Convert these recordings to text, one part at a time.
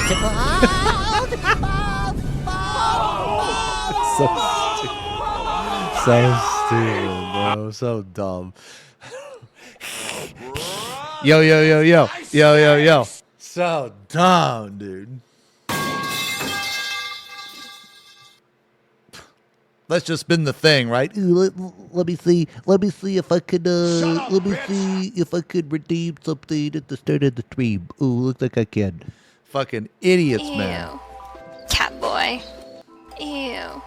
So stupid, bro. So dumb. Yo, yo, yo, yo. Yo, yo, yo. So dumb, dude. That's just been the thing, right? Ooh, let me see. Let me see if I could. Let me see if I could redeem something at the start of the stream. Ooh, looks like I can. Fucking idiots, Ew. man. Cat boy. Ew.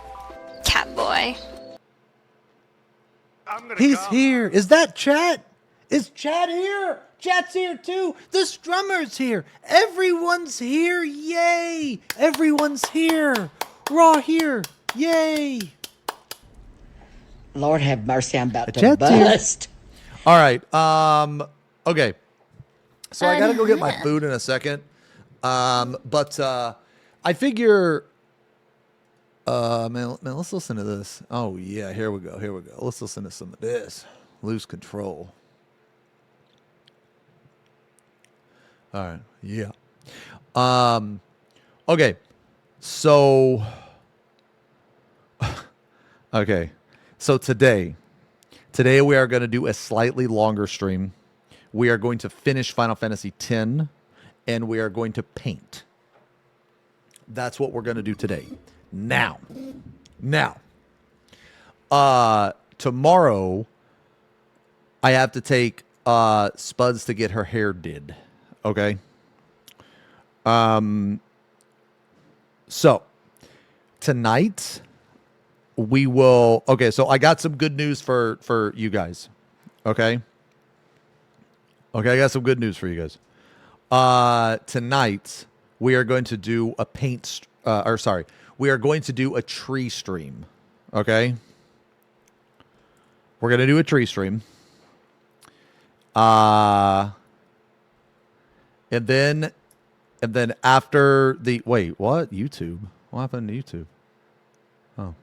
Cat boy. He's here. Is that Chat? Is Chat here? Chat's here too. The Strummer's here. Everyone's here. Yay! Everyone's here. We're all here. Yay! Lord have mercy, I'm about to Chat's bust. All right. Okay. So I gotta go get my food in a second. But I figure. Man, let's listen to this. Oh yeah, here we go. Here we go. Let's listen to some of this. Lose control. All right. Yeah. Okay. So. Okay. So today we are going to do a slightly longer stream. We are going to finish Final Fantasy X, and we are going to paint. That's what we're going to do today. Now, tomorrow, I have to take Spuds to get her hair did. Okay. So tonight we will. Okay, so I got some good news for you guys. Okay. Okay, I got some good news for you guys. Tonight we are going to do a paint. We are going to do a tree stream. Okay. We're gonna do a tree stream. And then after the what? YouTube? What happened to YouTube? Oh.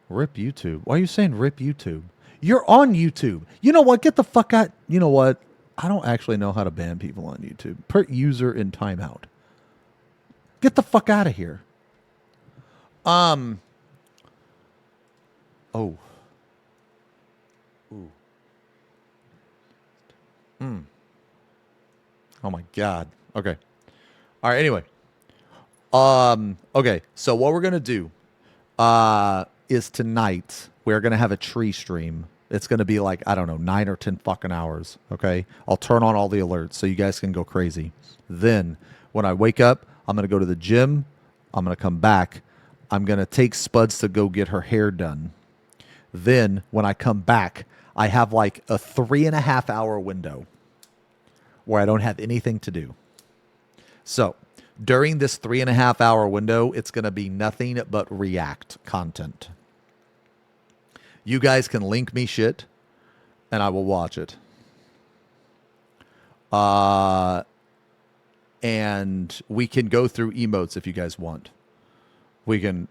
Rip YouTube. Why are you saying rip YouTube? You're on YouTube. You know what? Get the fuck out. You know what? I don't actually know how to ban people on YouTube. Put user in timeout. Get the fuck out of here. Oh. Ooh. Oh my God. Okay. All right. Anyway. Okay. So what we're gonna do, is tonight we're gonna have a tree stream. It's gonna be like, I don't know, 9 or 10 fucking hours. Okay. I'll turn on all the alerts so you guys can go crazy. Then when I wake up, I'm gonna go to the gym. I'm gonna come back. I'm gonna take Spuds to go get her hair done. Then when I come back, I have like a 3.5 hour window where I don't have anything to do. So during this 3.5 hour window, it's going to be nothing but React content. You guys can link me shit and I will watch it. And we can go through emotes if you guys want. We can.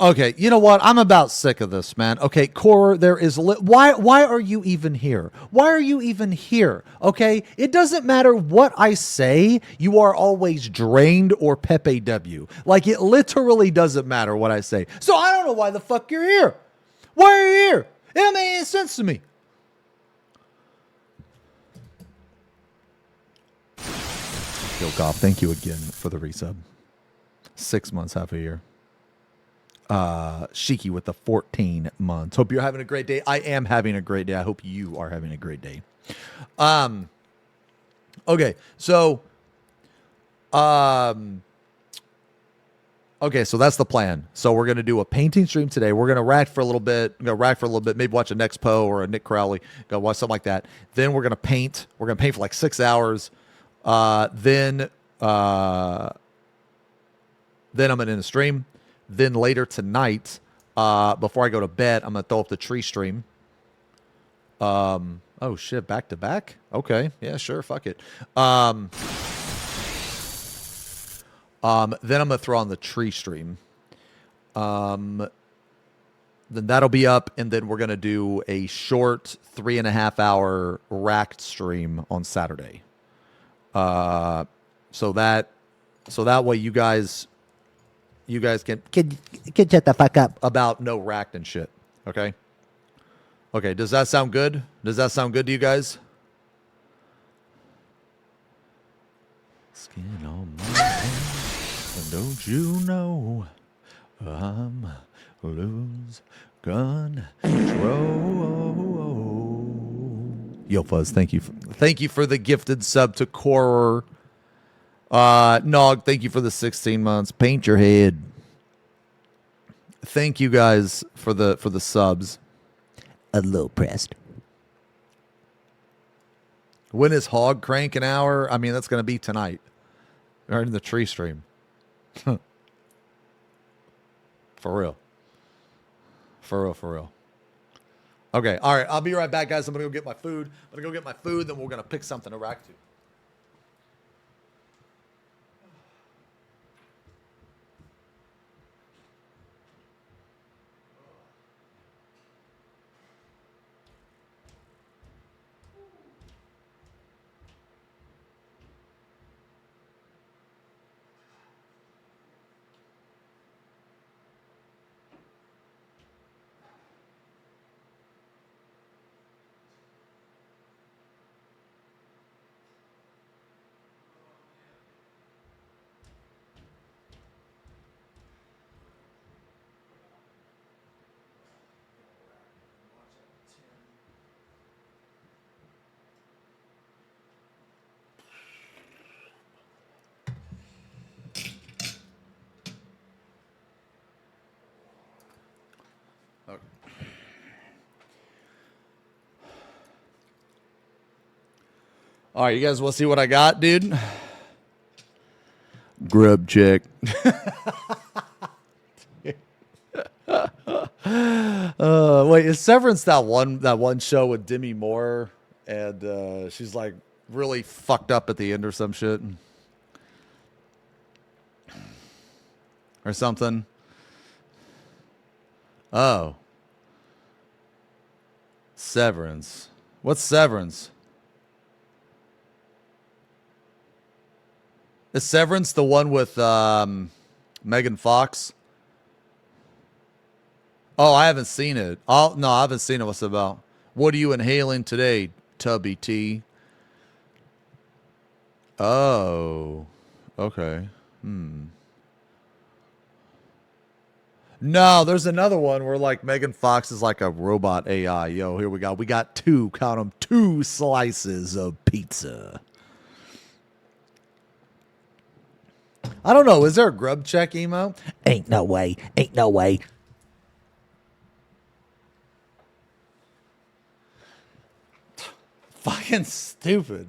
Okay, you know what? I'm about sick of this, man. Okay, Cora, there is... Why are you even here? Why are you even here? Okay? It doesn't matter what I say. You are always drained or Pepe W. Like, it literally doesn't matter what I say. So I don't know why the fuck you're here. Why are you here? It don't make any sense to me. Yo, Goff, thank you again for the resub. 6 months, half a year. Shiki with the 14 months. Hope you're having a great day. I am having a great day. I hope you are having a great day. Okay, so okay, so that's the plan. So we're gonna do a painting stream today. We're gonna rack for a little bit. Maybe watch a Next Poe or a Nick Crowley. Go watch something like that. Then we're gonna paint. We're gonna paint for like 6 hours. Then I'm gonna end the stream. Then later tonight, before I go to bed, I'm gonna throw up the tree stream. Oh shit, back to back? Okay, yeah, sure, fuck it. Then I'm gonna throw on the tree stream. Then that'll be up, and then we're gonna do a short 3.5 hour racked stream on Saturday. So that way you guys can Shut the fuck up. about no racked and shit. Okay. Okay. Does that sound good? Does that sound good to you guys? Skin on my hands, and don't you know I'm lose control. Yo, Fuzz, thank you for the gifted sub to Corer. Nog, thank you for the 16 months. Paint your head. Thank you guys for the subs. A little pressed. When is Hog Crank an hour? I mean, that's going to be tonight. Or in the tree stream. For real. For real. Okay, all right. I'll be right back, guys. I'm going to go get my food. Then we're going to pick something to rack to. Okay. All right, you guys want to see what I got, dude? Grub check. Wait, is Severance that one show with Demi Moore and she's like really fucked up at the end or some shit? Or something? Oh. Severance. What's Severance? Is Severance the one with Megan Fox? Oh, I haven't seen it. No, I haven't seen it. What's it about? What are you inhaling today, Tubby T? Oh. Okay. No, there's another one where like Megan Fox is like a robot AI. Yo, here we go. We got count them, 2 slices of pizza. I don't know. Is there a grub check emo? Ain't no way. Fucking stupid.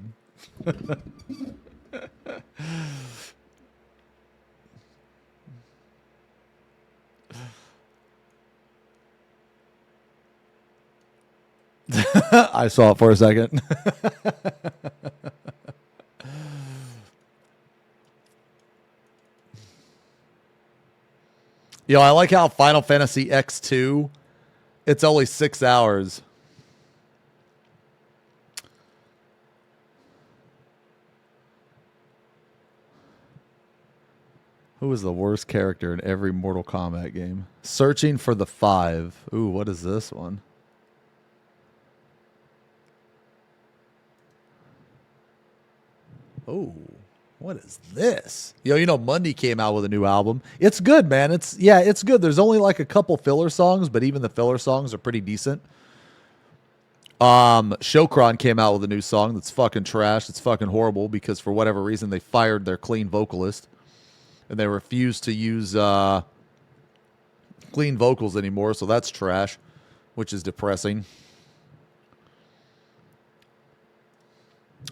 I saw it for a second. Yo, I like how Final Fantasy X2, it's only 6 hours. Who is the worst character in every Mortal Kombat game? Searching for the 5. Ooh, what is this one? Oh, what is this? Yo, you know Mundy came out with a new album. It's good, man. It's good. There's only like a couple filler songs, but even the filler songs are pretty decent. Shokron came out with a new song that's fucking trash. It's fucking horrible because for whatever reason they fired their clean vocalist and they refused to use clean vocals anymore, so that's trash, which is depressing.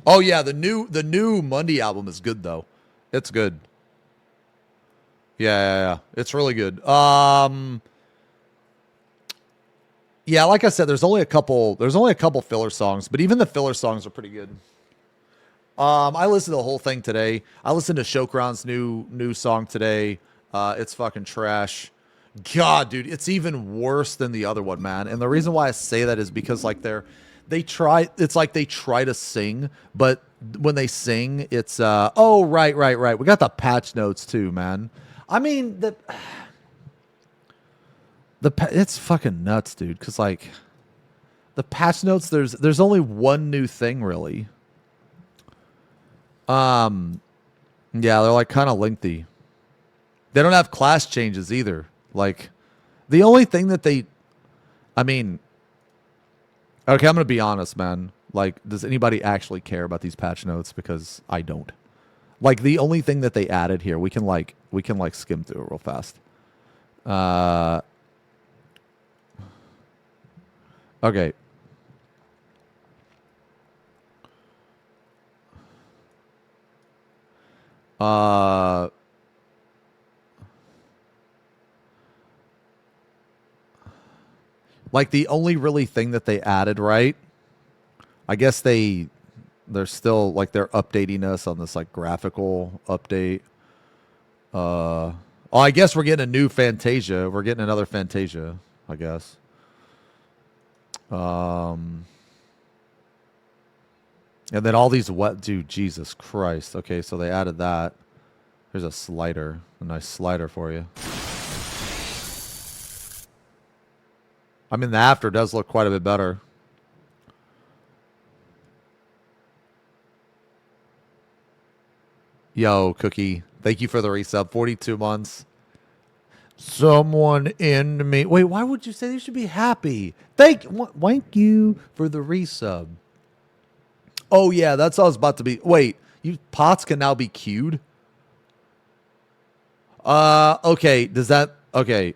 Oh yeah, the new Mundy album is good though. It's good. Yeah. It's really good. Yeah, like I said, there's only a couple filler songs, but even the filler songs are pretty good. I listened to the whole thing today. I listened to Shokron's new song today. It's fucking trash. God, dude, it's even worse than the other one, man. And the reason why I say that is because like they try to sing, but when they sing, it's oh right. We got the patch notes too, man. I mean it's fucking nuts, dude. Because like the patch notes, there's only one new thing really. Yeah, they're like kind of lengthy. They don't have class changes either. Like the only thing that I mean, okay, I'm gonna be honest, man. Like, does anybody actually care about these patch notes? Because I don't. Like the only thing that they added here, we can skim through it real fast. Okay. Like the only really thing that they added, right? I guess they're still like they're updating us on this like graphical update. Oh, I guess we're getting a new Fantasia. We're getting another Fantasia, I guess. And then all these dude, Jesus Christ. Okay, so they added that. There's a slider, a nice slider for you. I mean, the after does look quite a bit better. Yo, Cookie, thank you for the resub. 42 months. Someone in me. Wait, why would you say you should be happy? Thank you for the resub. Oh, yeah, that's all I was about to be. Wait, you pots can now be queued? Okay, does that... Okay,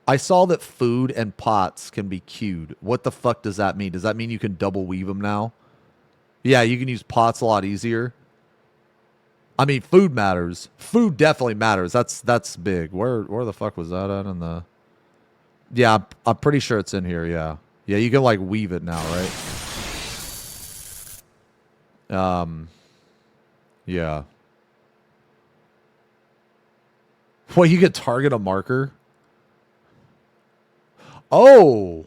I saw that food and pots can be queued. What the fuck does that mean? Does that mean you can double weave them now? Yeah, you can use pots a lot easier. I mean, food matters. Food definitely matters. That's big. Where the fuck was that at in the... Yeah, I'm pretty sure it's in here, yeah. Yeah, you can, like, weave it now, right? Yeah. Well, you can target a marker? Oh!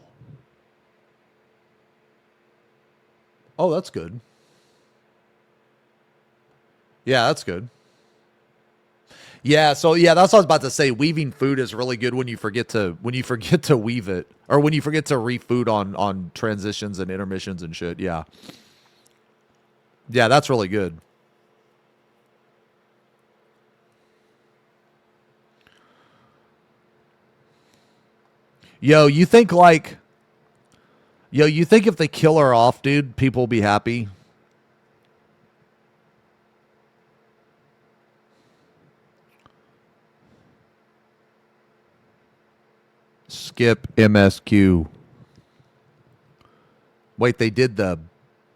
Oh, that's good. Yeah, that's good. Yeah, so yeah, that's what I was about to say. Weaving food is really good when you forget to weave it, or when you forget to refood on transitions and intermissions and shit. Yeah, yeah, that's really good. Yo, you think if they kill her off, dude, people will be happy? Skip MSQ. Wait, they did the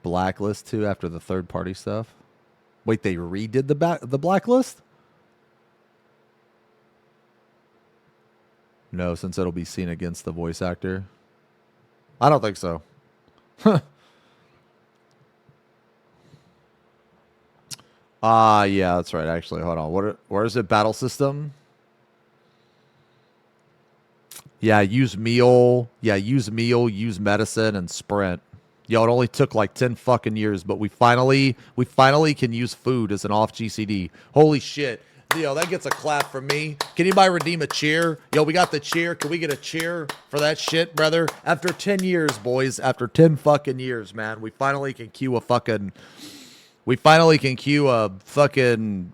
blacklist too after the third party stuff? Wait, they redid the blacklist? No, since it'll be seen against the voice actor. I don't think so. Yeah, that's right. Actually, hold on. Where is it? Battle system? Yeah, use meal. Yeah, use meal, use medicine, and sprint. Yo, it only took like 10 fucking years, but we finally can use food as an off GCD. Holy shit. Yo, that gets a clap from me. Can anybody redeem a cheer? Yo, we got the cheer. Can we get a cheer for that shit, brother? After 10 years, boys. After 10 fucking years, man. We finally can queue a fucking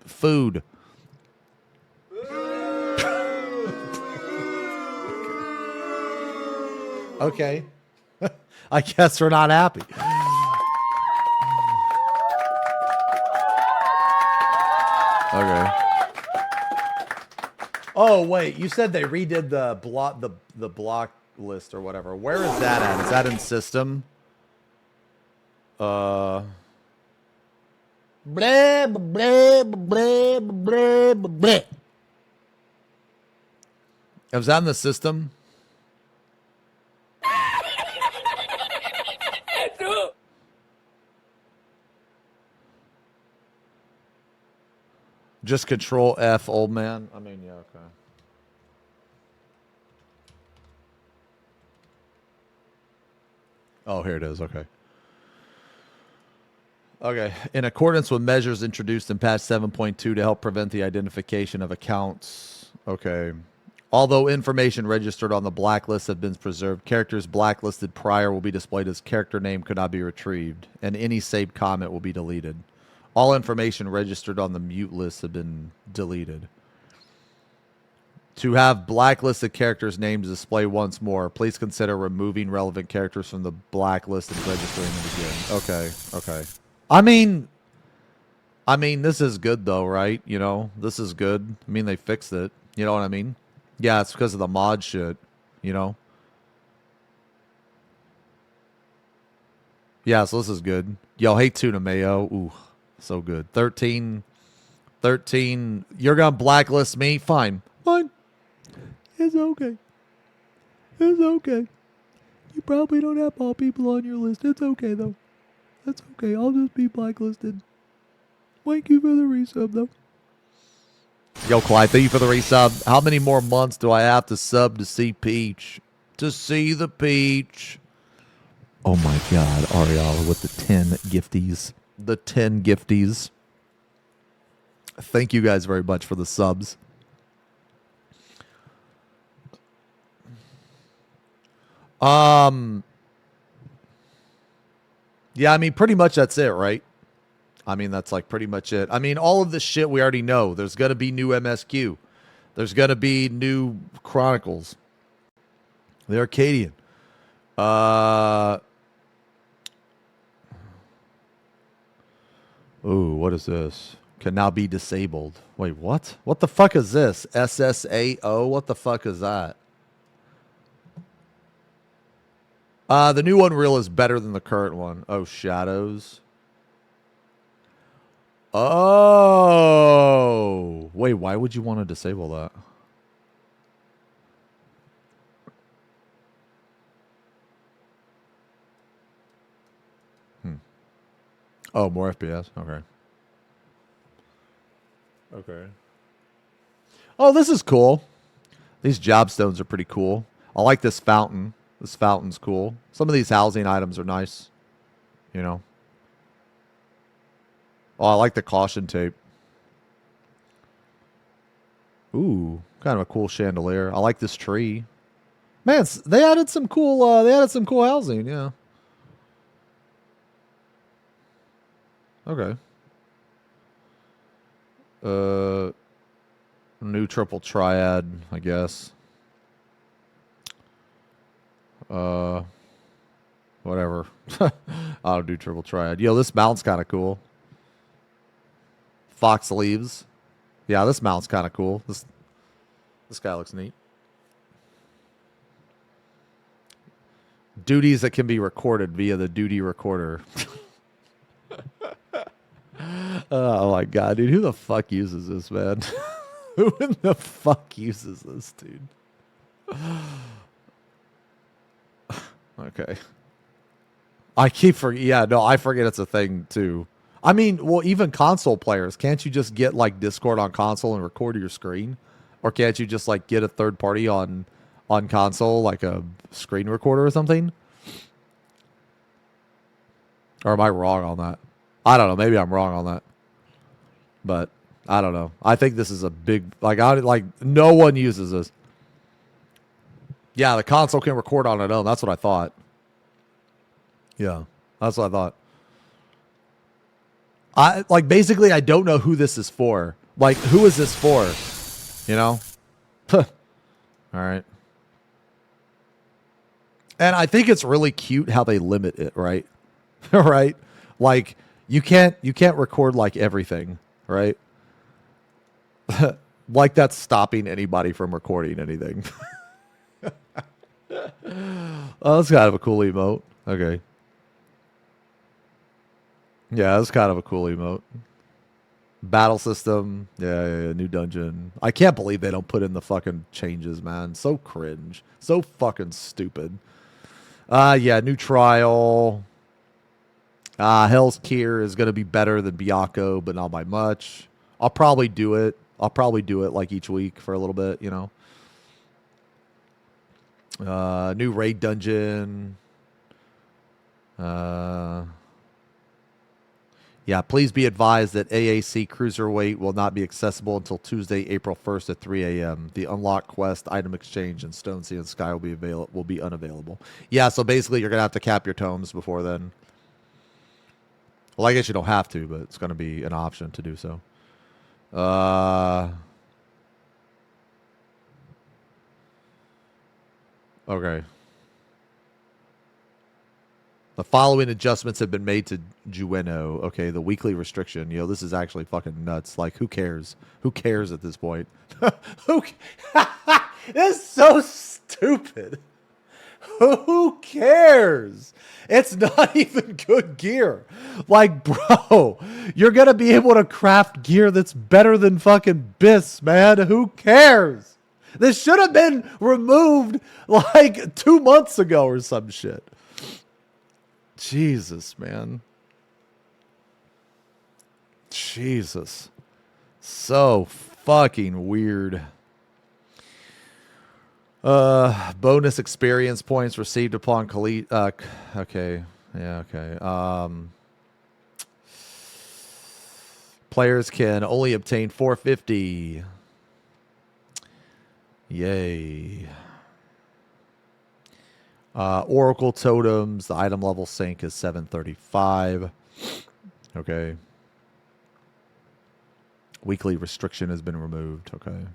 food. Okay. I guess we're not happy. Okay. Oh wait, you said they redid the block list or whatever. Where is that at? Is that in system? Blah, blah, blah, blah, blah, blah. Is that in the system? Just control F, old man. I mean, yeah, okay. Oh, here it is. Okay. Okay. In accordance with measures introduced in patch 7.2 to help prevent the identification of accounts. Okay. Although information registered on the blacklist have been preserved, characters blacklisted prior will be displayed as character name could not be retrieved, and any saved comment will be deleted. All information registered on the mute list have been deleted. To have blacklisted characters' names display once more, please consider removing relevant characters from the blacklist and registering them again. Okay, okay. I mean, this is good though, right? You know, this is good. I mean, they fixed it. You know what I mean? Yeah, it's because of the mod shit, you know? Yeah, so this is good. Yo, hey, Tuna Mayo. Ooh, so good. 13. You're going to blacklist me? Fine. Fine. It's okay. It's okay. You probably don't have all people on your list. It's okay, though. That's okay. I'll just be blacklisted. Thank you for the resub, though. Yo, Clyde, thank you for the resub. How many more months do I have to sub to see Peach? To see the Peach. Oh my God, Ariella with the 10 gifties. The 10 gifties. Thank you guys very much for the subs. Yeah, I mean, pretty much that's it, right? I mean, that's like pretty much it. I mean, all of this shit we already know. There's going to be new MSQ. There's going to be new Chronicles. The Arcadian. Ooh, what is this? Can now be disabled. Wait, what? What the fuck is this? SSAO? What the fuck is that? The new Unreal is better than the current one. Oh, shadows. Oh. Wait, why would you want to disable that? Oh, more FPS. Okay. Okay. Oh, this is cool. These jobstones are pretty cool. I like this fountain. This fountain's cool. Some of these housing items are nice. You know. Oh, I like the caution tape. Ooh, kind of a cool chandelier. I like this tree. Man, they added some cool. They added some cool housing. Yeah. Okay. New triple triad, I guess. Whatever. I'll do triple triad. Yo, this mount's kind of cool. Fox leaves. Yeah, this mount's kind of cool. This guy looks neat. Duties that can be recorded via the duty recorder. Oh my God, dude. Who the fuck uses this, man? Who in the fuck uses this, dude? Okay. I keep forgetting. Yeah, no, I forget it's a thing too. I mean, well, even console players, can't you just get like Discord on console and record your screen? Or can't you just like get a third party on console, like a screen recorder or something? Or am I wrong on that? I don't know. Maybe I'm wrong on that. But I don't know. I think this is a big like no one uses this. Yeah, the console can record on its own. That's what I thought. Yeah, that's what I thought. I like basically I don't know who this is for. Like, who is this for? You know? All right. And I think it's really cute how they limit it, right? Right? Like you can't record like everything, right? Like that's stopping anybody from recording anything. Oh, that's kind of a cool emote. Okay. Yeah, that's kind of a cool emote. Battle system. Yeah, new dungeon. I can't believe they don't put in the fucking changes, man. So cringe. So fucking stupid. Yeah, new trial. Hell's Kier is going to be better than Byakko, but not by much. I'll probably do it. Like each week for a little bit, you know. New raid dungeon. Yeah, please be advised that AAC Cruiserweight will not be accessible until Tuesday, April 1st at 3 a.m. The Unlock Quest, Item Exchange, and Stone Sea and Sky will be unavailable. Yeah, so basically you're going to have to cap your tomes before then. Well, I guess you don't have to, but it's going to be an option to do so. Okay. The following adjustments have been made to Xeno. Okay, the weekly restriction. You know, this is actually fucking nuts. Like, who cares? Who cares at this point? This is so stupid. Who cares? It's not even good gear. Like, bro, you're going to be able to craft gear that's better than fucking Biss, man. Who cares? This should have been removed like 2 months ago or some shit. Jesus, man. Jesus. So fucking weird. Bonus experience points received upon okay. Yeah, okay. Players can only obtain 450. Yay. Oracle totems, the item level sync is 735. Okay. Weekly restriction has been removed. Okay.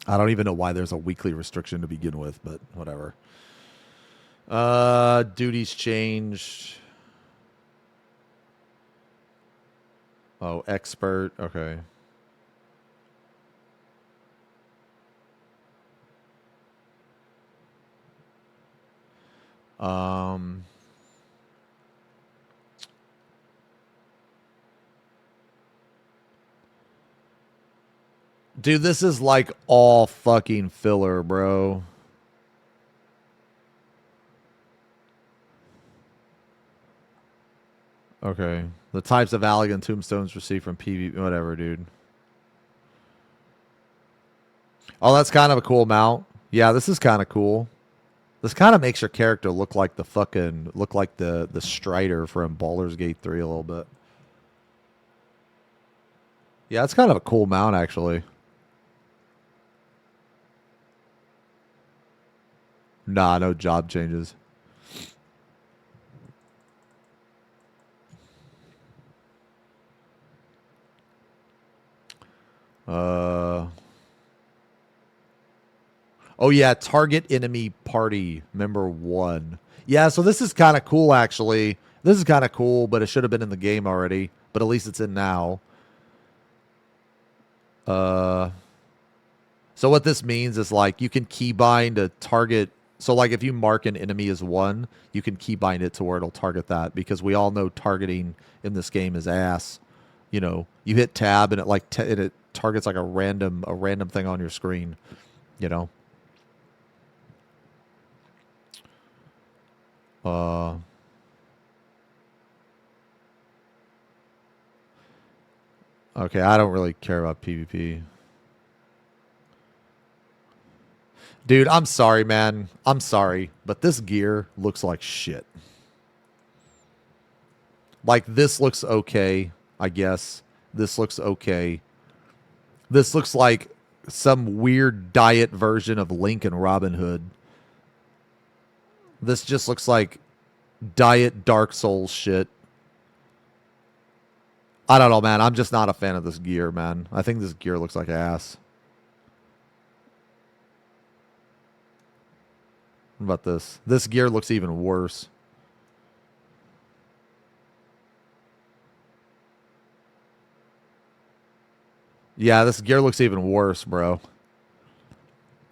I don't even know why there's a weekly restriction to begin with, but whatever. Duties changed. Oh, expert. Okay. Dude, this is like all fucking filler, bro. Okay. The types of Allegan tombstones received from PvP, whatever, dude. Oh, that's kind of a cool mount. Yeah, this is kind of cool. This kind of makes your character look like the Strider from Baldur's Gate 3 a little bit. Yeah, it's kind of a cool mount, actually. Nah, no job changes. Oh yeah, target enemy party member 1. Yeah, so this is kind of cool, actually. This is kind of cool, but it should have been in the game already. But at least it's in now. So what this means is, like, you can keybind a target. So, like, if you mark an enemy as 1, you can keybind it to where it'll target that. Because we all know targeting in this game is ass. You know, you hit tab and it, like, it targets, like, a random thing on your screen. You know? Okay, I don't really care about PvP. Dude, I'm sorry, man. I'm sorry, but this gear looks like shit. Like, this looks okay, I guess. This looks okay. This looks like some weird diet version of Link and Robin Hood. This just looks like diet Dark Souls shit. I don't know, man. I'm just not a fan of this gear, man. I think this gear looks like ass. What about this? This gear looks even worse. Yeah, this gear looks even worse, bro.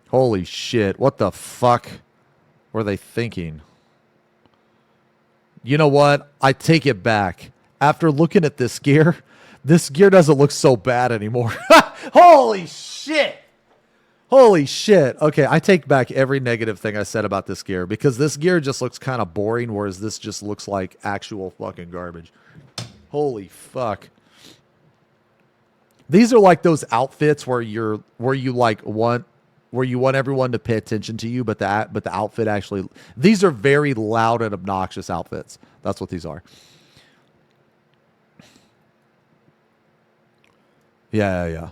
Holy shit. What the fuck were they thinking? You know what? I take it back. After looking at this gear doesn't look so bad anymore. Holy shit. Holy shit. Okay, I take back every negative thing I said about this gear, because this gear just looks kind of boring, whereas this just looks like actual fucking garbage. Holy fuck. These are like those outfits where you want everyone to pay attention to you, but the outfit actually, these are very loud and obnoxious outfits. That's what these are. Yeah, yeah, yeah.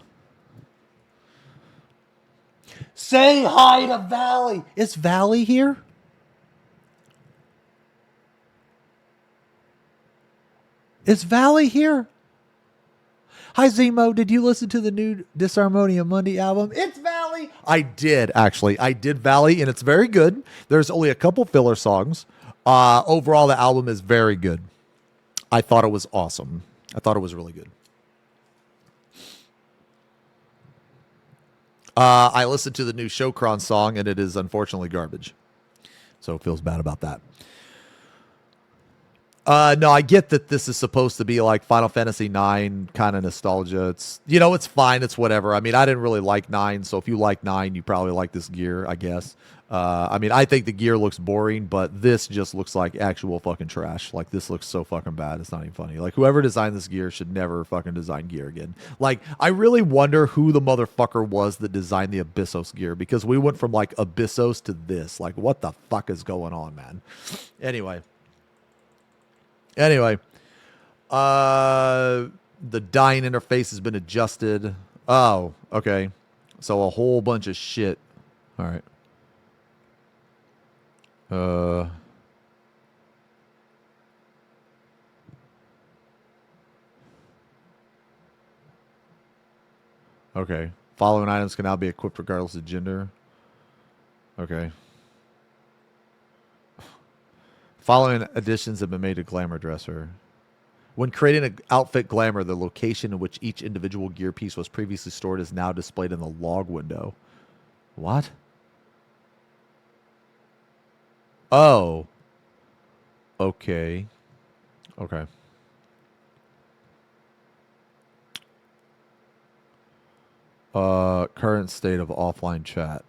Say hi to Valley. Is Valley here? Is Valley here? Hi, Zemo. Did you listen to the new Disharmonia Monday album? It's Valley. I did, actually. I did Valley, and it's very good. There's only a couple filler songs. Overall, the album is very good. I thought it was awesome. I thought it was really good. I listened to the new Shokron song, and it is unfortunately garbage. So it feels bad about that. No, I get that this is supposed to be like Final Fantasy IX kind of nostalgia. It's, you know, it's fine. It's whatever. I mean, I didn't really like 9, so if you like 9, you probably like this gear, I guess. I mean, I think the gear looks boring, but this just looks like actual fucking trash. Like, this looks so fucking bad. It's not even funny. Like, whoever designed this gear should never fucking design gear again. Like, I really wonder who the motherfucker was that designed the Abyssos gear, because we went from, like, Abyssos to this. Like, what the fuck is going on, man? Anyway, the dying interface has been adjusted. Oh, okay. So a whole bunch of shit. All right. Okay. Following items can now be equipped regardless of gender. Okay. Following additions have been made to Glamour Dresser. When creating an outfit Glamour, the location in which each individual gear piece was previously stored is now displayed in the log window. What? Oh. Okay. Okay. Current state of offline chat.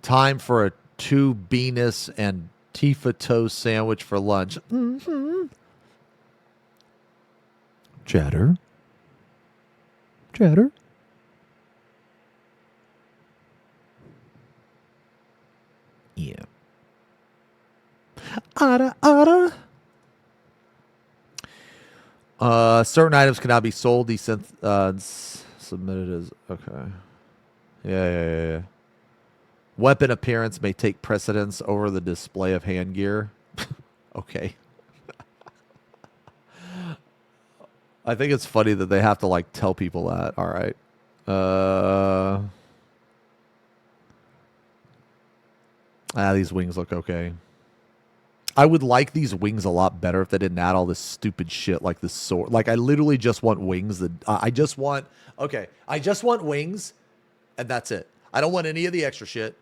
Time for a 2 Venus and Tifa toast sandwich for lunch. Mm-hmm. Chatter. Chatter. Yeah. Ada. Certain items cannot be sold. These submitted as okay. Yeah. Weapon appearance may take precedence over the display of hand gear. Okay. I think it's funny that they have to like tell people that. All right. These wings look okay. I would like these wings a lot better if they didn't add all this stupid shit like this sword. Like, I literally just want wings. I just want wings, and that's it. I don't want any of the extra shit.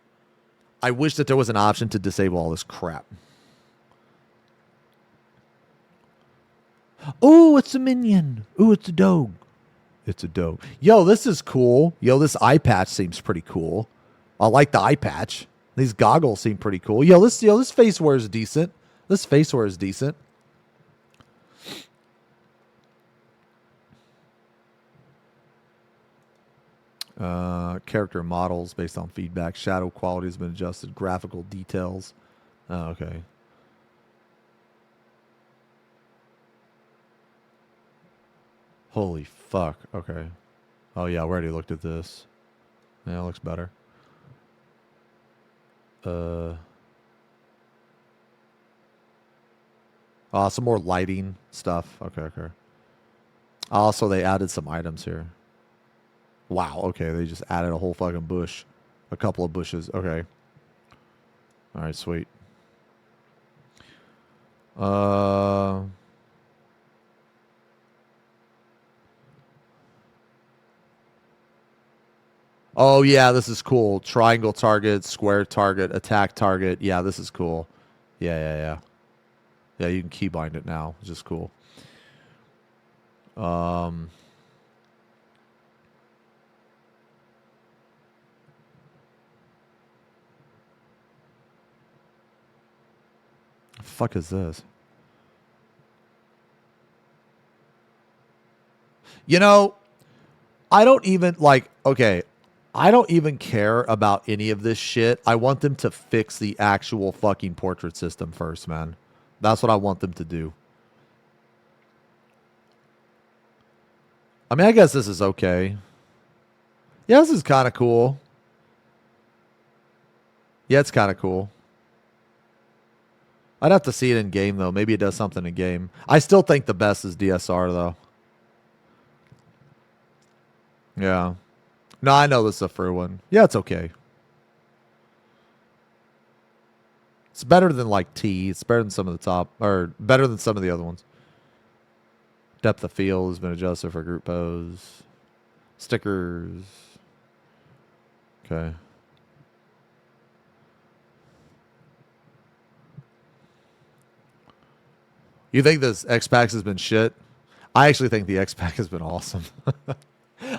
I wish that there was an option to disable all this crap. Oh, it's a minion. Oh, it's a dog. It's a dog. Yo, this is cool. Yo, this eye patch seems pretty cool. I like the eye patch. These goggles seem pretty cool. Yo, this face wear is decent. This face wear is decent. Character models based on feedback. Shadow quality has been adjusted. Graphical details. Oh, okay. Holy fuck. Okay. Oh, yeah, we already looked at this. Yeah, it looks better. Some more lighting stuff. Okay. Also, they added some items here. Wow, okay, they just added a whole fucking bush. A couple of bushes. Okay. Alright, sweet. Oh, yeah, this is cool. Triangle target, square target, attack target. Yeah, this is cool. Yeah. Yeah, you can keybind it now, which is cool. Fuck is this? You know, I don't even I don't even care about any of this shit. I want them to fix the actual fucking portrait system first, man. That's what I want them to do. I mean, I guess this is okay. Yeah, this is kind of cool. Yeah, it's kind of cool. I'd have to see it in game, though. Maybe it does something in game. I still think the best is DSR, though. Yeah. No, I know this is a free one. Yeah, it's okay. It's better than like T. It's better than some of the top, or better than some of the other ones. Depth of field has been adjusted for group pose. Stickers. Okay. You think this X-Pack has been shit? I actually think the X-Pack has been awesome.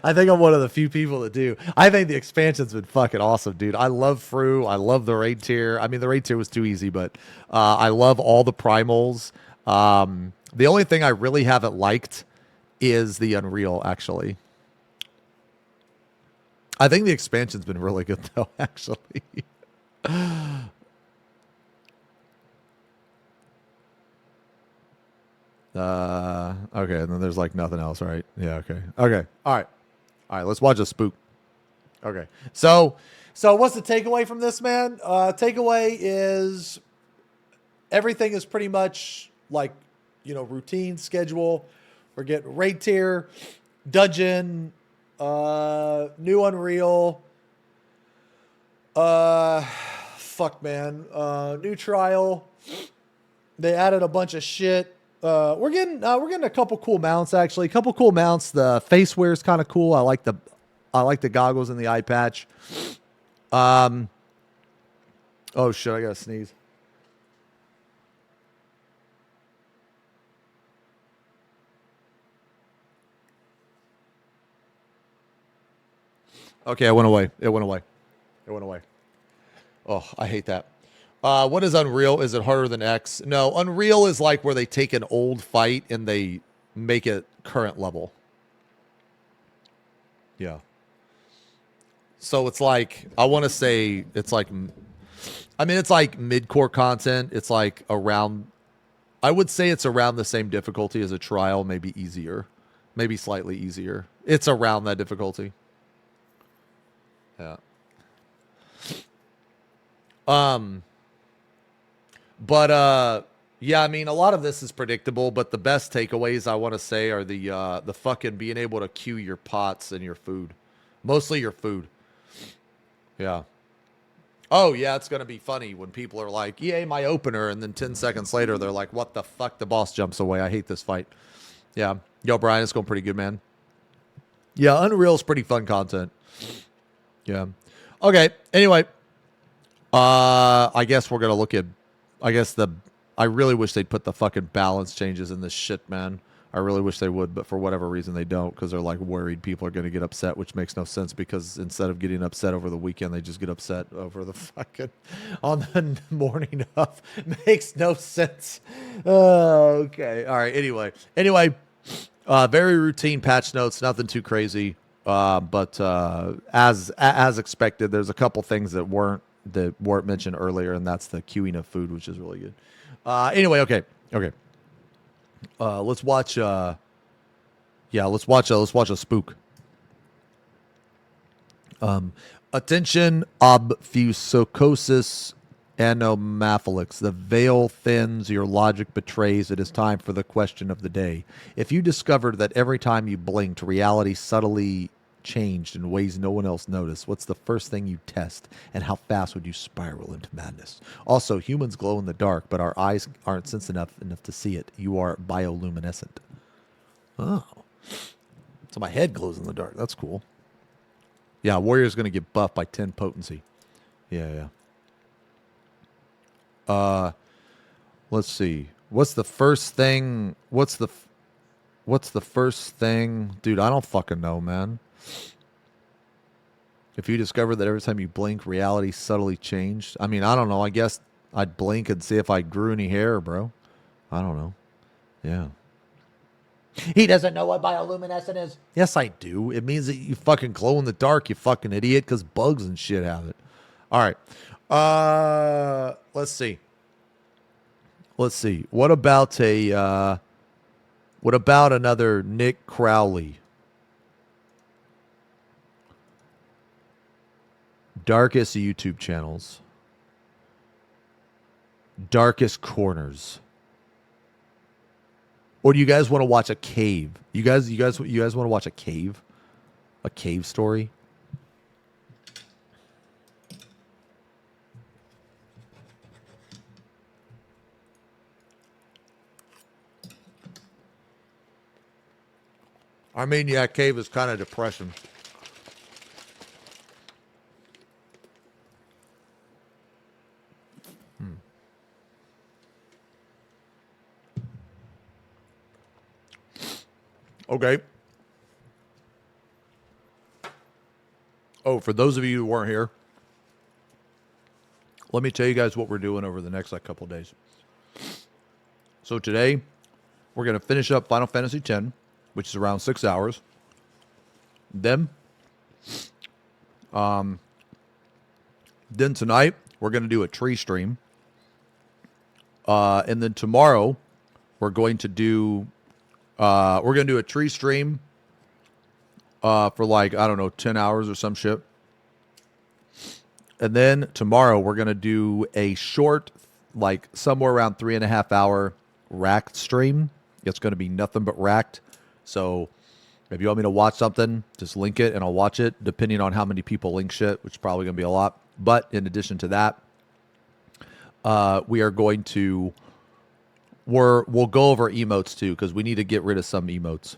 I think I'm one of the few people that do. I think the expansion's been fucking awesome, dude. I love Fru. I love the raid tier. I mean, the raid tier was too easy, but I love all the primals. The only thing I really haven't liked is the Unreal, actually. I think the expansion's been really good, though, actually. Okay, and then there's like nothing else, right? Yeah, okay. Okay. All right, let's watch a spook. Okay. So what's the takeaway from this, man? Takeaway is everything is pretty much like, routine schedule. We're getting raid tier, dungeon, new Unreal, fuck man, new trial. They added a bunch of shit. We're getting a couple cool mounts, actually. A couple cool mounts. The face wear is kind of cool. I like the goggles and the eye patch. Oh shit, I gotta sneeze. Okay, it went away. It went away. Oh, I hate that. What is Unreal? Is it harder than X? No, Unreal is like where they take an old fight and they make it current level. Yeah. So it's like, I want to say it's like, it's like mid-core content. It's like around, I would say it's around the same difficulty as a trial, maybe easier. Maybe slightly easier. It's around that difficulty. Yeah. But yeah, I mean, a lot of this is predictable, but the best takeaways I want to say are the fucking being able to queue your pots and your food. Mostly your food. Yeah. Oh, yeah, it's going to be funny when people are like, yay, my opener, and then 10 seconds later, they're like, what the fuck? The boss jumps away. I hate this fight. Yeah. Yo, Brian, it's going pretty good, man. Yeah, Unreal's pretty fun content. Yeah. Okay, anyway. I guess we're going to look at, I really wish they'd put the fucking balance changes in this shit, man. I really wish they would, but for whatever reason they don't, because they're like worried people are going to get upset, which makes no sense, because instead of getting upset over the weekend, they just get upset over the fucking on the morning of. Makes no sense. Okay. All right. Anyway, very routine patch notes, nothing too crazy. But as expected, there's a couple things that weren't mentioned earlier, and that's the queuing of food, which is really good. Anyway, okay. Let's watch a spook. Attention, obfusocosis anomathlix. The veil thins, your logic betrays. It is time for the question of the day. If you discovered that every time you blinked, reality subtly changed in ways no one else noticed, what's the first thing you test, and how fast would you spiral into madness? Also, humans glow in the dark, but our eyes aren't sensitive enough to see it. You are bioluminescent. Oh, so my head glows in the dark. That's cool. Yeah, warrior's gonna get buffed by 10 potency. Yeah. Let's see. What's the first thing? What's the first thing? Dude, I don't fucking know, man. If you discovered that every time you blink, reality subtly changed. I mean, I don't know. I guess I'd blink and see if I grew any hair, bro. I don't know. Yeah. He doesn't know what bioluminescent is. Yes, I do. It means that you fucking glow in the dark, you fucking idiot, because bugs and shit have it. All right. Let's see. Let's see. What about another Nick Crowley? Darkest YouTube channels. Darkest corners. Or do you guys want to watch a cave? You guys want to watch a cave? A cave story? I mean, yeah, cave is kind of depressing. Okay. Oh, for those of you who weren't here, let me tell you guys what we're doing over the next couple days. So today, we're going to finish up Final Fantasy X, which is around 6 hours. Then tonight, we're going to do a tree stream. And then tomorrow, we're going to do a tree stream for I don't know, 10 hours or some shit. And then tomorrow we're going to do a short, somewhere around 3.5 hour racked stream. It's going to be nothing but racked. So if you want me to watch something, just link it and I'll watch it, depending on how many people link shit, which is probably going to be a lot. But in addition to that, we are going to... We'll go over emotes too, because we need to get rid of some emotes.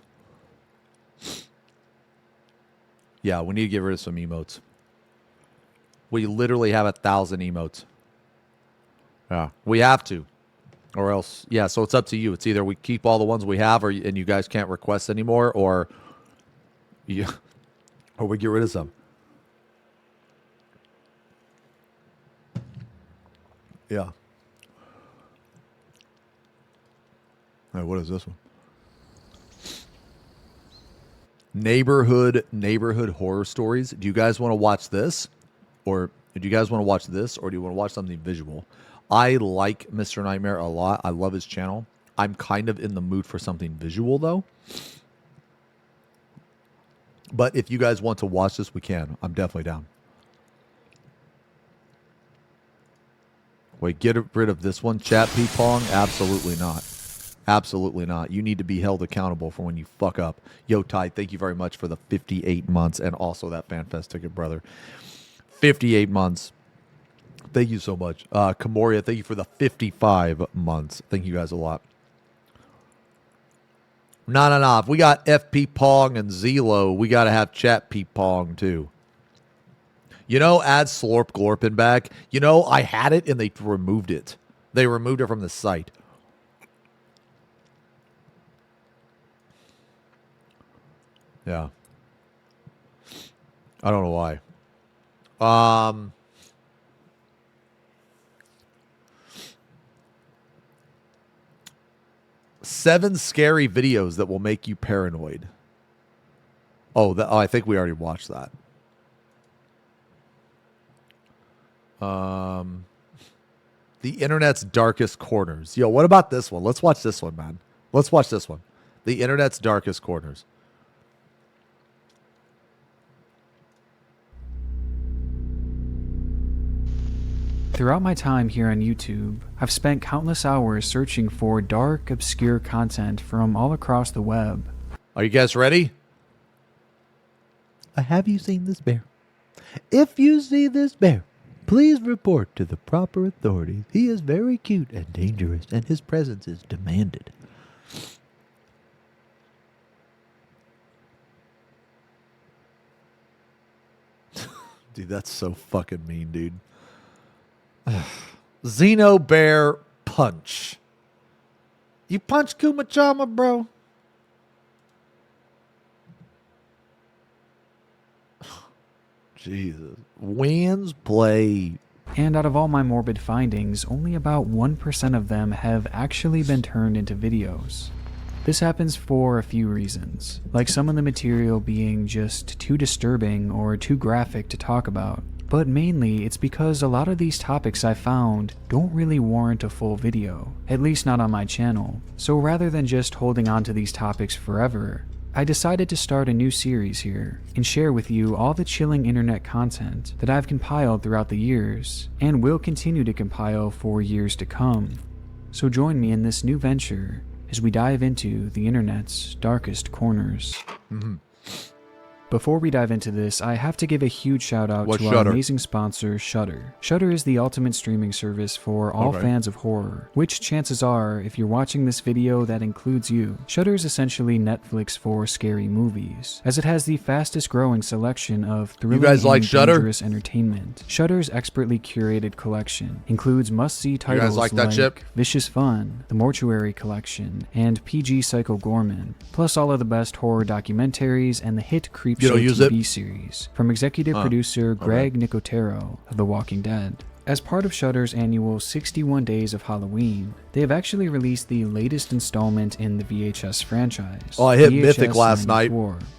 Yeah, we need to get rid of some emotes. We literally have 1,000 emotes. Yeah, we have to. Or else, yeah, so it's up to you. It's either we keep all the ones we have and you guys can't request anymore, or we get rid of some. Yeah. All right, what is this one? Neighborhood horror stories. Do you guys want to watch this? Or do you guys want to watch this? Or do you want to watch something visual? I like Mr. Nightmare a lot. I love his channel. I'm kind of in the mood for something visual, though. But if you guys want to watch this, we can. I'm definitely down. Wait, get rid of this one, chat Pong? Absolutely not. Absolutely not. You need to be held accountable for when you fuck up. Yo, Ty, thank you very much for the 58 months and also that FanFest ticket, brother. 58 months. Thank you so much. Kamoria, thank you for the 55 months. Thank you guys a lot. No. If we got FP Pong and Zelo, we got to have chat Pong too. You know, add Slorp Glorpin back. You know, I had it and they removed it. They removed it from the site. Yeah. I don't know why. 7 scary videos that will make you paranoid. Oh, I think we already watched that. The internet's darkest corners. Yo, what about this one? Let's watch this one, man. Let's watch this one. The internet's darkest corners. Throughout my time here on YouTube, I've spent countless hours searching for dark, obscure content from all across the web. Are you guys ready? Have you seen this bear? If you see this bear, please report to the proper authorities. He is very cute and dangerous, and his presence is demanded. Dude, that's so fucking mean, dude. Xeno bear punch. You punch Kumachama, bro? Jesus. Wins play. And out of all my morbid findings, only about 1% of them have actually been turned into videos. This happens for a few reasons, like some of the material being just too disturbing or too graphic to talk about. But mainly, it's because a lot of these topics I found don't really warrant a full video, at least not on my channel. So rather than just holding on to these topics forever, I decided to start a new series here and share with you all the chilling internet content that I've compiled throughout the years and will continue to compile for years to come. So join me in this new venture as we dive into the internet's darkest corners. Before we dive into this, I have to give a huge shout out to our amazing sponsor, Shudder. Shudder is the ultimate streaming service for all fans of horror, which chances are, if you're watching this video, that includes you. Shudder is essentially Netflix for scary movies, as it has the fastest growing selection of thrilling and dangerous entertainment. Shudder's expertly curated collection includes must-see titles like Vicious Fun, The Mortuary Collection, and PG Psycho Gorman, plus all of the best horror documentaries and the hit Creep Show TV series from executive producer Greg Nicotero of The Walking Dead. As part of Shudder's annual 61 Days of Halloween, they have actually released the latest installment in the VHS franchise. Oh, I hit Mythic last night.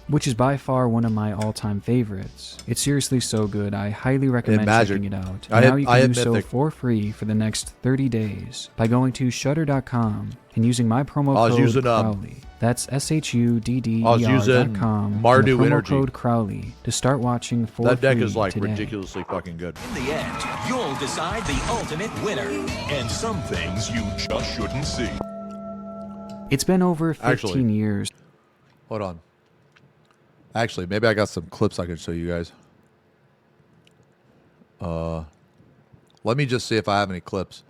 Which is by far one of my all-time favorites. It's seriously so good, I highly recommend checking it out. And now you can do so for free for the next 30 days by going to Shudder.com and using my promo code Crowley. That's SHUDDER.com. Mardu promo code Crowley to start watching for free. That deck is like today. ridiculously fucking good. In the end, you'll decide the ultimate winner. And some things you just shouldn't see. It's been over 15 years. Hold on. Actually, maybe I got some clips I can show you guys. Let me just see if I have any clips.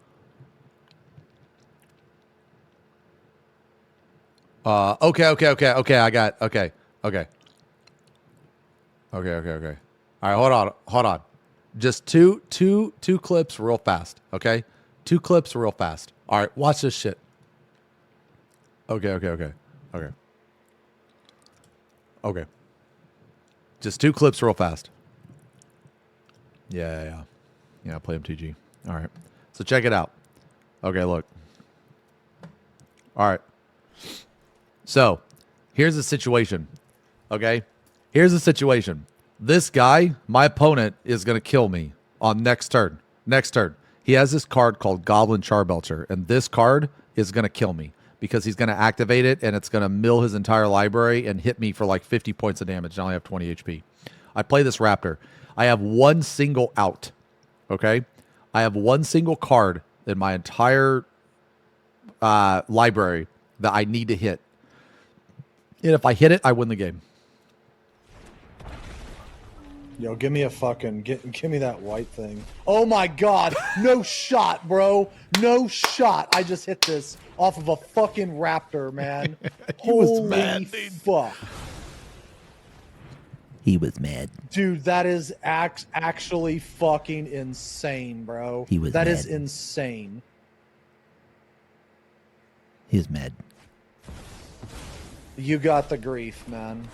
Okay. I got, okay. All right, hold on. Just two clips real fast, okay? 2 clips real fast. All right, watch this shit. Okay. Just 2 clips real fast. Yeah, play MTG. All right. So check it out. Okay, look. All right. So, here's the situation. Okay? Here's the situation. This guy, my opponent, is going to kill me on next turn. He has this card called Goblin Charbelcher, and this card is going to kill me because he's going to activate it, and it's going to mill his entire library and hit me for like 50 points of damage, and I only have 20 HP. I play this Raptor. I have one single out. Okay? I have one single card in my entire library that I need to hit. And if I hit it, I win the game. Yo, give me a fucking give me that white thing. Oh my god, no shot, bro. No shot. I just hit this off of a fucking Raptor, man. Holy fuck. He was mad. Dude, that is actually fucking insane, bro. He was That mad. is insane. He was mad. You got the grief, man.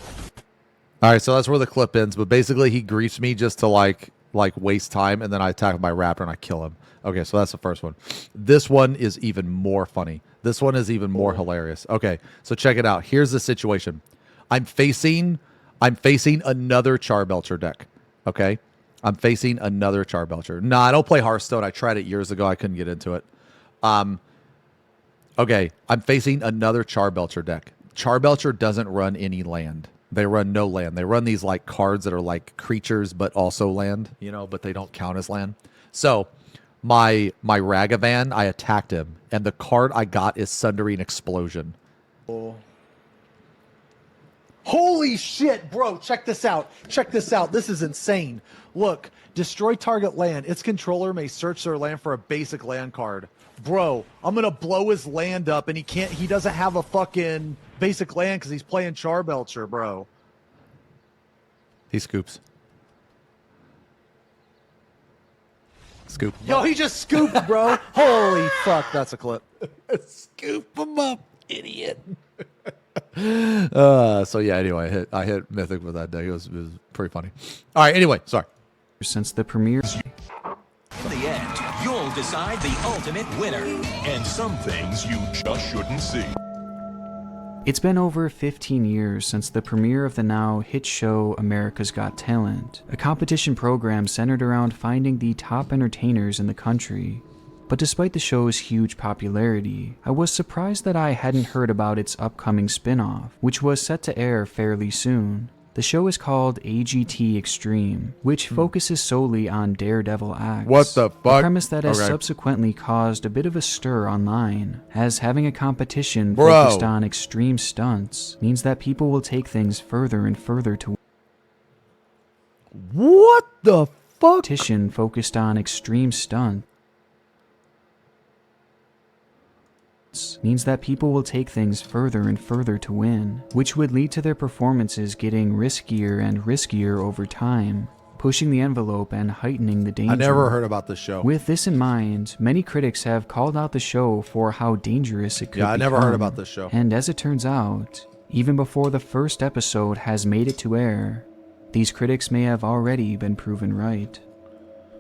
All right, so that's where the clip ends. But basically, he griefs me just to like waste time, and then I attack my Raptor and I kill him. Okay, so that's the first one. This one is even more funny. This one is even more hilarious. Okay, so check it out. Here's the situation. I'm facing another Charbelcher deck. Okay, I'm facing another Charbelcher. Nah, I don't play Hearthstone. I tried it years ago. I couldn't get into it. Okay, I'm facing another Charbelcher deck. Charbelcher doesn't run any land. They run no land. They run these like cards that are like creatures but also land, you know, but they don't count as land. So my Ragavan, I attacked him, and the card I got is Sundering Explosion. Oh. Holy shit, bro. Check this out. This is insane. Look, destroy target land. Its controller may search their land for a basic land card. Bro, I'm going to blow his land up, and he doesn't have a fucking basic land because he's playing Charbelcher, bro. He scoops. Scoop. Yo, he just scooped, bro. Holy fuck, that's a clip. Scoop him up, idiot. So yeah, anyway, I hit Mythic with that deck. It was pretty funny. All right, anyway, sorry. Since the premiere. In the end, you'll decide the ultimate winner. And some things you just shouldn't see. It's been over 15 years since the premiere of the now hit show America's Got Talent, a competition program centered around finding the top entertainers in the country. But despite the show's huge popularity, I was surprised that I hadn't heard about its upcoming spin-off, which was set to air fairly soon. The show is called AGT Extreme, which focuses solely on daredevil acts. What the fuck? A premise that has Okay. subsequently caused a bit of a stir online, as having a competition Bro. focused on extreme stunts means that people will take things further and further to What the fuck? competition focused on extreme stunts means that people will take things further and further to win, which would lead to their performances getting riskier and riskier over time, pushing the envelope and heightening the danger. I never heard about this show. With this in mind, many critics have called out the show for how dangerous it could Yeah, I never heard become. about this show. And as it turns out, even before the first episode has made it to air, these critics may have already been proven right.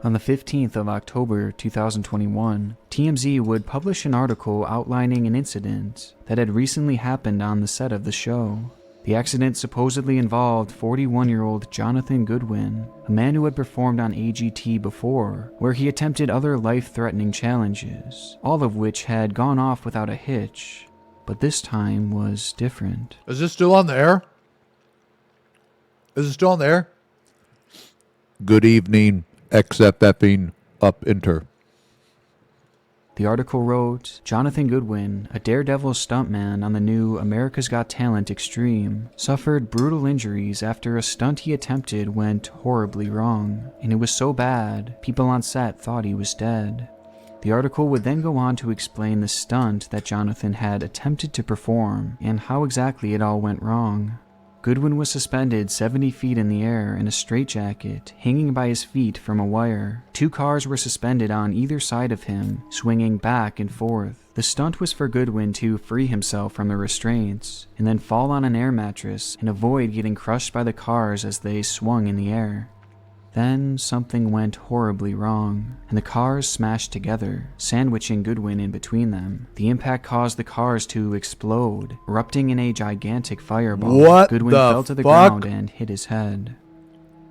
On the 15th of October 2021, TMZ would publish an article outlining an incident that had recently happened on the set of the show. The accident supposedly involved 41-year-old Jonathan Goodwin, a man who had performed on AGT before, where he attempted other life-threatening challenges, all of which had gone off without a hitch, but this time was different. Is this still on the air? Is it still on the air? Good evening, XFFing up enter. The article wrote, Jonathan Goodwin, a daredevil stuntman on the new America's Got Talent Extreme, suffered brutal injuries after a stunt he attempted went horribly wrong, and it was so bad, people on set thought he was dead. The article would then go on to explain the stunt that Jonathan had attempted to perform and how exactly it all went wrong. Goodwin was suspended 70 feet in the air in a straitjacket, hanging by his feet from a wire. 2 cars were suspended on either side of him, swinging back and forth. The stunt was for Goodwin to free himself from the restraints, and then fall on an air mattress and avoid getting crushed by the cars as they swung in the air. Then something went horribly wrong, and the cars smashed together, sandwiching Goodwin in between them. The impact caused the cars to explode, erupting in a gigantic fireball. What Goodwin the fell to the fuck? ground and hit his head.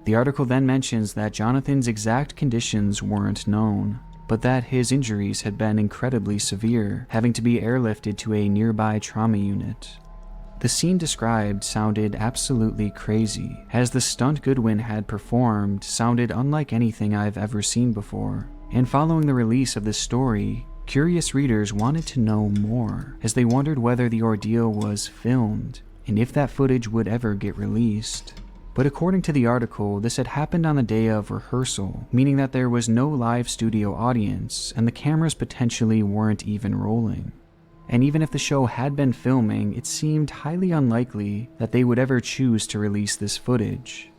The article then mentions that Jonathan's exact conditions weren't known, but that his injuries had been incredibly severe, having to be airlifted to a nearby trauma unit. The scene described sounded absolutely crazy, as the stunt Goodwin had performed sounded unlike anything I've ever seen before. And following the release of this story, curious readers wanted to know more, as they wondered whether the ordeal was filmed, and if that footage would ever get released. But according to the article, this had happened on the day of rehearsal, meaning that there was no live studio audience, and the cameras potentially weren't even rolling. And even if the show had been filming, it seemed highly unlikely that they would ever choose to release this footage.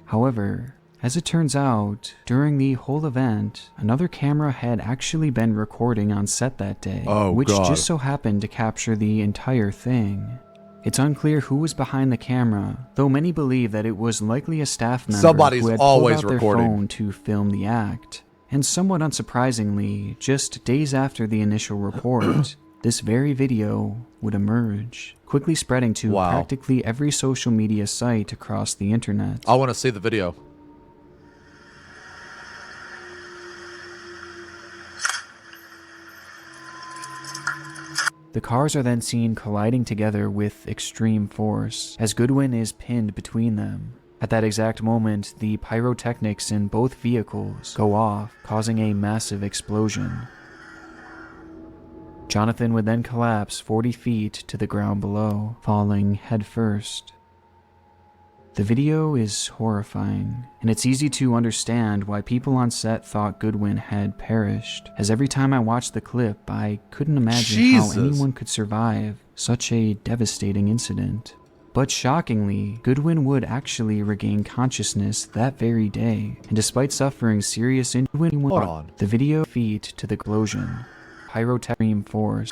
However, as it turns out, during the whole event, another camera had actually been recording on set that day, Oh, which God. just so happened to capture the entire thing. It's unclear who was behind the camera, though many believe that it was likely a staff member Somebody's who had always pulled out recording. their phone to film the act. And somewhat unsurprisingly, just days after the initial report, this very video would emerge, quickly spreading to Wow. practically every social media site across the internet. I want to see the video. The cars are then seen colliding together with extreme force, as Goodwin is pinned between them. At that exact moment, the pyrotechnics in both vehicles go off, causing a massive explosion. Jonathan would then collapse 40 feet to the ground below, falling headfirst. The video is horrifying, and it's easy to understand why people on set thought Goodwin had perished, as every time I watched the clip, I couldn't imagine Jesus. how anyone could survive such a devastating incident. But shockingly, Goodwin would actually regain consciousness that very day, and despite suffering serious injury, Hold on. the video feet to the explosion. Pyrotechnic force.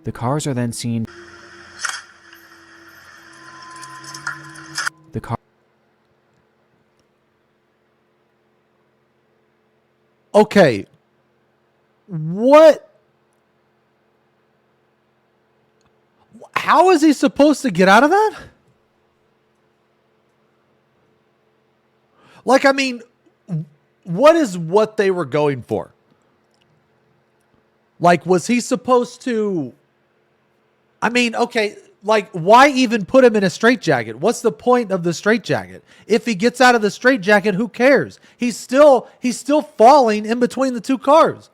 The cars are then seen. The car. Okay. What? how is he supposed to get out of that? Like, I mean, what is what they were going for? Like, was he supposed to... I mean, okay, like, why even put him in a straitjacket? What's the point of the straitjacket? If he gets out of the straitjacket, who cares? He's still falling in between the two cars.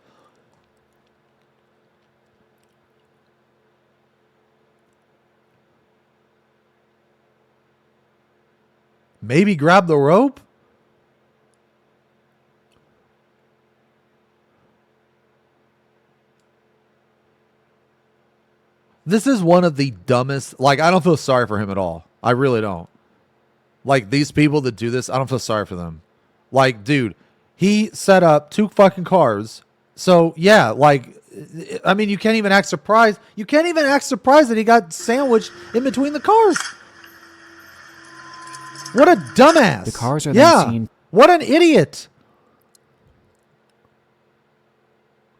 Maybe grab the rope? This is one of the dumbest... Like, I don't feel sorry for him at all. I really don't. Like, these people that do this, I don't feel sorry for them. Like, dude, he set up 2 fucking cars. So, yeah, like, I mean, you can't even act surprised. You can't even act surprised that he got sandwiched in between the cars. What a dumbass. The cars are then seen. What an idiot.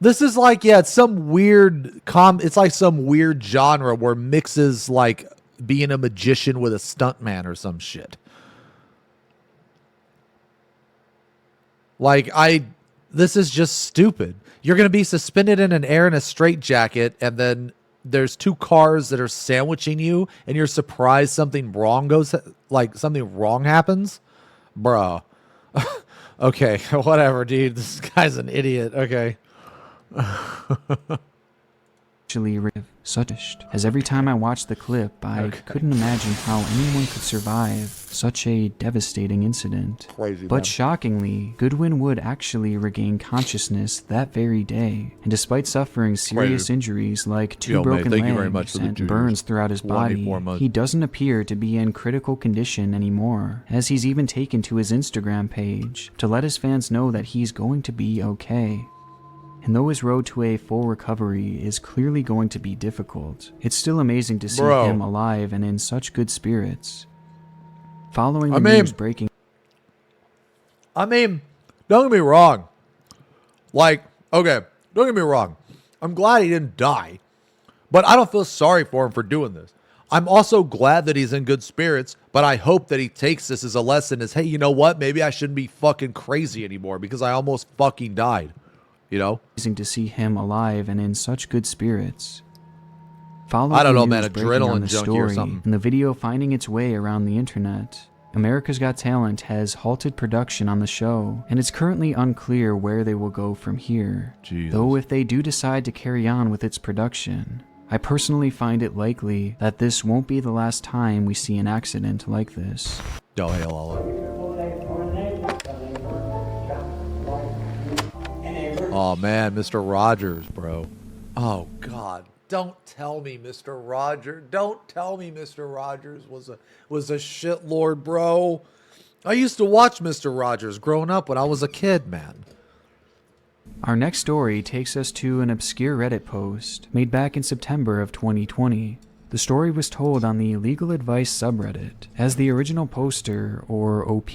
This is like, yeah, it's some weird it's like some weird genre where mixes like being a magician with a stuntman or some shit. Like, this is just stupid. You're going to be suspended in an air in a straitjacket, and then there's 2 cars that are sandwiching you, and you're surprised something wrong happens? Bruh. Okay, whatever, dude. This guy's an idiot. Okay. Actually, such as every time I watched the clip, I couldn't imagine how anyone could survive such a devastating incident. Crazy, but man. shockingly, Goodwin would actually regain consciousness that very day, and despite suffering serious injuries like 2 broken legs and burns throughout his body, he doesn't appear to be in critical condition anymore, as he's even taken to his Instagram page to let his fans know that he's going to be okay. And though his road to a full recovery is clearly going to be difficult, it's still amazing to see him alive and in such good spirits. Following the news breaking... I mean, don't get me wrong. Like, okay, don't get me wrong. I'm glad he didn't die, but I don't feel sorry for him for doing this. I'm also glad that he's in good spirits, but I hope that he takes this as a lesson as, hey, you know what? Maybe I shouldn't be fucking crazy anymore because I almost fucking died. You know? Amazing to see him alive and in such good spirits. I don't know, man, adrenaline junkie or something. And the video finding its way around the internet, America's Got Talent has halted production on the show, and it's currently unclear where they will go from here. Jesus. Though if they do decide to carry on with its production, I personally find it likely that this won't be the last time we see an accident like this. Oh, hey, Lala. Oh, man, Mr. Rogers, bro. Oh, God. Don't tell me Mr. Rogers. Don't tell me Mr. Rogers was a shitlord, bro. I used to watch Mr. Rogers growing up when I was a kid, man. Our next story takes us to an obscure Reddit post made back in September of 2020. The story was told on the Legal Advice subreddit, as the original poster, or OP,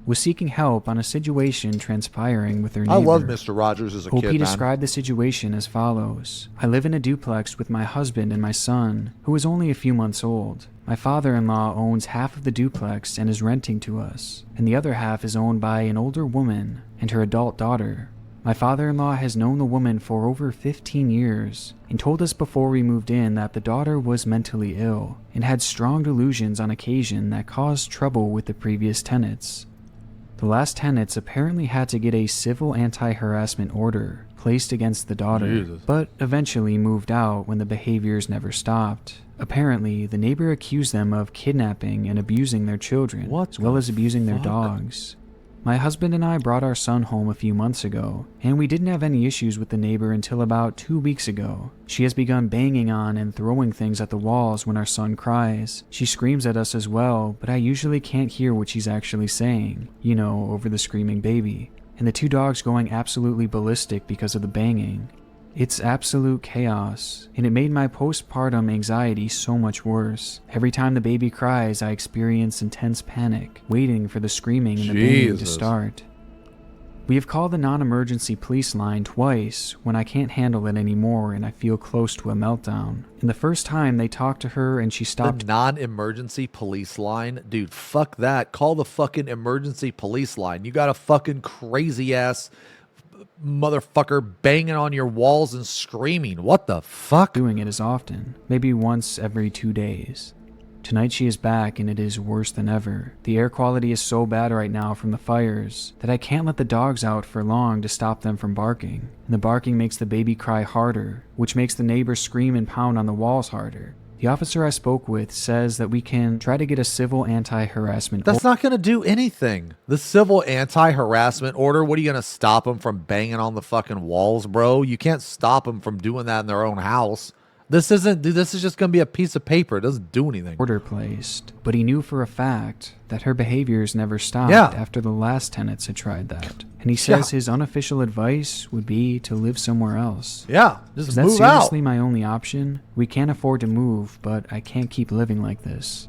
was seeking help on a situation transpiring with their neighbor. I love Mr. Rogers as a kid, OP described the situation as follows. I live in a duplex with my husband and my son, who is only a few months old. My father-in-law owns half of the duplex and is renting to us, and the other half is owned by an older woman and her adult daughter. My father-in-law has known the woman for over 15 years and told us before we moved in that the daughter was mentally ill and had strong delusions on occasion that caused trouble with the previous tenants. The last tenants apparently had to get a civil anti-harassment order placed against the daughter, but eventually moved out when the behaviors never stopped. Apparently, the neighbor accused them of kidnapping and abusing their children, as well as abusing their dogs. My husband and I brought our son home a few months ago, and we didn't have any issues with the neighbor until about 2 weeks ago. She has begun banging on and throwing things at the walls when our son cries. She screams at us as well, but I usually can't hear what she's actually saying, you know, over the screaming baby. And the 2 dogs going absolutely ballistic because of the banging. It's absolute chaos, and it made my postpartum anxiety so much worse. Every time the baby cries, I experience intense panic, waiting for the screaming and the banging to start. We have called the non-emergency police line twice when I can't handle it anymore and I feel close to a meltdown. And the first time they talked to her and she stopped. The non-emergency police line? Dude, fuck that. Call the fucking emergency police line. You got a fucking crazy ass motherfucker banging on your walls and screaming. What the fuck? Doing it as often, maybe once every 2 days. Tonight she is back and it is worse than ever. The air quality is so bad right now from the fires that I can't let the dogs out for long to stop them from barking. And the barking makes the baby cry harder, which makes the neighbors scream and pound on the walls harder. The officer I spoke with says that we can try to get a civil anti-harassment That's not going to do anything. The civil anti-harassment order, what are you going to stop them from banging on the fucking walls, bro? You can't stop them from doing that in their own house. This is just going to be a piece of paper. It doesn't do anything. Order placed, but he knew for a fact that her behaviors never stopped Yeah. after the last tenants had tried that. And he says his unofficial advice would be to live somewhere else. Yeah, just Is that move seriously out. my only option? We can't afford to move, but I can't keep living like this.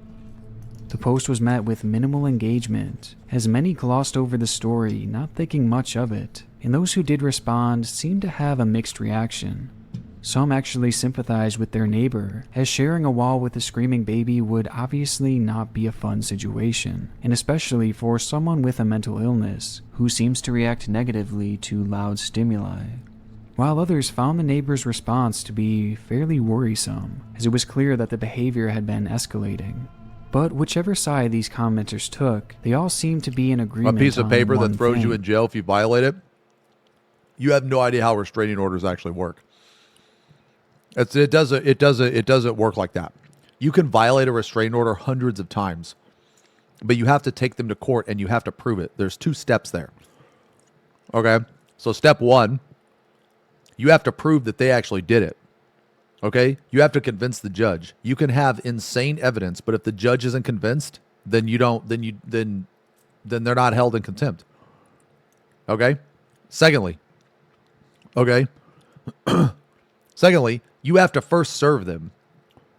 The post was met with minimal engagement, as many glossed over the story, not thinking much of it, and those who did respond seemed to have a mixed reaction. Some actually sympathized with their neighbor, as sharing a wall with a screaming baby would obviously not be a fun situation, and especially for someone with a mental illness who seems to react negatively to loud stimuli. While others found the neighbor's response to be fairly worrisome, as it was clear that the behavior had been escalating. But whichever side these commenters took, they all seemed to be in A agreement piece of on paper one that throws you thing. in jail if you violate it. You have no idea how restraining orders actually work. It doesn't work like that. You can violate a restraining order hundreds of times, but you have to take them to court and you have to prove it. There's 2 steps there. Okay? So step 1, you have to prove that they actually did it. Okay? You have to convince the judge. You can have insane evidence, but if the judge isn't convinced, then then they're not held in contempt. Okay? Secondly, you have to first serve them.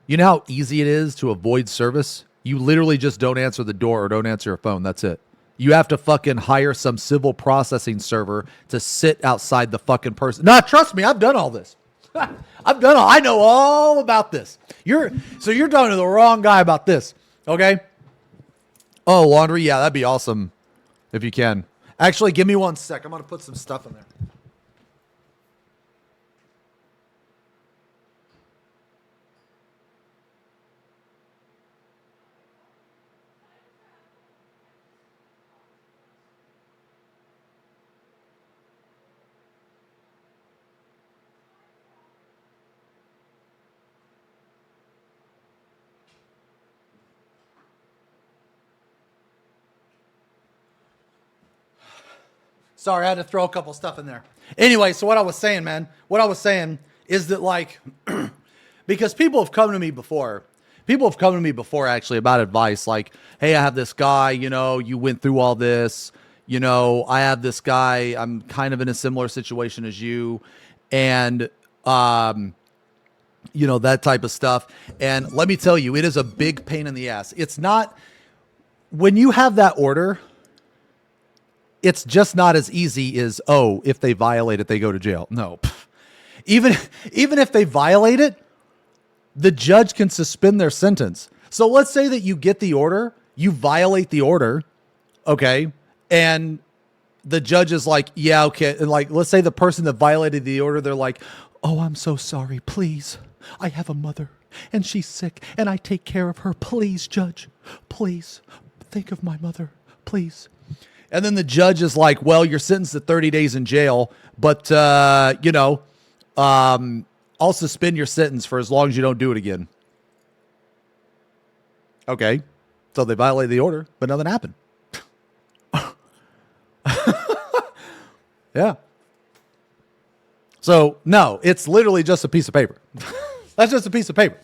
You know how easy it is to avoid service? You literally just don't answer the door or don't answer your phone. That's it. You have to fucking hire some civil processing server to sit outside the fucking person. Nah, trust me, I've done all this. I know all about this. You're talking to the wrong guy about this. Okay? Oh, laundry? Yeah, that'd be awesome if you can. Actually, give me 1 sec. I'm going to put some stuff in there. Sorry, I had to throw a couple stuff in there. Anyway, so what I was saying, man, is that, like, because people have come to me before actually about advice, like, hey, I have this guy, you went through all this, I have this guy, I'm kind of in a similar situation as you, and, that type of stuff. And let me tell you, it is a big pain in the ass. It's not, when you have that order, it's just not as easy as, oh, if they violate it, they go to jail. No. Even if they violate it, the judge can suspend their sentence. So let's say that you get the order, you violate the order, okay, and the judge is like, yeah, okay, and like, let's say the person that violated the order, they're like, oh, I'm so sorry, please. I have a mother, and she's sick, and I take care of her. Please, judge, please, think of my mother, please. And then the judge is like, well, you're sentenced to 30 days in jail, but, I'll suspend your sentence for as long as you don't do it again. Okay. So they violated the order, but nothing happened. Yeah. So, no, it's literally just a piece of paper. That's just a piece of paper.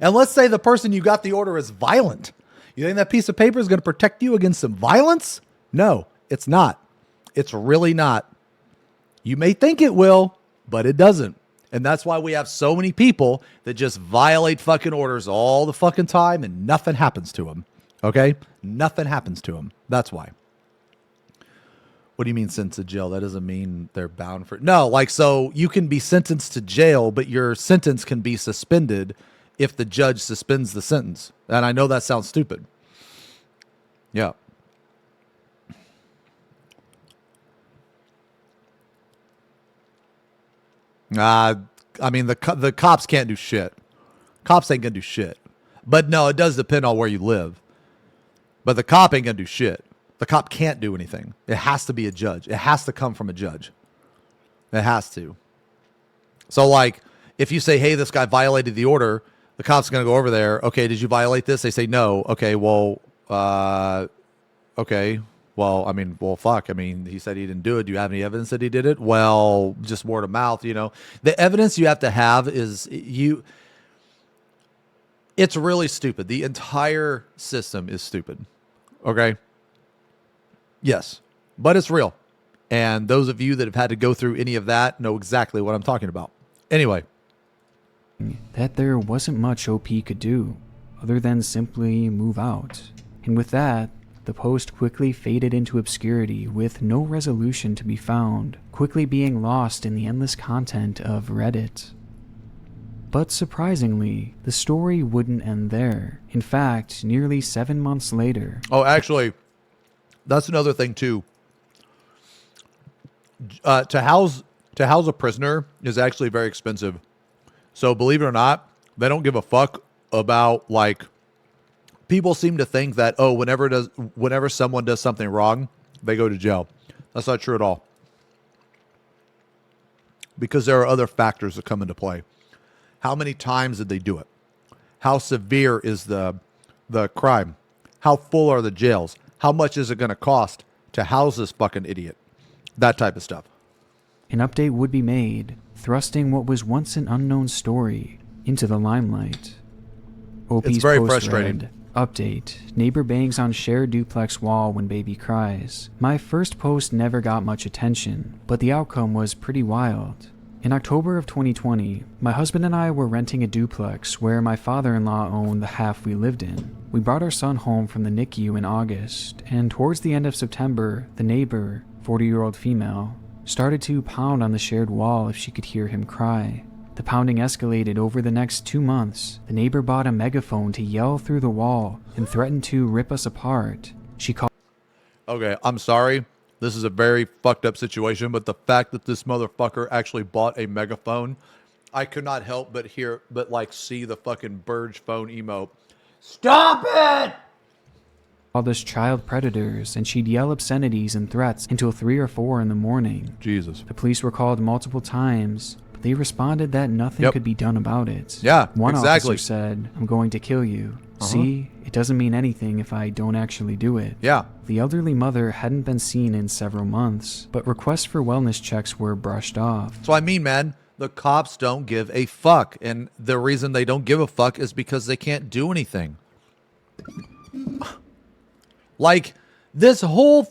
And let's say the person you got the order is violent. You think that piece of paper is going to protect you against some violence? No, it's not. It's really not. You may think it will, but it doesn't. And that's why we have so many people that just violate fucking orders all the fucking time and nothing happens to them. Okay? Nothing happens to them. That's why. What do you mean sentenced to jail? That doesn't mean they're bound for... No, like, so you can be sentenced to jail, but your sentence can be suspended if the judge suspends the sentence. And I know that sounds stupid. Yeah. I mean, the cops can't do shit. Cops ain't gonna do shit. But no, it does depend on where you live. But the cop ain't gonna do shit. The cop can't do anything. It has to be a judge. It has to come from a judge. It has to. So, like, if you say, hey, this guy violated the order, the cop's going to go over there. Okay, did you violate this? They say no. Okay, well, okay. Well, I mean, well, fuck. I mean, he said he didn't do it. Do you have any evidence that he did it? Well, just word of mouth, you know. The evidence you have to have is it's really stupid. The entire system is stupid. Okay? Yes, but it's real. And those of you that have had to go through any of that know exactly what I'm talking about. Anyway. That there wasn't much OP could do, other than simply move out. And with that, the post quickly faded into obscurity with no resolution to be found, quickly being lost in the endless content of Reddit. But surprisingly, the story wouldn't end there. In fact, nearly 7 months later... Oh, actually, that's another thing too. To house a prisoner is actually very expensive. So believe it or not, they don't give a fuck about, like, people seem to think that, oh, whenever someone does something wrong, they go to jail. That's not true at all. Because there are other factors that come into play. How many times did they do it? How severe is the crime? How full are the jails? How much is it going to cost to house this fucking idiot? That type of stuff. An update would be made, thrusting what was once an unknown story into the limelight. OP's It's very post frustrating. read, Update. Neighbor bangs on shared duplex wall when baby cries. My first post never got much attention, but the outcome was pretty wild. In October of 2020, my husband and I were renting a duplex where my father-in-law owned the half we lived in. We brought our son home from the NICU in August, and towards the end of September, the neighbor, 40-year-old female, started to pound on the shared wall if she could hear him cry. The pounding escalated over the next 2 months. The neighbor bought a megaphone to yell through the wall and threatened to rip us apart. She called... Okay, I'm sorry. This is a very fucked up situation, but the fact that this motherfucker actually bought a megaphone, I could not help but see the fucking Burge phone emote. Stop it! Called us child predators, and she'd yell obscenities and threats until 3 or 4 in the morning. Jesus. The police were called multiple times, but they responded that nothing could be done about it. Yeah, One exactly. officer said, "I'm going to kill you." See, it doesn't mean anything if I don't actually do it. Yeah. The elderly mother hadn't been seen in several months, but requests for wellness checks were brushed off. So I mean, man, the cops don't give a fuck. And the reason they don't give a fuck is because they can't do anything. Like, this whole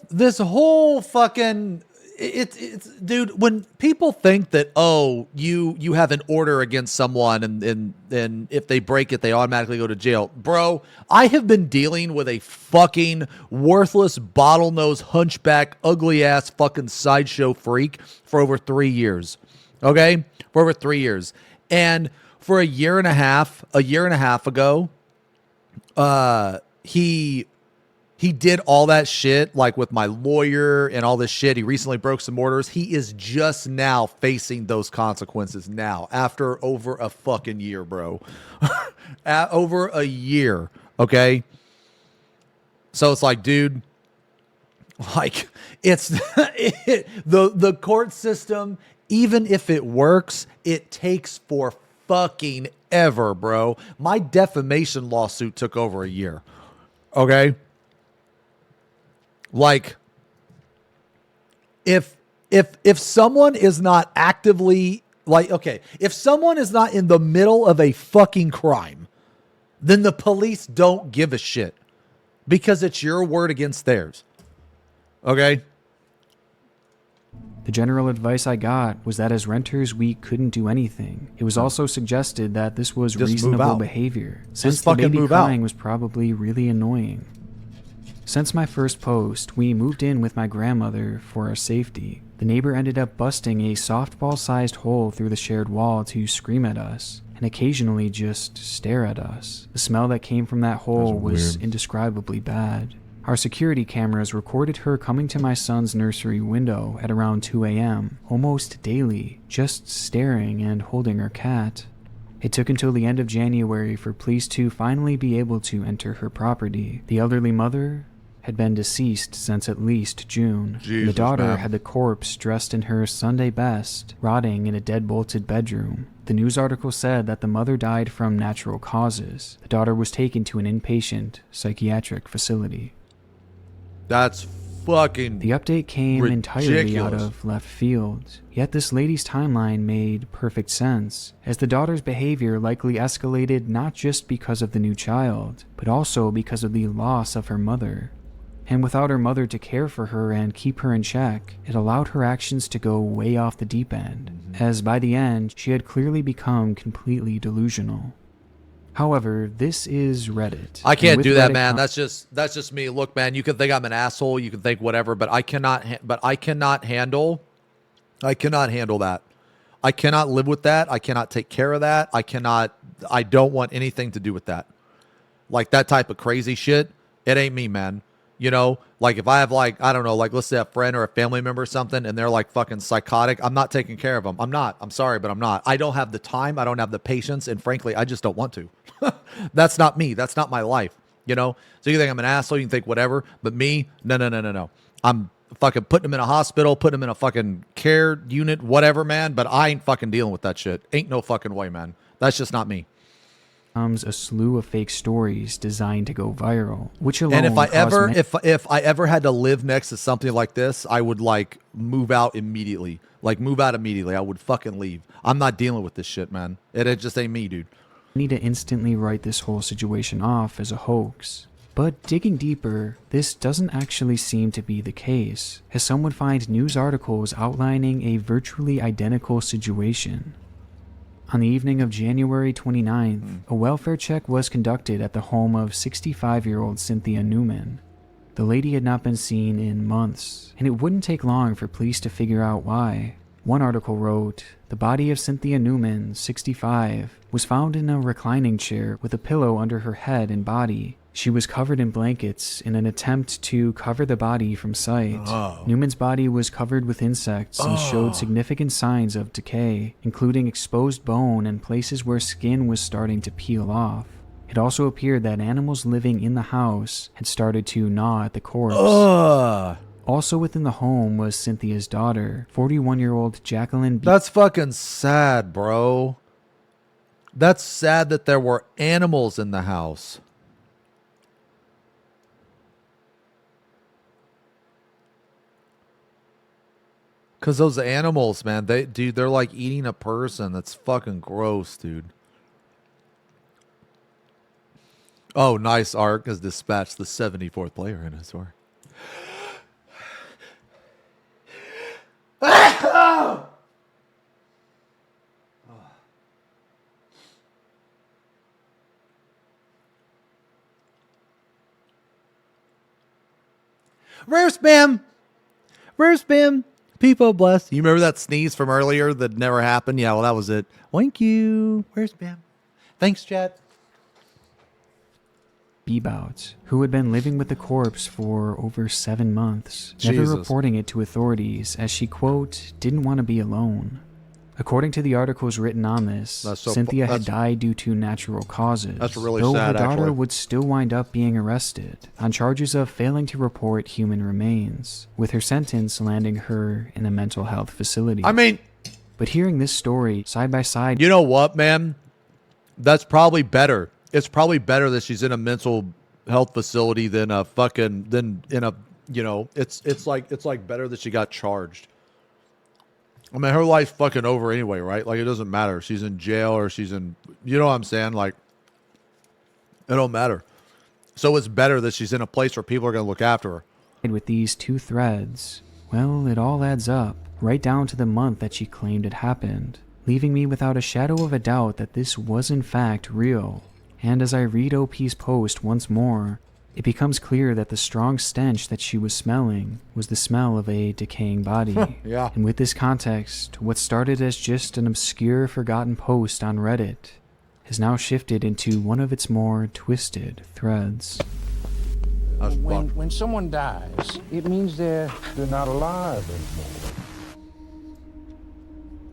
fucking... It's dude, when people think that, oh, you have an order against someone and if they break it, they automatically go to jail. Bro, I have been dealing with a fucking worthless, bottlenose, hunchback, ugly-ass fucking sideshow freak for over 3 years. Okay? For over 3 years. And for a year and a half ago, he did all that shit, like with my lawyer and all this shit. He recently broke some orders. He is just now facing those consequences now, after over a fucking year, bro. Over a year, okay? So it's like, dude, like, it's the court system, even if it works, it takes for fucking ever, bro. My defamation lawsuit took over a year, okay? Like, if someone is not actively, like, okay, if someone is not in the middle of a fucking crime, then the police don't give a shit because it's your word against theirs. Okay? The general advice I got was that as renters, we couldn't do anything. It was also suggested that this was Just move reasonable out. behavior, Just since the fucking baby move out. crying was probably really annoying. Since my first post, we moved in with my grandmother for our safety. The neighbor ended up busting a softball-sized hole through the shared wall to scream at us, and occasionally just stare at us. The smell that came from that hole was indescribably bad. Our security cameras recorded her coming to my son's nursery window at around 2 a.m., almost daily, just staring and holding her cat. It took until the end of January for police to finally be able to enter her property. The elderly mother had been deceased since at least June. Jesus, the daughter man. had the corpse dressed in her Sunday best, rotting in a dead-bolted bedroom. The news article said that the mother died from natural causes. The daughter was taken to an inpatient psychiatric facility. That's fucking The update came entirely out ridiculous. of left field, yet this lady's timeline made perfect sense, as the daughter's behavior likely escalated not just because of the new child, but also because of the loss of her mother. And without her mother to care for her and keep her in check, it allowed her actions to go way off the deep end, as by the end, she had clearly become completely delusional. However, this is Reddit. I can't And with do that, Reddit man. That's just me. Look, man, you can think I'm an asshole, you can think whatever, but I cannot handle that. I cannot live with that. I cannot take care of that. I don't want anything to do with that. Like that type of crazy shit, it ain't me, man. You know, like if I have like, I don't know, like let's say a friend or a family member or something and they're like fucking psychotic, I'm not taking care of them. I'm not. I'm sorry, but I'm not. I don't have the time. I don't have the patience. And frankly, I just don't want to. That's not me. That's not my life. You know? So you think I'm an asshole, you can think whatever, but me, no. I'm fucking putting him in a hospital, putting him in a fucking care unit, whatever, man. But I ain't fucking dealing with that shit. Ain't no fucking way, man. That's just not me. Comes a slew of fake stories designed to go viral, which alone And if I ever caused if I ever had to live next to something like this, I would like move out immediately. Like move out immediately. I would fucking leave. I'm not dealing with this shit, man. It just ain't me, dude. many to instantly write this whole situation off as a hoax. But digging deeper, this doesn't actually seem to be the case, as some would find news articles outlining a virtually identical situation. On the evening of January 29th, a welfare check was conducted at the home of 65-year-old Cynthia Newman. The lady had not been seen in months, and it wouldn't take long for police to figure out why. One article wrote, "The body of Cynthia Newman, 65, was found in a reclining chair with a pillow under her head and body. She was covered in blankets in an attempt to cover the body from sight. Newman's body was covered with insects and showed significant signs of decay, including exposed bone and places where skin was starting to peel off. It also appeared that animals living in the house had started to gnaw at the corpse." Also within the home was Cynthia's daughter, 41-year-old Jacqueline B. That's fucking sad, bro. That's sad that there were animals in the house. Because those animals, man, they're like eating a person. That's fucking gross, dude. Oh, nice. Ark has dispatched the 74th player in his war. Rare spam. Rare spam. People bless. You remember that sneeze from earlier that never happened? Yeah, well, that was it. Thank you. Rare spam. Thanks, chat. Bebout, who had been living with the corpse for over 7 months, never Jesus. reporting it to authorities as she, quote, didn't want to be alone. According to the articles written on this, That's so- Cynthia had that's- died due to natural causes, That's really though sad, her daughter actually. would still wind up being arrested on charges of failing to report human remains, with her sentence landing her in a mental health facility. I mean, But hearing this story side by side, you know what, man? That's probably better. It's probably better that she's in a mental health facility than a fucking it's like better that she got charged. I mean, her life's fucking over anyway, right? Like, it doesn't matter. She's in jail or she's in, you know what I'm saying? Like, it don't matter. So it's better that she's in a place where people are going to look after her. with these two threads, well, it all adds up, right down to the month that she claimed it happened, leaving me without a shadow of a doubt that this was in fact real. And as I read OP's post once more, it becomes clear that the strong stench that she was smelling was the smell of a decaying body. Yeah. And with this context, what started as just an obscure, forgotten post on Reddit has now shifted into one of its more twisted threads. That's fucked. When someone dies, it means they're not alive anymore.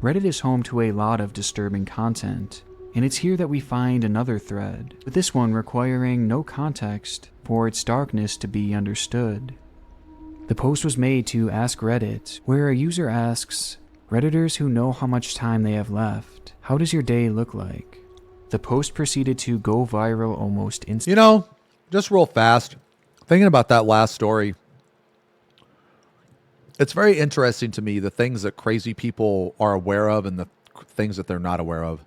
Reddit is home to a lot of disturbing content, and it's here that we find another thread, with this one requiring no context for its darkness to be understood. The post was made to Ask Reddit, where a user asks, Redditors who know how much time they have left, how does your day look like? The post proceeded to go viral almost instantly. You know, just real fast, thinking about that last story, it's very interesting to me the things that crazy people are aware of and the things that they're not aware of.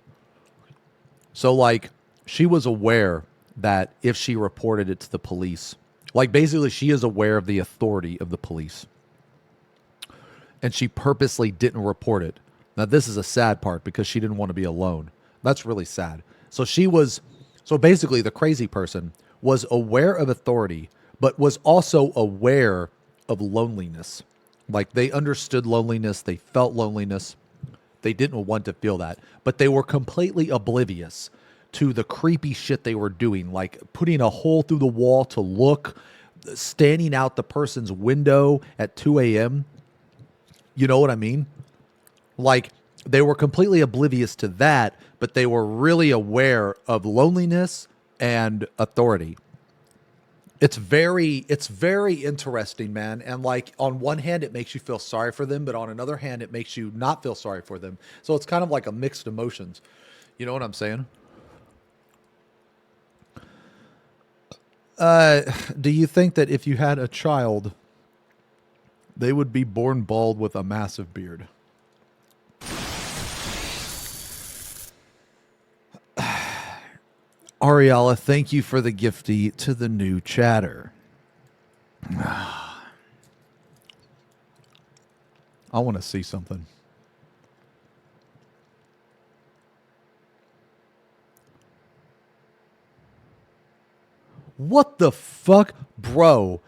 So, like, she was aware that if she reported it to the police, like, basically she is aware of the authority of the police. And she purposely didn't report it. Now, this is a sad part because she didn't want to be alone. That's really sad. So basically the crazy person was aware of authority, but was also aware of loneliness. Like, they understood loneliness. They felt loneliness. They didn't want to feel that, but they were completely oblivious to the creepy shit they were doing, like putting a hole through the wall to look, standing out the person's window at 2 a.m. You know what I mean? Like, they were completely oblivious to that, but they were really aware of loneliness and authority. It's very interesting, man. And like, on one hand, it makes you feel sorry for them, but on another hand, it makes you not feel sorry for them. So it's kind of like a mixed emotions. You know what I'm saying? Do you think that if you had a child, they would be born bald with a massive beard? Ariella, thank you for the gifty to the new chatter. I want to see something. What the fuck? Bro,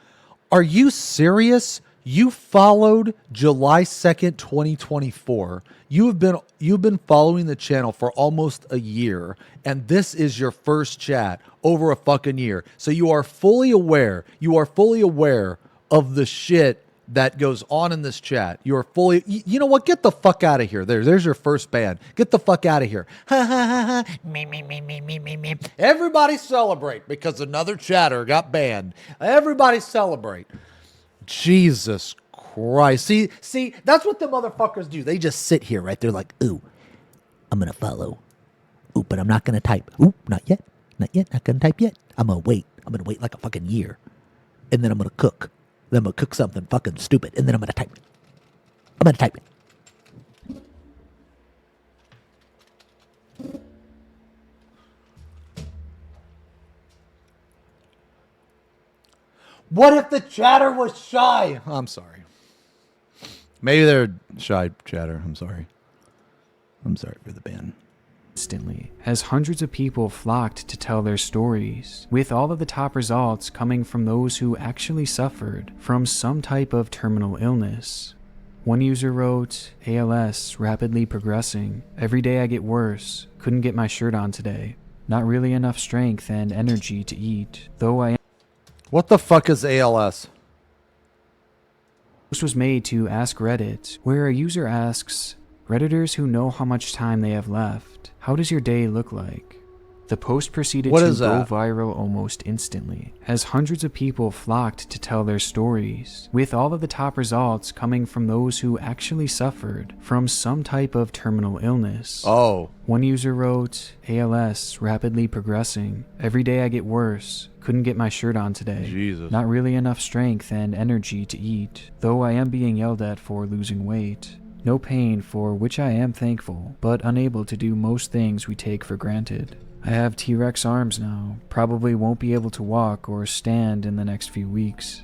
are you serious? You followed July 2nd, 2024. You've been following the channel for almost a year, and this is your first chat over a fucking year. So you are fully aware. You are fully aware of the shit that goes on in this chat. You are fully. You know what? Get the fuck out of here. There's your first ban. Get the fuck out of here. Ha ha ha ha. Me. Everybody celebrate because another chatter got banned. Everybody celebrate. Jesus Christ. See, that's what the motherfuckers do. They just sit here, right? They're like, ooh, I'm going to follow. Ooh, but I'm not going to type. Ooh, not yet. Not going to type yet. I'm going to wait. I'm going to wait like a fucking year. And then I'm going to cook. Then I'm going to cook something fucking stupid. And then I'm going to type it. I'm going to type it. What if the chatter was shy? I'm sorry. Maybe they're shy chatter. I'm sorry. I'm sorry for the ban. Instantly, as hundreds of people flocked to tell their stories, with all of the top results coming from those who actually suffered from some type of terminal illness. One user wrote, ALS rapidly progressing. Every day I get worse. Couldn't get my shirt on today. Not really enough strength and energy to eat, though I am. What the fuck is ALS? This was made to Ask Reddit, where a user asks, Redditors who know how much time they have left, how does your day look like? The post proceeded to go viral almost instantly, as hundreds of people flocked to tell their stories, with all of the top results coming from those who actually suffered from some type of terminal illness. Oh. One user wrote, ALS rapidly progressing. Every day I get worse. Couldn't get my shirt on today. Jesus. Not really enough strength and energy to eat, though I am being yelled at for losing weight. No pain, for which I am thankful, but unable to do most things we take for granted. I have T-Rex arms now, probably won't be able to walk or stand in the next few weeks.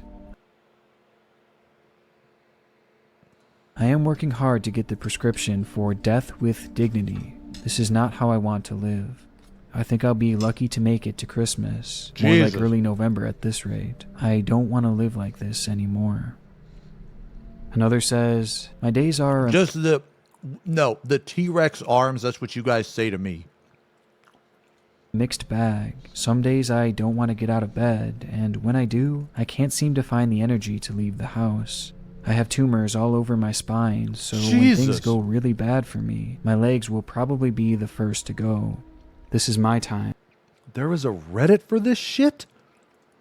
I am working hard to get the prescription for death with dignity. This is not how I want to live. I think I'll be lucky to make it to Christmas. More like early November at this rate. I don't want to live like this anymore. Another says, my days are... Just the T-Rex arms, that's what you guys say to me. Mixed bag. Some days I don't want to get out of bed, and when I do, I can't seem to find the energy to leave the house. I have tumors all over my spine, so when things go really bad for me, my legs will probably be the first to go. This is my time. There was a Reddit for this shit?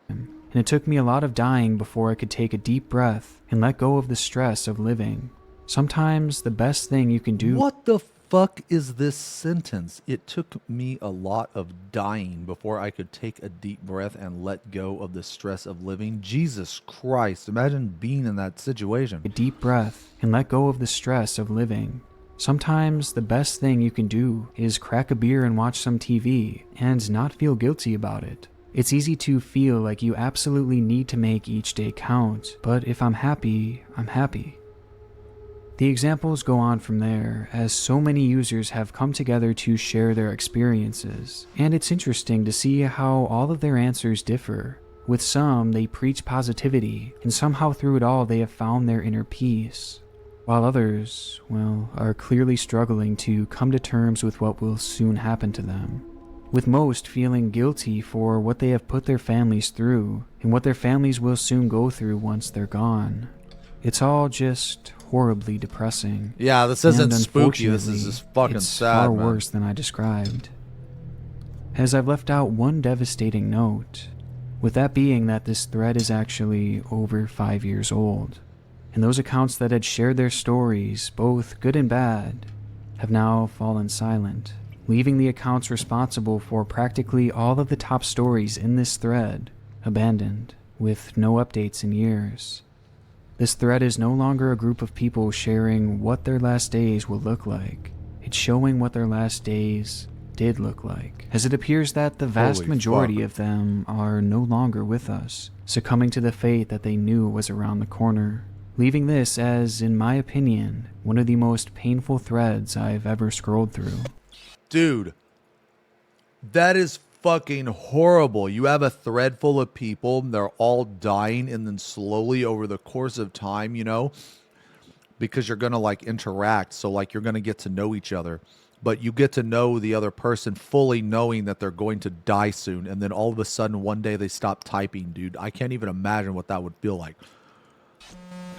And it took me a lot of dying before I could take a deep breath and let go of the stress of living. Sometimes the best thing you can do... What the fuck is this sentence? It took me a lot of dying before I could take a deep breath and let go of the stress of living. Jesus Christ, imagine being in that situation. A deep breath and let go of the stress of living. Sometimes the best thing you can do is crack a beer and watch some TV and not feel guilty about it. It's easy to feel like you absolutely need to make each day count, but if I'm happy, I'm happy. The examples go on from there, as so many users have come together to share their experiences, and it's interesting to see how all of their answers differ. With some, they preach positivity, and somehow through it all they have found their inner peace, while others, well, are clearly struggling to come to terms with what will soon happen to them. With most feeling guilty for what they have put their families through, and what their families will soon go through once they're gone. It's all just horribly depressing. Yeah, this isn't spooky, this is just fucking it's sad, far man. worse than I described. As I've left out one devastating note, with that being that this thread is actually over 5 years old, and those accounts that had shared their stories, both good and bad, have now fallen silent, leaving the accounts responsible for practically all of the top stories in this thread abandoned, with no updates in years. This thread is no longer a group of people sharing what their last days will look like. It's showing what their last days did look like, as it appears that the vast majority of them are no longer with us, succumbing to the fate that they knew was around the corner, leaving this as, in my opinion, one of the most painful threads I've ever scrolled through. Dude, that is fucking horrible. You have a thread full of people, they're all dying, and then slowly over the course of time, you know, because you're gonna like interact, so like you're gonna get to know each other, but you get to know the other person fully knowing that they're going to die soon, and then all of a sudden one day they stop typing. Dude, I can't even imagine what that would feel like.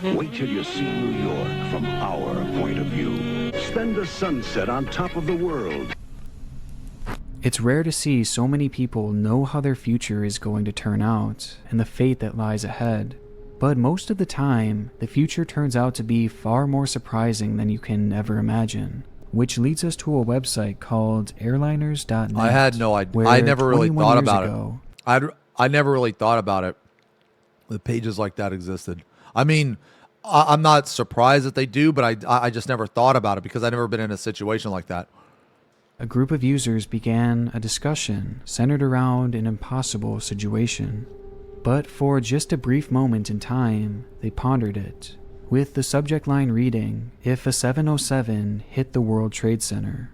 Wait till you see New York from our point of view. Spend a sunset on top of the world. It's rare to see so many people know how their future is going to turn out and the fate that lies ahead. But most of the time, the future turns out to be far more surprising than you can ever imagine, which leads us to a website called airliners.net. I had no idea. I never really thought about it. I never really thought about it. The pages like that existed. I mean, I'm not surprised that they do, but I just never thought about it because I've never been in a situation like that. A group of users began a discussion centered around an impossible situation. But for just a brief moment in time, they pondered it, with the subject line reading, "If a 707 hit the World Trade Center."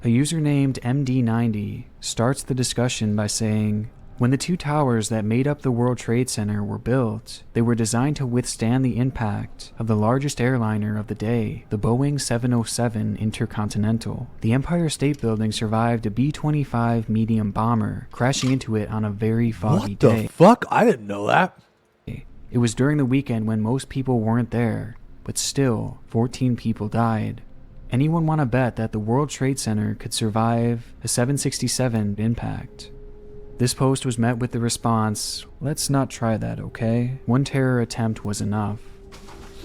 A user named MD90 starts the discussion by saying, when the two towers that made up the World Trade Center were built, they were designed to withstand the impact of the largest airliner of the day, the Boeing 707 Intercontinental. The Empire State Building survived a B-25 medium bomber, crashing into it on a very foggy day. What the fuck? I didn't know that. It was during the weekend when most people weren't there, but still, 14 people died. Anyone want to bet that the World Trade Center could survive a 767 impact? This post was met with the response, "Let's not try that, okay? One terror attempt was enough."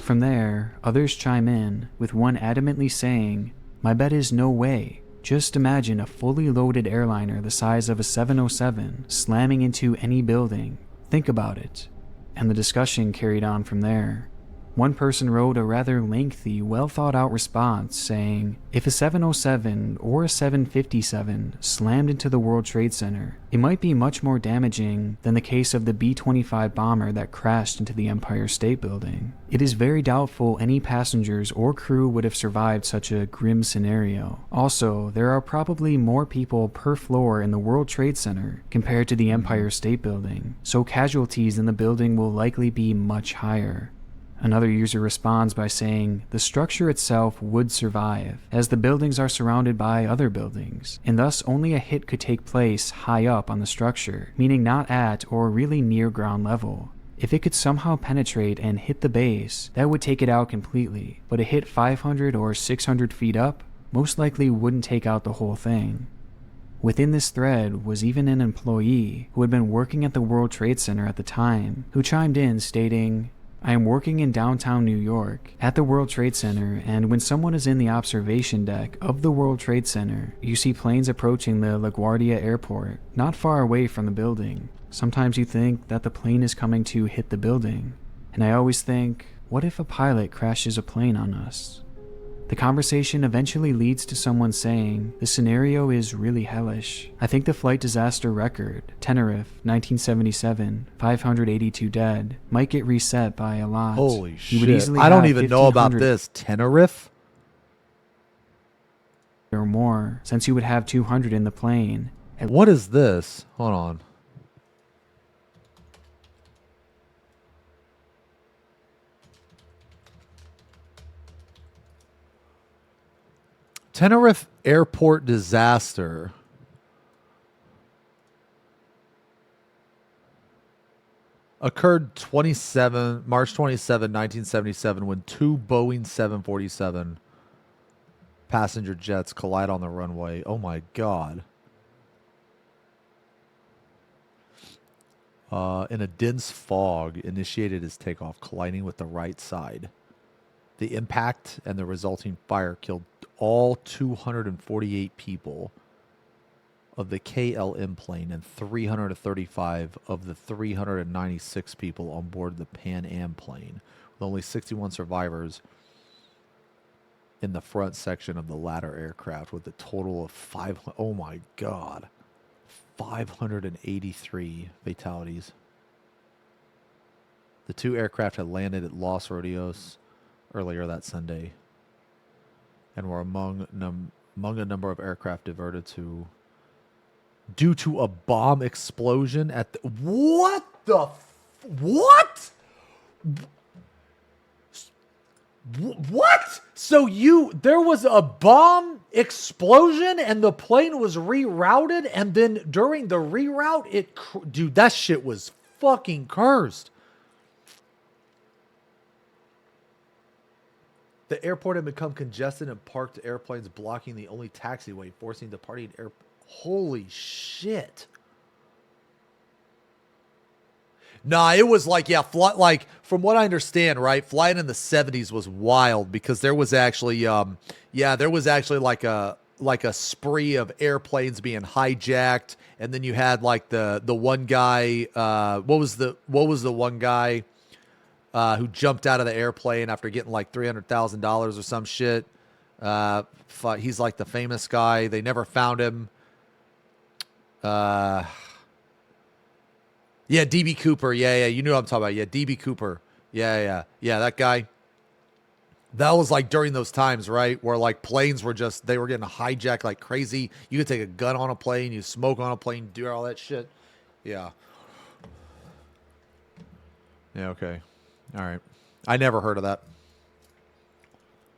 From there, others chime in, with one adamantly saying, "My bet is no way. Just imagine a fully loaded airliner the size of a 707 slamming into any building. Think about it." And the discussion carried on from there. One person wrote a rather lengthy, well-thought-out response saying, if a 707 or a 757 slammed into the World Trade Center, it might be much more damaging than the case of the B-25 bomber that crashed into the Empire State Building. It is very doubtful any passengers or crew would have survived such a grim scenario. Also, there are probably more people per floor in the World Trade Center compared to the Empire State Building, so casualties in the building will likely be much higher. Another user responds by saying the structure itself would survive, as the buildings are surrounded by other buildings, and thus only a hit could take place high up on the structure, meaning not at or really near ground level. If it could somehow penetrate and hit the base, that would take it out completely, but a hit 500 or 600 feet up most likely wouldn't take out the whole thing. Within this thread was even an employee who had been working at the World Trade Center at the time, who chimed in stating, I am working in downtown New York at the World Trade Center, and when someone is in the observation deck of the World Trade Center, you see planes approaching the LaGuardia Airport, not far away from the building. Sometimes you think that the plane is coming to hit the building, and I always think, what if a pilot crashes a plane on us? The conversation eventually leads to someone saying, the scenario is really hellish. I think the flight disaster record, Tenerife, 1977, 582 dead, might get reset by a lot. Holy You would shit. easily I don't have even know about 1,500 this. Tenerife? or more, since you would have 200 in the plane. What is this? Hold on. Tenerife airport disaster. Occurred March 27, 1977, when two Boeing 747 passenger jets collide on the runway. Oh my God. In a dense fog, initiated his takeoff, colliding with the right side. The impact and the resulting fire killed all 248 people of the KLM plane and 335 of the 396 people on board the Pan Am plane, with only 61 survivors in the front section of the latter aircraft, with a total of 583 fatalities. The two aircraft had landed at Los Rodeos earlier that Sunday and were among a number of aircraft diverted to due to a bomb explosion at the... What the... What? What? So there was a bomb explosion and the plane was rerouted, and then during the reroute, dude, that shit was fucking cursed. The airport had become congested and parked airplanes blocking the only taxiway, forcing departing air... Holy shit. Nah, it was like, yeah, like from what I understand, right, flying in the 70s was wild because there was actually like a spree of airplanes being hijacked, and then you had like the one guy, what was the one guy who jumped out of the airplane after getting like $300,000 or some shit. He's like the famous guy. They never found him. Yeah, DB Cooper. Yeah, you knew what I'm talking about. Yeah, DB Cooper. Yeah, that guy. That was like during those times, right, where like planes were they were getting hijacked like crazy. You could take a gun on a plane, you smoke on a plane, do all that shit. Yeah. Yeah, okay. All right. I never heard of that.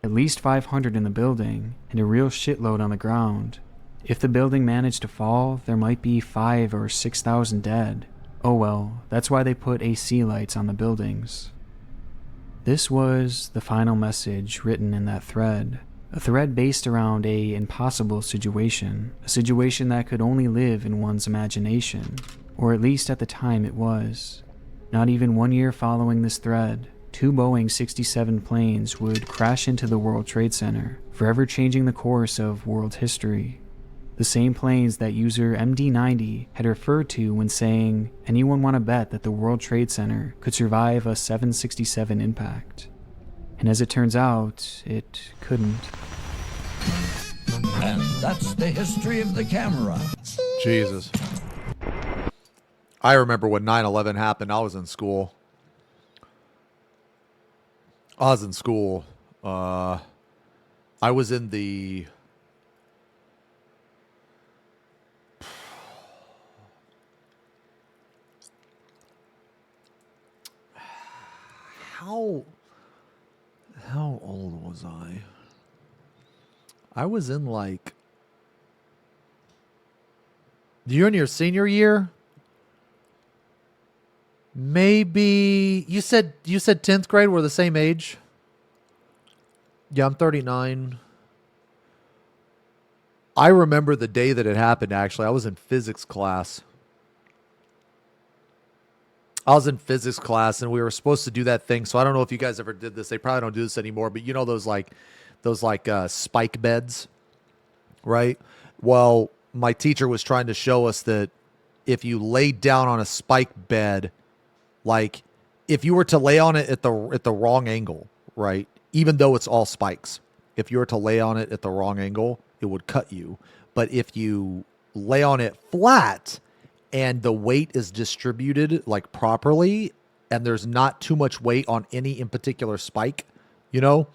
At least 500 in the building, and a real shitload on the ground. If the building managed to fall, there might be 5,000 or 6,000 dead. Oh well, that's why they put AC lights on the buildings. This was the final message written in that thread. A thread based around an impossible situation. A situation that could only live in one's imagination. Or at least at the time it was. Not even 1 year following this thread, 2 Boeing 67 planes would crash into the World Trade Center, forever changing the course of world history. The same planes that user MD90 had referred to when saying, anyone want to bet that the World Trade Center could survive a 767 impact? And as it turns out, it couldn't. And that's the history of the camera. Jesus. I remember when 9/11 happened. I was in school. I was in the... How old was I? I was in like... You're in your senior year? Maybe you said 10th grade. We're the same age. Yeah, I'm 39. I remember the day that it happened, actually. I was in physics class. And we were supposed to do that thing. So I don't know if you guys ever did this. They probably don't do this anymore, but you know those spike beds, right? Well, my teacher was trying to show us that if you lay down on a spike bed, like if you were to lay on it at the wrong angle, right? Even though it's all spikes, if you were to lay on it at the wrong angle, it would cut you. But if you lay on it flat and the weight is distributed like properly and there's not too much weight on any in particular spike, you know,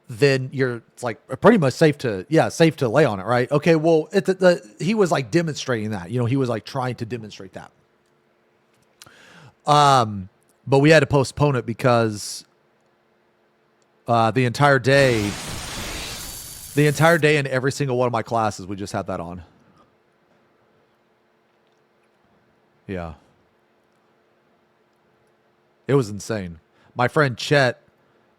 then it's like pretty much safe to lay on it, right? Okay, well, he was like demonstrating that, you know, he was like trying to demonstrate that. But we had to postpone it because the entire day in every single one of my classes, we just had that on. Yeah. It was insane. My friend Chet,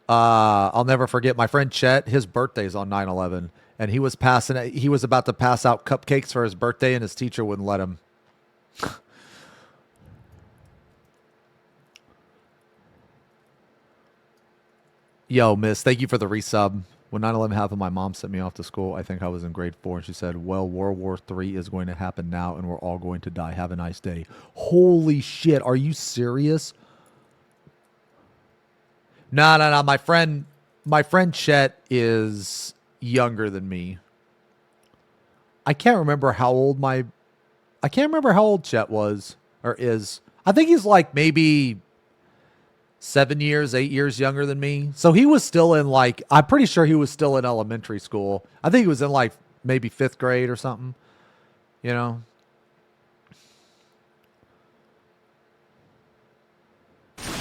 I'll never forget my friend Chet, his birthday's on 9/11, and he was about to pass out cupcakes for his birthday, and his teacher wouldn't let him. Yo, miss, thank you for the resub. When 9/11 happened, my mom sent me off to school. I think I was in grade 4, and she said, well, World War III is going to happen now, and we're all going to die. Have a nice day. Holy shit, are you serious? No. My friend Chet is younger than me. I can't remember how old Chet was or is. I think he's like maybe 8 years younger than me. So he was still in I'm pretty sure he was still in elementary school. I think he was in maybe 5th grade or something, you know?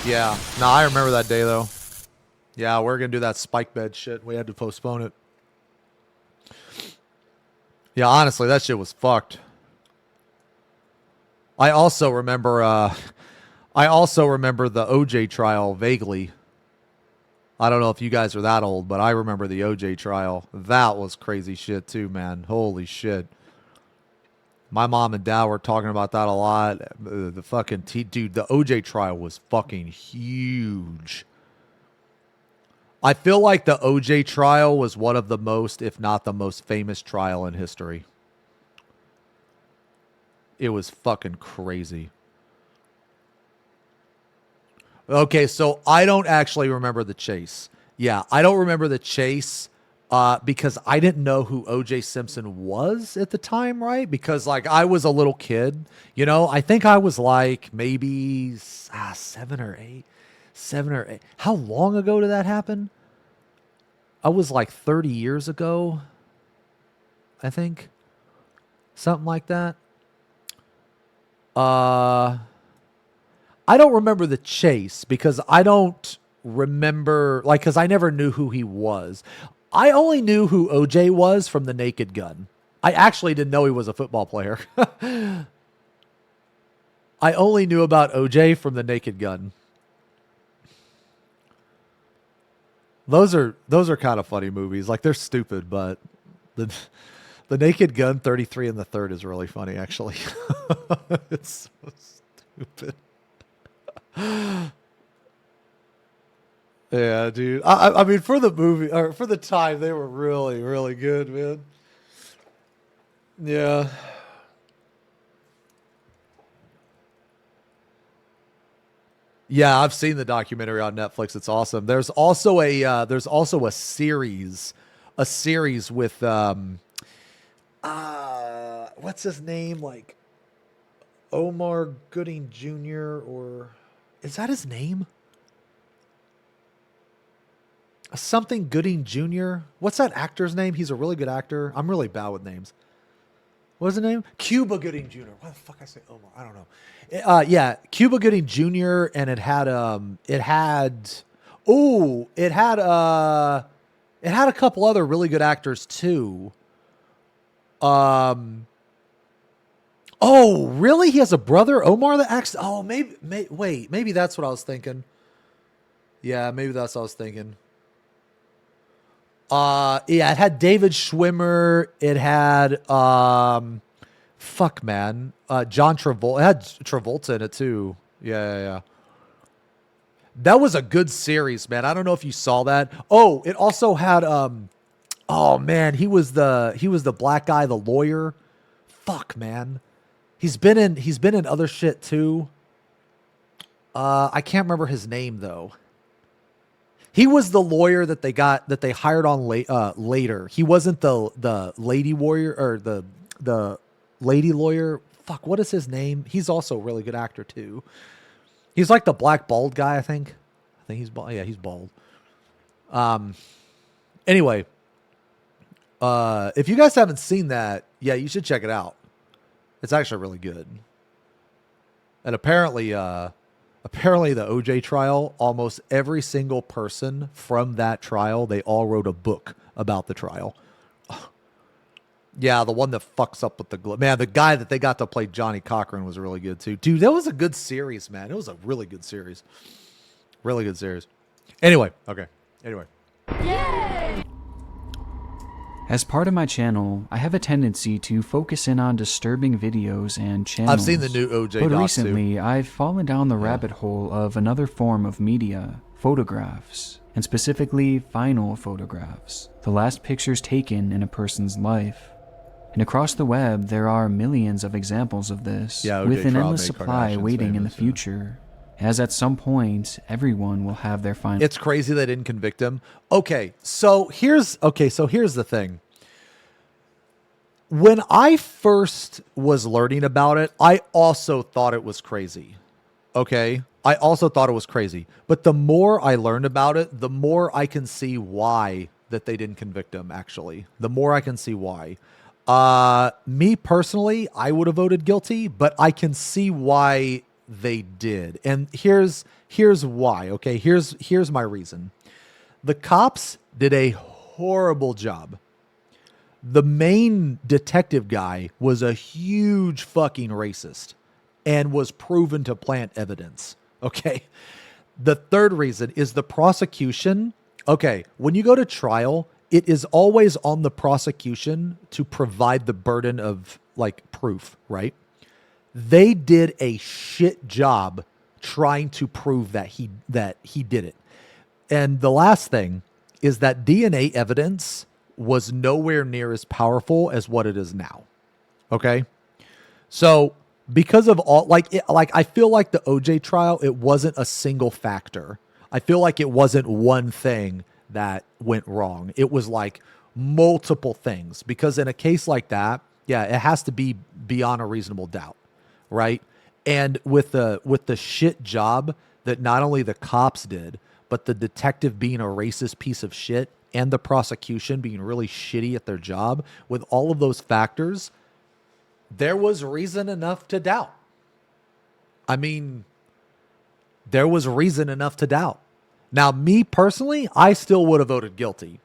Yeah. No, I remember that day though. Yeah, we're going to do that spike bed shit. We had to postpone it. Yeah, honestly, that shit was fucked. I also remember the OJ trial vaguely. I don't know if you guys are that old, but I remember the OJ trial. That was crazy shit too, man. Holy shit. My mom and dad were talking about that a lot. The fucking dude, the OJ trial was fucking huge. I feel like the OJ trial was one of the most, if not the most famous trial in history. It was fucking crazy. Okay, so I don't actually remember the chase. Yeah, I don't remember the chase because I didn't know who O.J. Simpson was at the time, right? Because, I was a little kid, you know? I think I was, maybe 7 or 8. How long ago did that happen? I was, 30 years ago, I think. Something like that. I don't remember the chase because I don't remember, because I never knew who he was. I only knew who OJ was from The Naked Gun. I actually didn't know he was a football player. I only knew about OJ from The Naked Gun. Those are kind of funny movies. They're stupid, but the Naked Gun 33 and the Third is really funny, actually. It's so stupid. Yeah, dude. I mean, for the movie or for the time, they were really, really good, man. Yeah. Yeah, I've seen the documentary on Netflix. It's awesome. There's also a series with what's his name? Like Omar Gooding Jr. or is that his name? Something Gooding Jr. What's that actor's name? He's a really good actor. I'm really bad with names. What's his name? Cuba Gooding Jr. Why the fuck I say Omar? I don't know. Yeah, Cuba Gooding Jr. and it had a couple other really good actors too. Oh, really? He has a brother, Omar, that acts. Oh, maybe that's what I was thinking. Yeah, maybe that's what I was thinking. Yeah, it had David Schwimmer. It had fuck man, John Travolta. It had Travolta in it too. Yeah. That was a good series, man. I don't know if you saw that. Oh, it also had oh man, he was the black guy, the lawyer. Fuck man. He's been in other shit too. I can't remember his name though. He was the lawyer that they hired on later. He wasn't the lady warrior or the lady lawyer. Fuck, what is his name? He's also a really good actor too. He's like the black bald guy, I think. I think he's bald. Yeah, he's bald. Anyway, if you guys haven't seen that, yeah, you should check it out. It's actually really good. And apparently the OJ trial, almost every single person from that trial, they all wrote a book about the trial. Yeah, the one that fucks up with the man, the guy that they got to play Johnny Cochran was really good too. Dude, that was a good series, man. It was a really good series. Really good series. Anyway, okay. Anyway. As part of my channel, I have a tendency to focus in on disturbing videos and channels. I've seen the new OJ But doc recently, too. I've fallen down the rabbit hole of another form of media, photographs, and specifically final photographs, the last pictures taken in a person's life. And across the web, there are millions of examples of this, Yeah, OJ with an trial endless made supply Kardashians waiting in the famous, yeah. future. As at some point, everyone will have their final. It's crazy they didn't convict him. Okay, so here's the thing. When I first was learning about it, I also thought it was crazy. Okay? I also thought it was crazy. But the more I learned about it, the more I can see why that they didn't convict him, actually. The more I can see why. Me personally, I would have voted guilty, but I can see why they did. And here's why, okay? Here's my reason. The cops did a horrible job. The main detective guy was a huge fucking racist and was proven to plant evidence, okay? The third reason is the prosecution. Okay, when you go to trial, it is always on the prosecution to provide the burden of like proof, right? They did a shit job trying to prove that he did it. And the last thing is that DNA evidence was nowhere near as powerful as what it is now. Okay? So, because of all I feel like the OJ trial, it wasn't a single factor. I feel like it wasn't one thing that went wrong. It was like multiple things, because in a case like that, yeah, it has to be beyond a reasonable doubt. Right? And with the shit job that not only the cops did, but the detective being a racist piece of shit and the prosecution being really shitty at their job, with all of those factors, there was reason enough to doubt. I mean, there was reason enough to doubt. Now, me personally, I still would have voted guilty.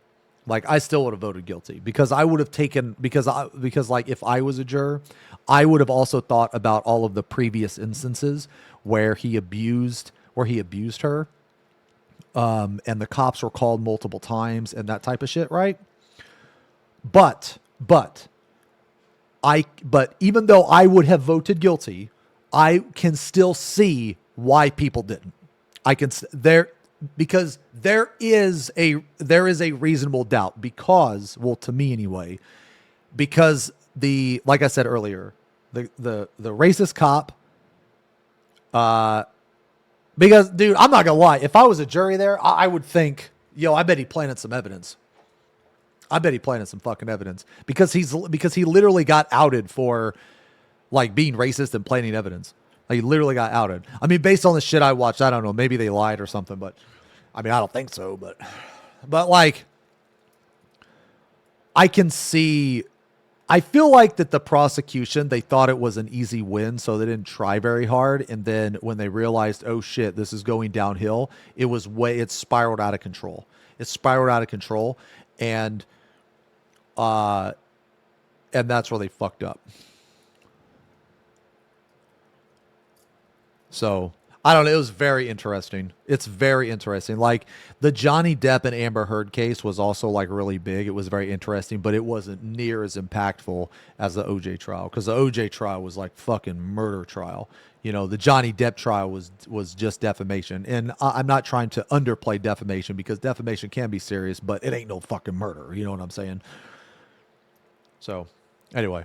Like, I still would have voted guilty because I would have taken, because like if I was a juror, I would have also thought about all of the previous instances where he abused her. And the cops were called multiple times and that type of shit, right? But even though I would have voted guilty, I can still see why people didn't. Because there is a reasonable doubt, because, well, to me anyway, because like I said earlier, the racist cop Because, dude, I'm not gonna lie. If I was a jury there, I would think, yo, I bet he planted some evidence. I bet he planted some fucking evidence because he literally got outed for like being racist and planting evidence. Like, he literally got outed. I mean, based on the shit I watched, I don't know. Maybe they lied or something, but I mean, I don't think so. But like, I can see. I feel like that the prosecution, they thought it was an easy win, so they didn't try very hard. And then when they realized, oh shit, this is going downhill, it spiraled out of control. It spiraled out of control, and that's where they fucked up. So I don't know. It was very interesting. It's very interesting. Like, the Johnny Depp and Amber Heard case was also like really big. It was very interesting, but it wasn't near as impactful as the OJ trial, because the OJ trial was like fucking murder trial. You know, the Johnny Depp trial was just defamation. And I'm not trying to underplay defamation, because defamation can be serious, but it ain't no fucking murder. You know what I'm saying? So anyway.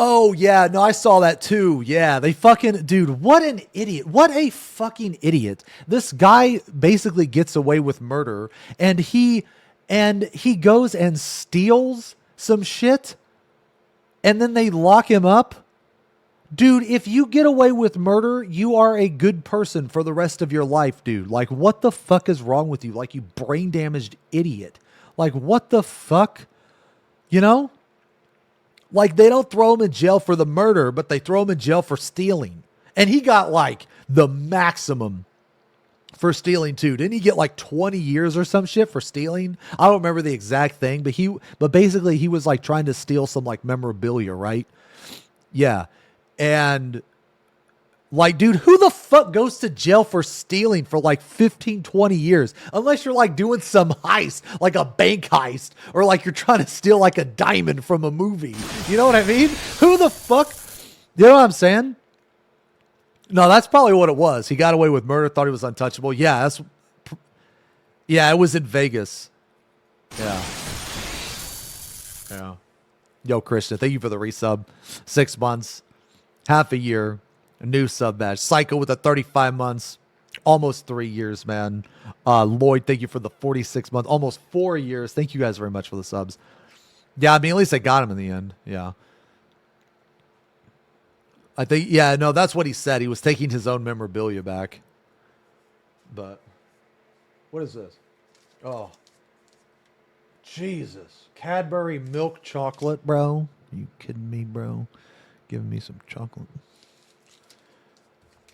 Oh, yeah. No, I saw that too. Yeah. They fucking, dude, what an idiot. What a fucking idiot. This guy basically gets away with murder, and he goes and steals some shit, and then they lock him up. Dude, if you get away with murder, you are a good person for the rest of your life, dude. Like, what the fuck is wrong with you? Like, you brain damaged idiot. Like, what the fuck? You know? Like, they don't throw him in jail for the murder, but they throw him in jail for stealing. And he got like the maximum for stealing too. Didn't he get like 20 years or some shit for stealing? I don't remember the exact thing, but basically he was like trying to steal some like memorabilia, right? Yeah. And like, dude, who the fuck goes to jail for stealing for like 15, 20 years? Unless you're like doing some heist, like a bank heist, or like you're trying to steal like a diamond from a movie. You know what I mean? Who the fuck? You know what I'm saying? No, that's probably what it was. He got away with murder, thought he was untouchable. Yeah, it was in Vegas. Yeah. Yeah. Yo, Christian, thank you for the resub. 6 months, half a year. A new sub badge. Psycho with the 35 months. Almost 3 years, man. Lloyd, thank you for the 46 months. Almost 4 years. Thank you guys very much for the subs. Yeah, I mean, at least I got him in the end. Yeah. I think, yeah, no, that's what he said. He was taking his own memorabilia back. But, what is this? Oh. Jesus. Cadbury milk chocolate, bro. You kidding me, bro? Giving me some chocolate.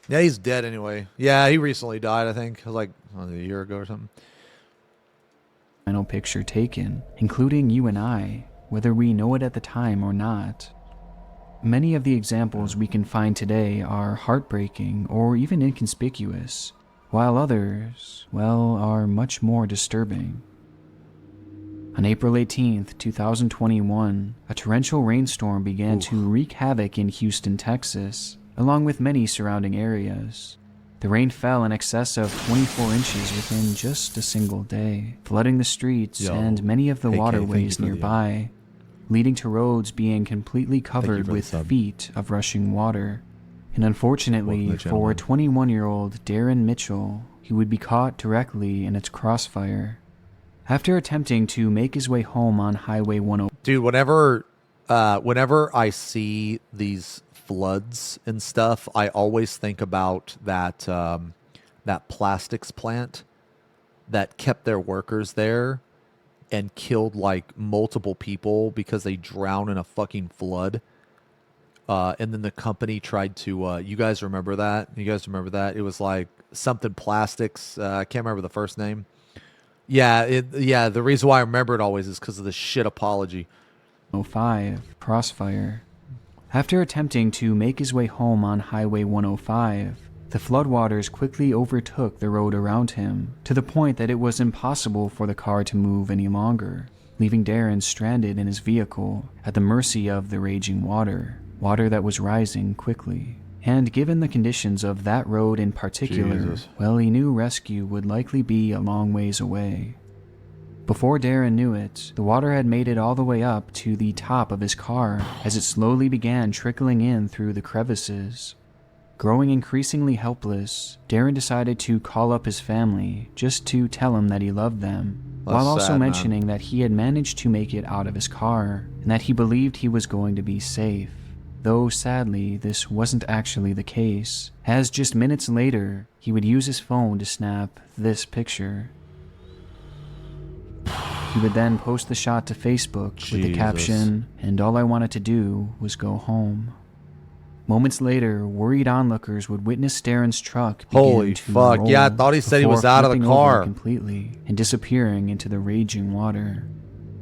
Yeah, he's dead anyway. Yeah, he recently died, I think. It was like a year ago or something. Final picture taken, including you and I, whether we know it at the time or not. Many of the examples we can find today are heartbreaking or even inconspicuous, while others, well, are much more disturbing. On April 18th, 2021, a torrential rainstorm began to wreak havoc in Houston, Texas, along with many surrounding areas. The rain fell in excess of 24 inches within just a single day, flooding the streets and many of the waterways nearby, leading to roads being completely covered with feet of rushing water. And unfortunately for 21-year-old Darren Mitchell, he would be caught directly in its crossfire. After attempting to make his way home on Highway 105... Dude, whenever I see these floods and stuff, I always think about that plastics plant that kept their workers there and killed like multiple people because they drowned in a fucking flood. And then the company tried to, you guys remember that? You guys remember that? It was like something plastics. I can't remember the first name. Yeah. The reason why I remember it always is because of the shit apology. 05 crossfire. After attempting to make his way home on Highway 105, the floodwaters quickly overtook the road around him, to the point that it was impossible for the car to move any longer, leaving Darren stranded in his vehicle at the mercy of the raging water that was rising quickly. And given the conditions of that road in particular, well, he knew rescue would likely be a long ways away. Before Darren knew it, the water had made it all the way up to the top of his car as it slowly began trickling in through the crevices. Growing increasingly helpless, Darren decided to call up his family just to tell him that he loved them, while also sad, mentioning that he had managed to make it out of his car and that he believed he was going to be safe. Though sadly, this wasn't actually the case, as just minutes later, he would use his phone to snap this picture. He would then post the shot to Facebook with the caption, "And all I wanted to do was go home." Moments later, worried onlookers would witness Darren's truck begin Holy to fuck. roll Yeah, I thought he said he was before out of the flipping over car. completely and disappearing into the raging water.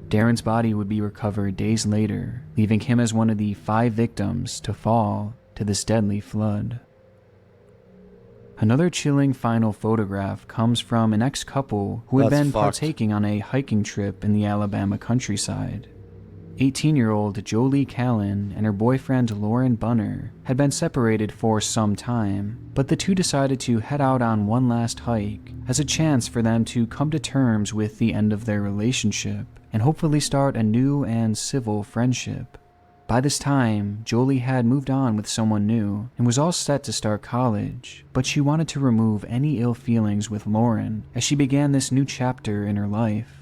Darren's body would be recovered days later, leaving him as one of the 5 victims to fall to this deadly flood. Another chilling final photograph comes from an ex-couple who had That's been fucked. partaking on a hiking trip in the Alabama countryside. 18-year-old Jolie Callan and her boyfriend Lauren Bunner had been separated for some time, but the two decided to head out on one last hike as a chance for them to come to terms with the end of their relationship and hopefully start a new and civil friendship. By this time, Jolie had moved on with someone new and was all set to start college, but she wanted to remove any ill feelings with Lauren as she began this new chapter in her life.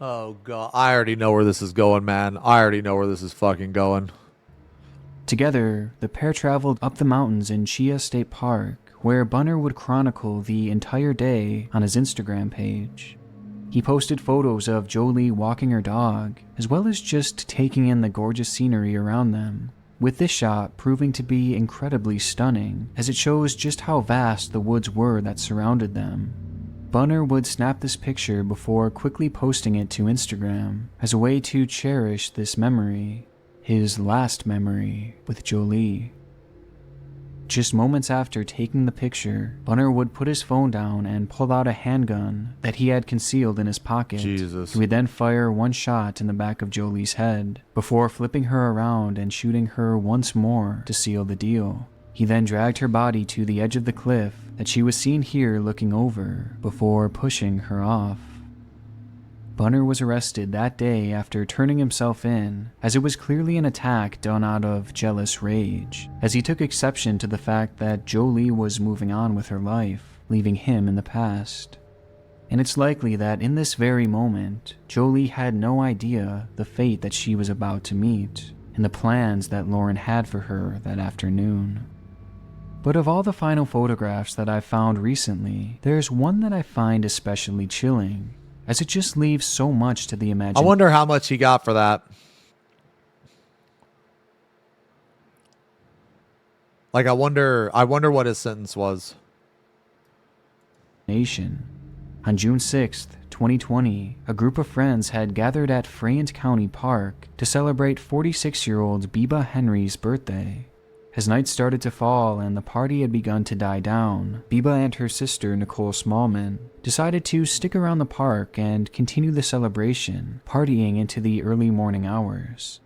Oh, God. I already know where this is going, man. I already know where this is fucking going. Together, the pair traveled up the mountains in Chia State Park, where Bunner would chronicle the entire day on his Instagram page. He posted photos of Jolie walking her dog, as well as just taking in the gorgeous scenery around them, with this shot proving to be incredibly stunning, as it shows just how vast the woods were that surrounded them. Bunner would snap this picture before quickly posting it to Instagram as a way to cherish this memory, his last memory with Jolie. Just moments after taking the picture, Bunner would put his phone down and pull out a handgun that he had concealed in his pocket. Jesus. He would then fire one shot in the back of Jolie's head before flipping her around and shooting her once more to seal the deal. He then dragged her body to the edge of the cliff that she was seen here looking over before pushing her off. Bunner was arrested that day after turning himself in, as it was clearly an attack done out of jealous rage, as he took exception to the fact that Jolie was moving on with her life, leaving him in the past. And it's likely that in this very moment, Jolie had no idea the fate that she was about to meet, and the plans that Lauren had for her that afternoon. But of all the final photographs that I've found recently, there's one that I find especially chilling, as it just leaves so much to the I imagination. wonder how much he got for that. Like, I wonder what his sentence was. On June 6th, 2020, a group of friends had gathered at Frayant County Park to celebrate 46-year-old Biba Henry's birthday. As night started to fall and the party had begun to die down, Biba and her sister Nicole Smallman decided to stick around the park and continue the celebration, partying into the early morning hours.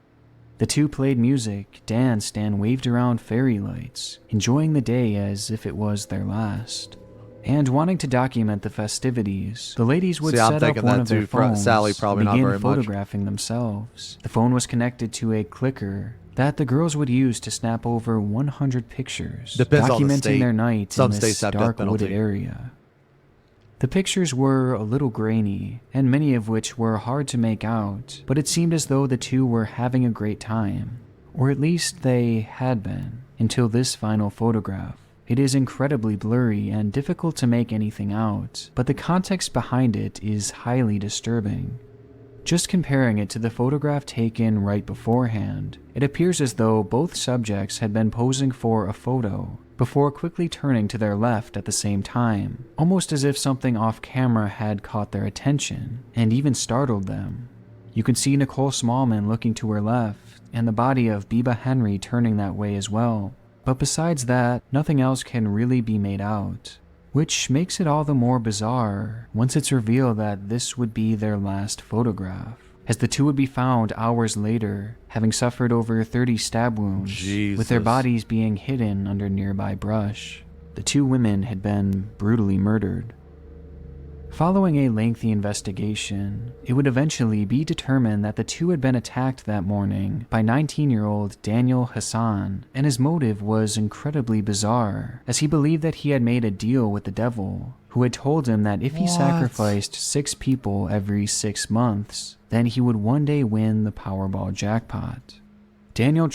The two played music, danced, and waved around fairy lights, enjoying the day as if it was their last. And wanting to document the festivities, the ladies would set up one of their phones Sally probably and begin not very much. photographing themselves. The phone was connected to a clicker that the girls would use to snap over 100 pictures, Depends on the documenting state. their night Some in this states have death dark wooded penalty. area. The pictures were a little grainy, and many of which were hard to make out, but it seemed as though the two were having a great time, or at least they had been, until this final photograph. It is incredibly blurry and difficult to make anything out, but the context behind it is highly disturbing. Just comparing it to the photograph taken right beforehand, it appears as though both subjects had been posing for a photo before quickly turning to their left at the same time, almost as if something off camera had caught their attention and even startled them. You can see Nicole Smallman looking to her left and the body of Biba Henry turning that way as well, but besides that, nothing else can really be made out. Which makes it all the more bizarre once it's revealed that this would be their last photograph, as the two would be found hours later, having suffered over 30 stab wounds, with their Jesus. bodies being hidden under nearby brush. The two women had been brutally murdered. Following a lengthy investigation, it would eventually be determined that the two had been attacked that morning by 19-year-old Daniel Hassan, and his motive was incredibly bizarre, as he believed that he had made a deal with the devil, who had told him that if he sacrificed 6 people every 6 months, then he would one day win the Powerball jackpot. Daniel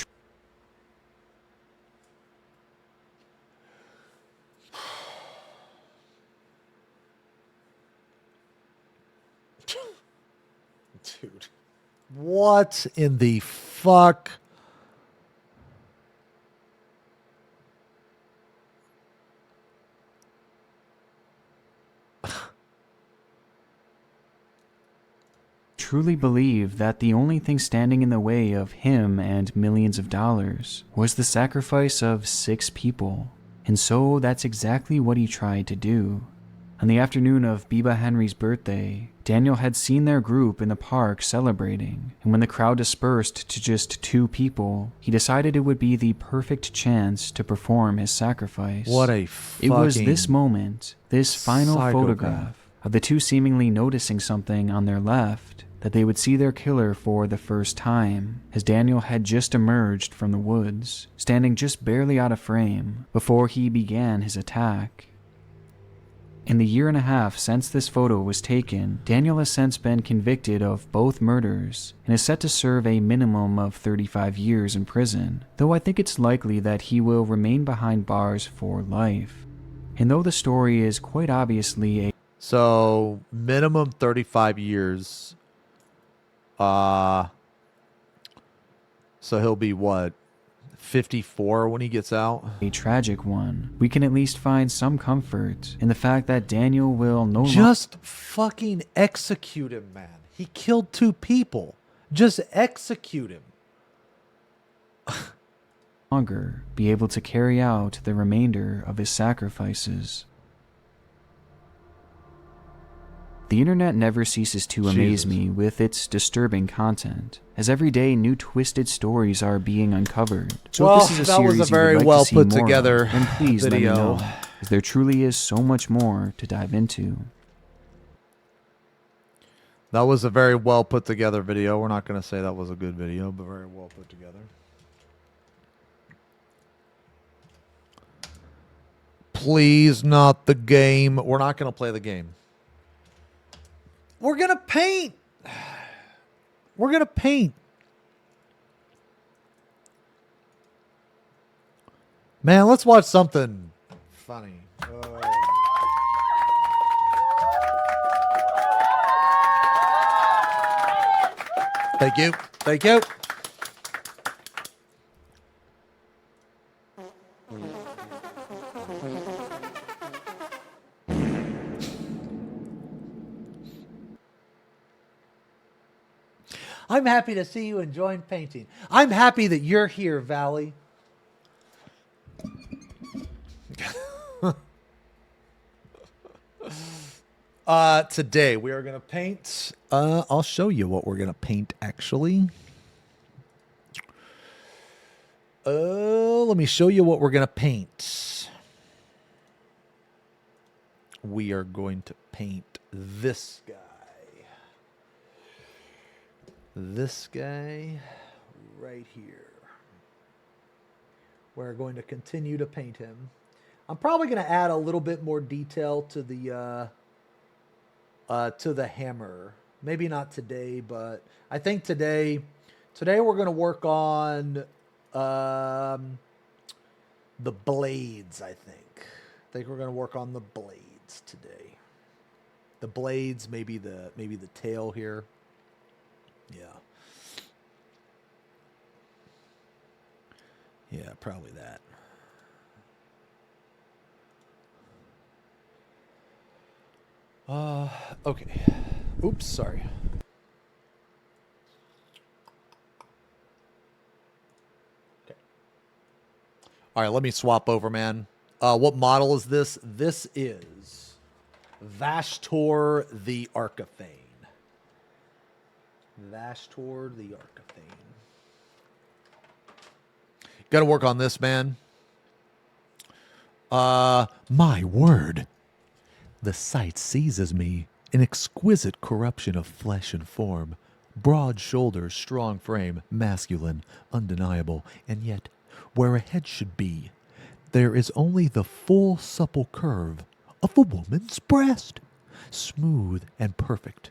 Dude. What in the fuck? truly believed that the only thing standing in the way of him and millions of dollars was the sacrifice of 6 people. And so that's exactly what he tried to do. On the afternoon of Biba Henry's birthday, Daniel had seen their group in the park celebrating, and when the crowd dispersed to just 2 people, he decided it would be the perfect chance to perform his sacrifice. What a It was fucking this moment, this final psychopath. photograph of the 2 seemingly noticing something on their left, that they would see their killer for the first time, as Daniel had just emerged from the woods, standing just barely out of frame, before he began his attack. In the year and a half since this photo was taken, Daniel has since been convicted of both murders and is set to serve a minimum of 35 years in prison, though I think it's likely that he will remain behind bars for life. And though the story is quite obviously a So minimum 35 years. So he'll be what, 54 when he gets out? a tragic one, we can at least find some comfort in the fact that Daniel will no Just fucking execute him, man. He killed 2 people. Just execute him. longer be able to carry out the remainder of his sacrifices. The internet never ceases to amaze me with its disturbing content, as every day new twisted stories are being uncovered. So Well, if this is a that was series a very you would like well to see put more together of, then please video. let me know, as there truly is so much more to dive into. That was a very well put together video. We're not going to say that was a good video, but very well put together. Please, not the game. We're not going to play the game. We're going to paint. We're going to paint. Man, let's watch something funny. Thank you. Thank you. I'm happy to see you enjoying painting. I'm happy that you're here, Valley. Today we are going to paint. I'll show you what we're going to paint, actually. Let me show you what we're going to paint. We are going to paint this guy. This guy right here. We're going to continue to paint him. I'm probably going to add a little bit more detail to the hammer. Maybe not today, but I think today we're going to work on the blades, I think. I think we're going to work on the blades today. The blades, maybe the tail here. Yeah. Yeah, probably that. Okay. Oops, sorry. Okay. All right, let me swap over, man. What model is this? This is Vashtor the Arcathane. Vashtor the Arcathane. Got to work on this, man. My word. The sight seizes me An exquisite corruption of flesh and form. Broad shoulders, strong frame, masculine, undeniable, and yet, where a head should be, there is only the full supple curve of a woman's breast, smooth and perfect.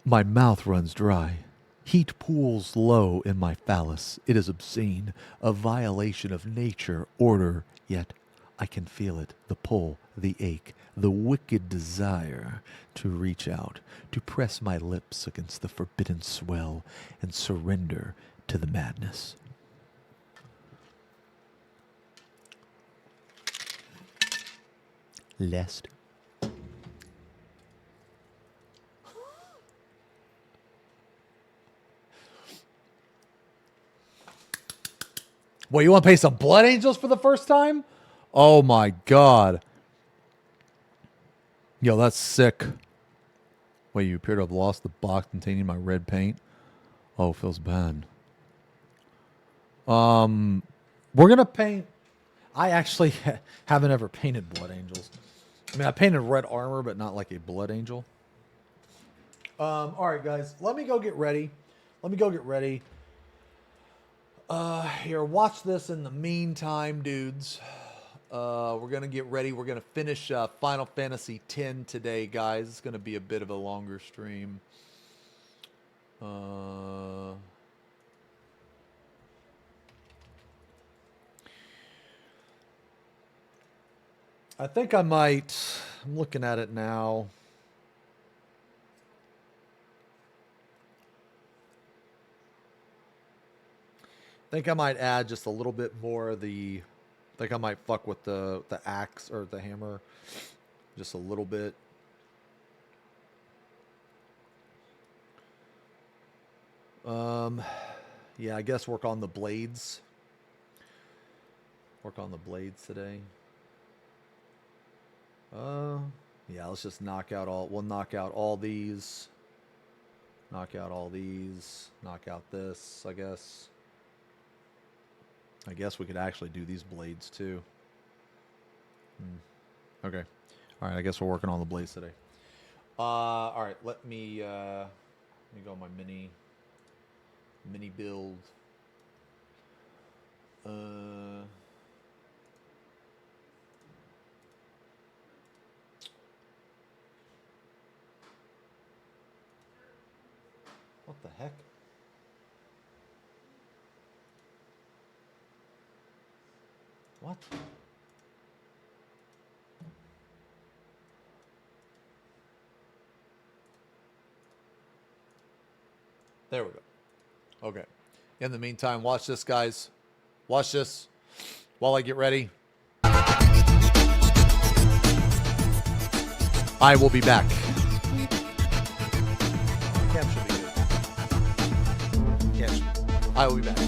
My mouth runs dry. Heat pools low in my phallus. It is obscene, a violation of nature, order, yet I can feel it, the pull, the ache, the wicked desire to reach out, to press my lips against the forbidden swell and surrender to the madness. Lest. Well, you want to pay some Blood Angels for the first time? Oh my God. Yo, that's sick. Wait, you appear to have lost the box containing my red paint. Oh, feels bad. We're gonna paint. I actually haven't ever painted Blood Angels. I mean, I painted red armor, but not like a Blood Angel. All right, guys, let me go get ready. Here, watch this in the meantime, dudes. We're going to get ready. We're going to finish Final Fantasy X today, guys. It's going to be a bit of a longer stream. I think I might... I'm looking at it now. I think I might add just a little bit more of the... I think I might fuck with the axe or the hammer just a little bit. Yeah, I guess work on the blades. Work on the blades today. Yeah, let's just knock out all... We'll knock out all these. Knock out all these. Knock out this, I guess. I guess we could actually do these blades too. Okay. All right, I guess we're working on the blades today. All right, let me go on my mini build. What the heck? What? There we go. Okay. In the meantime, watch this, guys. Watch this while I get ready. I will be back. Cam should be good. Yes. I will be back.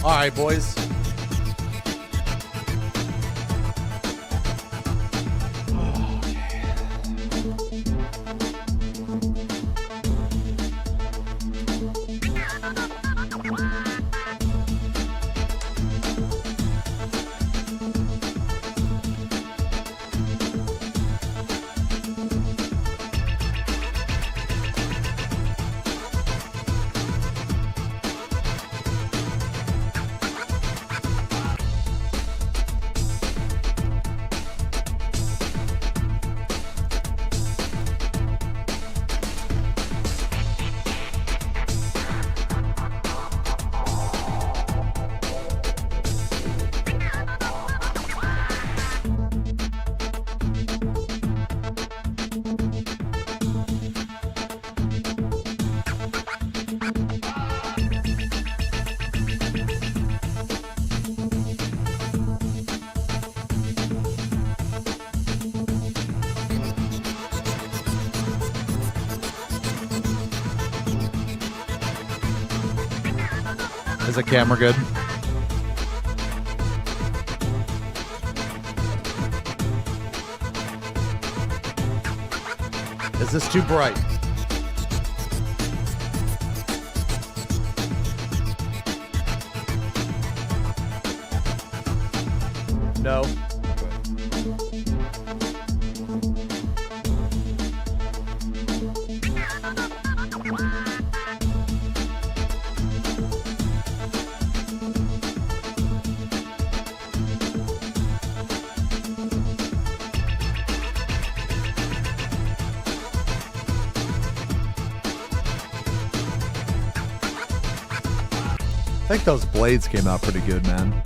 All right, boys. Is the camera good? Is this too bright? No. I think those blades came out pretty good, man.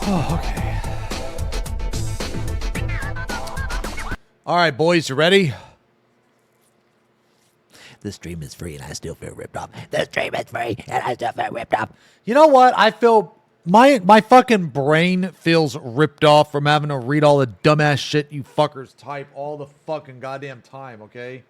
Oh, okay. All right, boys, you ready? The stream is free and I still feel ripped off. The stream is free and I still feel ripped off. You know what? I feel my fucking brain feels ripped off from having to read all the dumbass shit you fuckers type all the fucking goddamn time, okay?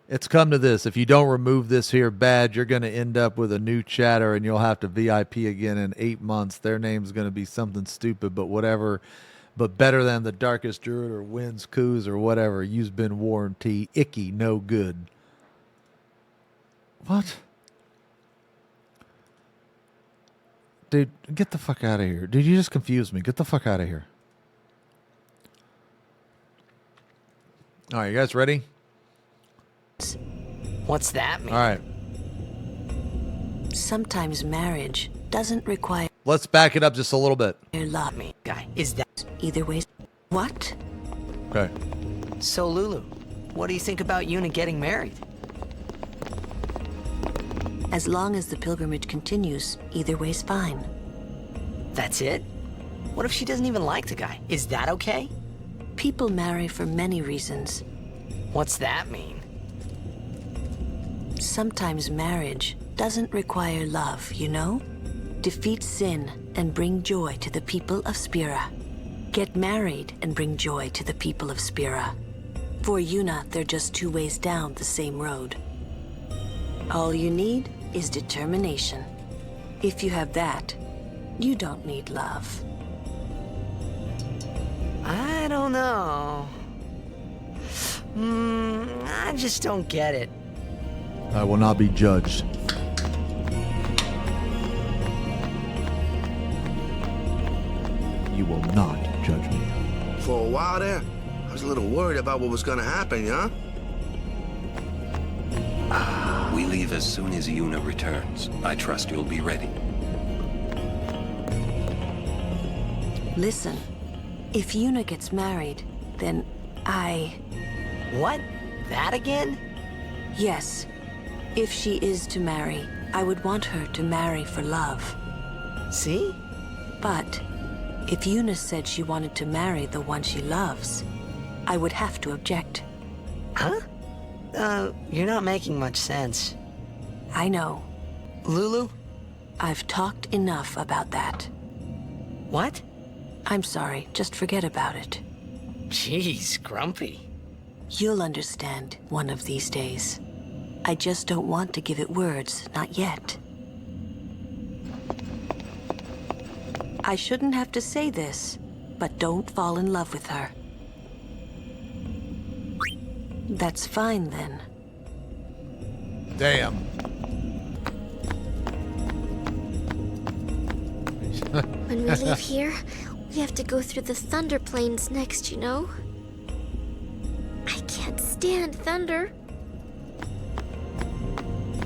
It's come to this. If you don't remove this here badge, you're going to end up with a new chatter and you'll have to VIP again in 8 months. Their name's going to be something stupid, but whatever. But better than the Darkest Druid or Wins Coos or whatever. You've been warranty. Icky, no good. What? Dude, get the fuck out of here. Dude, you just confused me. Get the fuck out of here. All right, you guys ready? What's that mean? All right. Sometimes marriage doesn't require Let's back it up just a little bit. love. Me, guy, is that Either way. What? Okay. so, Lulu? What do you think about Yuna getting married? As long as the pilgrimage continues, either way's fine. That's it? What if she doesn't even like the guy? Is that okay? People marry for many reasons. What's that mean? Sometimes marriage doesn't require love, you know? Defeat sin and bring joy to the people of Spira. Get married and bring joy to the people of Spira. For Yuna, they're just two ways down the same road. All you need is determination. If you have that, you don't need love. I don't know. I just don't get it. I will not be judged. You will not judge me. For a while there, I was a little worried about what was gonna happen, yeah? We leave as soon as Yuna returns. I trust you'll be ready. Listen, if Yuna gets married, then What? That again? Yes. If she is to marry, I would want her to marry for love. See? But if Yuna said she wanted to marry the one she loves, I would have to object. Huh? You're not making much sense. I know. Lulu? I've talked enough about that. What? I'm sorry, just forget about it. Jeez, Grumpy. You'll understand one of these days. I just don't want to give it words, not yet. I shouldn't have to say this, but don't fall in love with her. That's fine then. Damn. When we leave here, we have to go through the thunder plains next, you know? I can't stand thunder.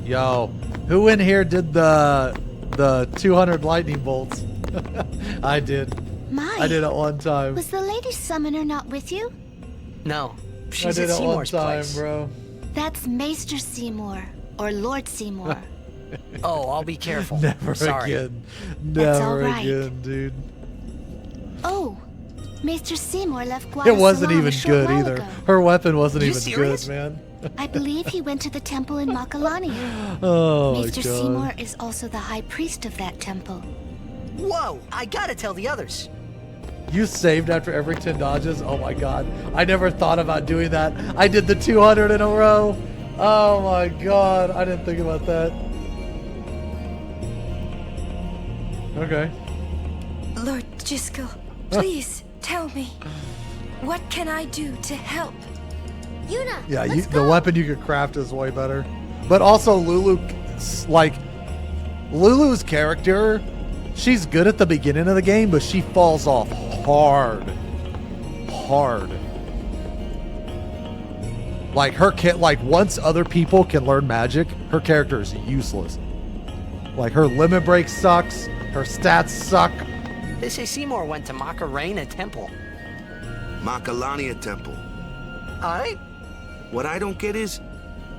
Yo, who in here did the 200 lightning bolts? I did. I did it one time. Was the lady summoner not with you? No, I she's did at it one Seymour's time, place. bro. That's Maester Seymour, or Lord Seymour. Oh, I'll be careful. Never Sorry. again. That's all Never right. again, dude. Oh, Maester Seymour left It Guadalajara wasn't a even short good while either. ago. Her weapon wasn't You even serious? good, man. I believe he went to the temple in Makalani. Oh, Maester my God. Seymour is also the high priest of that temple. Whoa, I gotta tell the others. You saved after every 10 dodges? Oh my god. I never thought about doing that. I did the 200 in a row. Oh my god. I didn't think about that. Okay. Lord Jiskel, please tell me, what can I do to help? Yuna, Yeah, let's the go. weapon you could craft is way better. But also Lulu, like, Lulu's character, she's good at the beginning of the game, but she falls off hard. Hard. Like her once other people can learn magic, her character is useless. Like her limit break sucks, her stats suck. They say Seymour went to Macarena Temple. Makalania Temple. Alright. What I don't get is,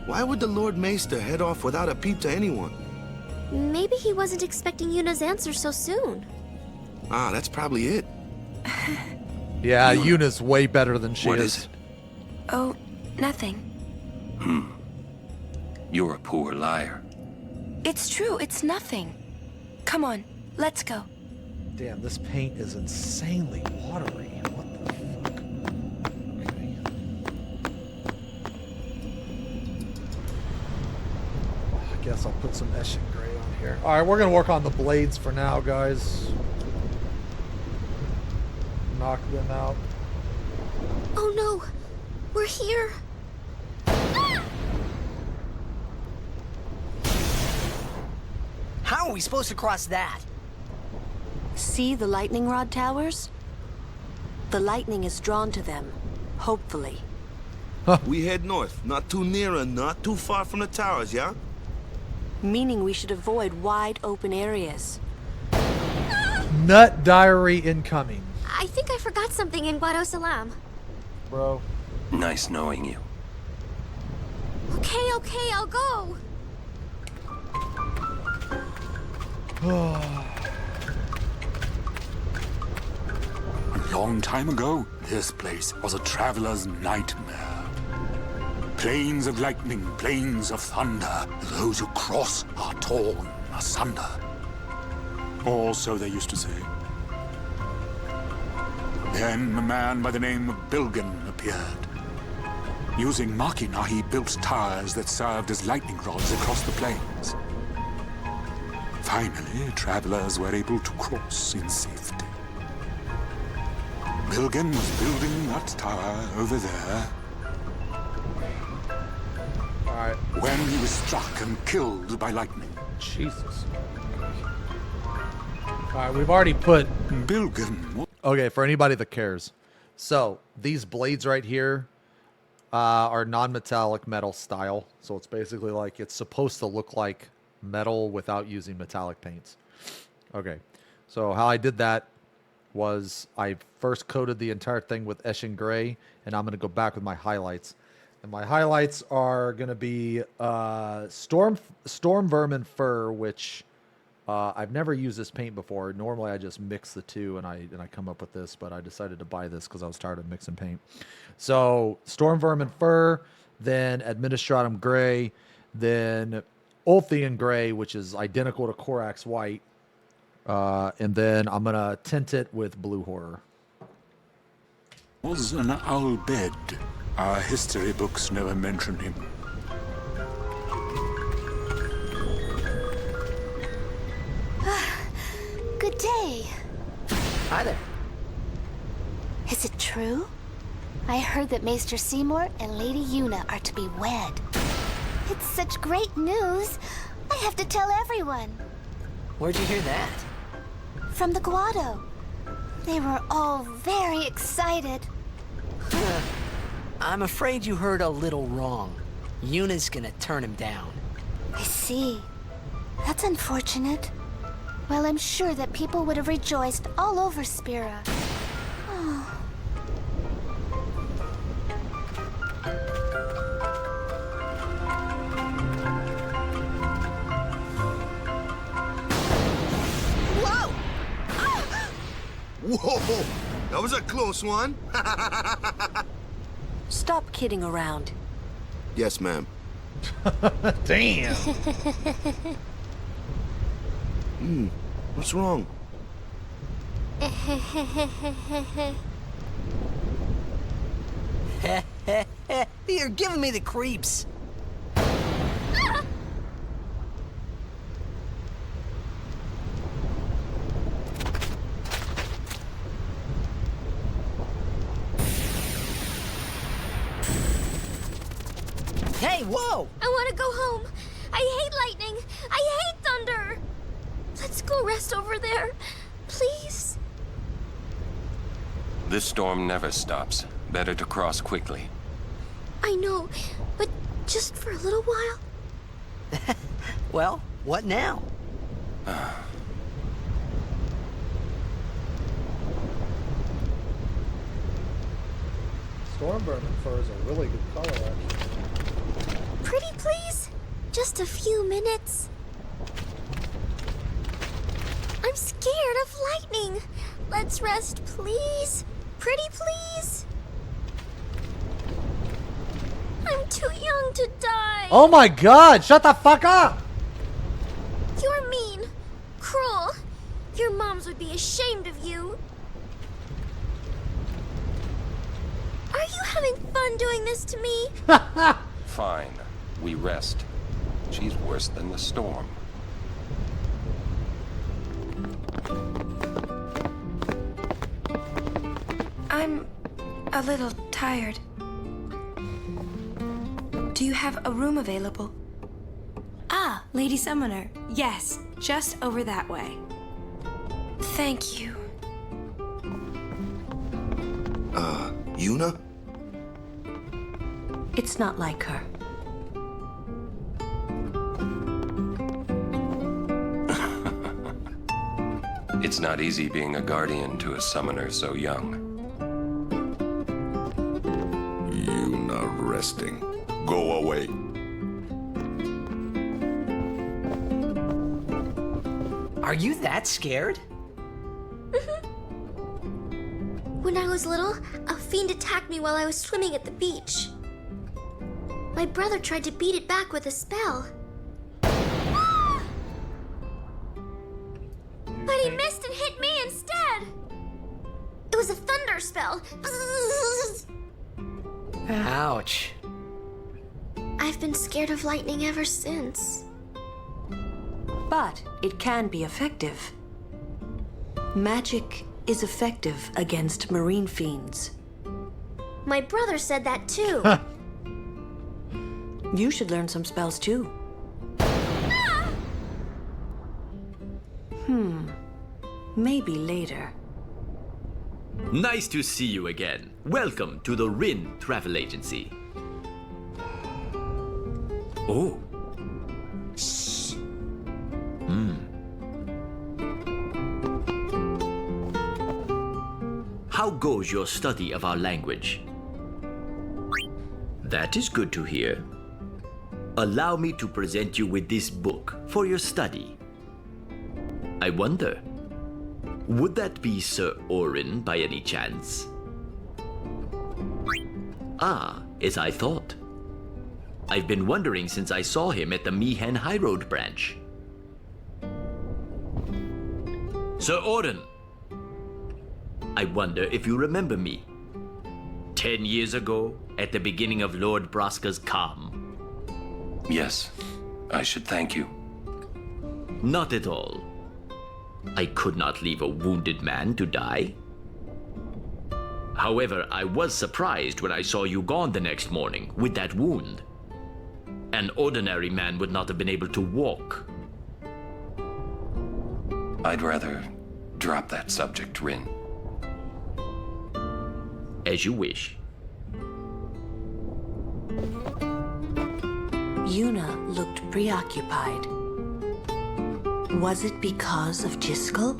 why would the Lord Maester head off without a peep to anyone? Maybe he wasn't expecting Yuna's answer so soon. Ah, that's probably it. Yeah, Yuna's way better than she What is. is it? Oh, nothing. You're a poor liar. It's true, it's nothing. Come on, let's go. Damn, this paint is insanely watery. What the fuck? Okay. I guess I'll put some Eshin Gray on here. Alright, we're gonna work on the blades for now, guys. Knock them out. Oh no, we're here. How are we supposed to cross that? See the lightning rod towers? The lightning is drawn to them, hopefully. We head north, not too near and not too far from the towers, yeah? Meaning we should avoid wide open areas. Nut diary incoming. I think I forgot something in Guado Salam. Bro. Nice knowing you. Okay, I'll go. A long time ago, this place was a traveler's nightmare. Plains of lightning, plains of thunder. Those who cross are torn asunder. Or so they used to say. Then a man by the name of Bilgan appeared. Using Machina, he built towers that served as lightning rods across the plains. Finally, travelers were able to cross in safety. Bilgan was building that tower over there. Alright. When he was struck and killed by lightning. Jesus. Alright, we've already put Bilgan. Okay, for anybody that cares. So, these blades right here are non-metallic metal style. So it's basically like it's supposed to look like metal without using metallic paints. Okay, so how I did that was I first coated the entire thing with Eshin Gray, and I'm going to go back with my highlights. And my highlights are going to be Storm Vermin Fur, which I've never used this paint before. Normally I just mix the two and I come up with this, but I decided to buy this because I was tired of mixing paint. So Storm Vermin Fur, then Administratum Gray, then Ulthian Gray, which is identical to Korax White. And then I'm going to tint it with Blue Horror. Was an Al-Bed. Our history books never mention him. Good day. Hi there. Is it true? I heard that Maester Seymour and Lady Una are to be wed. It's such great news. I have to tell everyone. Where'd you hear that? From the Guado. They were all very excited. I'm afraid you heard a little wrong. Yuna's gonna turn him down. I see. That's unfortunate. Well, I'm sure that people would have rejoiced all over Spira. Oh. Whoa! Whoa! That was a close one. Stop kidding around. Yes, ma'am. Damn. What's wrong? You're giving me the creeps. Hey, whoa! I want to go home. I hate lightning. I hate thunder. Let's go rest over there. Please. This storm never stops. Better to cross quickly. I know, but just for a little while. Well, what now? Stormvermin fur is a really good color, actually. Pretty please? Just a few minutes. I'm scared of lightning. Let's rest, please. Pretty please. I'm too young to die. Oh my god, shut the fuck up! You're mean. Cruel. Your moms would be ashamed of you. Are you having fun doing this to me? Fine. We rest. She's worse than the storm. I'm a little tired. Do you have a room available? Ah, Lady Summoner. Yes, just over that way. Thank you. Una? It's not like her. It's not easy being a guardian to a summoner so young. Una resting. Go away. Are you that scared? When I was little, a fiend attacked me while I was swimming at the beach. My brother tried to beat it back with a spell. But he missed and hit me instead. It was a thunder spell. Ouch. I've been scared of lightning ever since. But it can be effective. Magic is effective against marine fiends. My brother said that too. You should learn some spells too. Maybe later. Nice to see you again. Welcome to the Rin Travel Agency. Oh. Shh. How goes your study of our language? That is good to hear. Allow me to present you with this book for your study. I wonder, would that be Sir Orin by any chance? Ah, as I thought. I've been wondering since I saw him at the Meehan High Road branch. Sir Orden, I wonder if you remember me. 10 years ago, at the beginning of Lord Braska's calm. Yes, I should thank you. Not at all. I could not leave a wounded man to die. However, I was surprised when I saw you gone the next morning with that wound. An ordinary man would not have been able to walk. I'd rather drop that subject, Rin. As you wish. Yuna looked preoccupied. Was it because of Jiskel?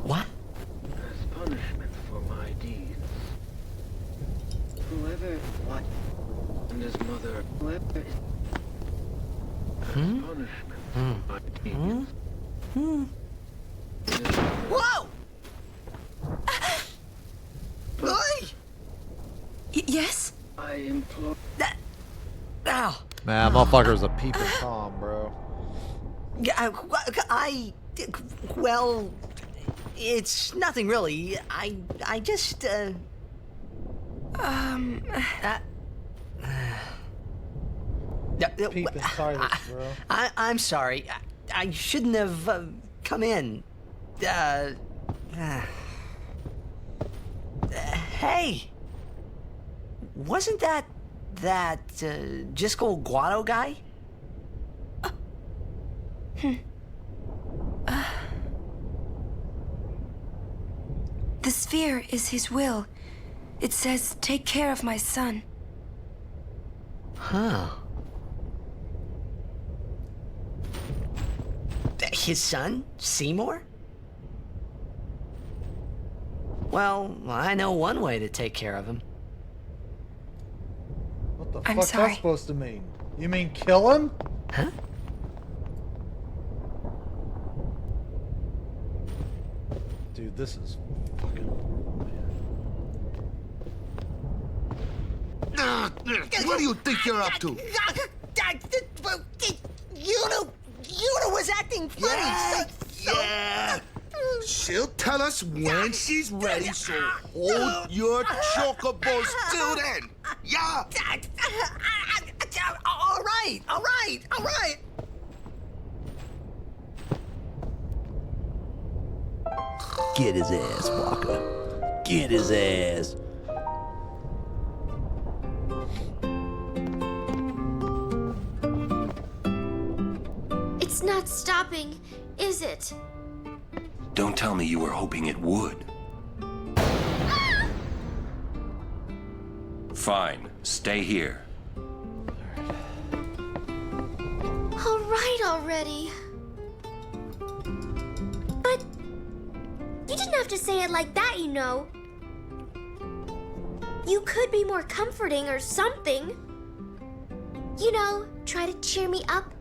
What? As punishment for my deeds. Whoever what and his mother, whoever is as punishment for my deeds. Whoa! Oi! Yes? I implore. Ow! Man, motherfucker's a peeping Tom, bro. Well, it's nothing really. I just, Peeping silence, bro. I'm sorry. I shouldn't have come in. Hey, wasn't that Jiskel Guado guy? The sphere is his will. It says, take care of my son. Huh. His son, Seymour? Well, I know one way to take care of him. What the I'm fuck's sorry. that supposed to mean? You mean kill him? Huh? Dude, this is fucking horrible, man. What do you think you're up to? Yuna was acting funny. Yeah. She'll tell us when she's ready, so hold your chocobos till then. Yeah. All right. Get his ass, Walker. Get his ass. It's not stopping, is it? Don't tell me you were hoping it would. Fine, stay here. All right already. But you didn't have to say it like that, you know. You could be more comforting or something. You know, try to cheer me up.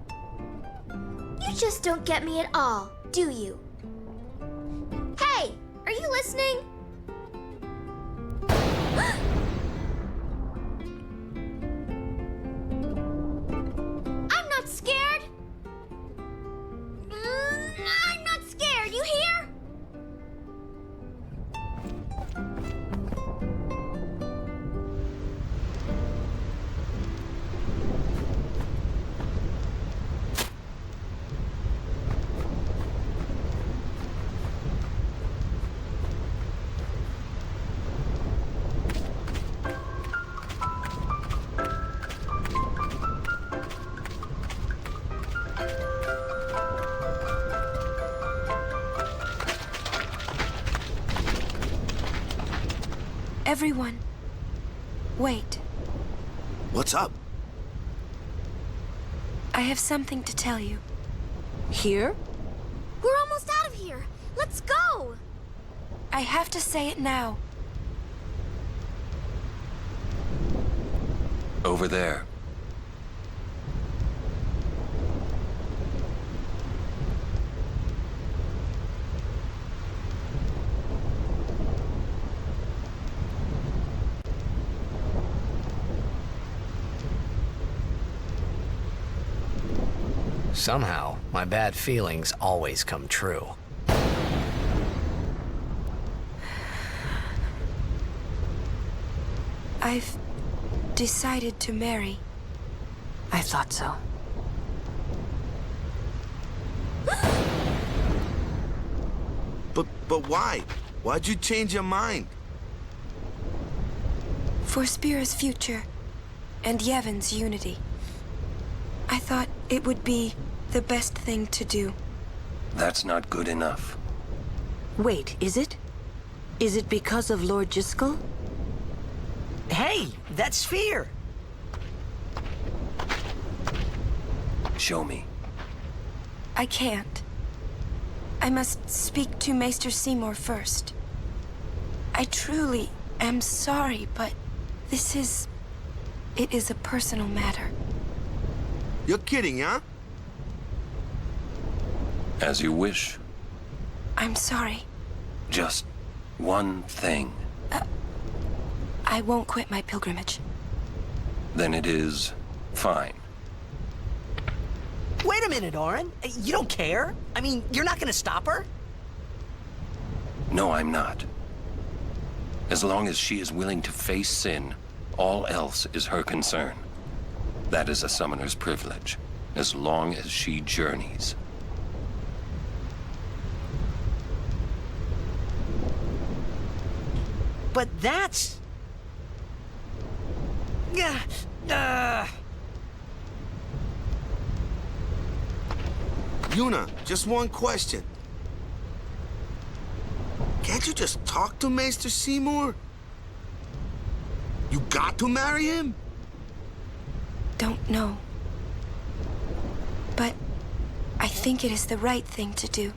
You just don't get me at all, do you? Hey, are you listening? I'm not scared. I'm not scared, you hear? Everyone, wait. What's up? I have something to tell you. Here? We're almost out of here. Let's go. I have to say it now. Over there. Somehow, my bad feelings always come true. I've decided to marry. I thought so. But why? Why'd you change your mind? For Spira's future and Yevon's unity. I thought it would be the best thing to do. That's not good enough. Wait, is it? Is it because of Lord Jiskel? Hey, that sphere! Show me. I can't. I must speak to Maester Seymour first. I truly am sorry, but this is... it is a personal matter. You're kidding, huh? As you wish. I'm sorry. Just one thing. I won't quit my pilgrimage. Then it is fine. Wait a minute, Orin. You don't care? I mean, you're not gonna stop her? No, I'm not. As long as she is willing to face sin, all else is her concern. That is a summoner's privilege, as long as she journeys. But that's... Yuna, just one question. Can't you just talk to Maester Seymour? You got to marry him? Don't know. But I think it is the right thing to do.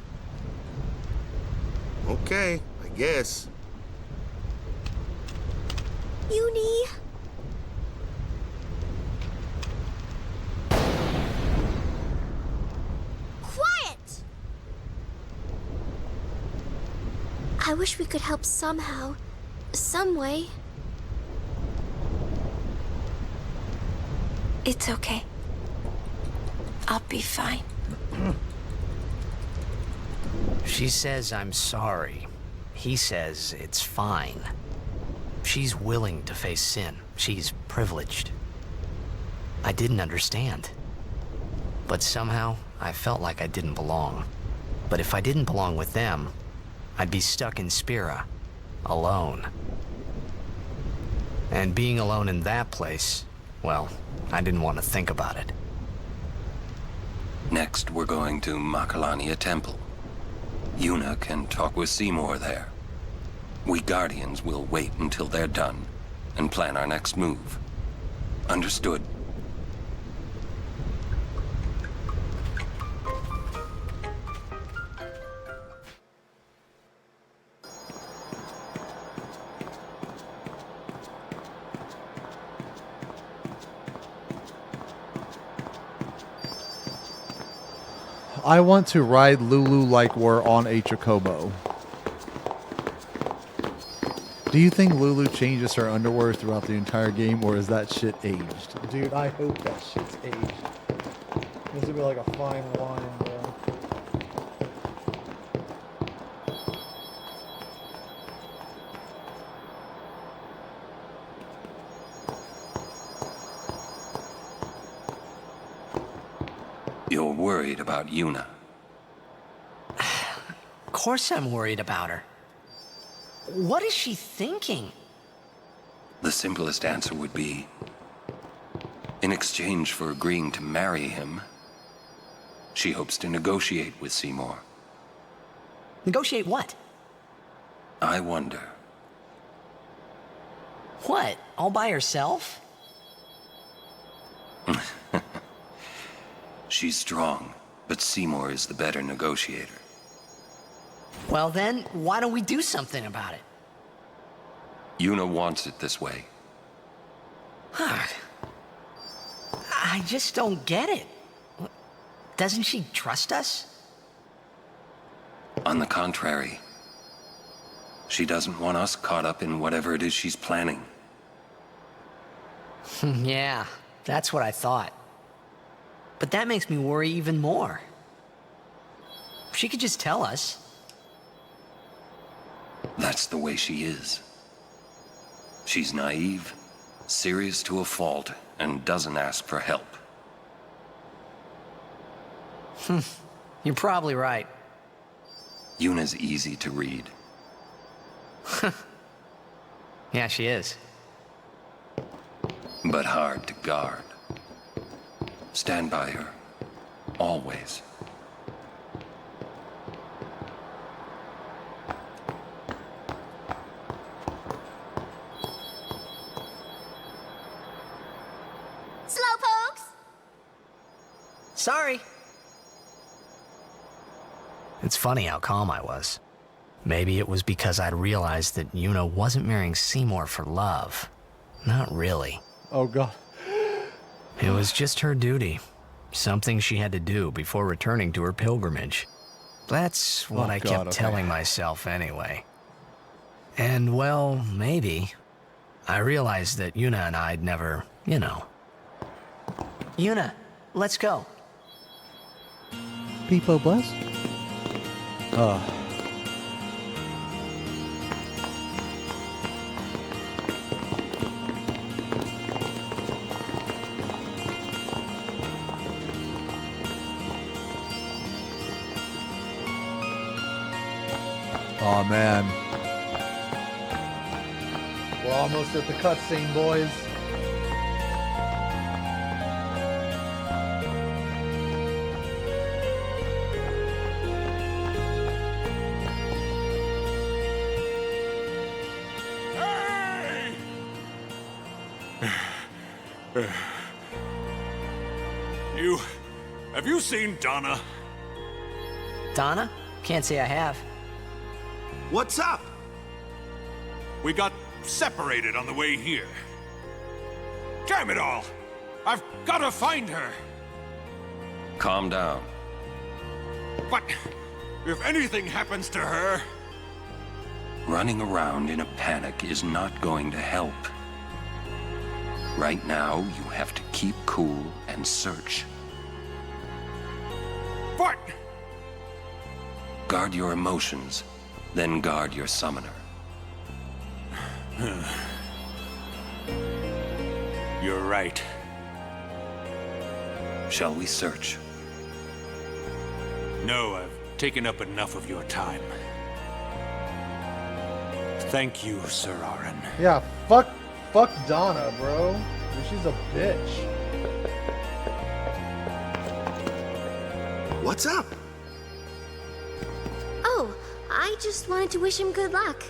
Okay, I guess. Uni. Quiet! I wish we could help somehow. Some way. It's okay. I'll be fine. She says I'm sorry. He says it's fine. She's willing to face sin. She's privileged. I didn't understand. But somehow, I felt like I didn't belong. But if I didn't belong with them, I'd be stuck in Spira, alone. And being alone in that place, well, I didn't want to think about it. Next, we're going to Makalania Temple. Yuna can talk with Seymour there. We Guardians will wait until they're done and plan our next move. Understood? I want to ride Lulu like we're on a Chocobo. Do you think Lulu changes her underwear throughout the entire game, or is that shit aged? Dude, I hope that shit's aged. This would be like a fine line, bro. You're worried about Yuna. Of course I'm worried about her. What is she thinking? The simplest answer would be, in exchange for agreeing to marry him, she hopes to negotiate with Seymour. Negotiate what? I wonder. What? All by herself? She's strong, but Seymour is the better negotiator. Well then, why don't we do something about it? Yuna wants it this way. I just don't get it. Doesn't she trust us? On the contrary, she doesn't want us caught up in whatever it is she's planning. Yeah, that's what I thought. But that makes me worry even more. She could just tell us. That's the way she is. She's naive, serious to a fault, and doesn't ask for help. You're probably right. Yuna's easy to read. Yeah, she is. But hard to guard. Stand by her. Always. Slowpokes! Sorry. It's funny how calm I was. Maybe it was because I'd realized that Yuna wasn't marrying Seymour for love. Not really. Oh, God. It was just her duty. Something she had to do before returning to her pilgrimage. That's what I kept telling myself anyway. And, well, maybe. I realized that Yuna and I'd never, you know. Yuna, let's go. People bless. Oh man. We're almost at the cutscene, boys. Have you seen Donna? Donna? Can't say I have. What's up? We got separated on the way here. Damn it all! I've got to find her! Calm down. But if anything happens to her... Running around in a panic is not going to help. Right now, you have to keep cool and search. What? Guard your emotions, then guard your summoner. You're right. Shall we search? No, I've taken up enough of your time. Thank you, Sir Aaron. Yeah, fuck Donna, bro. She's a bitch. What's up? Oh, I just wanted to wish him good luck.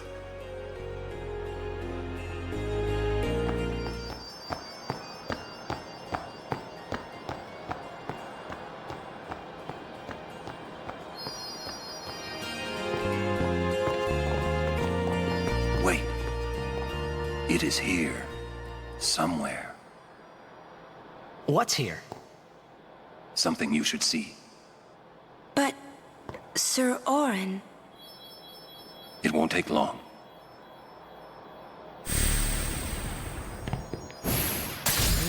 Wait. It is here. Somewhere. What's here? Something you should see. But, Sir Orin... It won't take long.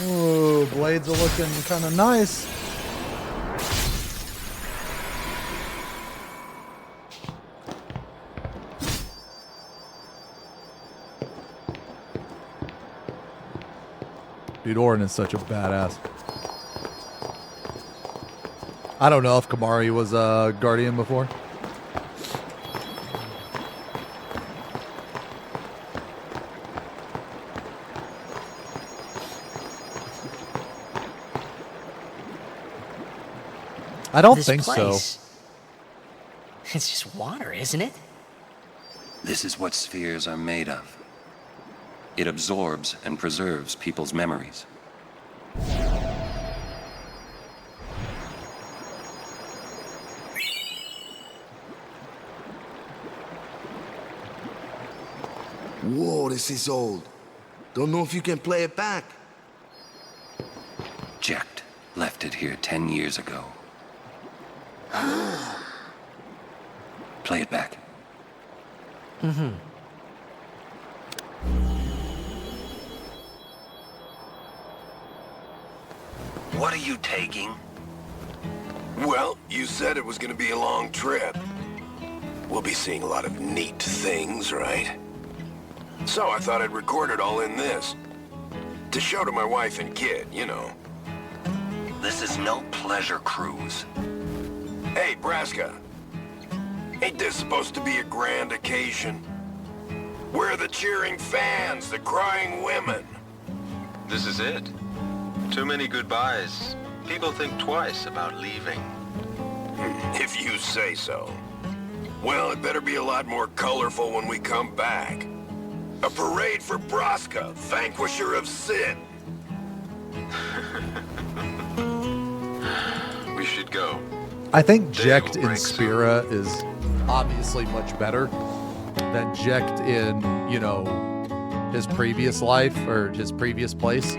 Ooh, blades are looking kind of nice. Dude, Orin is such a badass. I don't know if Kamari was a Guardian before. I don't think so. It's just water, isn't it? This is what spheres are made of. It absorbs and preserves people's memories. Whoa, this is old. Don't know if you can play it back. Jecht left it here 10 years ago. Play it back. Mm-hmm. What are you taking? Well, you said it was gonna be a long trip. We'll be seeing a lot of neat things, right? So I thought I'd record it all in this. To show to my wife and kid, you know. This is no pleasure cruise. Hey, Braska. Ain't this supposed to be a grand occasion? We're the cheering fans, the crying women. This is it. Too many goodbyes. People think twice about leaving. If you say so. Well, it better be a lot more colorful when we come back. A parade for Braska, vanquisher of sin. We should go. I think Jecht in Spira is obviously much better than Jecht in, you know, his previous life or his previous place.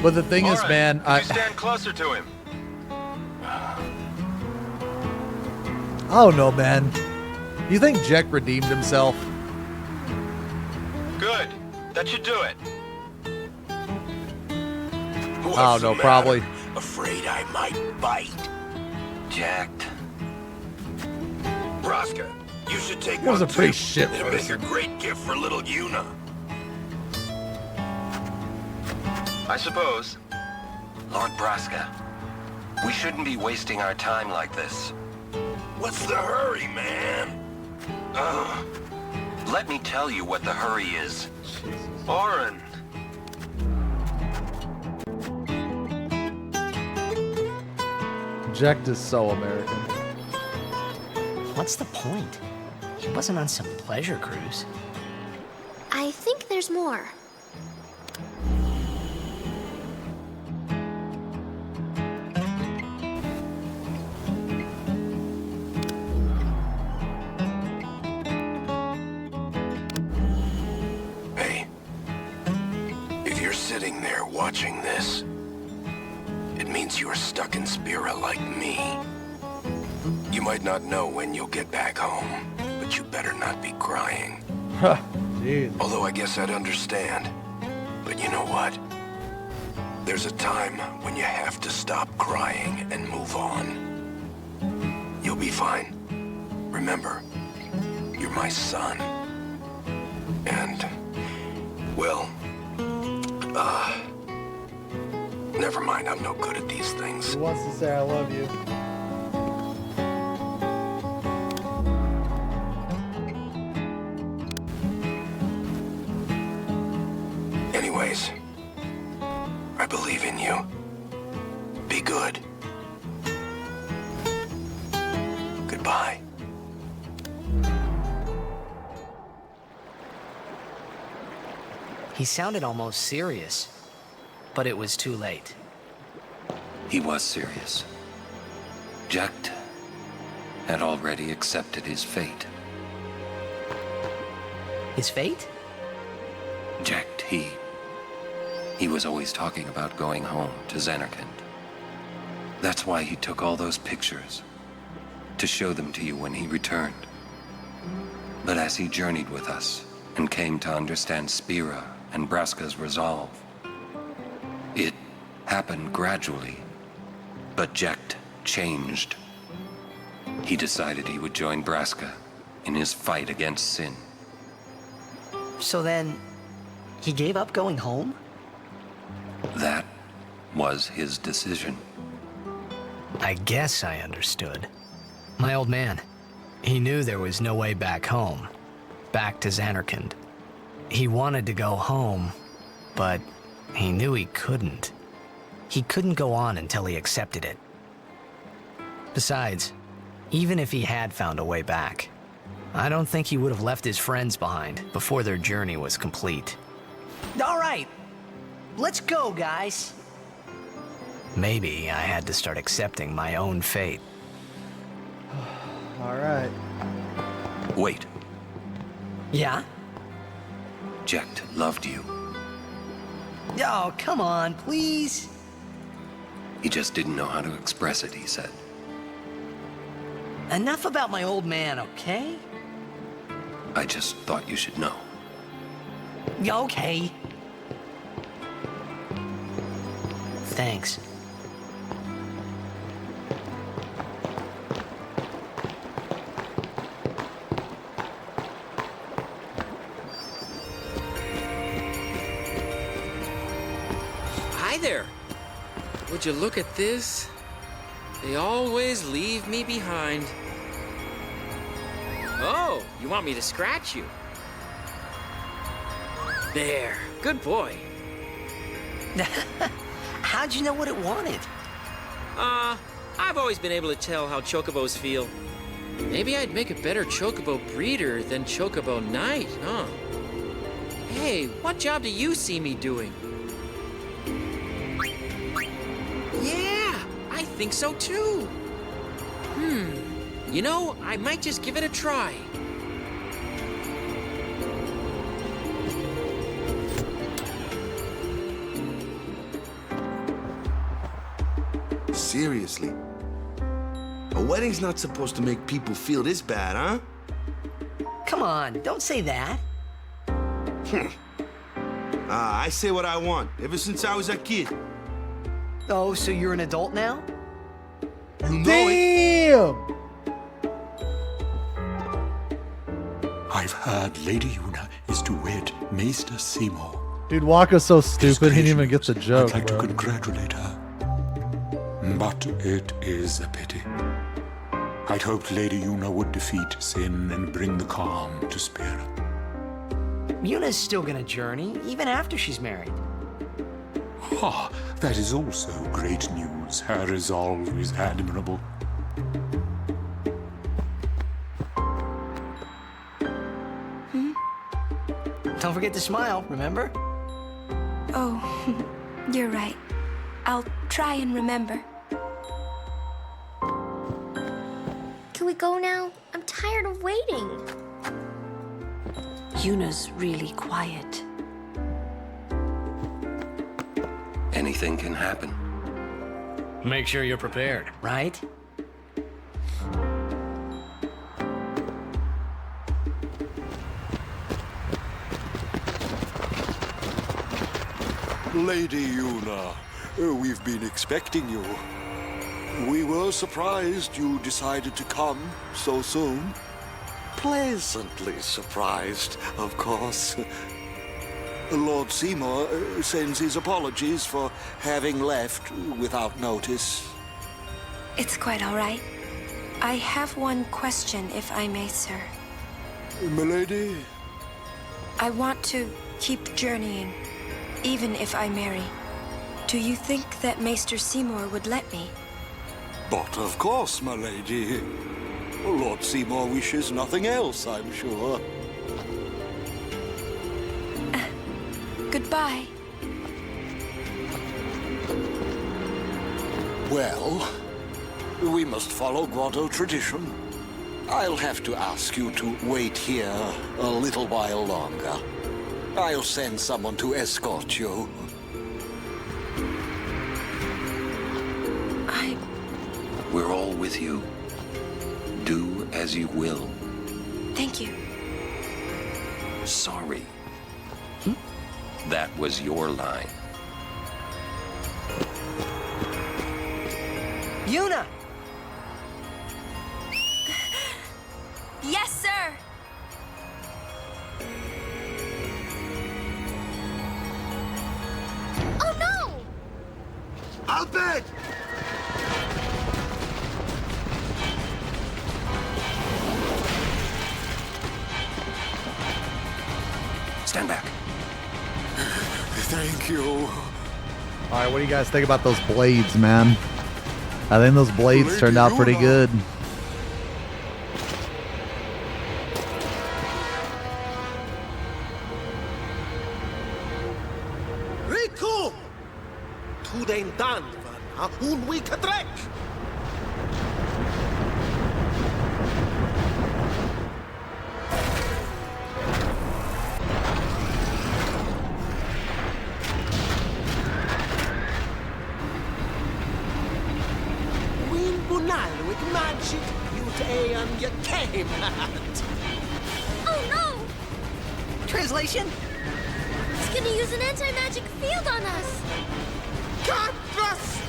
But the thing is, man, you stand closer to him. I don't know, man. You think Jecht redeemed himself? Good. That should do it. I don't know, probably. Afraid I might bite. Jacked. Braska, you should take He was one a pretty too. shit It'll make a person. great gift for little Yuna. I suppose. Lord Braska, we shouldn't be wasting our time like this. What's the hurry, man? Let me tell you what the hurry is. Oren. Jecht is so American. What's the point? He wasn't on some pleasure cruise. I think there's more. Hey, if you're sitting there watching this, it means you're stuck in Spira like me. You might not know when you'll get back home, but you better not be crying. Although I guess I'd understand. But you know what? There's a time when you have to stop crying and move on. You'll be fine. Remember, you're my son. And, well, never mind, I'm no good at these things. Who wants to say I love you? Anyways, I believe in you. Be good. Goodbye. He sounded almost serious, but it was too late. He was serious. Jecht had already accepted his fate. His fate? Jecht, he was always talking about going home to Xenarkand. That's why he took all those pictures, to show them to you when he returned. But as he journeyed with us and came to understand Spira and Braska's resolve, it happened gradually, but Jecht changed. He decided he would join Braska in his fight against sin. So then, he gave up going home? That was his decision. I guess I understood. My old man, he knew there was no way back home, back to Xenarkand. He wanted to go home, but he knew he couldn't. He couldn't go on until he accepted it. Besides, even if he had found a way back, I don't think he would have left his friends behind before their journey was complete. All right, let's go, guys. Maybe I had to start accepting my own fate. All right. Wait, Yeah? Jecht loved you. Oh, come on, please. He just didn't know how to express it, he said. Enough about my old man, okay? I just thought you should know. Okay. Thanks. would you look at this? They always leave me behind. Oh, you want me to scratch you? There, good boy. How'd you know what it wanted? I've always been able to tell how chocobos feel. Maybe I'd make a better chocobo breeder than chocobo knight, huh? Hey, what job do you see me doing? Yeah, I think so too. You know, I might just give it a try. Seriously? A wedding's not supposed to make people feel this bad, huh? Come on, don't say that. I say what I want, ever since I was a kid. Oh, so you're an adult now? You know Damn! I've heard Lady Una is to wed Maester Seymour. Dude, Waka's so stupid, he didn't even get the joke, I'd like bro. to congratulate her. But it is a pity. I'd hoped Lady Una would defeat sin and bring the calm to Spira. Yuna's still gonna journey, even after she's married. Ah, that is also great news. Her resolve is admirable. Don't forget to smile, remember? Oh, you're right. I'll try and remember. Can we go now? I'm tired of waiting. Yuna's really quiet. Anything can happen. Make sure you're prepared, right? Lady Una, we've been expecting you. We were surprised you decided to come so soon. Pleasantly surprised, of course. Lord Seymour sends his apologies for having left without notice. It's quite all right. I have one question, if I may, sir. Milady? I want to keep journeying, even if I marry. Do you think that Maester Seymour would let me? But of course, my lady. Lord Seymour wishes nothing else, I'm sure. Goodbye. Well, we must follow Grotto tradition. I'll have to ask you to wait here a little while longer. I'll send someone to escort you. We're all with you. Do as you will. Thank you. Sorry. That was your line. Yuna! Yes, sir! Oh no! I'll bet! Stand back. Thank you. All right, what do you guys think about those blades, man? I think those blades turned out pretty good. Riku! Tu den danvana un wika trek! Win bunal with magic utaean yakemat. Oh no! Translation? It's gonna use an anti-magic field on us! Katras!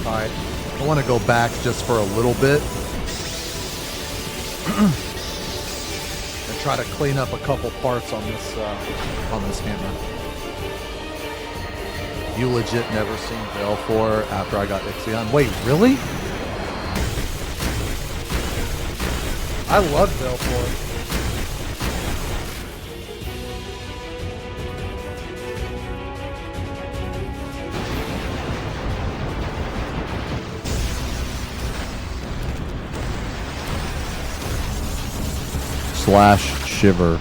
Alright. I want to go back just for a little bit. And try to clean up a couple parts on this hammer. You legit never seen Balfour after I got Ixion? Wait, really? I love Balfour. /shiver.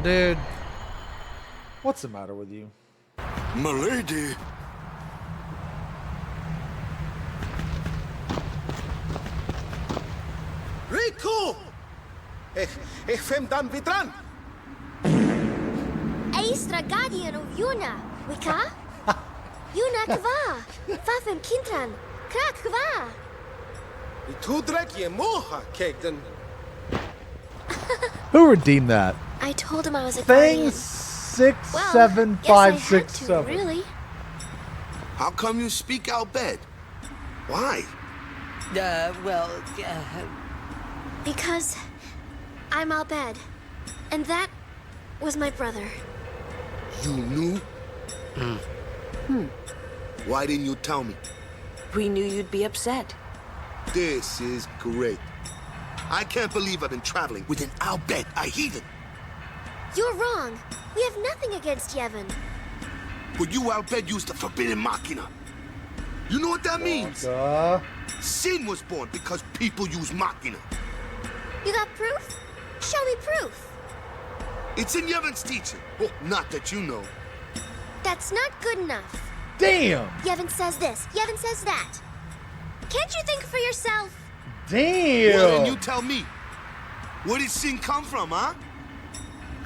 Dude, what's the matter with you? Milady. Riku! Ich fem dan vitran. Eistra guardian of Yuna, Wika? Yuna kva, Fafem Kintran, Krak kva. Tudrek ye moha kegden. Who redeemed that? I told him I was a Thing guardian. 6, Well, 7, yes, 5, I 6, had to, 7. Really? How come you speak Al bed? Why? Because I'm Albed, and that was my brother. You knew? Why didn't you tell me? We knew you'd be upset. This is great. I can't believe I've been traveling with an Albed, a heathen. You're wrong. We have nothing against Yevon. But you Albed used the forbidden machina. You know what that means? Sin was born because people use machina. You got proof? Show me proof. It's in Yevon's teaching. Well, not that you know. That's not good enough. Damn! Yevon says this, Yevon says that. Can't you think for yourself? Damn! Well, then you tell me. Where did sin come from, huh?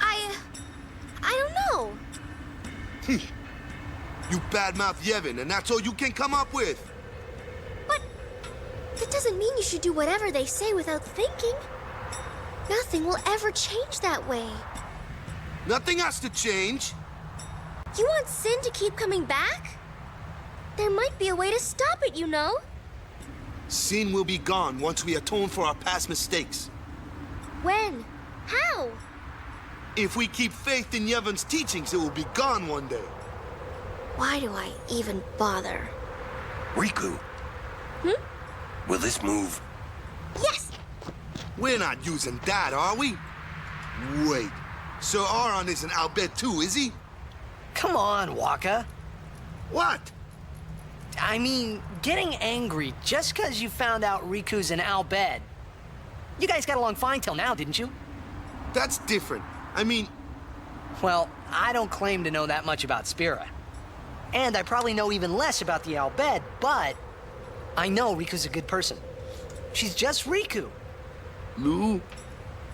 I don't know. You badmouth Yevon, and that's all you can come up with. But that doesn't mean you should do whatever they say without thinking. Nothing will ever change that way. Nothing has to change. You want sin to keep coming back? There might be a way to stop it, you know? Sin will be gone once we atone for our past mistakes. When? How? If we keep faith in Yevon's teachings, it will be gone one day. Why do I even bother? Riku. Will this move? Yes! We're not using that, are we? Wait. Sir Aron isn't Albed too, is he? Come on, Waka. What? I mean, getting angry just because you found out Riku's an Albed. You guys got along fine till now, didn't you? That's different. I mean... Well, I don't claim to know that much about Spira. And I probably know even less about the Albed, but I know Riku's a good person. She's just Riku. Lou?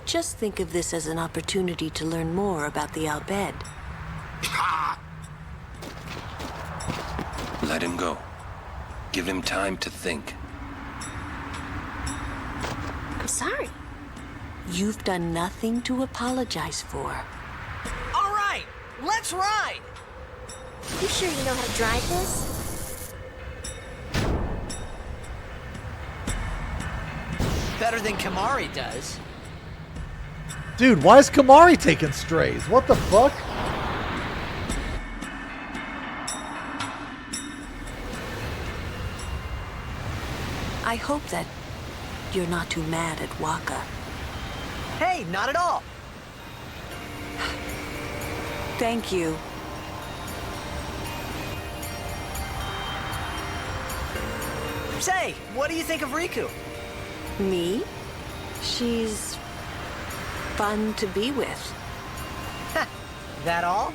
Just think of this as an opportunity to learn more about the Albed. Let him go. Give him time to think. I'm sorry. You've done nothing to apologize for. All right, let's ride! You sure you know how to drive this? Better than Kamari does. Dude, why is Kamari taking strays? What the fuck? I hope that you're not too mad at Waka. Hey, not at all. Thank you. Say, what do you think of Riku? Me? She's fun to be with. That all?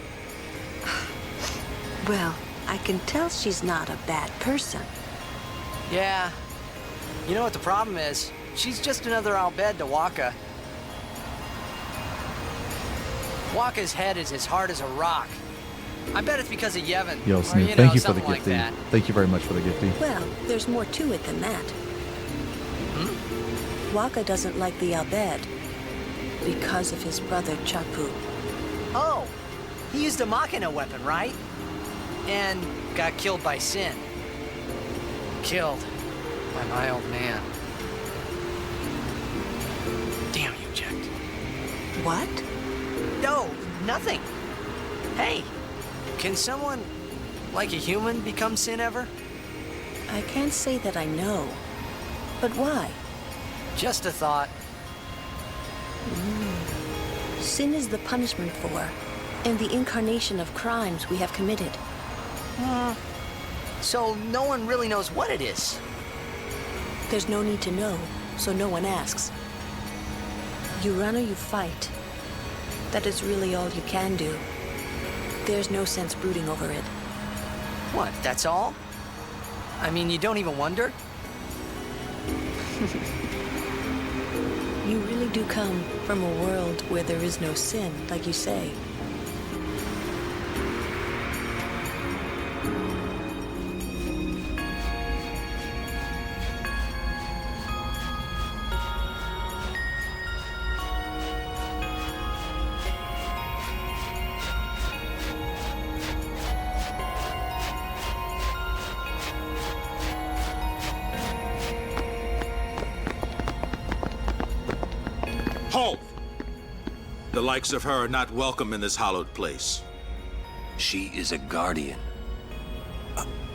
Well, I can tell she's not a bad person. Yeah. You know what the problem is? She's just another Albed to Waka. Waka's head is as hard as a rock. I bet it's because of Yevon. Yo, or, Snoop, you thank know, you for the something like gifty. that. Thank you very much for the gifty. Well, there's more to it than that. Waka doesn't like the Albed because of his brother Chapu. Oh, he used a Machina weapon, right? And got killed by Sin. Killed. My old man. Damn you, Jack. What? No, nothing. Hey, can someone, like a human, become sin ever? I can't say that I know. But why? Just a thought. Sin is the punishment for, and the incarnation of crimes we have committed. So no one really knows what it is. There's no need to know, so no one asks. You run or you fight. That is really all you can do. There's no sense brooding over it. What, that's all? I mean, you don't even wonder? You really do come from a world where there is no sin, like you say. Halt! The likes of her are not welcome in this hallowed place. She is a guardian.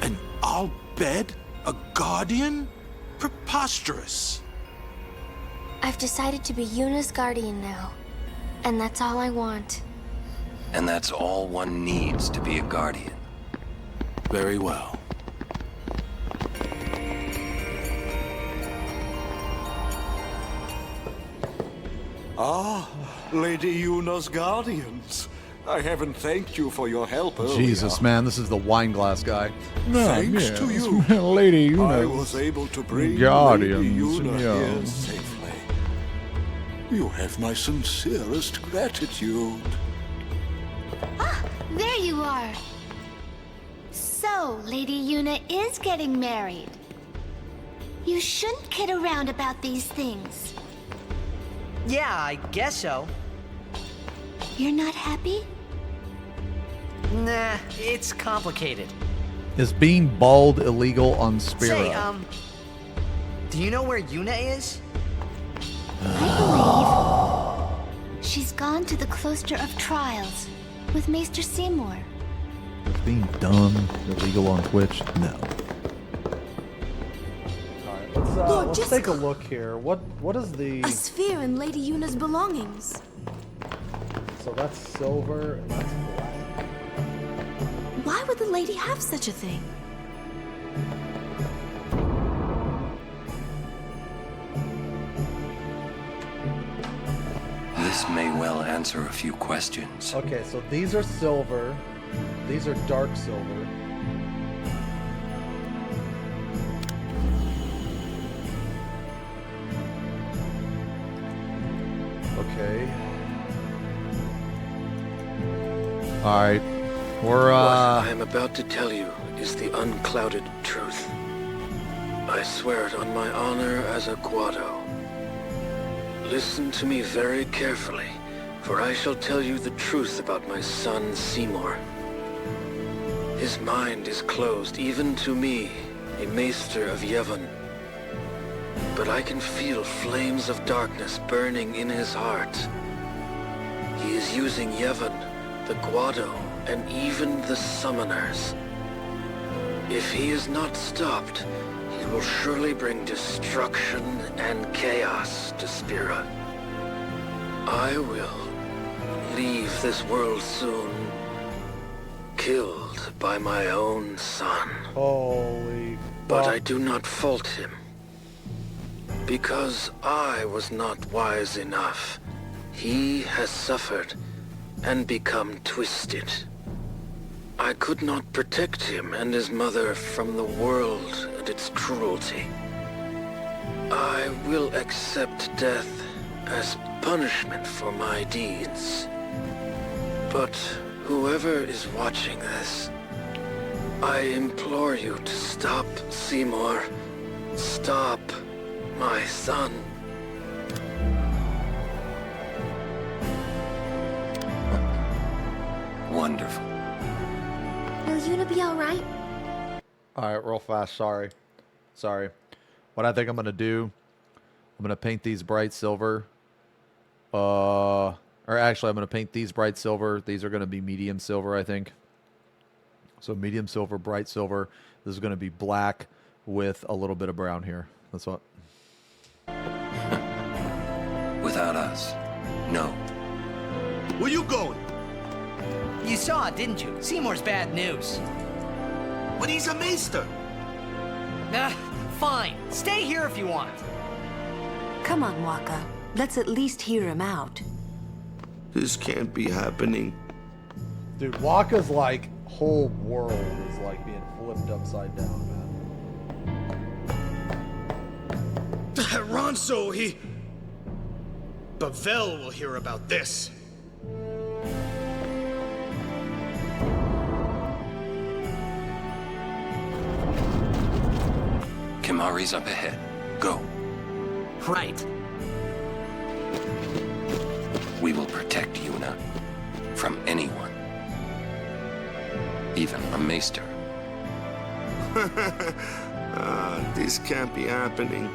An Al-Bed? A guardian? Preposterous. I've decided to be Yuna's guardian now. And that's all I want. And that's all one needs to be a guardian. Very well. Ah, Lady Yuna's guardians. I haven't thanked you for your help earlier. Jesus, man, this is the wine glass guy. Thanks to you, Lady Yuna. I was able to bring Guardians, Lady Yuna yeah. here safely. You have my sincerest gratitude. There you are. So, Lady Yuna is getting married. You shouldn't kid around about these things. Yeah, I guess so. You're not happy? Nah, it's complicated. Is being bald illegal on Spira? Say, do you know where Yuna is? I believe she's gone to the Cloister of Trials with Maester Seymour. Is being dumb illegal on Twitch? No. Lord, let's Jessica. take a look here. What is the? A sphere in Lady Yuna's belongings. So that's silver and that's black. Why would the lady have such a thing? This may well answer a few questions. Okay, so these are silver. These are dark silver. Okay. All right, we're What I am about to tell you is the unclouded truth. I swear it on my honor as a Guado. Listen to me very carefully, for I shall tell you the truth about my son Seymour. His mind is closed even to me, a maester of Yevon. But I can feel flames of darkness burning in his heart. He is using Yevon, the Guado, and even the summoners. If he is not stopped, he will surely bring destruction and chaos to Spira. I will leave this world soon, killed by my own son. Holy But I do not fault him. Because I was not wise enough, he has suffered and become twisted. I could not protect him and his mother from the world and its cruelty. I will accept death as punishment for my deeds. But whoever is watching this, I implore you to stop Seymour. Stop my son. Wonderful. Will Yuna be alright? All right, real fast. Sorry. What I think I'm going to do, I'm going to paint these bright silver. Or actually, I'm going to paint these bright silver. These are going to be medium silver, I think. So medium silver, bright silver. This is going to be black with a little bit of brown here. That's what. Without us, no. Where you going? You saw it, didn't you? Seymour's bad news. But he's a maester. Fine. Stay here if you want. Come on, Waka. Let's at least hear him out. This can't be happening. Dude, Waka's like whole world is like being flipped upside down, man. Ronso, he... Bavel will hear about this. Kimari's up ahead. Go. Right. We will protect Yuna from anyone. Even a maester. This can't be happening.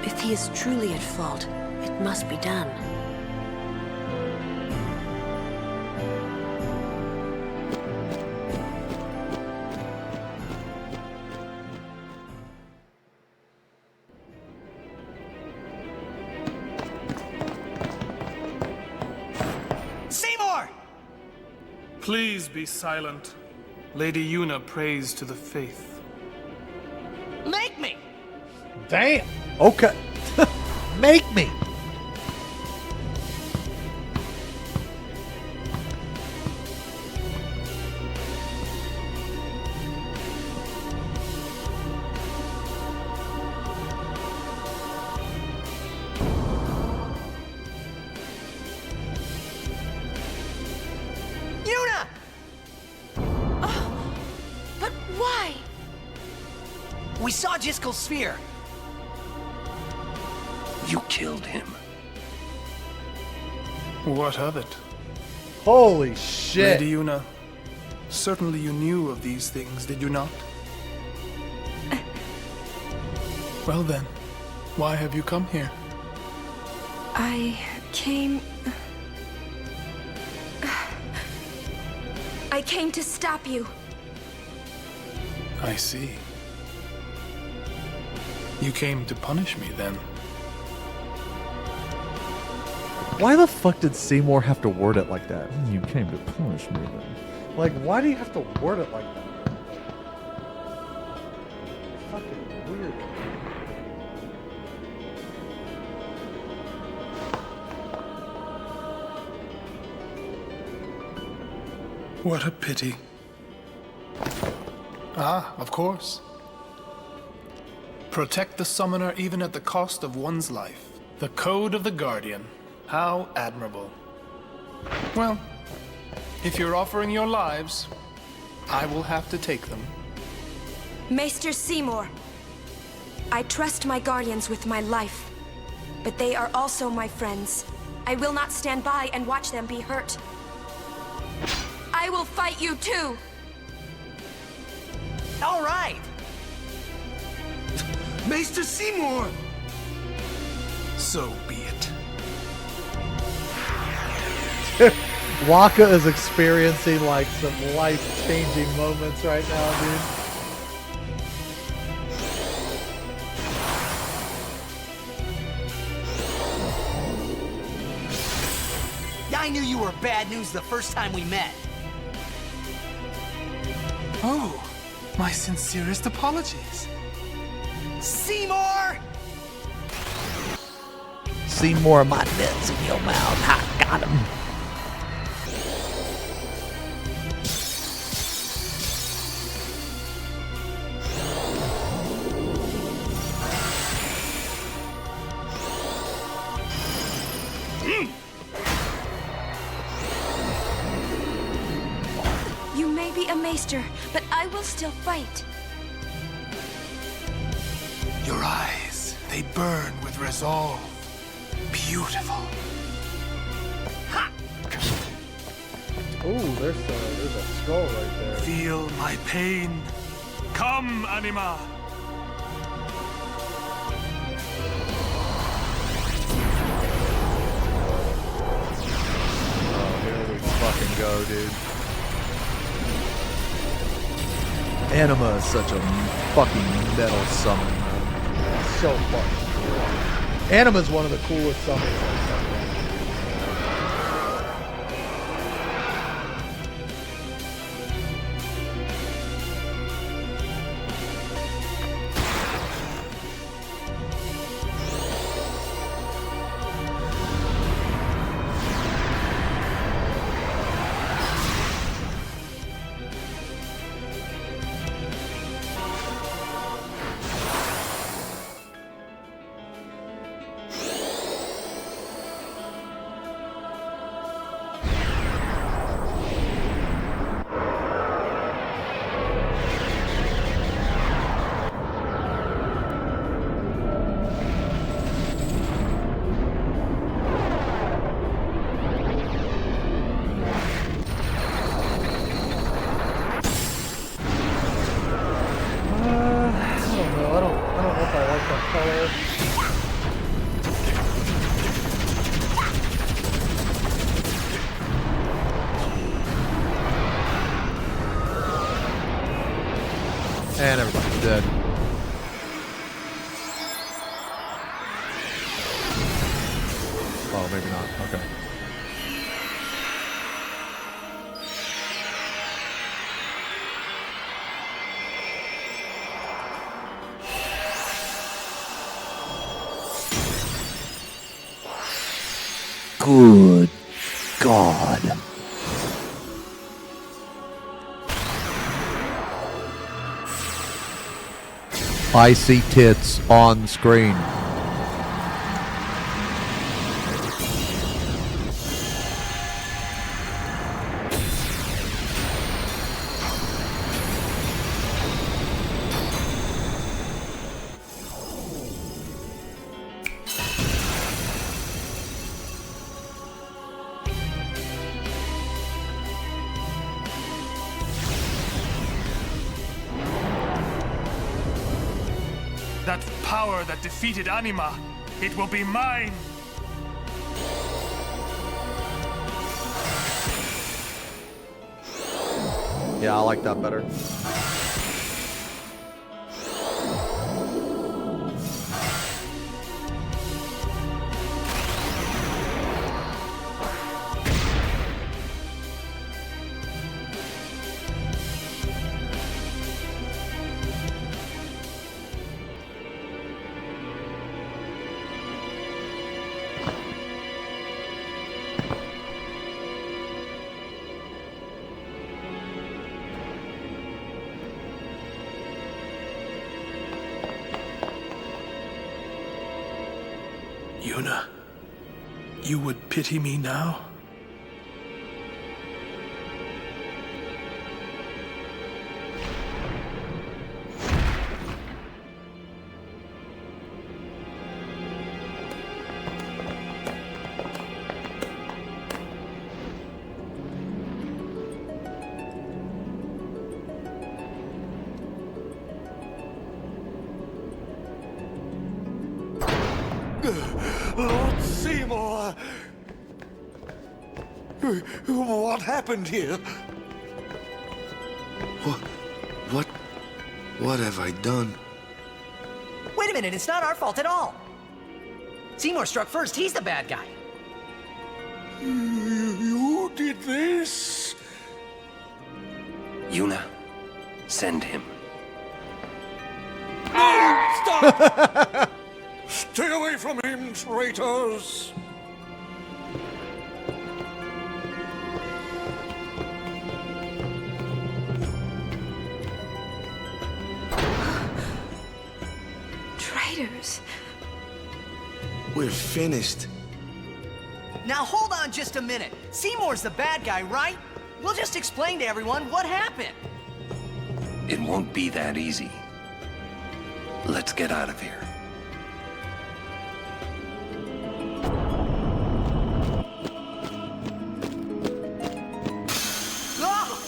If he is truly at fault, it must be done. Seymour! Please be silent. Lady Yuna prays to the faith. Make me! Damn! Okay. Make me! Yuna! But why? We saw Jiskel's sphere. You killed him. What of it? Holy shit! Lady Yuna, certainly you knew of these things, did you not? Well then, why have you come here? I came to stop you. I see. You came to punish me then. Why the fuck did Seymour have to word it like that? You came to punish me then. Like, why do you have to word it like that? Fucking weird. What a pity. Ah, of course. Protect the summoner even at the cost of one's life. The code of the Guardian. How admirable. Well, if you're offering your lives, I will have to take them. Maester Seymour, I trust my guardians with my life, but they are also my friends. I will not stand by and watch them be hurt. I will fight you too! All right! Maester Seymour! So be it. Waka is experiencing like some life-changing moments right now, dude. I knew you were bad news the first time we met. Oh, my sincerest apologies. Seymour! See more of my nuts in your mouth. I got him. You may be a maester, but I will still fight. Your eyes, they burn with resolve. Beautiful. Ooh, there's a skull right there. Feel my pain. Come, Anima. fucking go, dude. Anima is such a fucking metal summon, man. So fucking cool. Anima's one of the coolest summons. And everybody's dead. Oh, maybe not. Okay. Good God. I see tits on screen. That power that defeated Anima, it will be mine! Yeah, I like that better. Yuna, you would pity me now? Lord Seymour! What happened here? What have I done? Wait a minute, it's not our fault at all. Seymour struck first, he's the bad guy. You did this? Yuna, send him. Stop! Stay away from him, traitors! Traitors. We're finished. Now hold on just a minute. Seymour's the bad guy, right? We'll just explain to everyone what happened. It won't be that easy. Let's get out of here. Ah!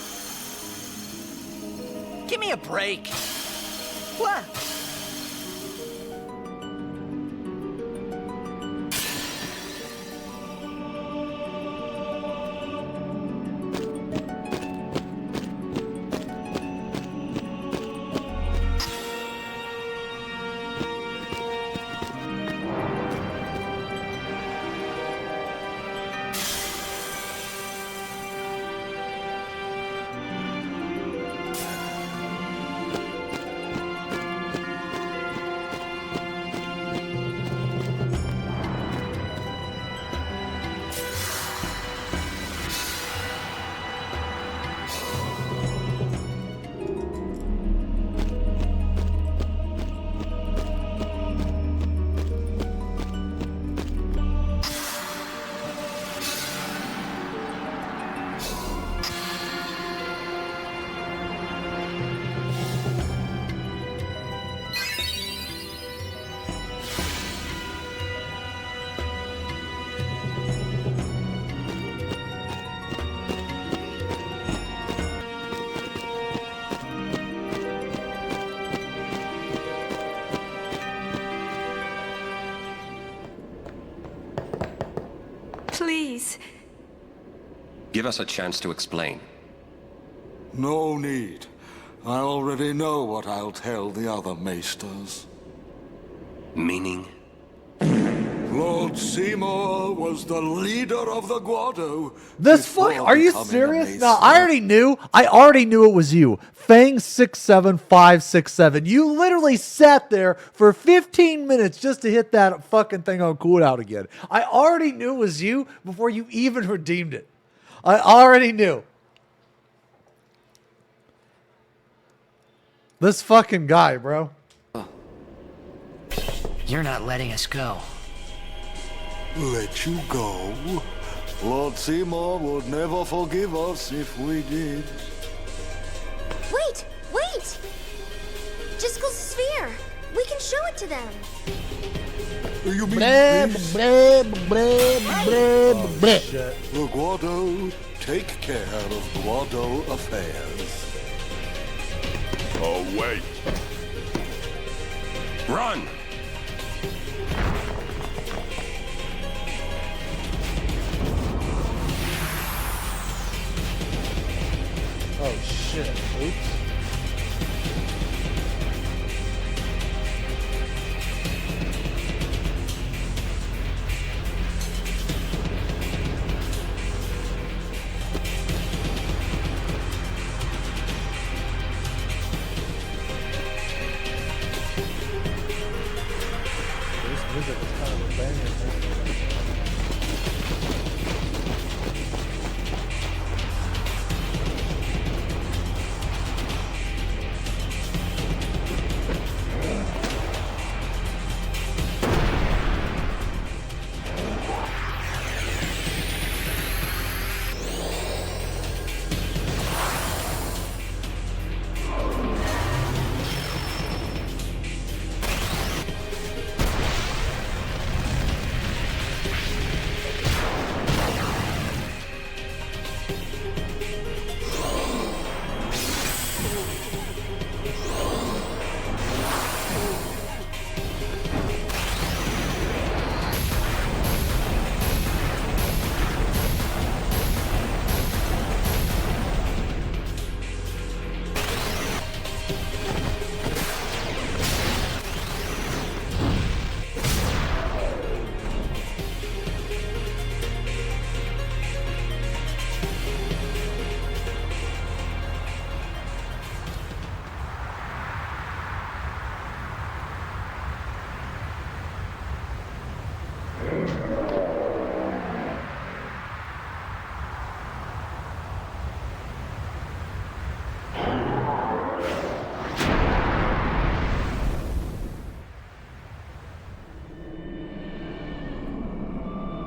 Give me a break. What? Give us a chance to explain. No need. I already know what I'll tell the other maesters. Meaning? Lord Seymour was the leader of the Guado. This fuck, are you serious? No, I already knew. I already knew it was you. Fang 67567. You literally sat there for 15 minutes just to hit that fucking thing on cooldown again. I already knew it was you before you even redeemed it. I already knew. This fucking guy, bro. You're not letting us go. Let you go? Lord Seymour would never forgive us if we did. Wait! Wait! Jiskel's sphere! We can show it to them! You mean this? The Guado take care of Guado affairs. Oh, wait. Run! Oh shit. Oops. This music is kind of a banger.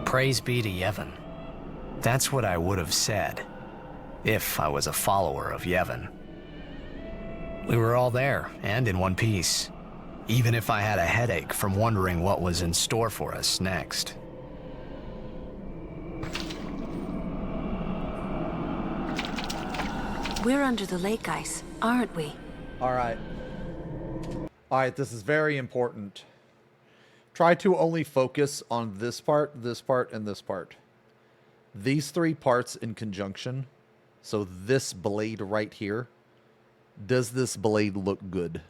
Praise be to Yevon. That's what I would have said, if I was a follower of Yevon. We were all there, and in one piece, even if I had a headache from wondering what was in store for us next. We're under the lake ice, aren't we? All right. All right, this is very important. Try to only focus on this part, and this part. These three parts in conjunction. So this blade right here. Does this blade look good?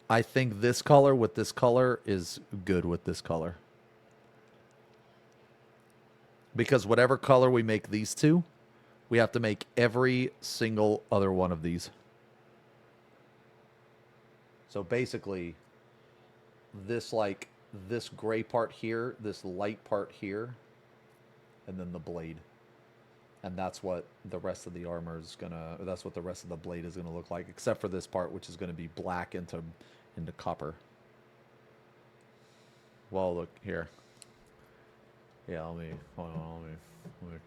I think this color with this color is good with this color. Because whatever color we make these two, we have to make every single other one of these. So basically, this gray part here, this light part here, and then the blade. And that's what the rest of the armor is gonna, that's what the rest of the blade is gonna look like, except for this part, which is gonna be black into copper. Well, look here. Yeah, hold on, let me.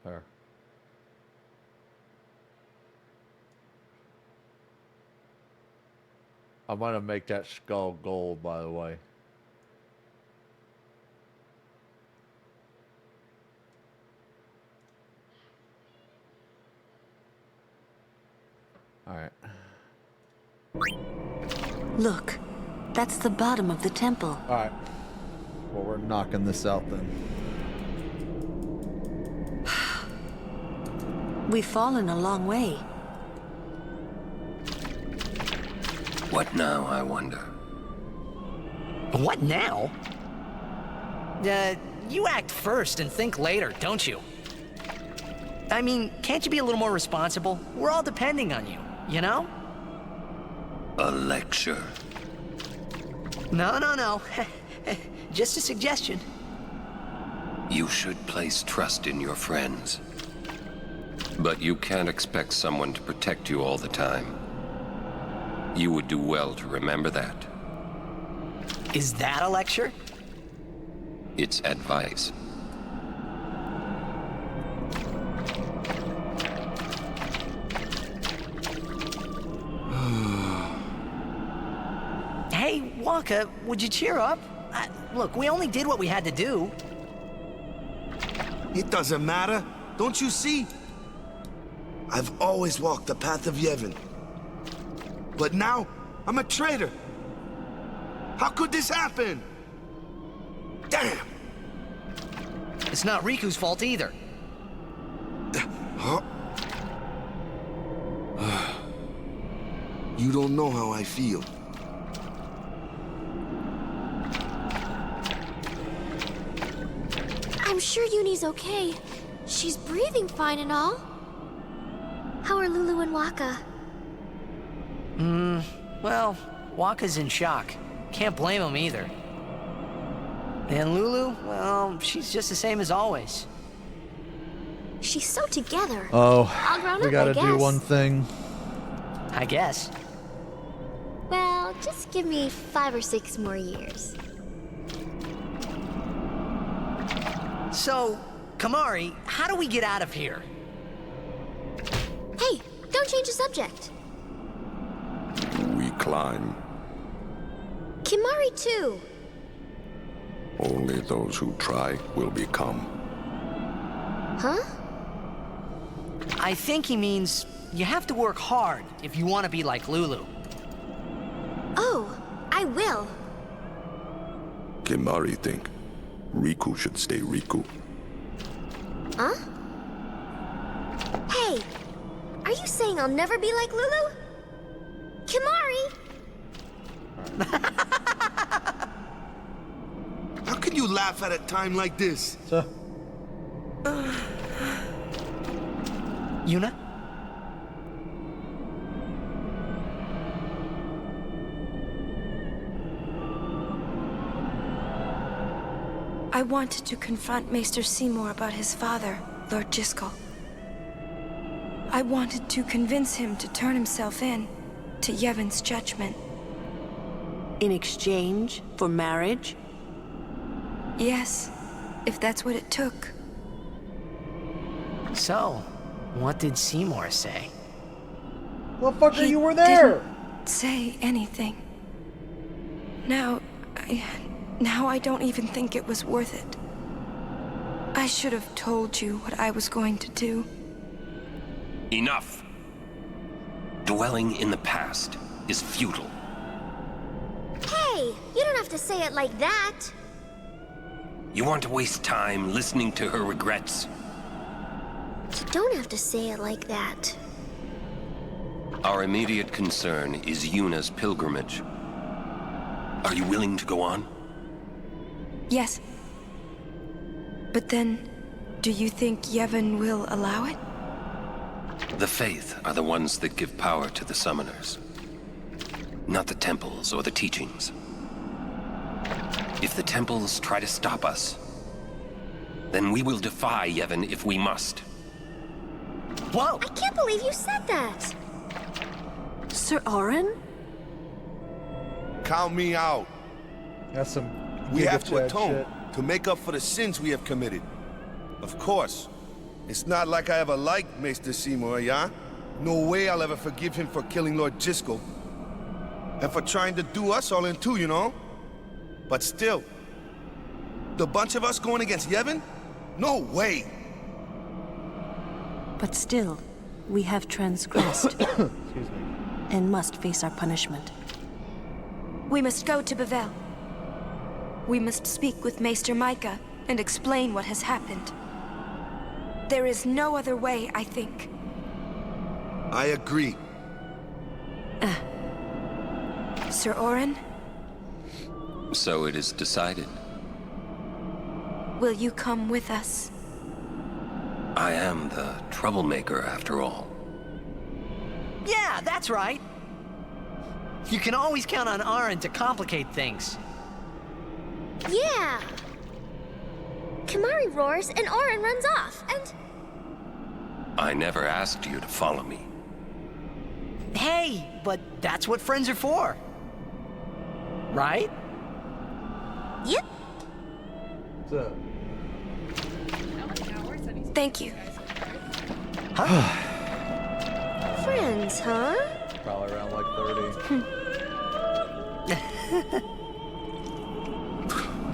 There. I'm gonna make that skull gold, by the way. All right. Look, that's the bottom of the temple. All right. Well, we're knocking this out then. We've fallen a long way. What now, I wonder? What now? You act first and think later, don't you? I mean, can't you be a little more responsible? We're all depending on you, you know? A lecture? No. Just a suggestion. You should place trust in your friends. But you can't expect someone to protect you all the time. You would do well to remember that. Is that a lecture? It's advice. Hey, Waka, would you cheer up? Look, we only did what we had to do. It doesn't matter. Don't you see? I've always walked the path of Yevon. But now, I'm a traitor. How could this happen? Damn! It's not Riku's fault either. Huh? You don't know how I feel. I'm sure Uni's okay. She's breathing fine and all. How are Lulu and Waka? Well, Waka's in shock. Can't blame him either. And Lulu, well, she's just the same as always. She's so together. Oh, All grown we up, gotta I do guess. one thing. I guess. Well, just give me 5 or 6 more years. So, Kamari, how do we get out of here? Hey, don't change the subject. We climb. Kimari too. Only those who try will become. Huh? I think he means you have to work hard if you want to be like Lulu. Oh, I will. Kimari think Riku should stay Riku. Huh? Hey, are you saying I'll never be like Lulu? Kimari! How can you laugh at a time like this? Yuna? I wanted to confront Maester Seymour about his father, Lord Jyscal. I wanted to convince him to turn himself in to Yevon's judgment. In exchange for marriage? Yes, if that's what it took. So, what did Seymour say? Well, fucker, He you were there! didn't say anything. Now I don't even think it was worth it. I should have told you what I was going to do. Enough! Dwelling in the past is futile. Hey, you don't have to say it like that. You want to waste time listening to her regrets? You don't have to say it like that. Our immediate concern is Yuna's pilgrimage. Are you willing to go on? Yes. But then, do you think Yevon will allow it? The Faith are the ones that give power to the summoners. Not the temples or the teachings. If the temples try to stop us, then we will defy Yevon if we must. Whoa! I can't believe you said that. Sir Orin? Count me out. That's some We have to Giga Chad atone shit. to make up for the sins we have committed. Of course. It's not like I ever liked Maester Seymour, yeah? No way I'll ever forgive him for killing Lord Jyscal. And for trying to do us all in two, you know? But still, the bunch of us going against Yevon? No way! But still, we have transgressed. Excuse me. and must face our punishment. We must go to Bevel. We must speak with Maester Micah and explain what has happened. There is no other way, I think. I agree. Sir Orin, So it is decided. will you come with us? I am the troublemaker after all. Yeah, that's right. You can always count on Aaron to complicate things. Yeah. Kamari roars and Orin runs off, and... I never asked you to follow me. Hey, but that's what friends are for. Right? Yep. Thank you. Friends, huh? Probably around like 30.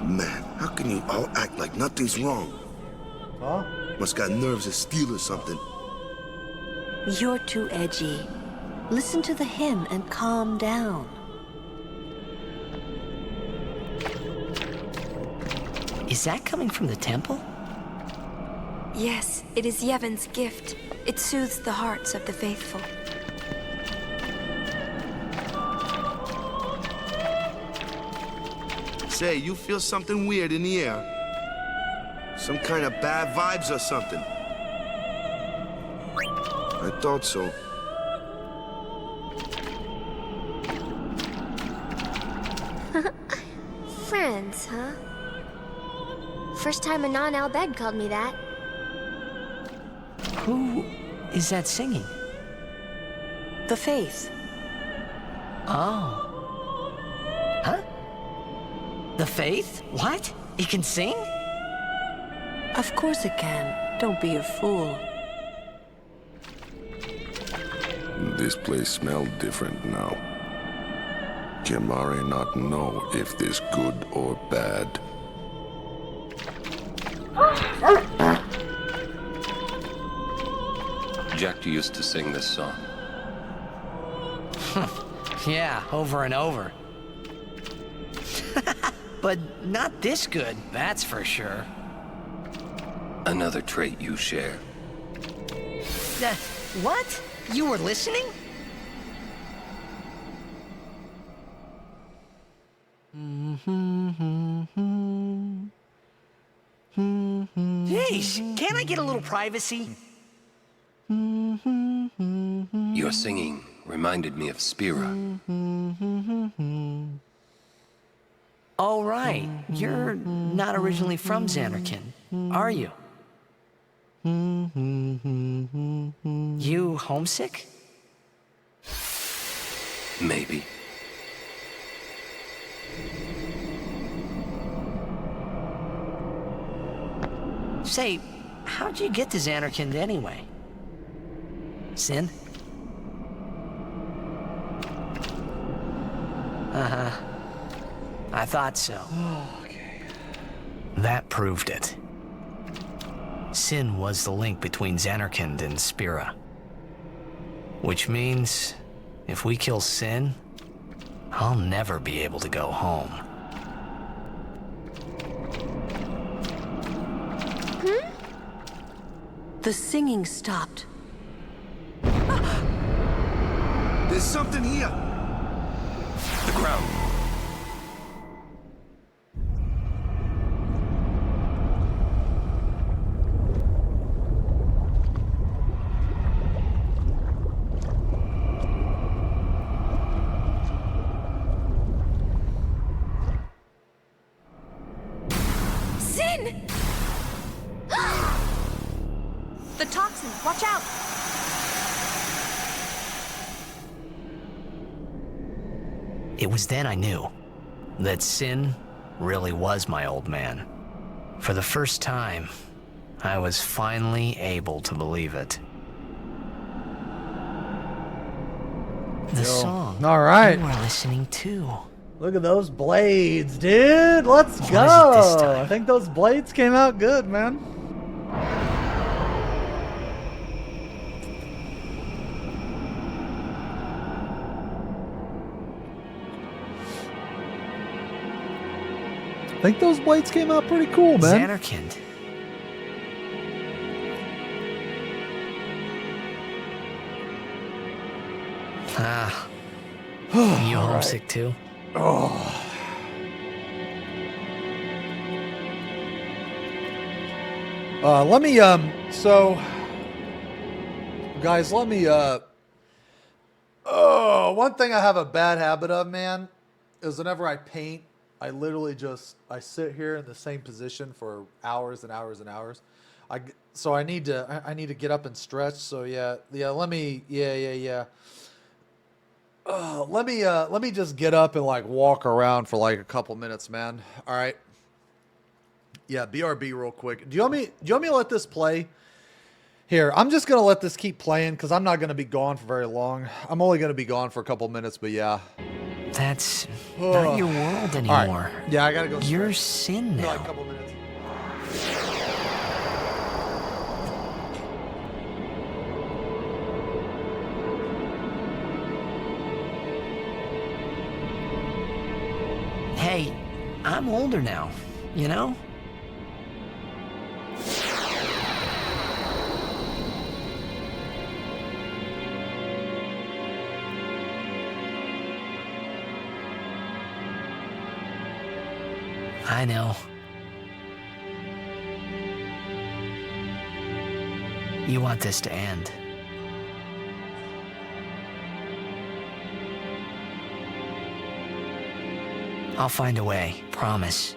Man, how can you all act like nothing's wrong? Huh? Must got nerves of steel or something. You're too edgy. Listen to the hymn and calm down. Is that coming from the temple? Yes, it is Yevon's gift. It soothes the hearts of the faithful. Say, you feel something weird in the air? Some kind of bad vibes or something? I thought so. Friends, huh? First time a non-Albed called me that. Who is that singing? The faith. Oh. Huh? The faith? What? It can sing? Of course it can. Don't be a fool. This place smells different now. Can Mari not know if this good or bad? Jack used to sing this song. Yeah, over and over. But not this good, that's for sure. Another trait you share. What? You were listening? Jeez, can't I get a little privacy? Your singing reminded me of Spira. Oh, right. You're not originally from Xanarkand, are you? You homesick? Maybe. Say, how'd you get to Xanarkand anyway? Sin? Uh-huh. I thought so. Okay. That proved it. Sin was the link between Xanarkand and Spira. Which means, if we kill Sin, I'll never be able to go home. The singing stopped. There's something here. The ground. Sin! The toxin, watch out! It was then I knew that Sin really was my old man. For the first time, I was finally able to believe it. The song All right. you were listening to. Look at those blades, dude. Let's What go. is it this time? I think those blades came out good, man. think those blades came out pretty cool, man. Xanarkand. Ah. You homesick too? Oh. Let me, so, guys, let me, one thing I have a bad habit of, man, is whenever I paint, I literally just, I sit here in the same position for hours and hours and hours. So I need to get up and stretch. So yeah, let me, let me just get up and like walk around for like a couple minutes, man. All right. Yeah, BRB real quick. Do you want me to let this play? Here, I'm just going to let this keep playing because I'm not going to be gone for very long. I'm only going to be gone for a couple minutes, but yeah. That's not your world anymore. All right. Yeah, I got to go. You're Sin now. Like a couple minutes. Hey, I'm older now, you know? I know. You want this to end. I'll find a way, promise.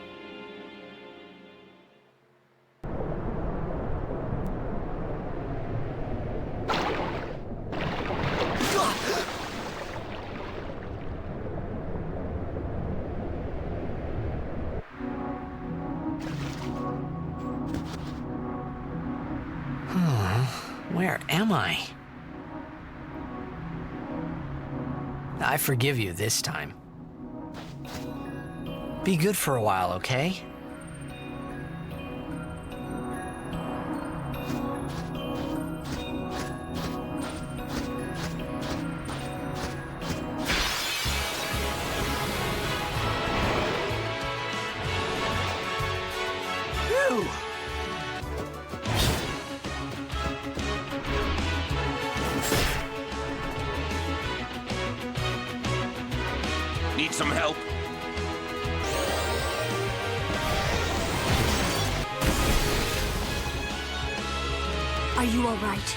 Where am I? I forgive you this time. Be good for a while, okay? Need some help? Are you all right?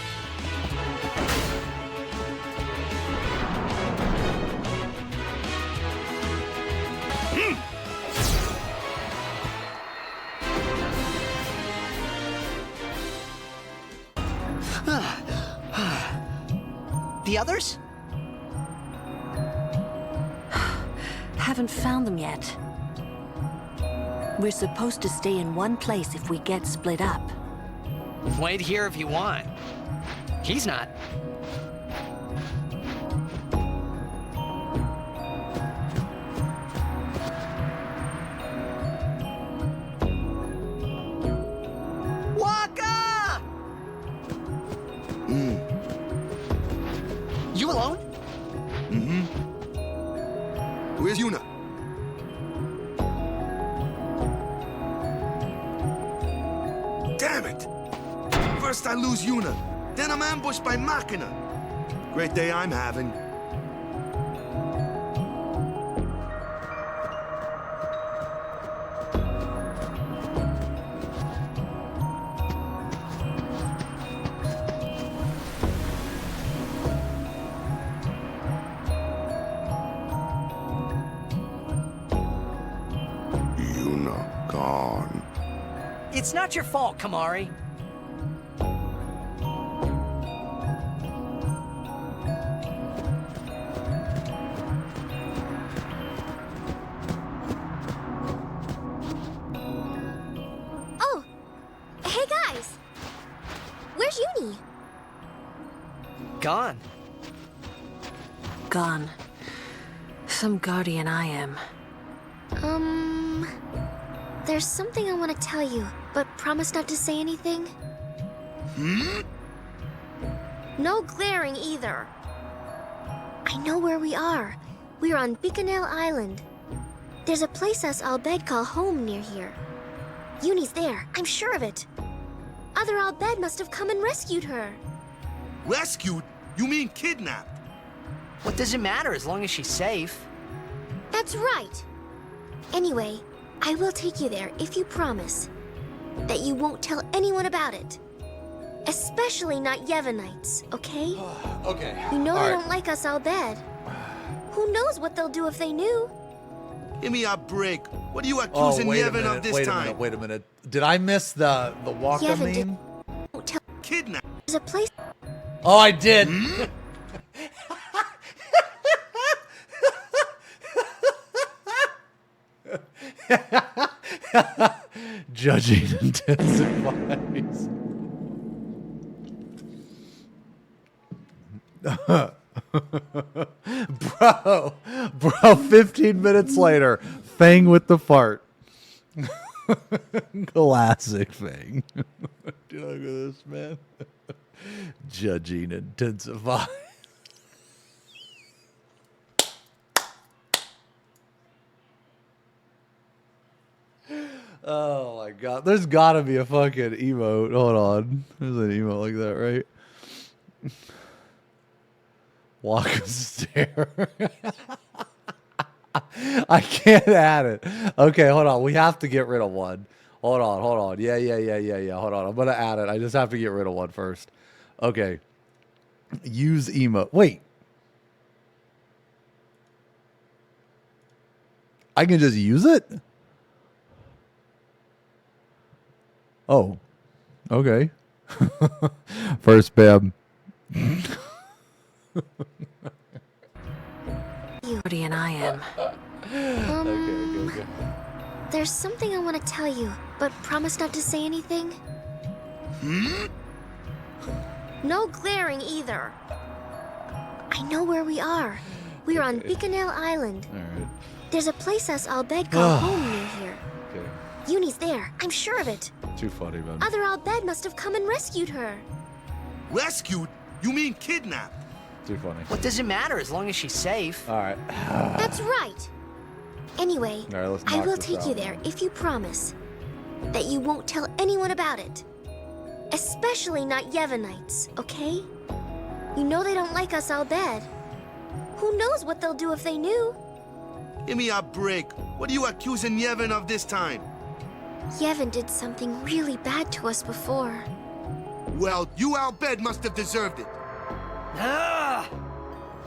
The others? Haven't found them yet. We're supposed to stay in one place if we get split up. Wait here if you want. He's not. Waka! You alone? Mm-hmm. Where's Yuna? Damn it! First I lose Yuna, then I'm ambushed by Machina. Great day I'm having. Yuna gone. It's not your fault, Kamari. Oh, hey guys. Where's Uni? Gone. Gone. Some guardian I am. There's something I want to tell you, but promise not to say anything. No glaring either. I know where we are. We're on Bikanel Island. There's a place us Al-Bed call home near here. Uni's there, I'm sure of it. Other Al-Bed must have come and rescued her. Rescued? You mean kidnapped? What does it matter as long as she's safe? That's right. Anyway, I will take you there if you promise that you won't tell anyone about it. Especially not Yevonites, okay? Okay. You know All they right. don't like us Al-Bed. Who knows what they'll do if they knew? Give me a break. What are you Oh, accusing wait a Yevon minute. of this Wait a time? minute. Wait a minute. Did I miss the Waka Yevon did- meme? Don't tell. Kidnap. There's a place. Oh, I did. Judging intensifies. Bro, 15 minutes later, Fang with the fart. Classic Fang. Dude, look at this, man. Judging intensifies. Oh my god. There's gotta be a fucking emote. Hold on. There's an emote like that, right? Walk a stare. I can't add it. Okay, hold on. We have to get rid of one. Hold on. Yeah. Hold on. I'm gonna add it. I just have to get rid of one first. Okay. Use emote. Wait. I can just use it? Oh. Okay. First bam. Guardian I am. Okay. There's something I want to tell you, but promise not to say anything. No glaring either. I know where we are. We're on Bikanel Island. Alright. There's a place us Al-Bed call home near here. Okay. Uni's there, I'm sure of it. Too funny, man. Other Al-Bed must have come and rescued her. Rescued? You mean kidnapped? Too funny. What does it matter as long as she's safe? Alright. That's right. Anyway, All right, let's I knock will this take you out. there if you promise that you won't tell anyone about it. Especially not Yevonites, okay? You know they don't like us Al-Bed. Who knows what they'll do if they knew? Give me a break. What are you accusing Yevon of this time? Yevon did something really bad to us before. Well, you Al-Bed must have deserved it.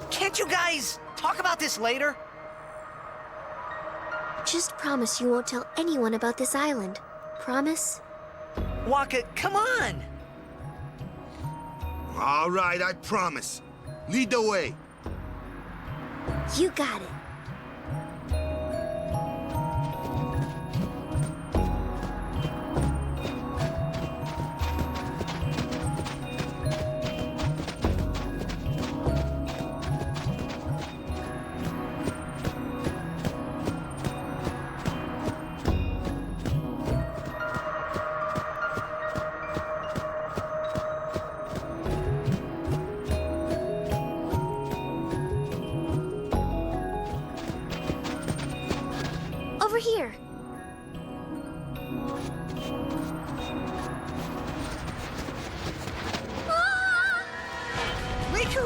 Can't you guys talk about this later? Just promise you won't tell anyone about this island. Promise? Waka, come on! All right, I promise. Lead the way. You got it. Over here. Riku!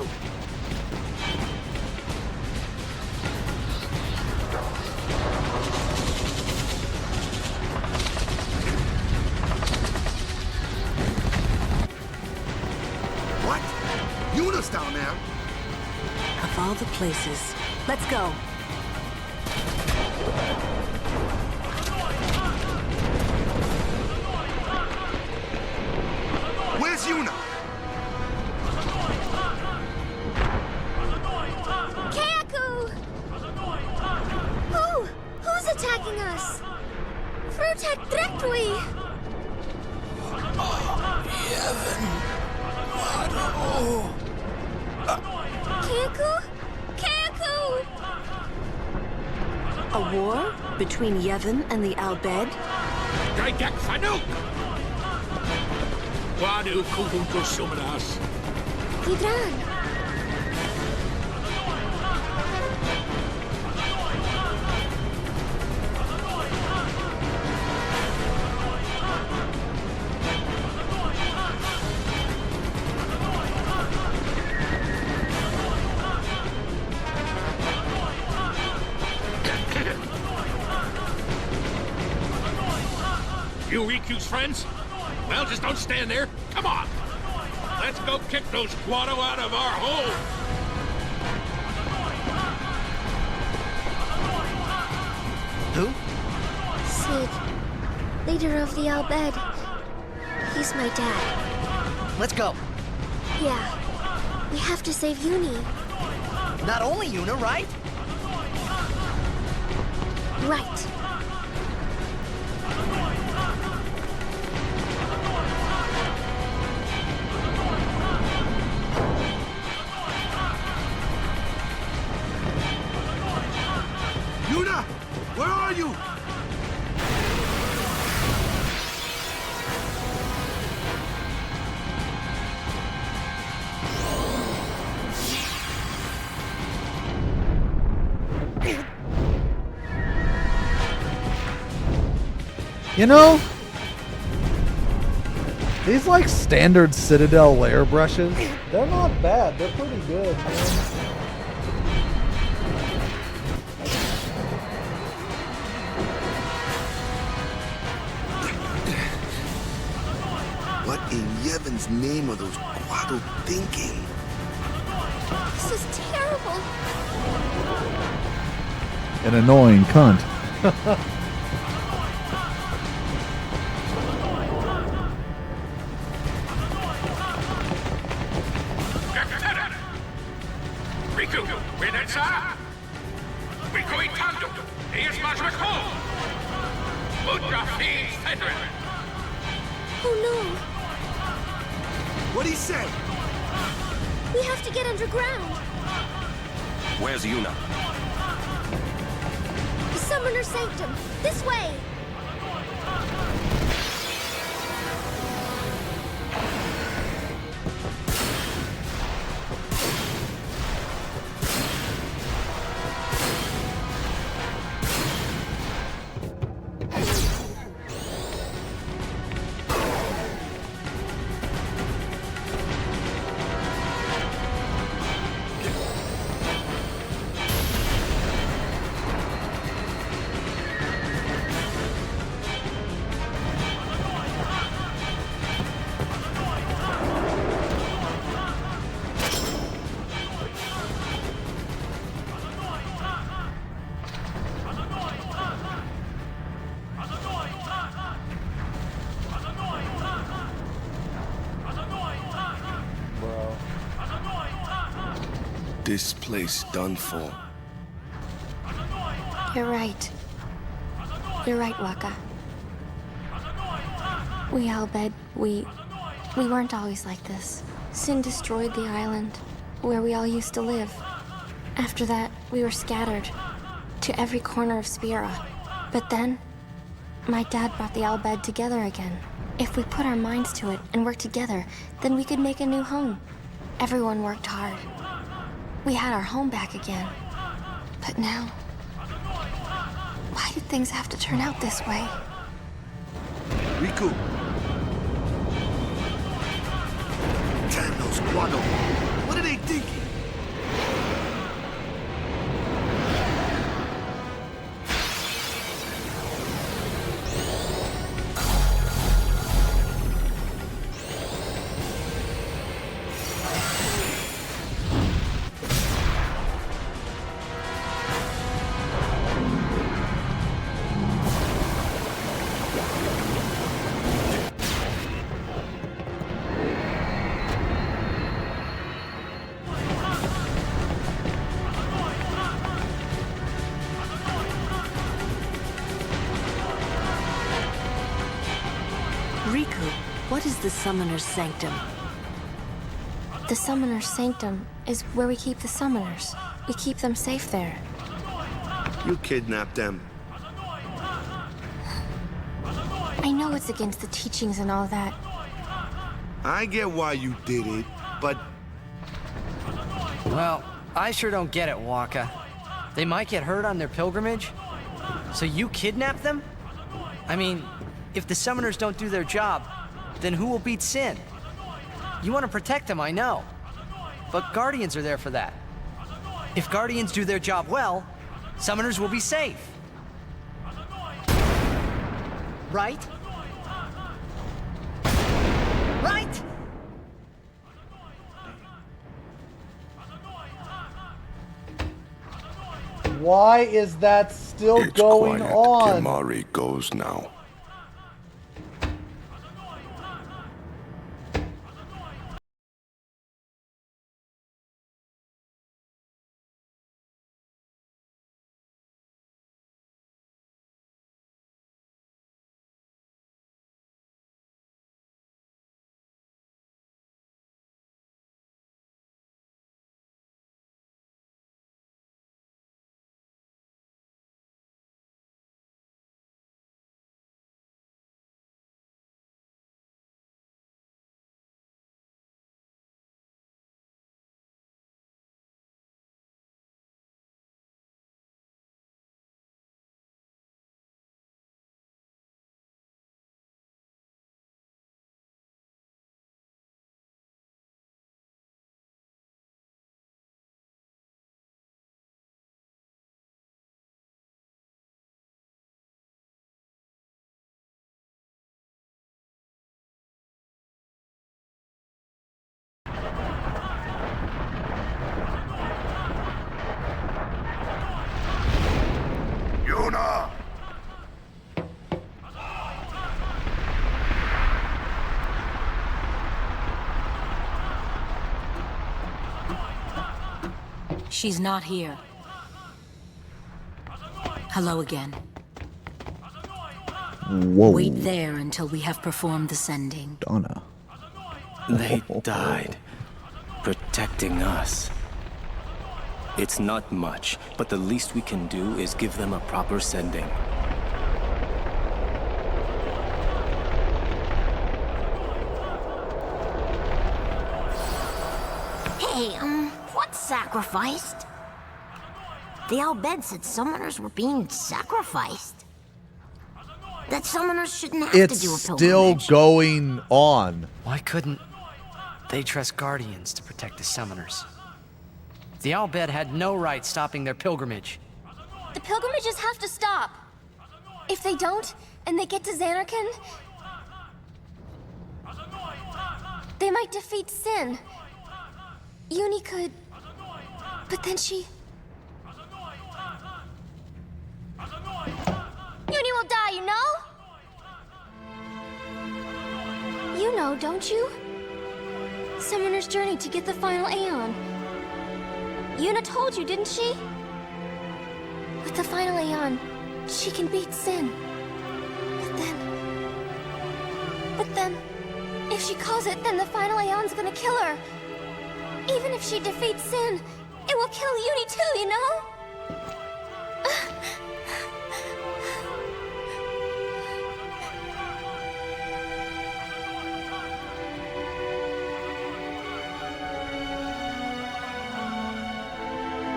What? Yuna's down there. Of all the places. Let's go. Where's Yuna? Kayaku! Who's attacking us? Frutek Drekwi! Kayaku? Kayaku! A war between Yevon and the Al-Bed? Gaidak Fanuk! Wadu Kukunko Sumanas. Hidran! You Riku's friends? Well, just don't stand there. Come on. Let's go kick those Guado out of our hole. Who? Sid, leader of the Al-Bed. He's my dad. Let's go. Yeah, we have to save Uni. Not only Yuna, right? Right. Yuna! Where are you? You know, these like standard Citadel layer brushes, they're not bad. They're pretty good, man. What in Yevon's name are those Guado thinking? This is terrible. An annoying cunt. Riku, Renetsa! Riku Itando! Eas Majrako! Udrafi Fedra! Oh no. What'd he say? We have to get underground. Where's Yuna? The Summoner Sanctum. This way. This place done for. You're right. You're right, Waka. We Al-Bed, we weren't always like this. Sin destroyed the island, where we all used to live. After that, we were scattered to every corner of Spira. But then, my dad brought the Al-Bed together again. If we put our minds to it and work together, then we could make a new home. Everyone worked hard. We had our home back again. But now, why did things have to turn out this way? Riku! Damn those Guado! What are they thinking? Riku, what is the Summoner's Sanctum? The Summoner's Sanctum is where we keep the Summoners. We keep them safe there. You kidnapped them. I know it's against the teachings and all that. I get why you did it, but... Well, I sure don't get it, Waka. They might get hurt on their pilgrimage? So you kidnap them? I mean, if the Summoners don't do their job, then who will beat Sin? You want to protect them, I know. But Guardians are there for that. If Guardians do their job well, Summoners will be safe. Right? right? Why is that still It's going quiet. on? Kimari goes now. Yuna! She's not here. Hello again. Whoa. Wait there until we have performed the sending. Donna. They died, protecting us. It's not much, but the least we can do is give them a proper sending. Hey, what's sacrificed? The Al-Bed said summoners were being sacrificed. That summoners shouldn't have It's to do a still pilgrimage. going on. Why couldn't they trust Guardians to protect the Summoners? The Al-Bed had no right stopping their pilgrimage. The pilgrimages have to stop. If they don't, and they get to Xanarkand, they might defeat Sin. Uni could... But then she... Uni will die, you know? You know, don't you? Summoner's journey to get the final Aeon. Yuna told you, didn't she? With the final Aeon, she can beat Sin. But then... If she calls it, then the final Aeon's gonna kill her. Even if she defeats Sin, it will kill Uni too, you know?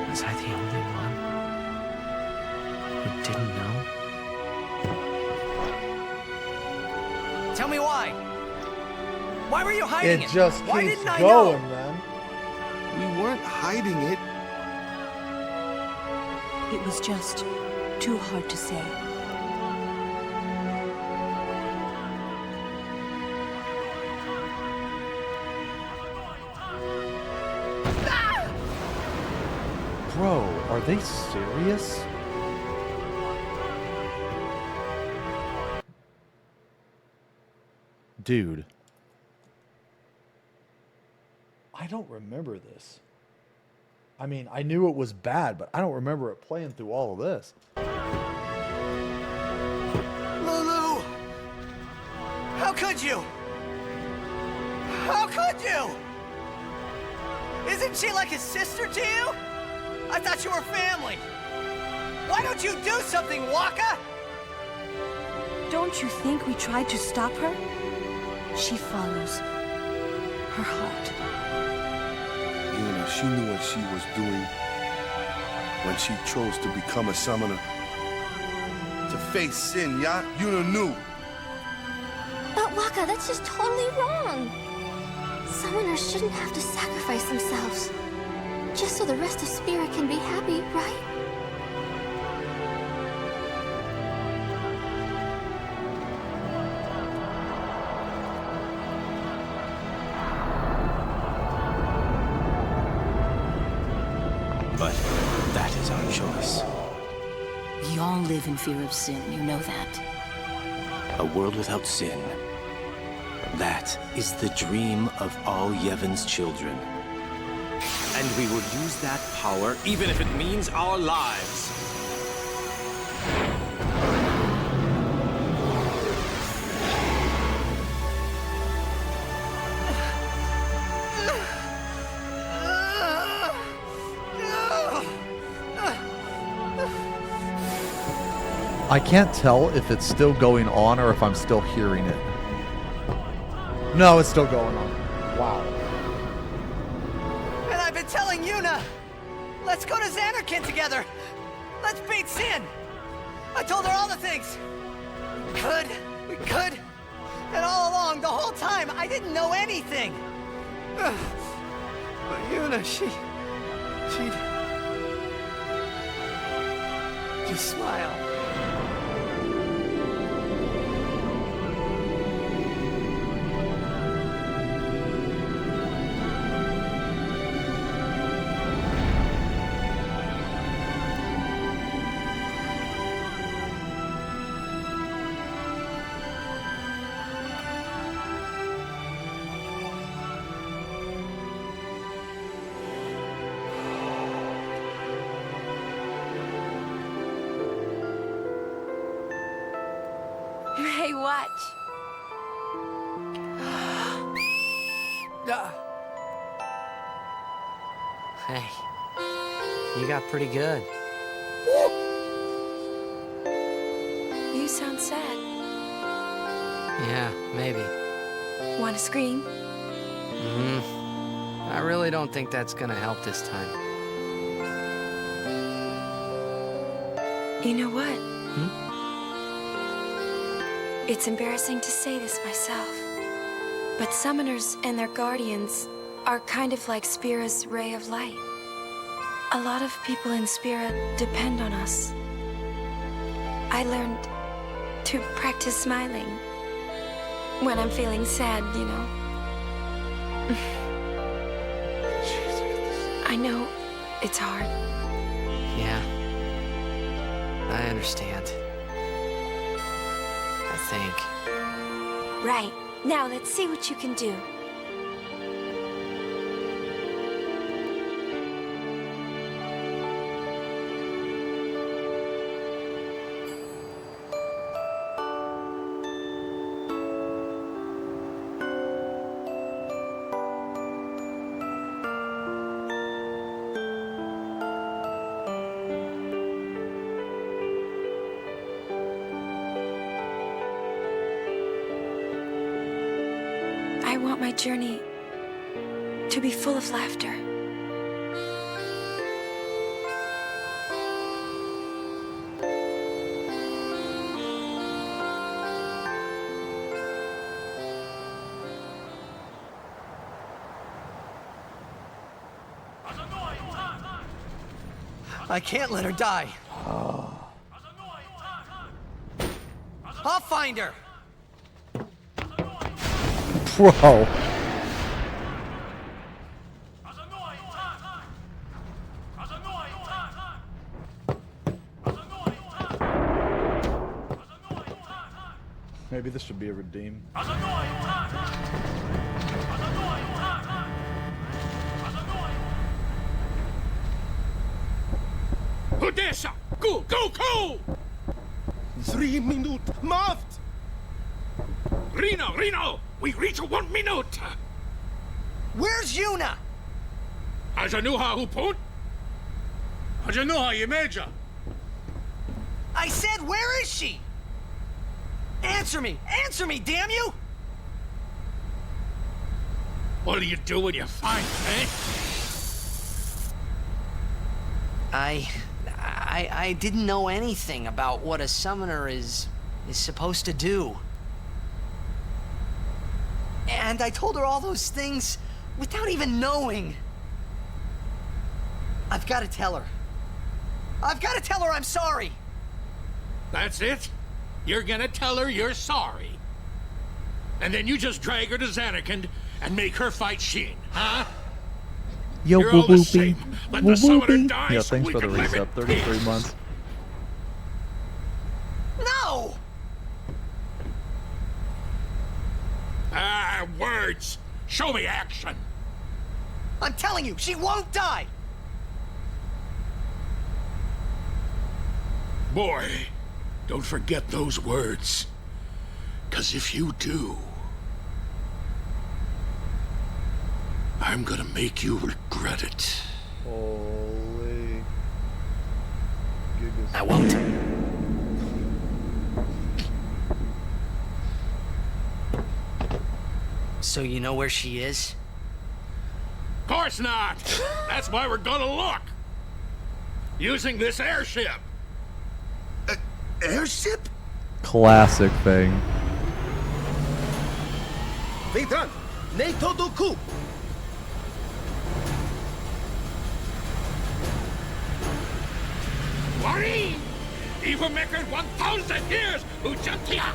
Was I the only one who didn't know? Tell me why! Why were you hiding it? It just Why keeps didn't I going, know? man. We weren't hiding it. It was just too hard to say. Bro, are they serious? Dude. I don't remember this. I mean, I knew it was bad, but I don't remember it playing through all of this. Lulu! How could you? How could you? Isn't she like a sister to you? I thought you were family. Why don't you do something, Waka? Don't you think we tried to stop her? She follows her heart. Yuna, she knew what she was doing when she chose to become a summoner. To face Sin, yeah? Yuna knew. But Waka, that's just totally wrong. Summoners shouldn't have to sacrifice themselves. Just so the rest of Spirit can be happy, right? in fear of sin, you know that. A world without sin. That is the dream of all Yevon's children. And we will use that power even if it means our lives. I can't tell if it's still going on or if I'm still hearing it. No, it's still going on. Wow. And I've been telling Yuna, let's go to Xanarkin together. Let's beat Sin. I told her all the things. We could. And all along, the whole time, I didn't know anything. But Yuna, she'd just smile. Hey, watch. Hey, you got pretty good. You sound sad. Yeah, maybe. Want to scream? I really don't think that's gonna help this time. You know what? It's embarrassing to say this myself, but summoners and their guardians are kind of like Spira's ray of light. A lot of people in Spira depend on us. I learned to practice smiling when I'm feeling sad, you know. I know it's hard. Yeah, I understand. I think. Right. Now let's see what you can do. I want my journey to be full of laughter. I can't let her die. I'll find her. Bro. Maybe this should be a redeem. Odessa! Go, go, go! 3 minutes, Maft! Reno! We reach 1 minute! Where's Yuna? Ajanuha hupun? Ajanuha yemeja! I said, where is she? Answer me, damn you! What do you do when you find her, eh? I didn't know anything about what a summoner is supposed to do. And I told her all those things without even knowing. I've got to tell her. I've got to tell her I'm sorry. That's it? You're gonna tell her you're sorry. And then you just drag her to Xanarkin and make her fight Sheen, huh? Yo, You're all boo the same. Let the summoner die Yeah, so thanks we for the can live resub. in 33 peace. months. my words. Show me action. I'm telling you, she won't die! Boy, don't forget those words. 'Cause if you do, I'm gonna make you regret it. Holy. I won't. So you know where she is? Of course not! That's why we're gonna look! Using this airship! Airship? Classic thing. Vedran, ne todo coup. Wari! Evil Maker 1,000 years! Ujantia!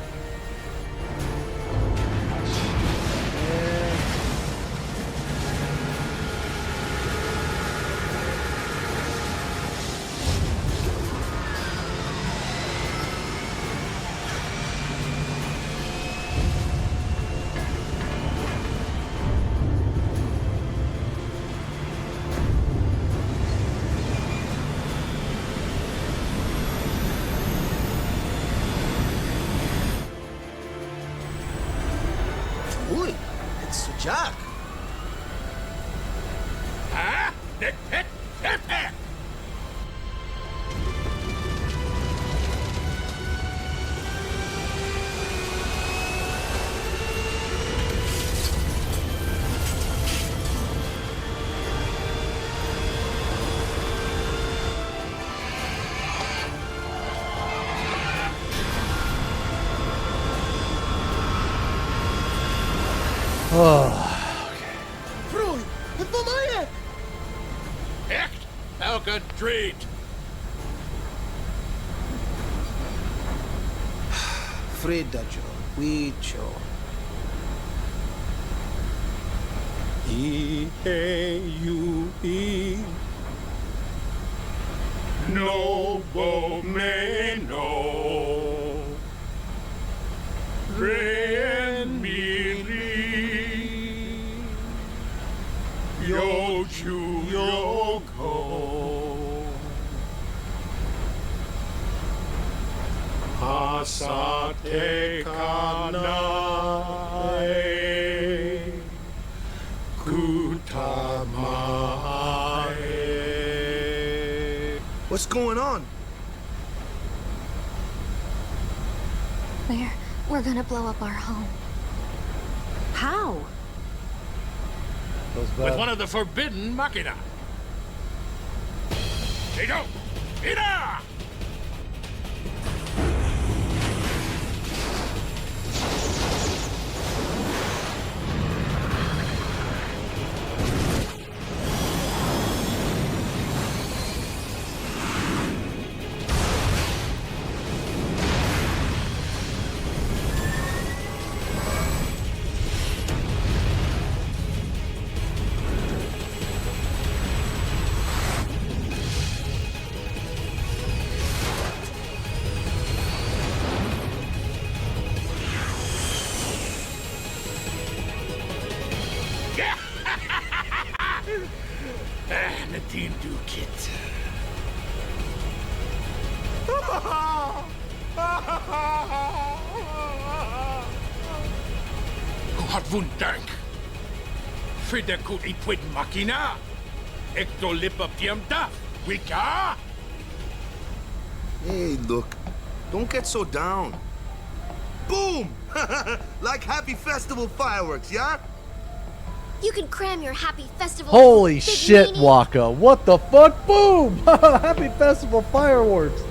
Uy, it's Jack. Huh? Hit, hit, hit, hit! Oh. Vroeg, het van mij. Echt? Elke dread! Fredajo, Wicho. E-A-U-E Nobo Meno Ren Miri Yochu Yoko Asate Kanae Kutamae. What's going on? We're gonna blow up our home. How? With one of the forbidden machina. Xeno! Ida! Nadine Dukit. Hat wundank. Frida kut ipwid machina. Ecto lipa piemda. Wika. Hey, look. Don't get so down. Boom! Like happy festival fireworks, yeah? You can cram your happy festival. Holy big shit, meanie. Waka. What the fuck? Boom! Happy festival fireworks.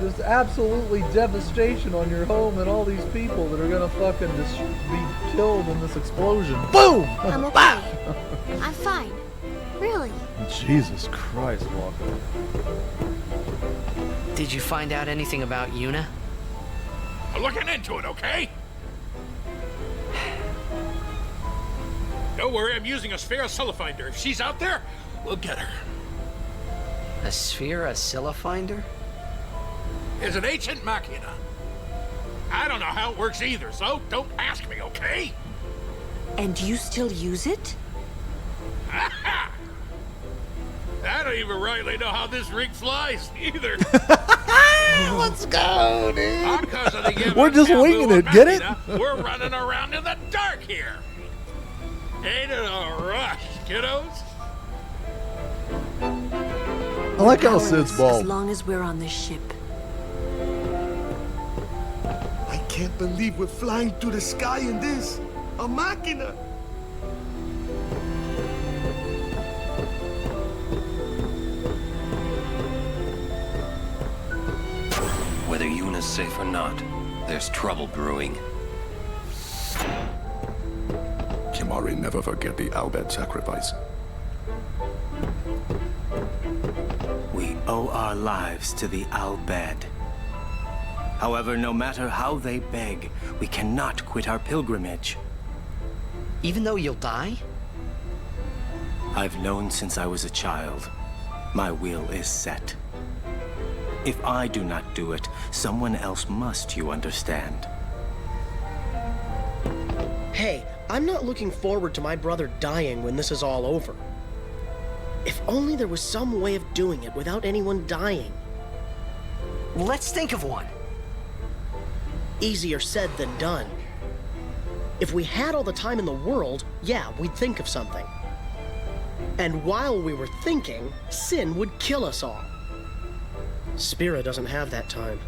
Just absolutely devastation on your home and all these people that are gonna fucking just be killed in this explosion. Boom! I'm okay. I'm fine. Really. Jesus Christ, Waka. Did you find out anything about Yuna? I'm looking into it, okay? Don't worry, I'm using a sphere finder. If she's out there, we'll get her. A sphere finder? It's an ancient machina. I don't know how it works either, so don't ask me, okay? And you still use it? I don't even rightly know how this rig flies either. Let's go, dude. Because of the We're just winging it. Get it? We're running around in the dark here. Ain't it a rush, kiddos? I like how Sid's As bald. long as we're on this ship. I can't believe we're flying through the sky in this. A machina. Whether Yuna's safe or not, there's trouble brewing. Kimari never forget the Albed sacrifice. We owe our lives to the Albed. However, no matter how they beg, we cannot quit our pilgrimage. Even though you'll die? I've known since I was a child. My will is set. If I do not do it, someone else must, you understand. Hey, I'm not looking forward to my brother dying when this is all over. If only there was some way of doing it without anyone dying. Let's think of one. Easier said than done. If we had all the time in the world, yeah, we'd think of something. And while we were thinking, Sin would kill us all. Spira doesn't have that time.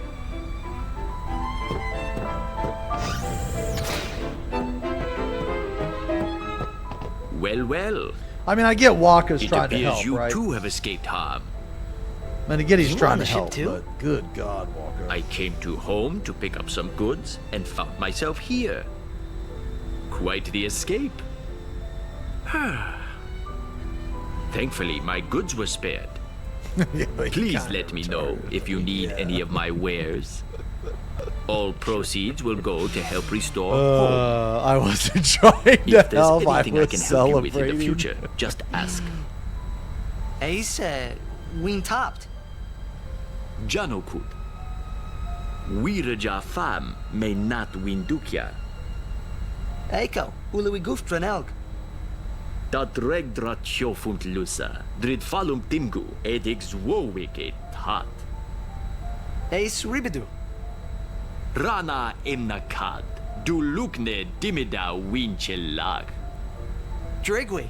Well, well. I mean, I get Walker's It trying to appears help, you right? too have escaped harm. And again, he's You trying on to the ship help, too? but good God, Walker. I came to home to pick up some goods and found myself here. Quite the escape. Thankfully, my goods were spared. Please let me know if you need any of my wares. All proceeds will go to help restore home. I wasn't trying to If there's help. I anything I was can help you with in celebrating. the future, just ask. Ace, wing topped. Janokut. Wiraja fam may not win dukya. Eiko, uluwi goof dranelg. Dat regdrat sjofunt lusa, drid falum timgu, edix wowiket hat. Ace ribidu. Rana emnakad, du lukne dimida winchelag. Drigwi.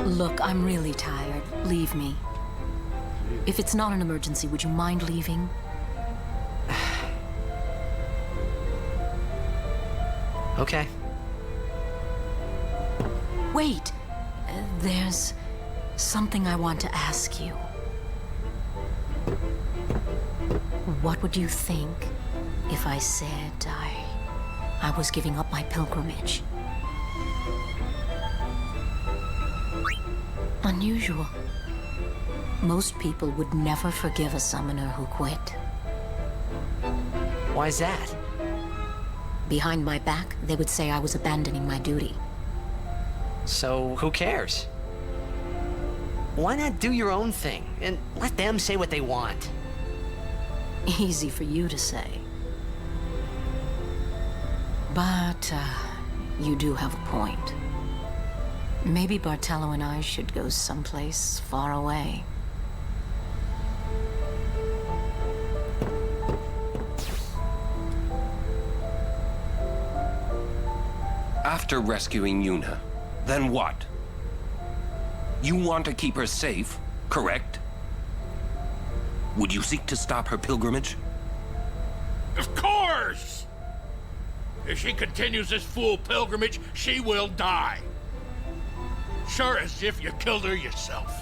Look, I'm really tired. Leave me. If it's not an emergency, would you mind leaving? Okay. Wait. There's something I want to ask you. What would you think if I said I was giving up my pilgrimage? Unusual. Most people would never forgive a summoner who quit. Why's that? Behind my back, they would say I was abandoning my duty. So, who cares? Why not do your own thing and let them say what they want? Easy for you to say. But, you do have a point. Maybe Bartello and I should go someplace far away. After rescuing Yuna, then what? You want to keep her safe, correct? Would you seek to stop her pilgrimage? Of course! If she continues this fool pilgrimage, she will die. Sure as if you killed her yourself.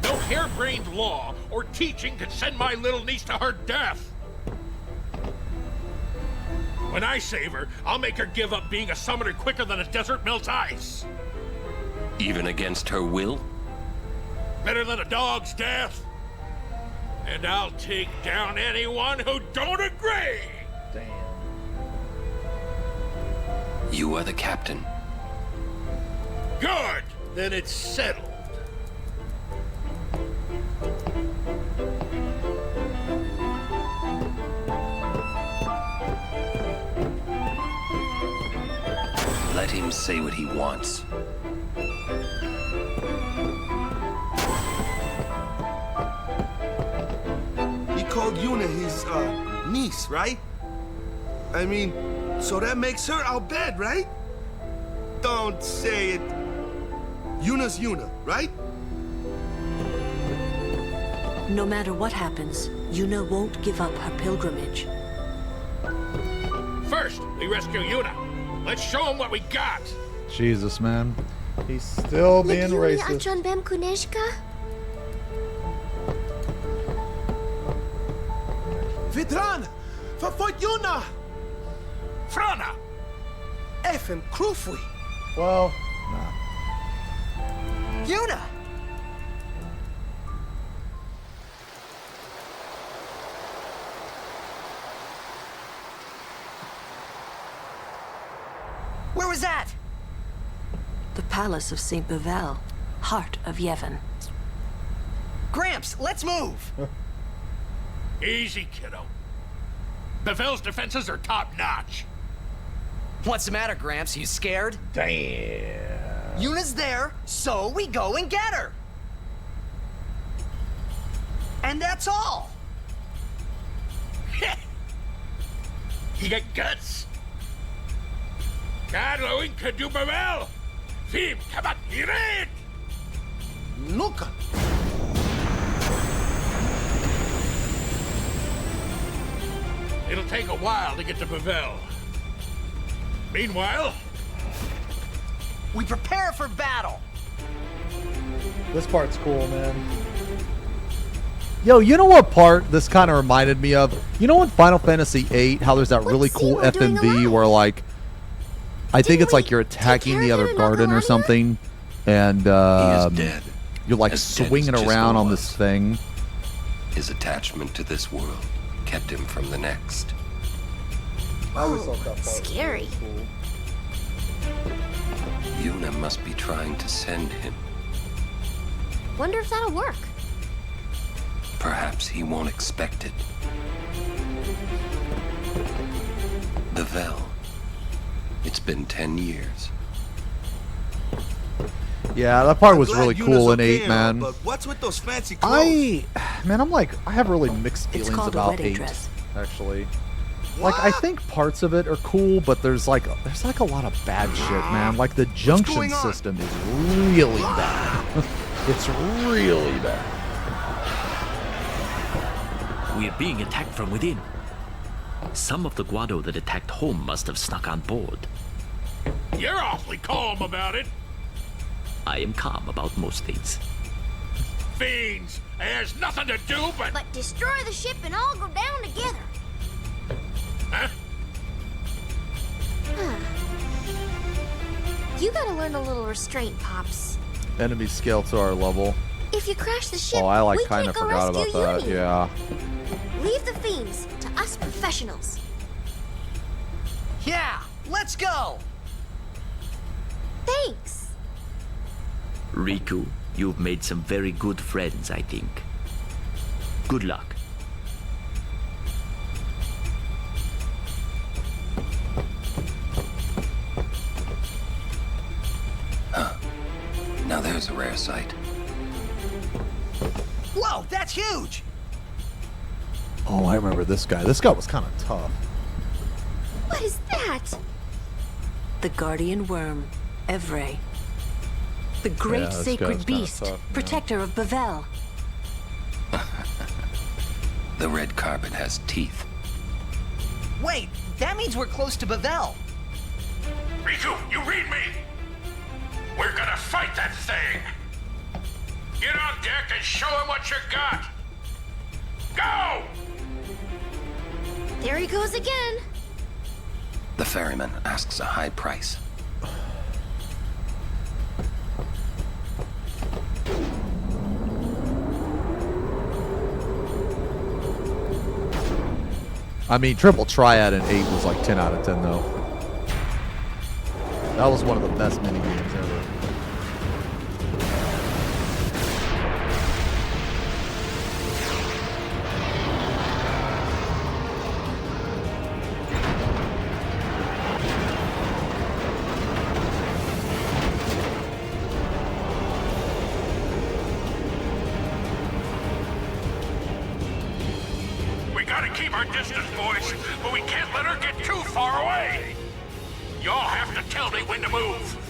No harebrained law or teaching could send my little niece to her death. When I save her, I'll make her give up being a summoner quicker than a desert melts ice. Even against her will? Better than a dog's death. And I'll take down anyone who don't agree. Damn. You are the captain. Good. Then it's settled. say what he wants. He called Yuna his, niece, right? I mean, so that makes her our bed, right? Don't say it. Yuna's Yuna, right? No matter what happens, Yuna won't give up her pilgrimage. First, we rescue Yuna. Let's show him what we got. Jesus, man. He's still being Yuli racist. Achon Bem Kuneshka? Vidran! Verfolgt Yuna! Frana! Effen Krufwi! Well, Yuna! Where was that? The palace of St. Bevel, heart of Yevon. Gramps, let's move! Easy, kiddo. Bevel's defenses are top-notch. What's the matter, Gramps? You scared? Damn. Yuna's there, so we go and get her. And that's all. You got guts? Carlo could do Bevel. Fib, kabat, irid! Nuka! It'll take a while to get to Bevel. Meanwhile, we prepare for battle. This part's cool, man. Yo, you know what part this kind of reminded me of? You know in Final Fantasy VIII, how there's that really cool FMV where, like, I think it's like you're attacking the other garden or something, and dead. you're like As dead swinging as Gisco around on was. this thing. His attachment to this world kept him from the next. I always thought that part was Scary. cool. Yuna must be trying to send him. Wonder if that'll work. Perhaps he won't expect it. Bevel. It's been 10 years. Yeah, that part was Glad really Yuna's cool in okay 8, and all, man. But what's with those fancy clothes? I have really mixed It's feelings called a about wedding 8, dress. actually. Like, I think parts of it are cool, but there's like a lot of bad shit, man. Like, the junction going on? system is really bad. It's really bad. We're being attacked from within. Some of the Guado that attacked home must have snuck on board. you're awfully calm about it. I am calm about most things. Fiends, there's nothing to do but... But destroy the ship and all go down together. Huh? You gotta learn a little restraint, Pops. Enemy scale to our level. If you crash the ship, Oh, I we kind can't of go forgot about rescue that. Uni. Yeah. Leave the fiends to us professionals. Yeah, let's go. Thanks. Riku, you've made some very good friends, I think. Good luck. Now there's a rare sight. Whoa, that's huge. Oh, I remember this guy. This guy was kind of tough. What is that? The guardian worm, Evray. The Yeah, great this guy's sacred kinda beast, tough, yeah. protector of Bevel. The red carpet has teeth. Wait, that means we're close to Bevel. Riku, you read me! We're gonna fight that thing! Get on deck and show him what you got! Go! There he goes again. The ferryman asks a high price. I mean, Triple Triad in 8 was like 10 out of 10, though. That was one of the best minigames ever. gotta keep our distance, boys, but we can't let her get too far away. Y'all have to tell me when to move.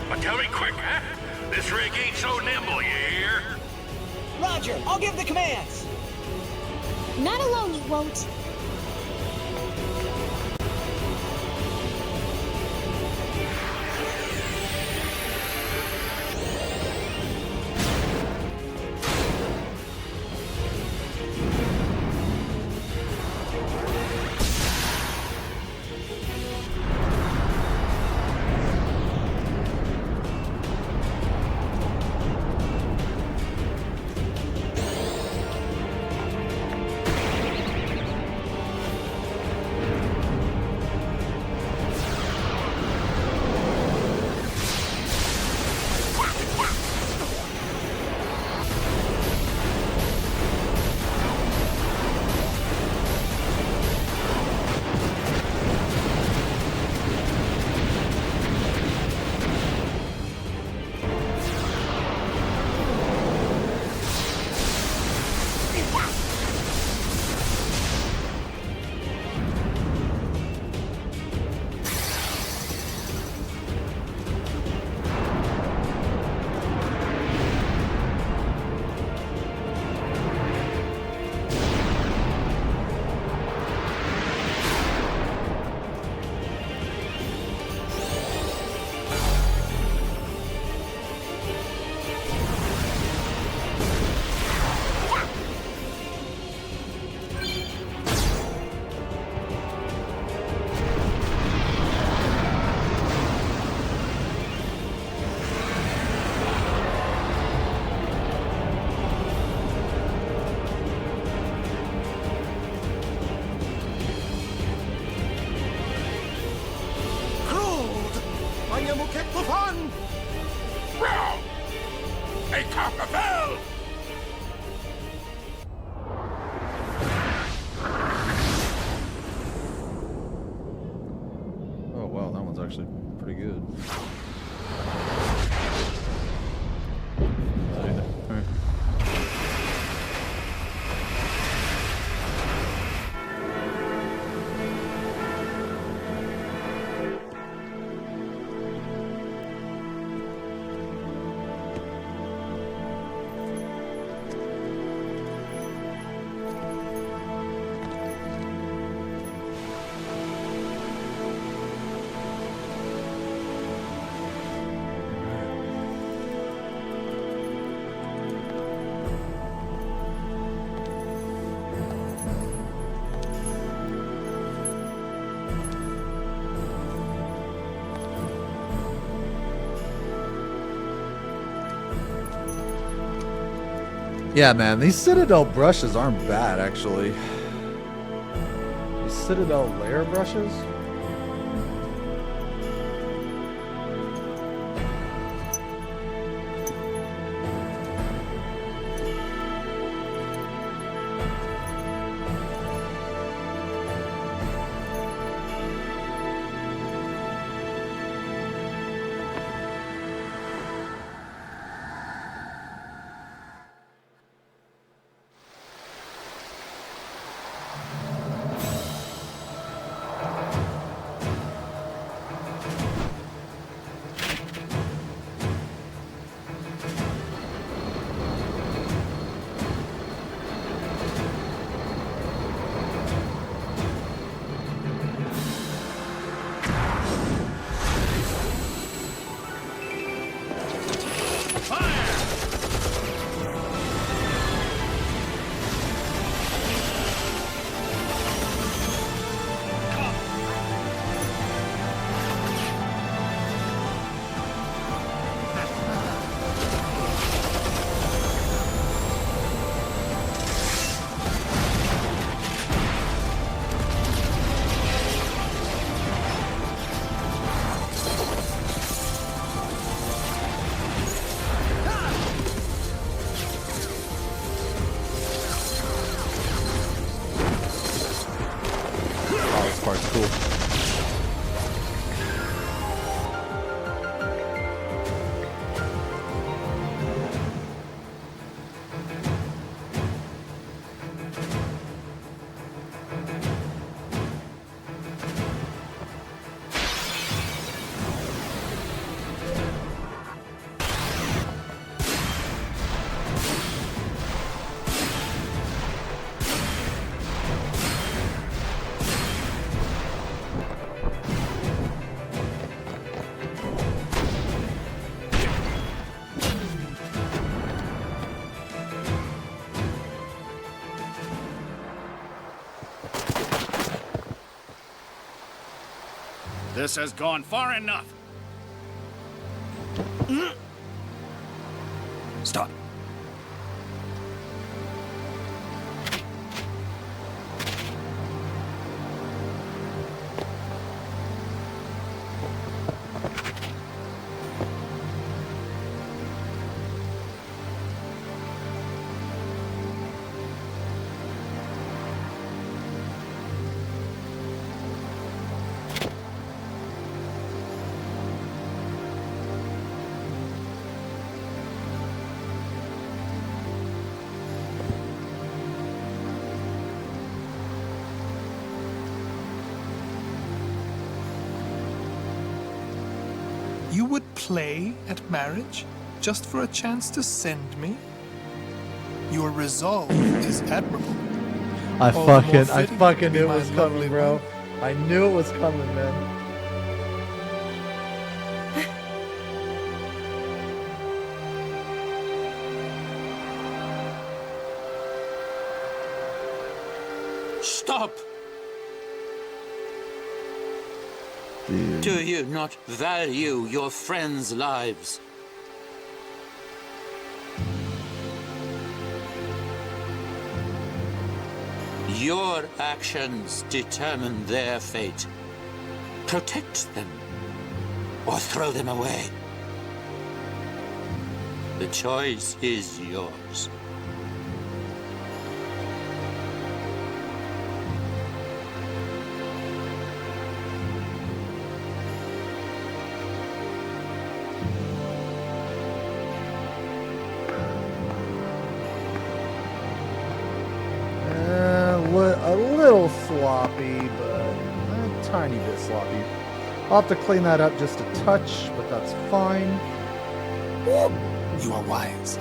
But tell me quick, huh? This rig ain't so nimble, you hear? Roger, I'll give the commands. Not alone, you won't. Oh wow, that one's actually pretty good. Alright. Yeah, man, these Citadel brushes aren't bad, actually. These Citadel layer brushes? Part's cool. This has gone far enough. Stop. You would play at marriage just for a chance to send me? Your resolve is admirable. I All the more fucking fitting to knew be it was my coming, lovely bro. wife. I knew it was coming, man. Stop! Dude. Do you not value your friends' lives? Your actions determine their fate. Protect them, or throw them away. The choice is yours. A little sloppy, but a tiny bit sloppy. I'll have to clean that up just a touch, but that's fine. You are wise.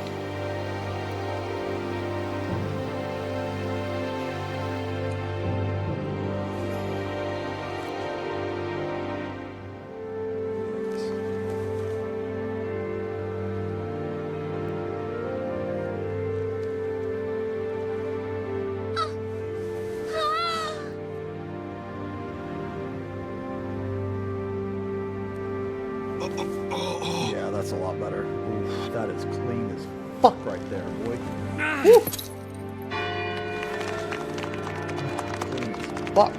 Yeah, that's a lot better. Oof, that is clean as fuck right there, boy. Woo! Clean as fuck.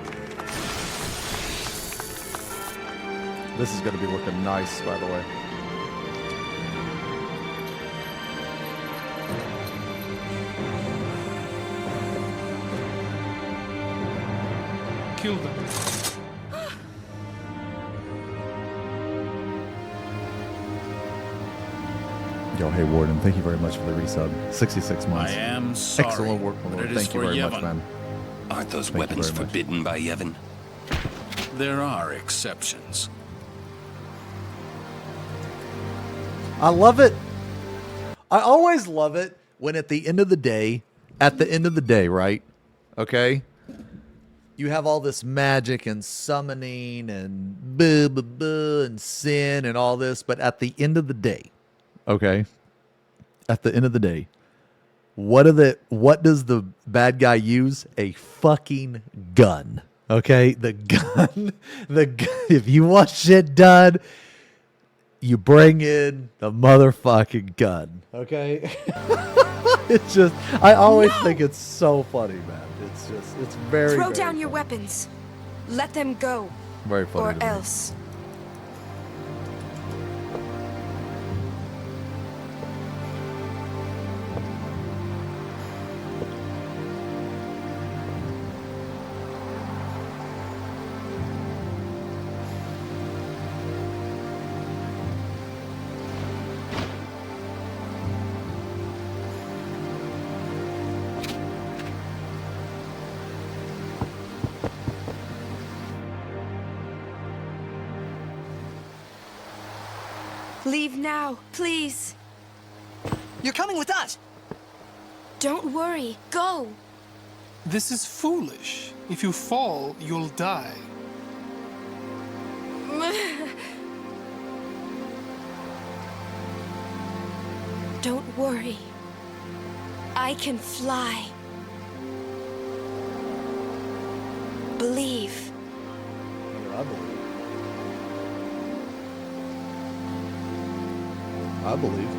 This is going to be looking nice, by the way. Kill them. Yo, hey Warden, thank you very much for the resub. 66 months. I am sorry, Excellent work, my but lord. it is Thank you for very much, Yevon. man. Aren't those Thank you weapons very much. forbidden by Yevon? There are exceptions. I love it. I always love it when at the end of the day, right? Okay? You have all this magic and summoning and boo, boo, boo, and sin and all this, but at the end of the day, okay? At the end of the day, what does the bad guy use? A fucking gun. Okay? The gun. If you want shit done, you bring in the motherfucking gun. Okay? It's just, I always think it's so funny, man. It's very, Throw very down your weapons. Let them go. Very funny Or to me. else. Leave now, please. You're coming with us. Don't worry. Go. This is foolish. If you fall, you'll die. Don't worry. I can fly. Believe. I believe. I believe.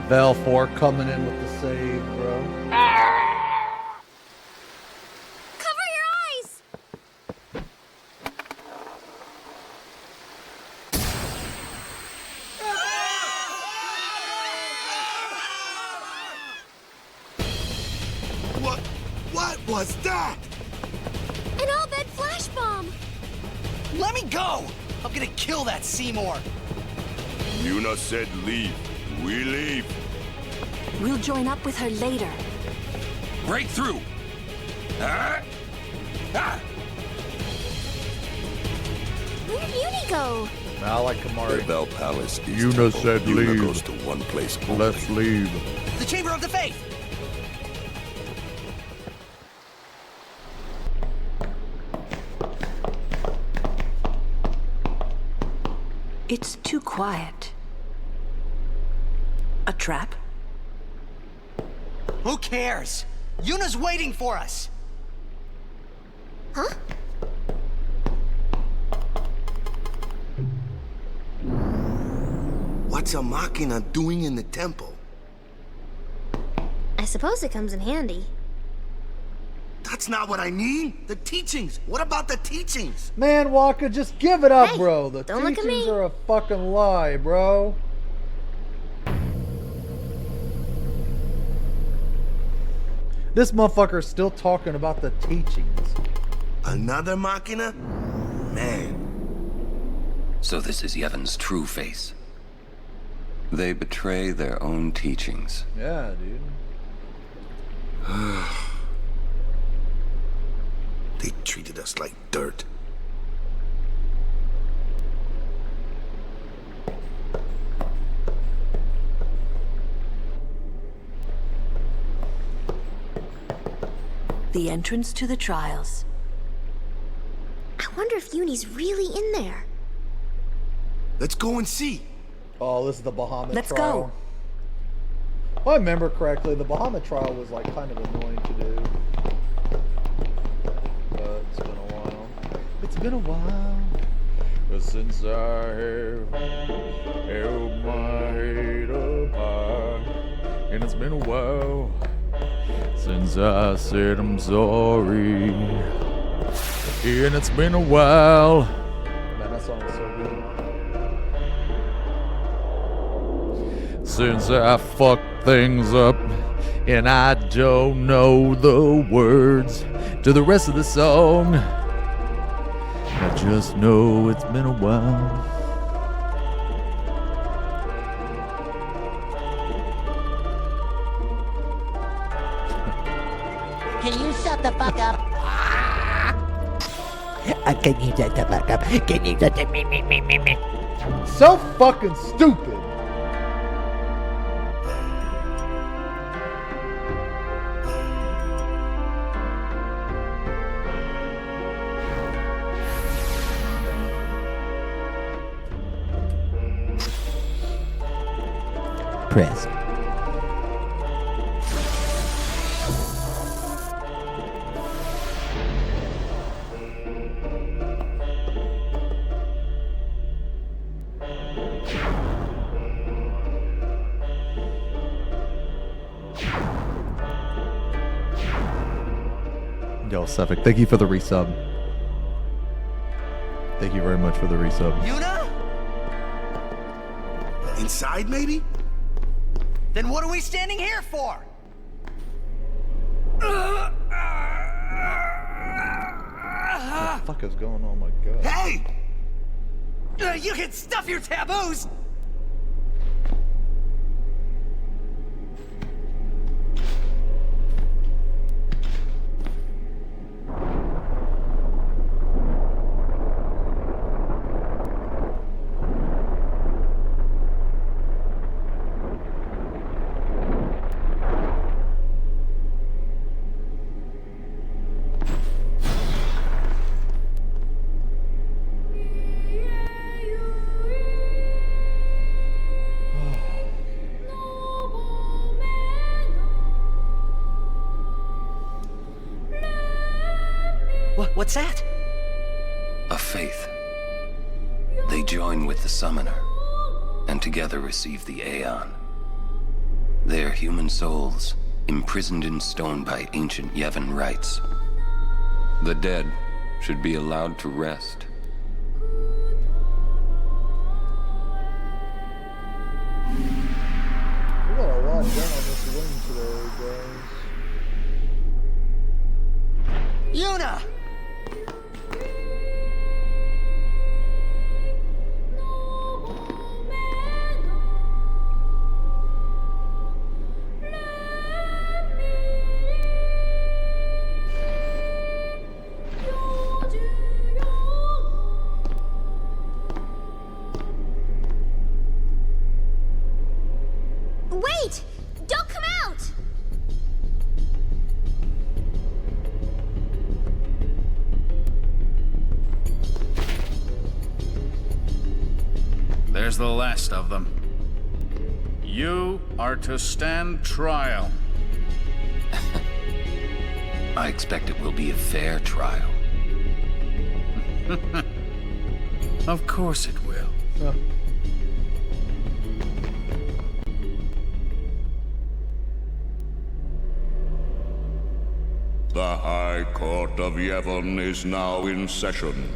Vel 4 coming in with the save, bro. Cover your eyes! What was that? An all-bed flash bomb! Let me go! I'm gonna kill that Seymour! Yuna said leave. We leave. We'll join up with her later. Break through! Ah! Ah! Where'd Uni go? I like Kamari. The Bell Palace is Yuna temple. said Yuna leave. goes to one place only. Let's leave. The Chamber of the Faith! It's too quiet. A trap? Who cares? Yuna's waiting for us! Huh? What's a Machina doing in the temple? I suppose it comes in handy. That's not what I mean. The teachings. What about the teachings? Man, Waka, just give it up, Hey, bro. The don't look at teachings me. are a fucking lie, bro. This motherfucker's still talking about the teachings. Another Machina? Man. So this is Yevon's true face. They betray their own teachings. Yeah, dude. They treated us like dirt. The entrance to the trials. I wonder if Uni's really in there. Let's go and see. Oh, this is the Bahamut Let's trial. go. If I remember correctly, the Bahamut trial was like kind of annoying to do. But it's been a while. It's been a while since I have held my head up high. And it's been a while since I said I'm sorry. And it's been a while. Man, that song is so good. Since I fucked things up, and I don't know the words to the rest of the song. I just know it's been a while. Can you shut the fuck up? Can you shut the fuck up? Can you shut the me? So fucking stupid. Press. Yo, Suffolk, thank you for the resub. Thank you very much for the resub. Yuna? Inside, maybe? Then what are we standing here for? What the fuck is going on? My God. Hey! You can stuff your taboos! What's that? A faith. They join with the summoner, and together receive the Aeon. They are human souls, imprisoned in stone by ancient Yevon rites. The dead should be allowed to rest. We got a lot done on this wing today, guys. Yuna! Wait! Don't come out! There's the last of them. You are to stand trial. I expect it will be a fair trial. Of course it will. The High Court of Yevon is now in session.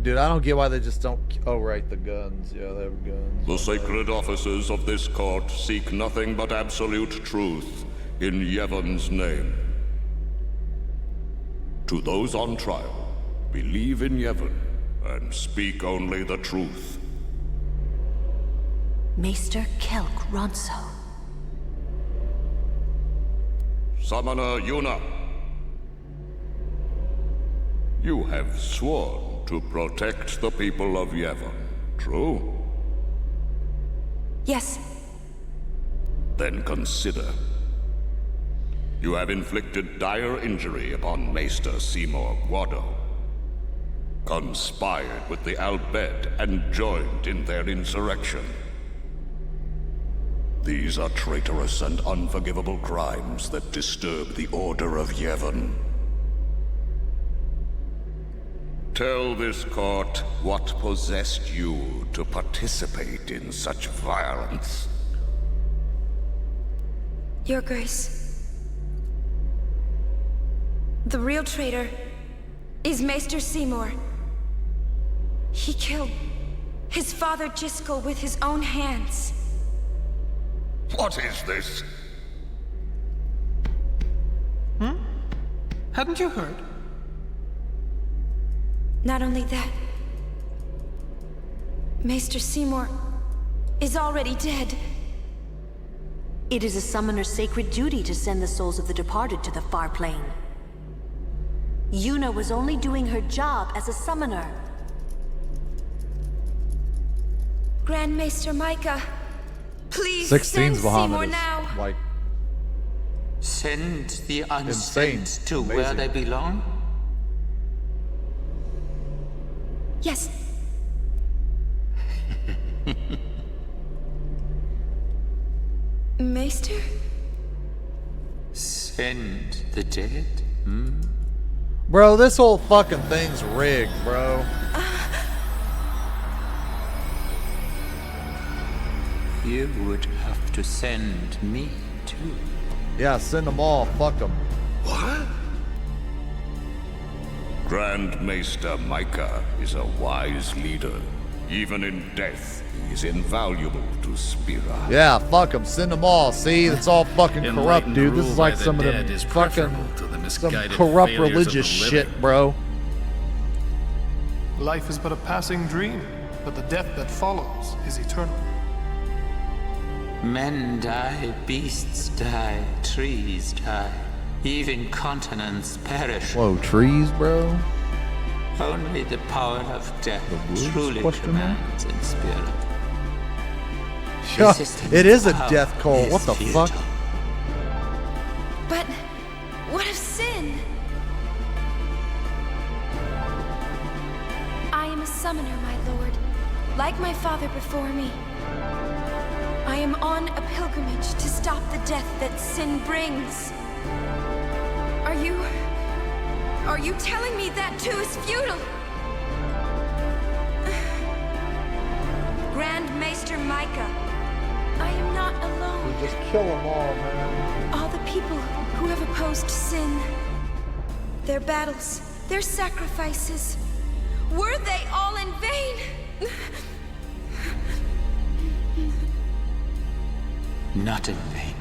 Dude, I don't get why they just don't... Oh, right, the guns. Yeah, they have guns. The sacred officers of this court seek nothing but absolute truth in Yevon's name. To those on trial, believe in Yevon and speak only the truth. Maester Kelk Ronso. Summoner Yuna, you have sworn to protect the people of Yevon, true? Yes. Then consider. You have inflicted dire injury upon Maester Seymour Guado, conspired with the Albed and joined in their insurrection. These are traitorous and unforgivable crimes that disturb the order of Yevon. Tell this court what possessed you to participate in such violence. Your Grace. The real traitor is Maester Seymour. He killed his father Jiskel with his own hands. What is this? Hadn't you heard? Not only that, Maester Seymour is already dead. It is a summoner's sacred duty to send the souls of the departed to the far plane. Yuna was only doing her job as a summoner. Grand Maester Micah, please 16's send Seymour Bahamut is now. like Send the unsent insane. to where Amazing. they belong? Yes. Maester? Send the dead? Bro, this whole fucking thing's rigged, bro. You would have to send me too. Yeah, send them all. Fuck them. What? Grand Maester Micah is a wise leader. Even in death, he is invaluable to Spira. Yeah, fuck them. Send them all. See, it's all fucking corrupt, Enlightened dude. This rule is like by the some of dead them is fucking preferable to the some misguided corrupt failures of religious the living. shit, bro. Life is but a passing dream, but the death that follows is eternal. Men die, beasts die, trees die. Even continents perish. Whoa, trees, bro. Only the power of death truly Question mark? commands in spirit. Yeah, Resistance it is a power death cult. is What the futile. fuck? But what of sin? I am a summoner, my lord, like my father before me. I am on a pilgrimage to stop the death that sin brings. Are you Are you telling me that too is futile? Grand Maester Micah, I am not alone. Just kill them all, man. All the people who have opposed sin, their battles, their sacrifices, were they all in vain? Not in vain.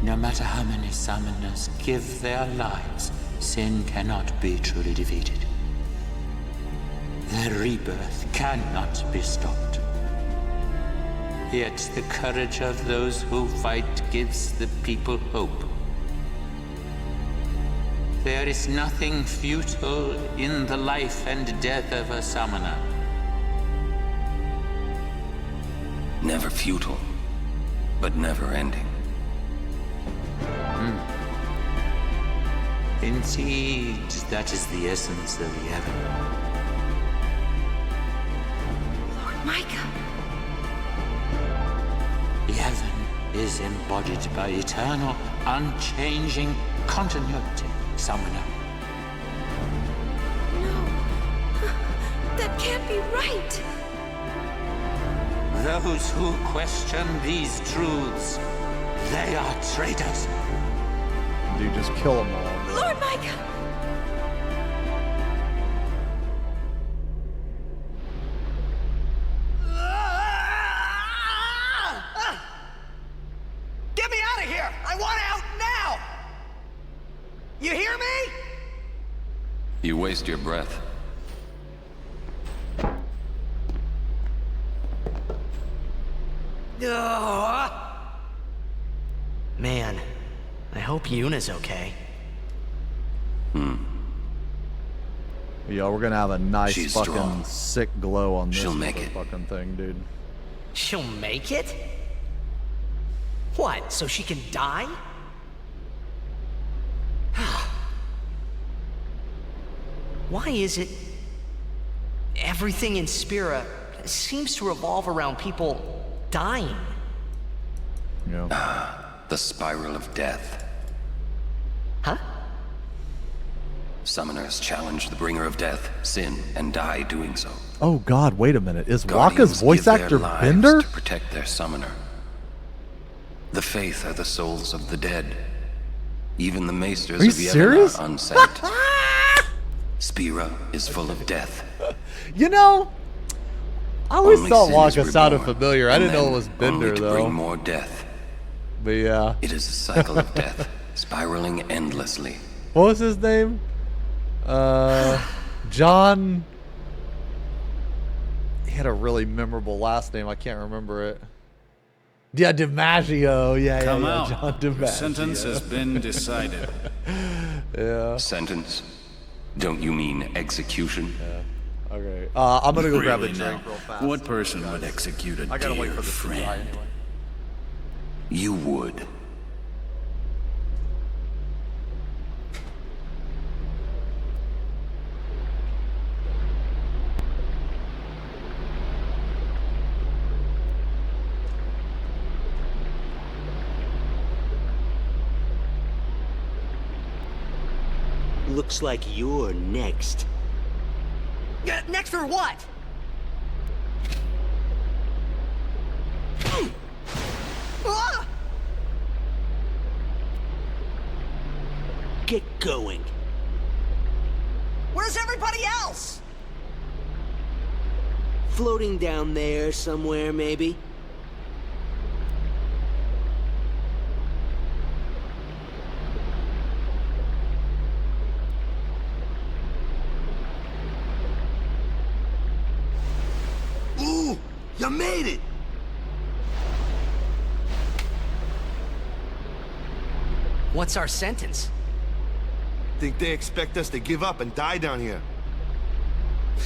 No matter how many summoners give their lives, sin cannot be truly defeated. Their rebirth cannot be stopped. Yet the courage of those who fight gives the people hope. There is nothing futile in the life and death of a summoner. Never futile, but never ending. Indeed, that is the essence of heaven. Lord Micah. Heaven is embodied by eternal, unchanging continuity, summoner. No. That can't be right. Those who question these truths, they are traitors. Dude, just kill them all. Lord Micah! Get me out of here! I want out now! You hear me? You waste your breath. Man, I hope Yuna's okay. Yeah, we're gonna have a nice She's fucking strong. sick glow on this She'll make it. fucking thing, dude. She'll make it? What, so she can die? Why is it everything in Spira seems to revolve around people dying? Yeah. The spiral of death. Huh? Summoners challenge the bringer of death, sin, and die doing so. Oh God, wait a minute. Is Guardians Waka's voice give their actor lives Bender? to protect their summoner. The faith are the souls of the dead. Even the maesters Are you of Yevon serious? are unsent. Spira is full of death. You know, I always Only thought sin is Waka sounded reborn, familiar. I and didn't know it then was Bender only to though. bring more death. But yeah. It is a cycle of death, spiraling endlessly. What was his name? John. He had a really memorable last name. I can't remember it. Yeah, DiMaggio. Yeah, Come yeah, out. John The DiMaggio. sentence has been decided. Yeah. Sentence? Don't you mean execution? Yeah. Okay. I'm gonna go grab a Really drink now, real fast. what person would execute a I gotta wait dear for this to dry friend? anyway. You would. Looks like you're next. Next for what? Ah! Get going. Where's everybody else? Floating down there somewhere, maybe? Ooh, you made it! What's our sentence? Think they expect us to give up and die down here?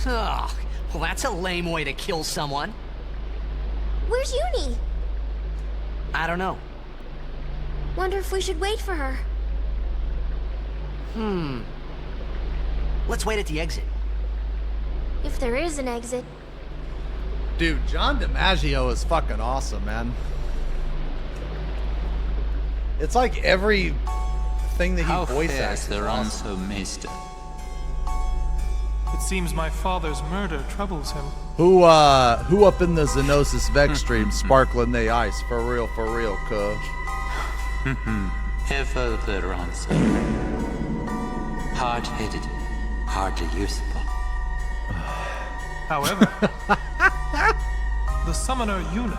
Ugh, well, that's a lame way to kill someone. Where's Uni? I don't know. Wonder if we should wait for her. Let's wait at the exit. If there is an exit. Dude, John DiMaggio is fucking awesome, man. It's like every thing that he How voice fares acts is the awesome. ransom, Maester? It seems my father's murder troubles him. Who up in the XenosysVex stream sparkling the ice? For real, cuz. Ever the ransom. Hard-headed, hardly usable. However, the summoner Yuna,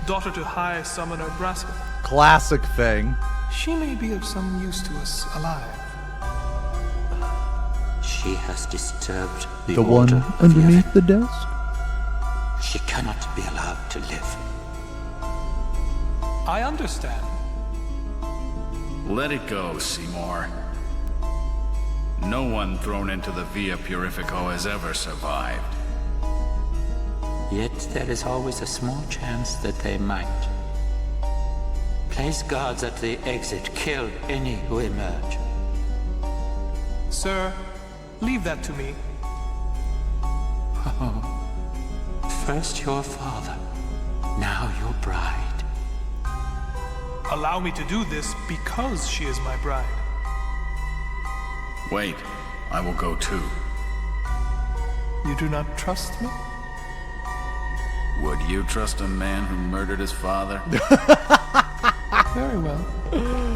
daughter to High Summoner Braska, Classic thing. she may be of some use to us alive. She has disturbed the The order one of underneath the desk? She cannot be allowed to live. I understand. Let it go, Seymour. No one thrown into the Via Purifico has ever survived. Yet there is always a small chance that they might. Place guards at the exit. Kill any who emerge. Sir, leave that to me. First your father, now your bride. Allow me to do this because she is my bride. Wait, I will go too. You do not trust me? Would you trust a man who murdered his father? Very well.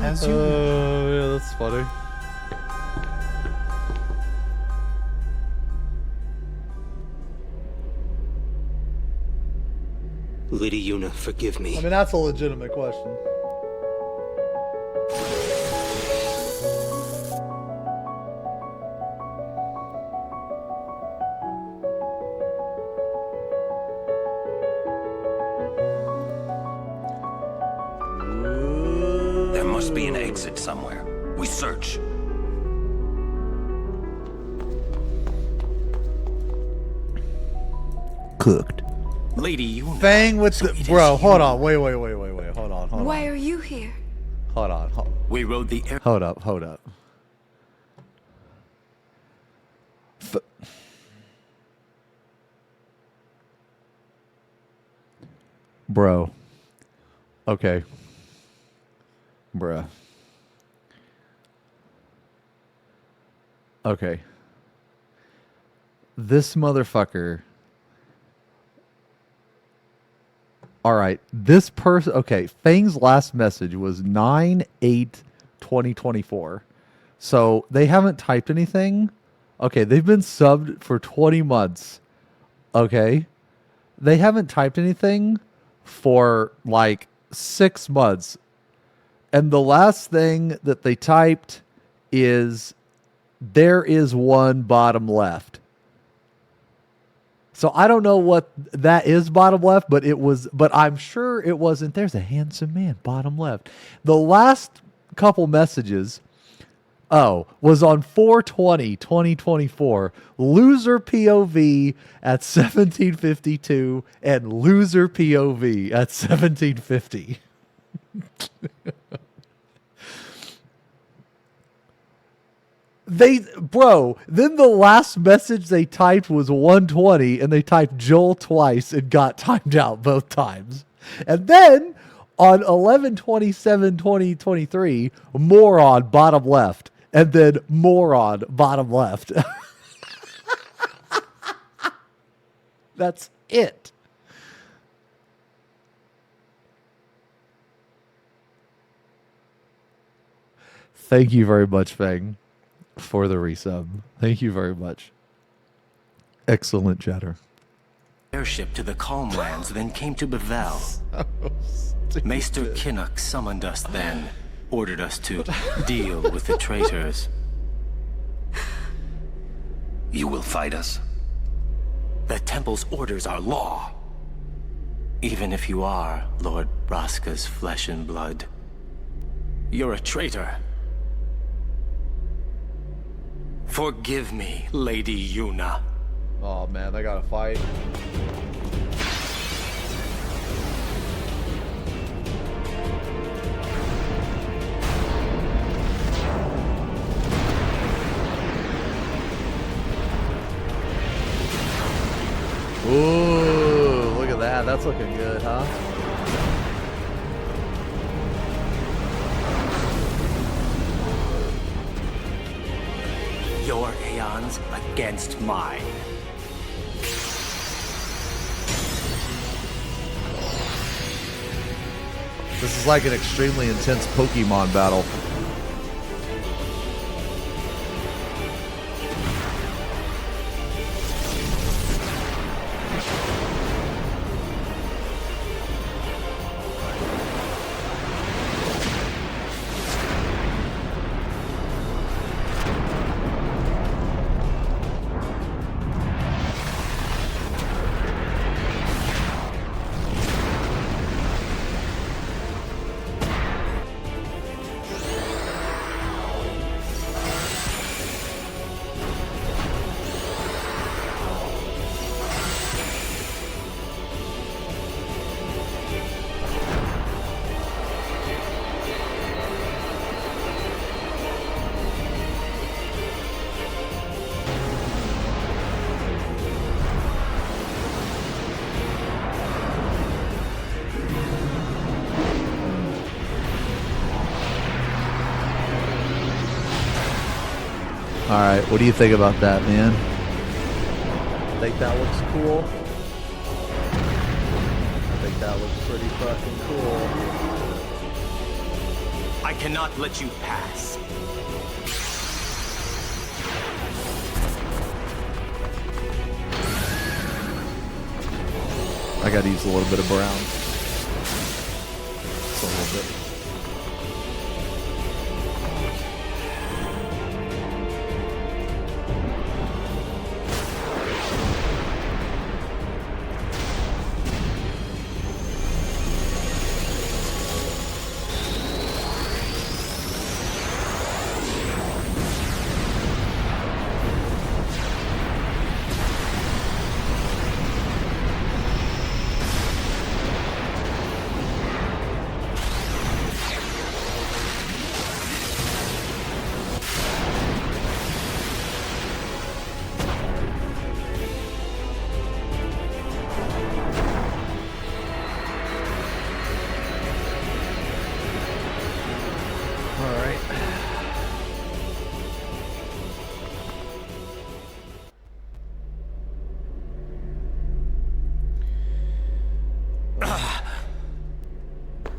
As you yeah, that's funny. Lady Yuna, forgive me. I mean, that's a legitimate question. There must be an exit somewhere. We search. Cooked. Lady Yuna. Fang with the bro. Hold on. Wait. Hold on. Why are you here? Hold on. We rode the air. Hold up. Bro. Okay. Bruh. Okay. This motherfucker. All right. This person. Okay. Fang's last message was 9/8/2024. So they haven't typed anything. Okay. They've been subbed for 20 months. Okay. They haven't typed anything for like 6 months. And the last thing that they typed is there is one bottom left. So I don't know what that is bottom left, but I'm sure it wasn't. There's a handsome man bottom left. The last couple messages, was on 4/20/2024. Loser POV at 1752 and loser POV at 1750. Then the last message they typed was 120 and they typed Joel twice and got timed out both times. And then on 11/27/2023, moron bottom left and then moron bottom left. That's it. Thank you very much, Fang, for the resub. Thank you very much. Excellent chatter. Airship to the Calm Lands, then came to Bevel. Maester Kinnock summoned us then, ordered us to deal with the traitors. You will fight us? The Temple's orders are law. Even if you are Lord Braska's flesh and blood, you're a traitor. Forgive me, Lady Yuna. Oh man, they gotta fight. Ooh, look at that. That's looking good, huh? against mine. This is like an extremely intense Pokemon battle. Alright, what do you think about that, man? Think that looks cool? I think that looks pretty fucking cool. I cannot let you pass. I gotta use a little bit of brown. Just a little bit.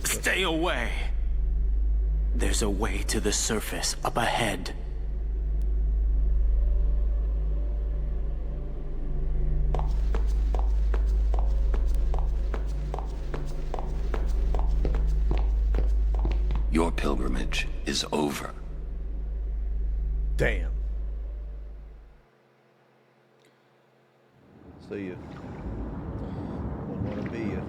Stay away. There's a way to the surface up ahead. Your pilgrimage is over. Damn. So you wouldn't want to be you.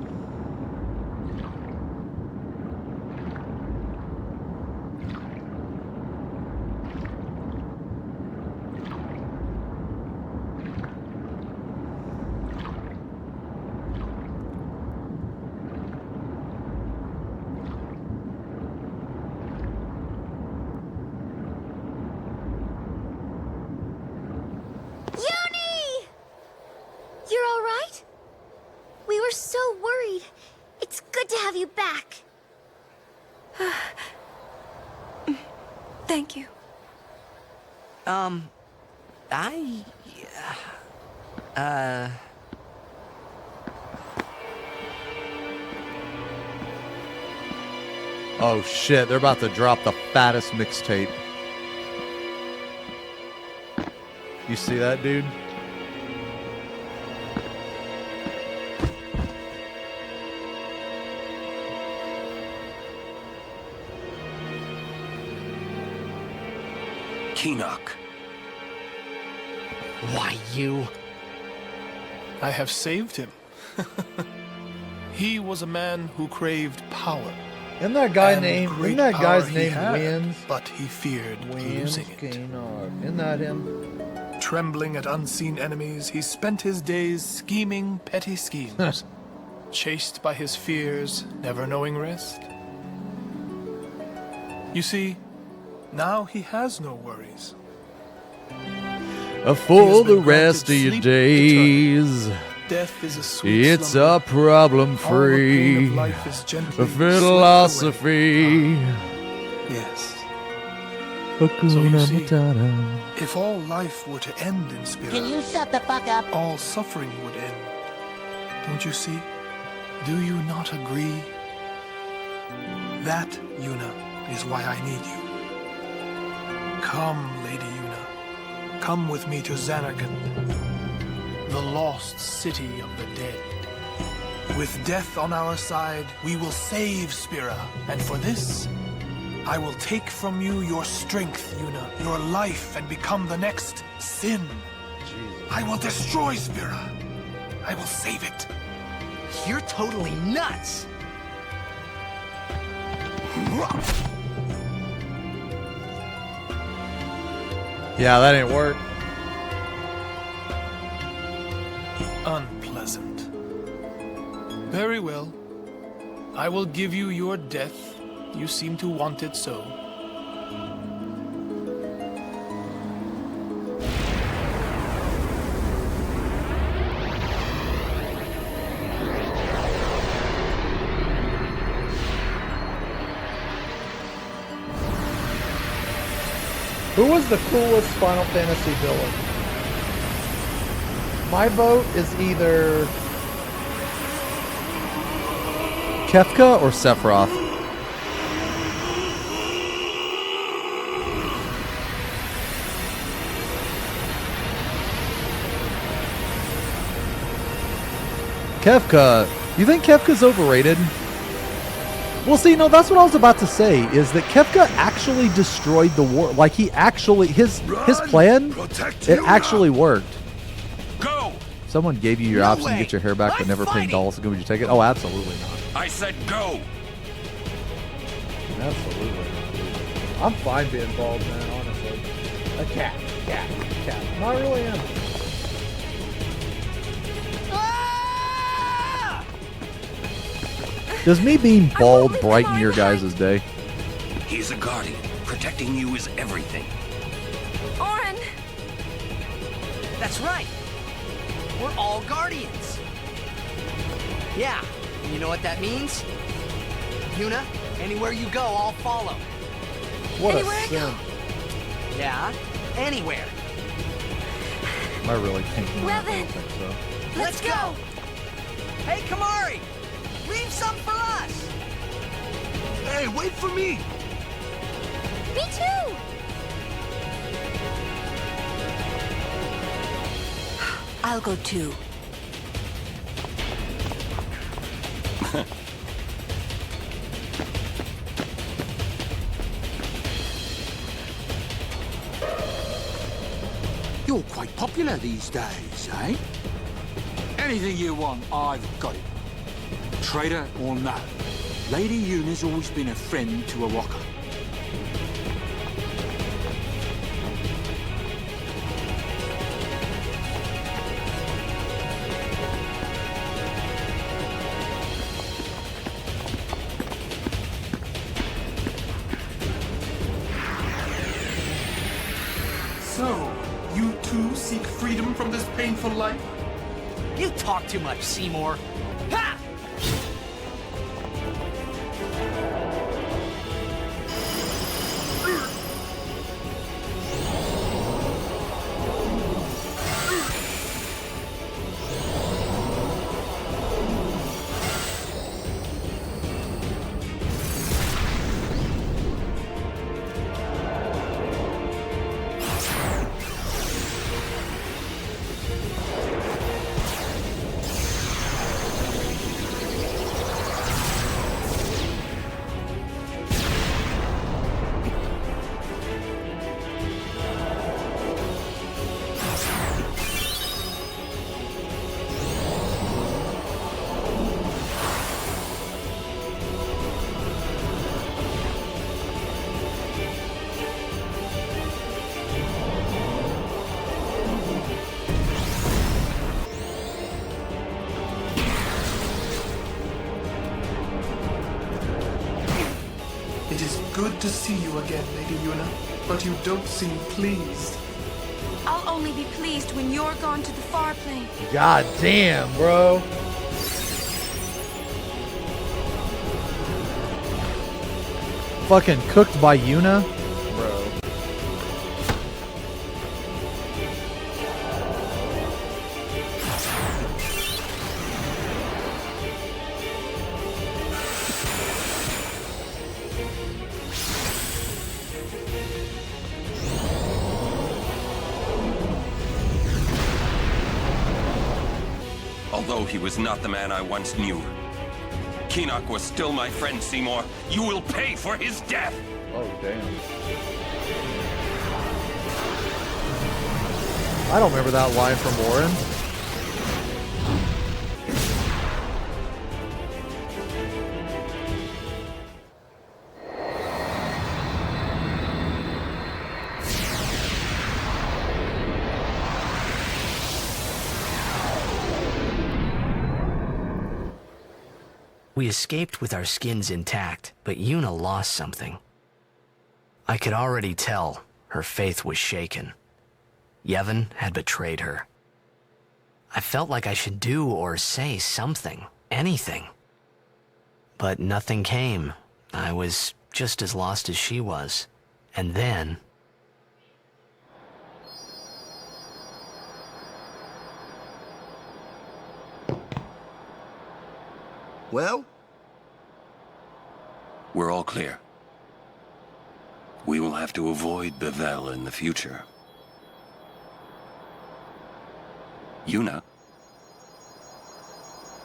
You're all right? We were so worried. It's good to have you back. Thank you. Oh shit, they're about to drop the fattest mixtape. You see that, dude? Keenock. Why, you? I have saved him. He was a man who craved power. Isn't that guy And named? great Isn't that power guy's he name had, Wins? But he feared losing it. Isn't that him? Trembling at unseen enemies, he spent his days scheming petty schemes. Chased by his fears, never knowing rest. You see, now he has no worries. For the rest of your days, Death is a sweet it's slumber. a problem All the pain free of life is gently philosophy. Yes. So you see, if all life were to end in Spira, Can you shut the fuck up? all suffering would end. Don't you see? Do you not agree? That, Yuna, is why I need you. Come, Lady Yuna. Come with me to Xanarkand, the lost city of the dead. With death on our side, we will save Spira, and for this, I will take from you your strength, Yuna, your life, and become the next Sin. I will destroy Spira. I will save it. You're totally nuts. Yeah, that didn't work. Unpleasant. Very well. I will give you your death. You seem to want it so. Who was the coolest Final Fantasy villain? My vote is either Kefka or Sephiroth? Kefka. You think Kefka's overrated? Well, see, no, that's what I was about to say, is that Kefka actually destroyed the war. Like, he actually, his plan, it actually worked. Go! Someone gave you your option to get your hair back but never paid dolls. Would you take it? Oh, absolutely not. I said go! Absolutely. I'm fine being bald, man, honestly. A cat. No, I really am. Does me being bald brighten your guys' day? He's a guardian. Protecting you is everything. Orin! That's right. We're all guardians. Yeah, and you know what that means? Yuna, anywhere you go, I'll follow. What Anywhere a I sin. go. Yeah, anywhere. Am I really thinking Well that? I then. don't think so. Let's go! Hey, Kamari! Leave some for us! Hey, wait for me! Me too! I'll go too. You're quite popular these days, eh? Anything you want, I've got it. Traitor or no, Lady Yuna's always been a friend to a rocker. So, you too seek freedom from this painful life? You talk too much, Seymour. Ha! It is good to see you again, Lady Yuna, but you don't seem pleased. I'll only be pleased when you're gone to the far plane. God damn, bro. Fucking cooked by Yuna? Bro. Although he was not the man I once knew, Keenock was still my friend, Seymour. You will pay for his death! Oh, damn. I don't remember that line from Warren. We escaped with our skins intact, but Yuna lost something. I could already tell her faith was shaken. Yevon had betrayed her. I felt like I should do or say something, anything. But nothing came. I was just as lost as she was. And then... Well? We're all clear. We will have to avoid Bevel in the future. Yuna.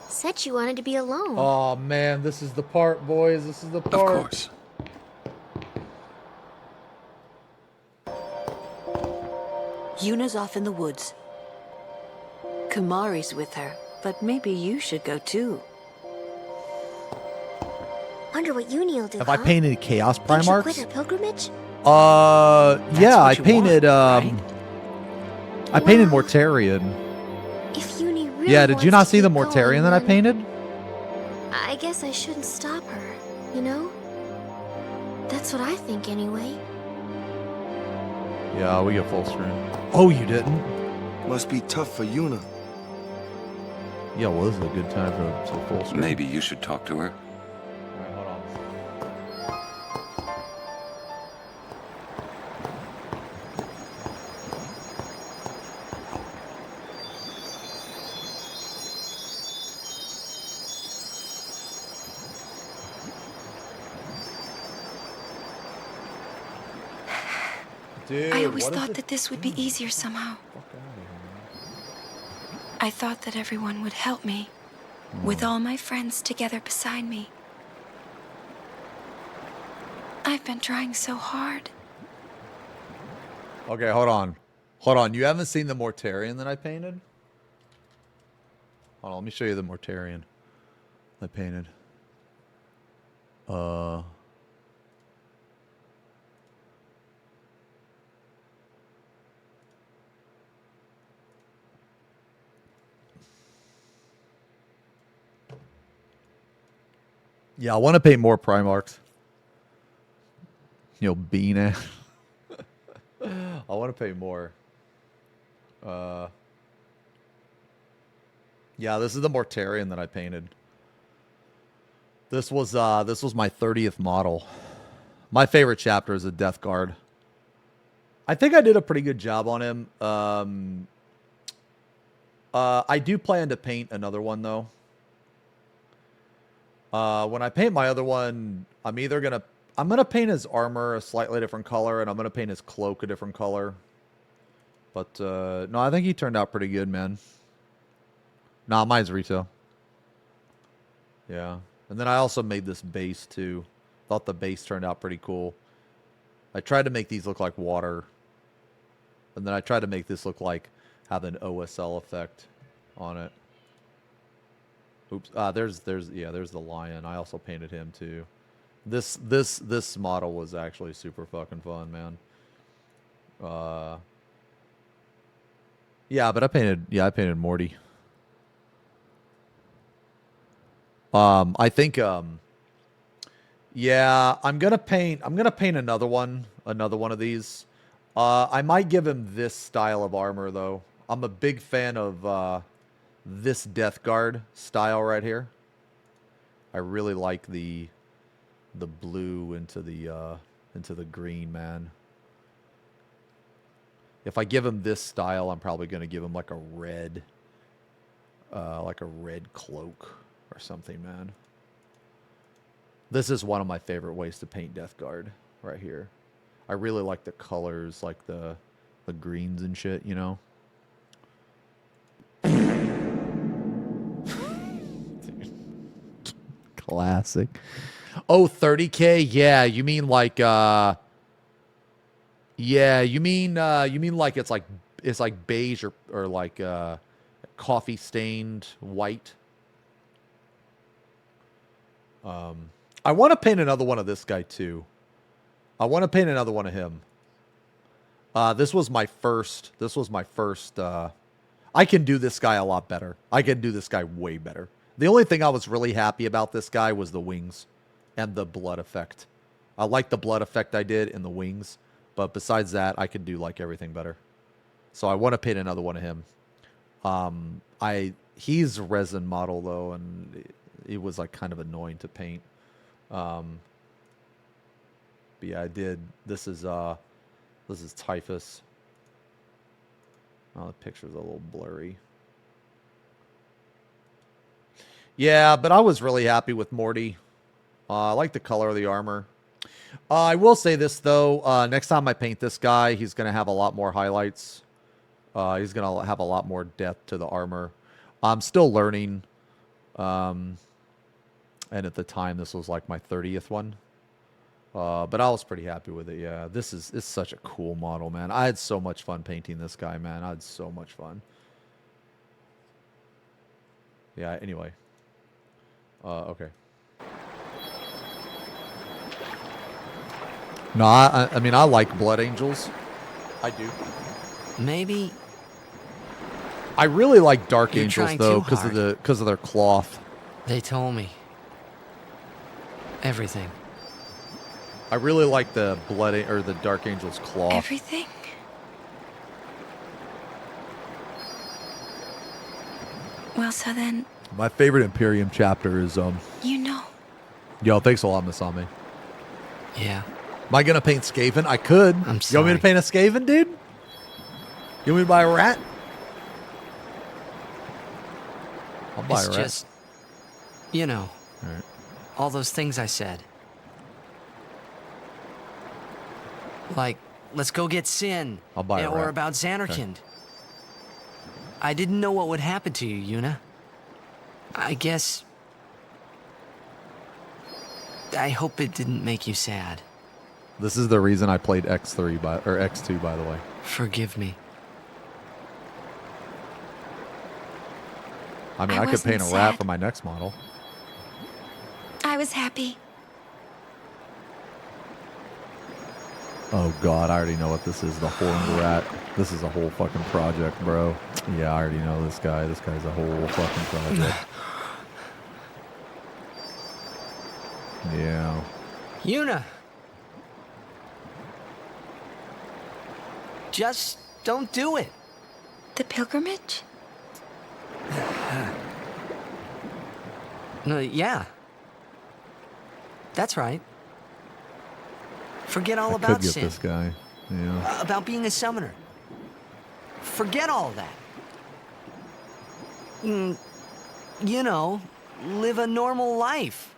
Said you wanted to be alone. Oh man, this is the part, boys. This is the part. Of course. Yuna's off in the woods. Kamari's with her, but maybe you should go too. Wonder what Uni'll do. Have I painted Chaos Think she'll Primarchs? quit her pilgrimage? Yeah, I you painted, want, I painted Mortarion. If Uni really Yeah, did you not wants to see the keep Mortarion going, that I then painted? I guess I shouldn't stop her, you know? That's what I think anyway. Yeah, we get full screen. Oh, you didn't? Must be tough for Yuna. Yeah, well, this is a good time for full screen. Maybe you should talk to her. Dude, I always thought that this would be easier somehow. I thought that everyone would help me, with all my friends together beside me. I've been trying so hard. Okay, hold on. Hold on. You haven't seen the Mortarion that I painted? Hold on, let me show you the Mortarion I painted. Yeah, I want to paint more Primarchs. You know, bean ass. I want to paint more. Yeah, this is the Mortarion that I painted. This was my 30th model. My favorite chapter is the Death Guard. I think I did a pretty good job on him. I do plan to paint another one though. When I paint my other one, I'm gonna paint his armor a slightly different color, and I'm gonna paint his cloak a different color. But no, I think he turned out pretty good, man. Nah, mine's retail. Yeah, and then I also made this base too. Thought the base turned out pretty cool. I tried to make these look like water, and then I tried to make this look like have an OSL effect on it. Oops. There's the lion. I also painted him too. This model was actually super fucking fun, man. Yeah, but I painted Morty. I think yeah, I'm gonna paint another one of these. I might give him this style of armor though. I'm a big fan of this Death Guard style right here. I really like the blue into the green, man. If I give him this style, I'm probably gonna give him like a red cloak or something, man. This is one of my favorite ways to paint Death Guard right here. I really like the colors, like the greens and shit, you know. Classic. Oh, 30K? Yeah, you mean like yeah, you mean like it's like beige or like coffee stained white. I want to paint another one of this guy too. I want to paint another one of him. This was my first I can do this guy a lot better. I can do this guy way better. The only thing I was really happy about this guy was the wings and the blood effect. I like the blood effect I did in the wings, but besides that, I can do like everything better. So I want to paint another one of him. He's a resin model though, and it was like kind of annoying to paint. But yeah, I did. This is Typhus. Oh, the picture's a little blurry. Yeah, but I was really happy with Morty. I like the color of the armor. I will say this, though. Next time I paint this guy, he's going to have a lot more highlights. He's going to have a lot more depth to the armor. I'm still learning. And at the time, this was like my 30th one. But I was pretty happy with it, yeah. It's such a cool model, man. I had so much fun painting this guy, man. I had so much fun. Yeah, anyway. Okay. No, I mean, I like Blood Angels. I do. Maybe. I really like Dark You're Angels, trying though, too hard. because of their cloth. They told me. Everything. I really like the the Dark Angel's cloth. Everything? Well, so then, My favorite Imperium chapter is you know. Yo, thanks a lot, Masami. Yeah. Am I gonna paint Skaven? I could. I'm You want me sorry. to paint a Skaven, dude? You want me to buy a rat? I'll buy It's a rat. just, you know, all those things I said. Like, let's go get Sin. I'll buy a Or rat. about Xanarkand. I didn't know what would happen to you, Yuna. I guess... I hope it didn't make you sad. This is the reason I played X2, by the way. Forgive me. I mean, I I could paint a wasn't rat sad. for my next model. I was happy. Oh god, I already know what this is. The horned rat. This is a whole fucking project, bro. Yeah, I already know this guy. This guy's a whole fucking project. Yeah. Yuna! Just don't do it. The pilgrimage? No, yeah. That's right. Forget all I about could get Sin. this guy. Yeah. About being a summoner. Forget all of that. You know, live a normal life.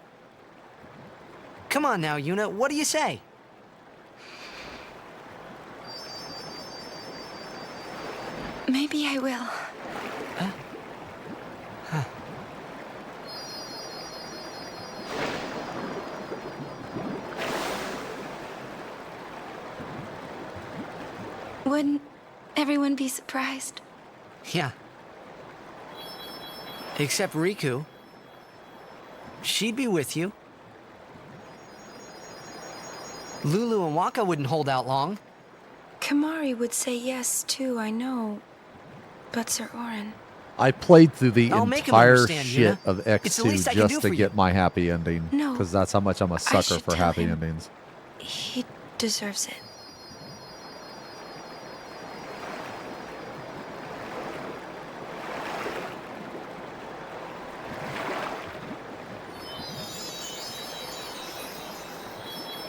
Come on now, Yuna, what do you say? Maybe I will. Wouldn't everyone be surprised? Yeah. Except Riku. She'd be with you. Lulu and Waka wouldn't hold out long. Kamari would say yes, too, I know. But Sir Orin... I played through the I'll make him entire understand, shit Yuna. of It's the least I X2 can do just for to you. get my happy ending. No, Because that's how much I'm a sucker should for tell happy him. endings. He deserves it.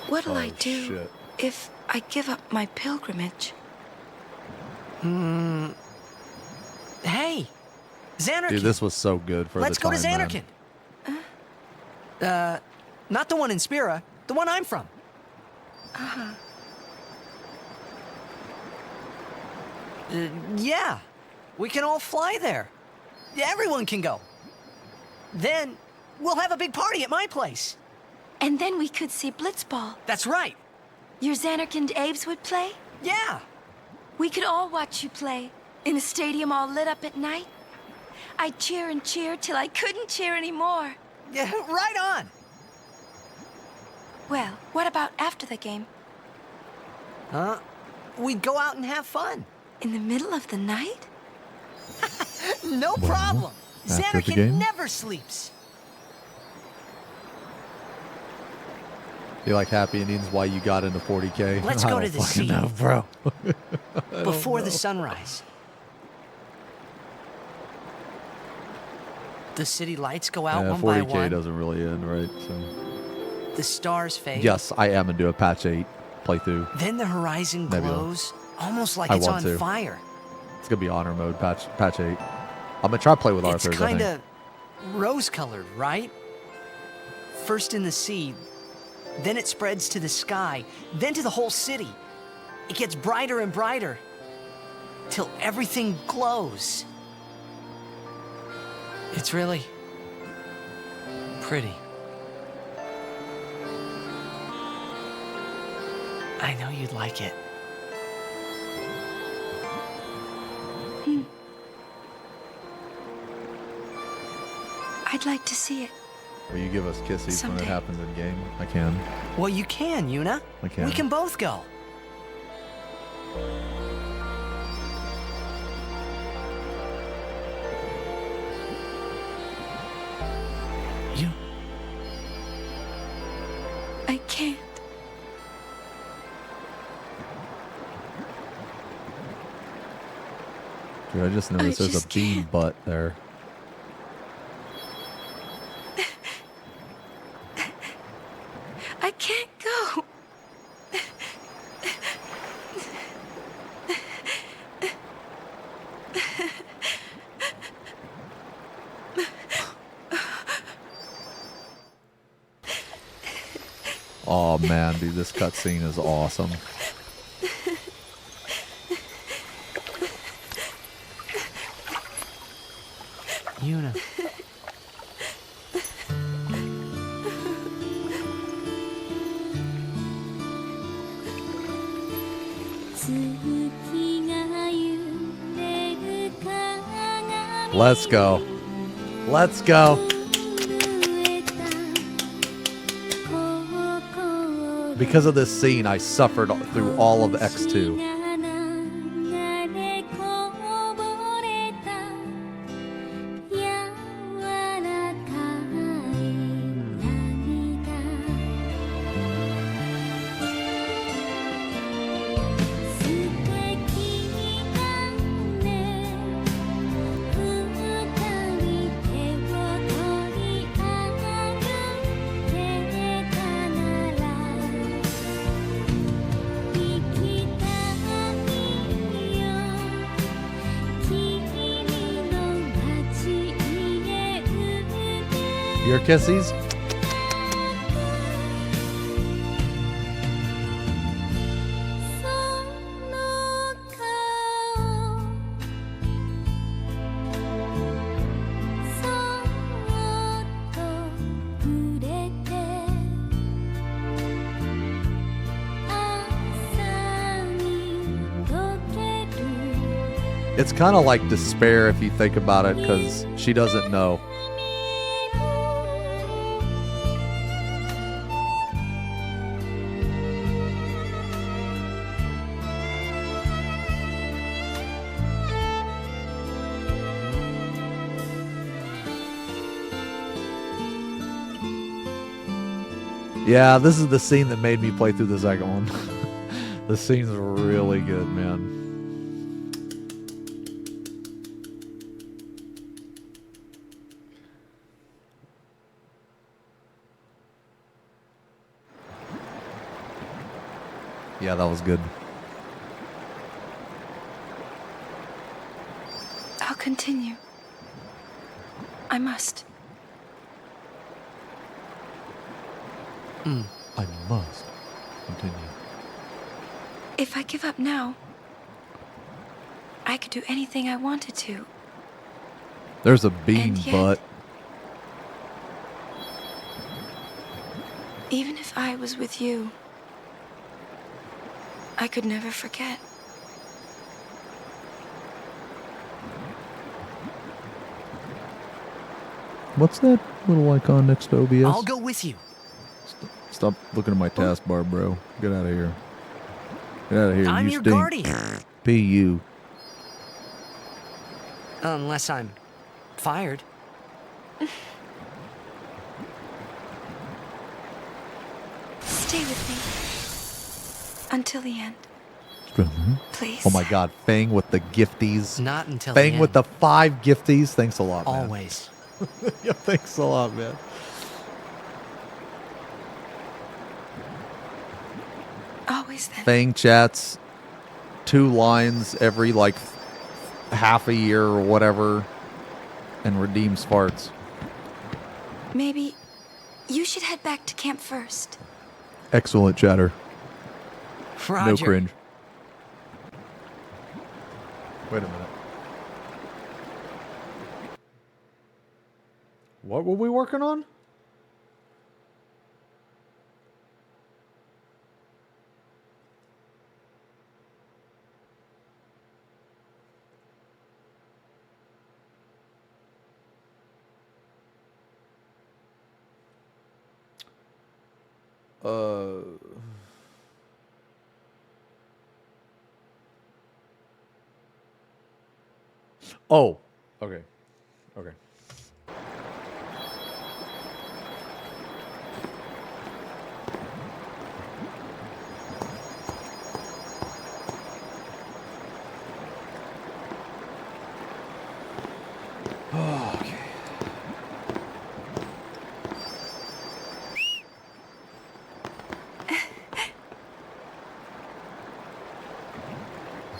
What'll I do shit. if I give up my pilgrimage? Hey, Xanarkand. Dude, this was so good for Let's the go time, to man. Xanarkand. Not the one in Spira, the one I'm from. Uh-huh. Yeah, we can all fly there. Everyone can go. Then We'll have a big party at my place. And then we could see Blitzball. That's right. Your Xanarkand Aves would play? Yeah. We could all watch you play, in a stadium all lit up at night. I'd cheer and cheer till I couldn't cheer anymore. Yeah, right on. Well, what about after the game? Huh? We'd go out and have fun. In the middle of the night? No problem. After the Xanarkand game? never sleeps. You like happy endings? Why you got into 40K? Let's I go don't to the fucking sea. know, bro. Before the sunrise. The city lights go out Yeah, one by 40K one. doesn't really end, right? So. The stars fade. Yes, I am into a patch 8 playthrough. Then the horizon Maybe I'll- glows, almost like I it's want on to. fire. It's gonna be honor mode patch 8. I'm gonna try to play with It's Arthur's. I kind think. of rose-colored, right? First in the sea, then it spreads to the sky, then to the whole city. It gets brighter and brighter, till everything glows. It's really pretty. I know you'd like it. I'd like to see it. Will you give us kisses when Someday. it happens in game? I can. Well, you can, Yuna. I can. We can both go. You. I can't. Dude, I just noticed there's a just bean butt there. I can't go. Oh man, dude, this cutscene is awesome. Yuna. Let's go. Let's go. Because of this scene, I suffered through all of X2. Your kissies? It's kind of like despair if you think about it, because she doesn't know. Yeah, this is the scene that made me play through the second one. The scene's really good, man. Yeah, that was good. I'll continue. I must. I must continue. If I give up now, I could do anything I wanted to. There's a bean And yet- butt. Even if I was with you, I could never forget. What's that little icon next to OBS? I'll go with you. Stop looking at my taskbar, bro. Get out of here. Get out of here. I'm you your stink. guardian. Be you. Unless I'm fired. Stay with me. Until the end. Please. Oh my god, Fang with the gifties. Not until the Fang with the 5 gifties. Thanks a lot, man. Always. Yeah, thanks a lot, man. Always then. Fang chats 2 lines every like half a year or whatever and redeems farts. Maybe you should head back to camp first. Excellent chatter. Roger. No cringe. Wait a minute. What were we working on? Oh, okay. Okay. Okay.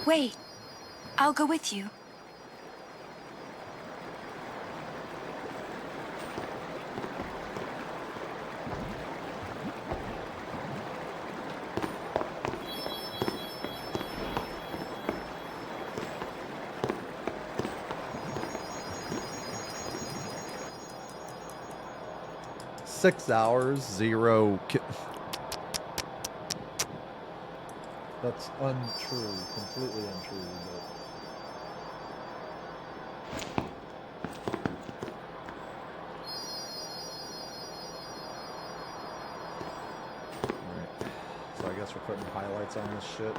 Wait. I'll go with you. Six hours, 0. That's untrue, completely untrue. Alright, so I guess we're putting highlights on this shit.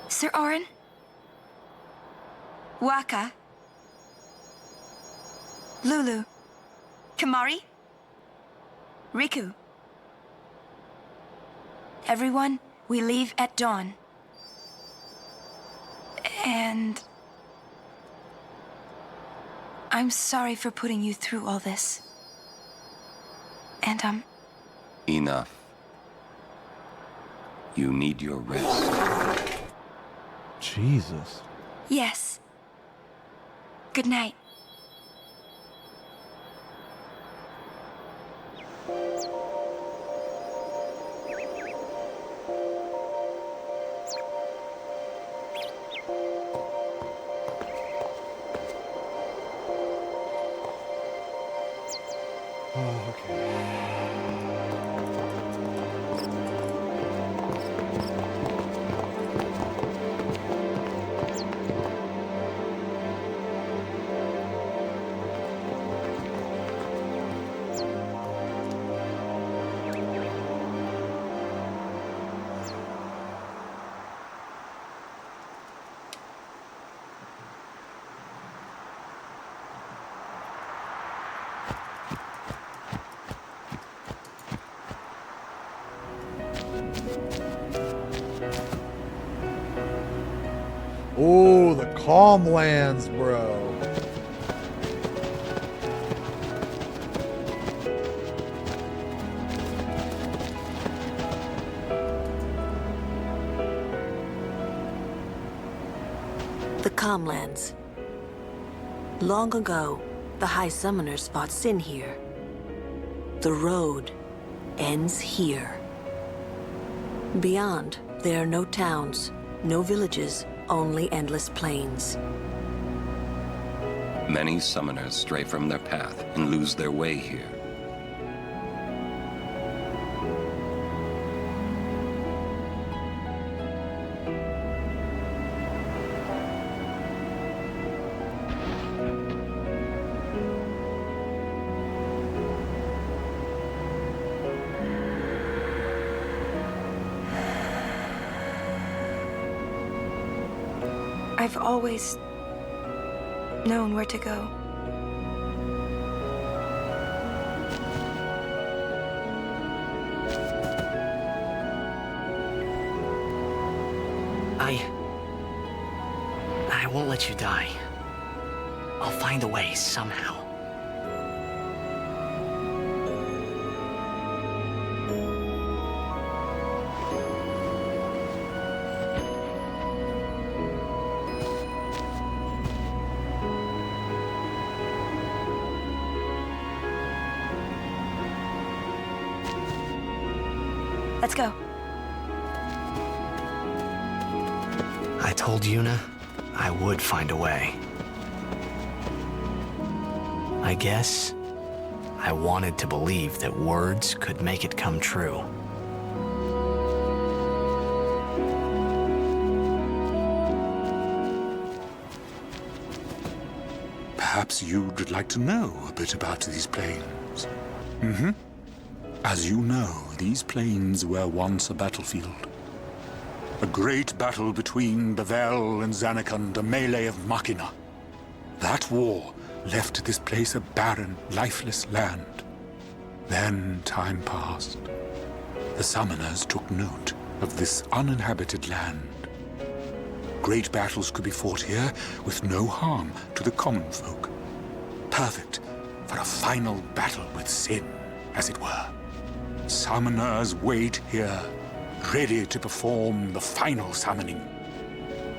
Sir Orin? Waka? Lulu? Kamari? Riku? Everyone, we leave at dawn. And I'm sorry for putting you through all this. And Enough. You need your rest. Jesus. yes. Good night. Oh, okay. Oh, the calm lands, bro. The Calmlands. Long ago, the High Summoners fought Sin here. The road ends here. Beyond, there are no towns, no villages, only endless plains. Many summoners stray from their path and lose their way here. I've always known where to go. I won't let you die. I'll find a way somehow. Let's go. I told Yuna I would find a way. I guess I wanted to believe that words could make it come true. Perhaps you'd like to know a bit about these plains. As you know, these plains were once a battlefield. A great battle between Bevel and Zanarkand, a melee of Machina. That war left this place a barren, lifeless land. Then time passed. The summoners took note of this uninhabited land. Great battles could be fought here with no harm to the common folk. Perfect for a final battle with sin, as it were. Summoners wait here, ready to perform the final summoning.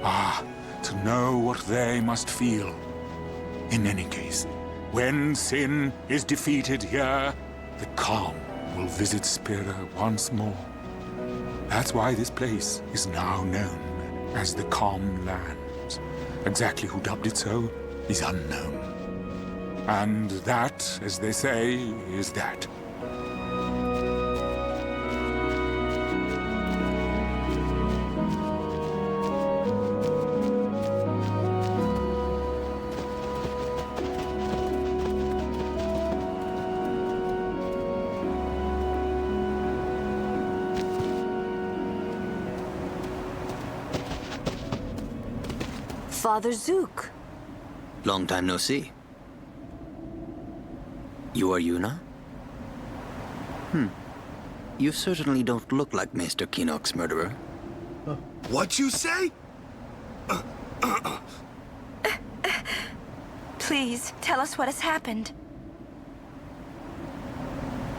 Ah, to know what they must feel. In any case, when sin is defeated here, the calm will visit Spira once more. That's why this place is now known as the Calm Lands. Exactly who dubbed it so is unknown. And that, as they say, is that. Father Zook. Long time no see. You are Yuna? You certainly don't look like Maester Keenock's murderer. What you say? Please, tell us what has happened.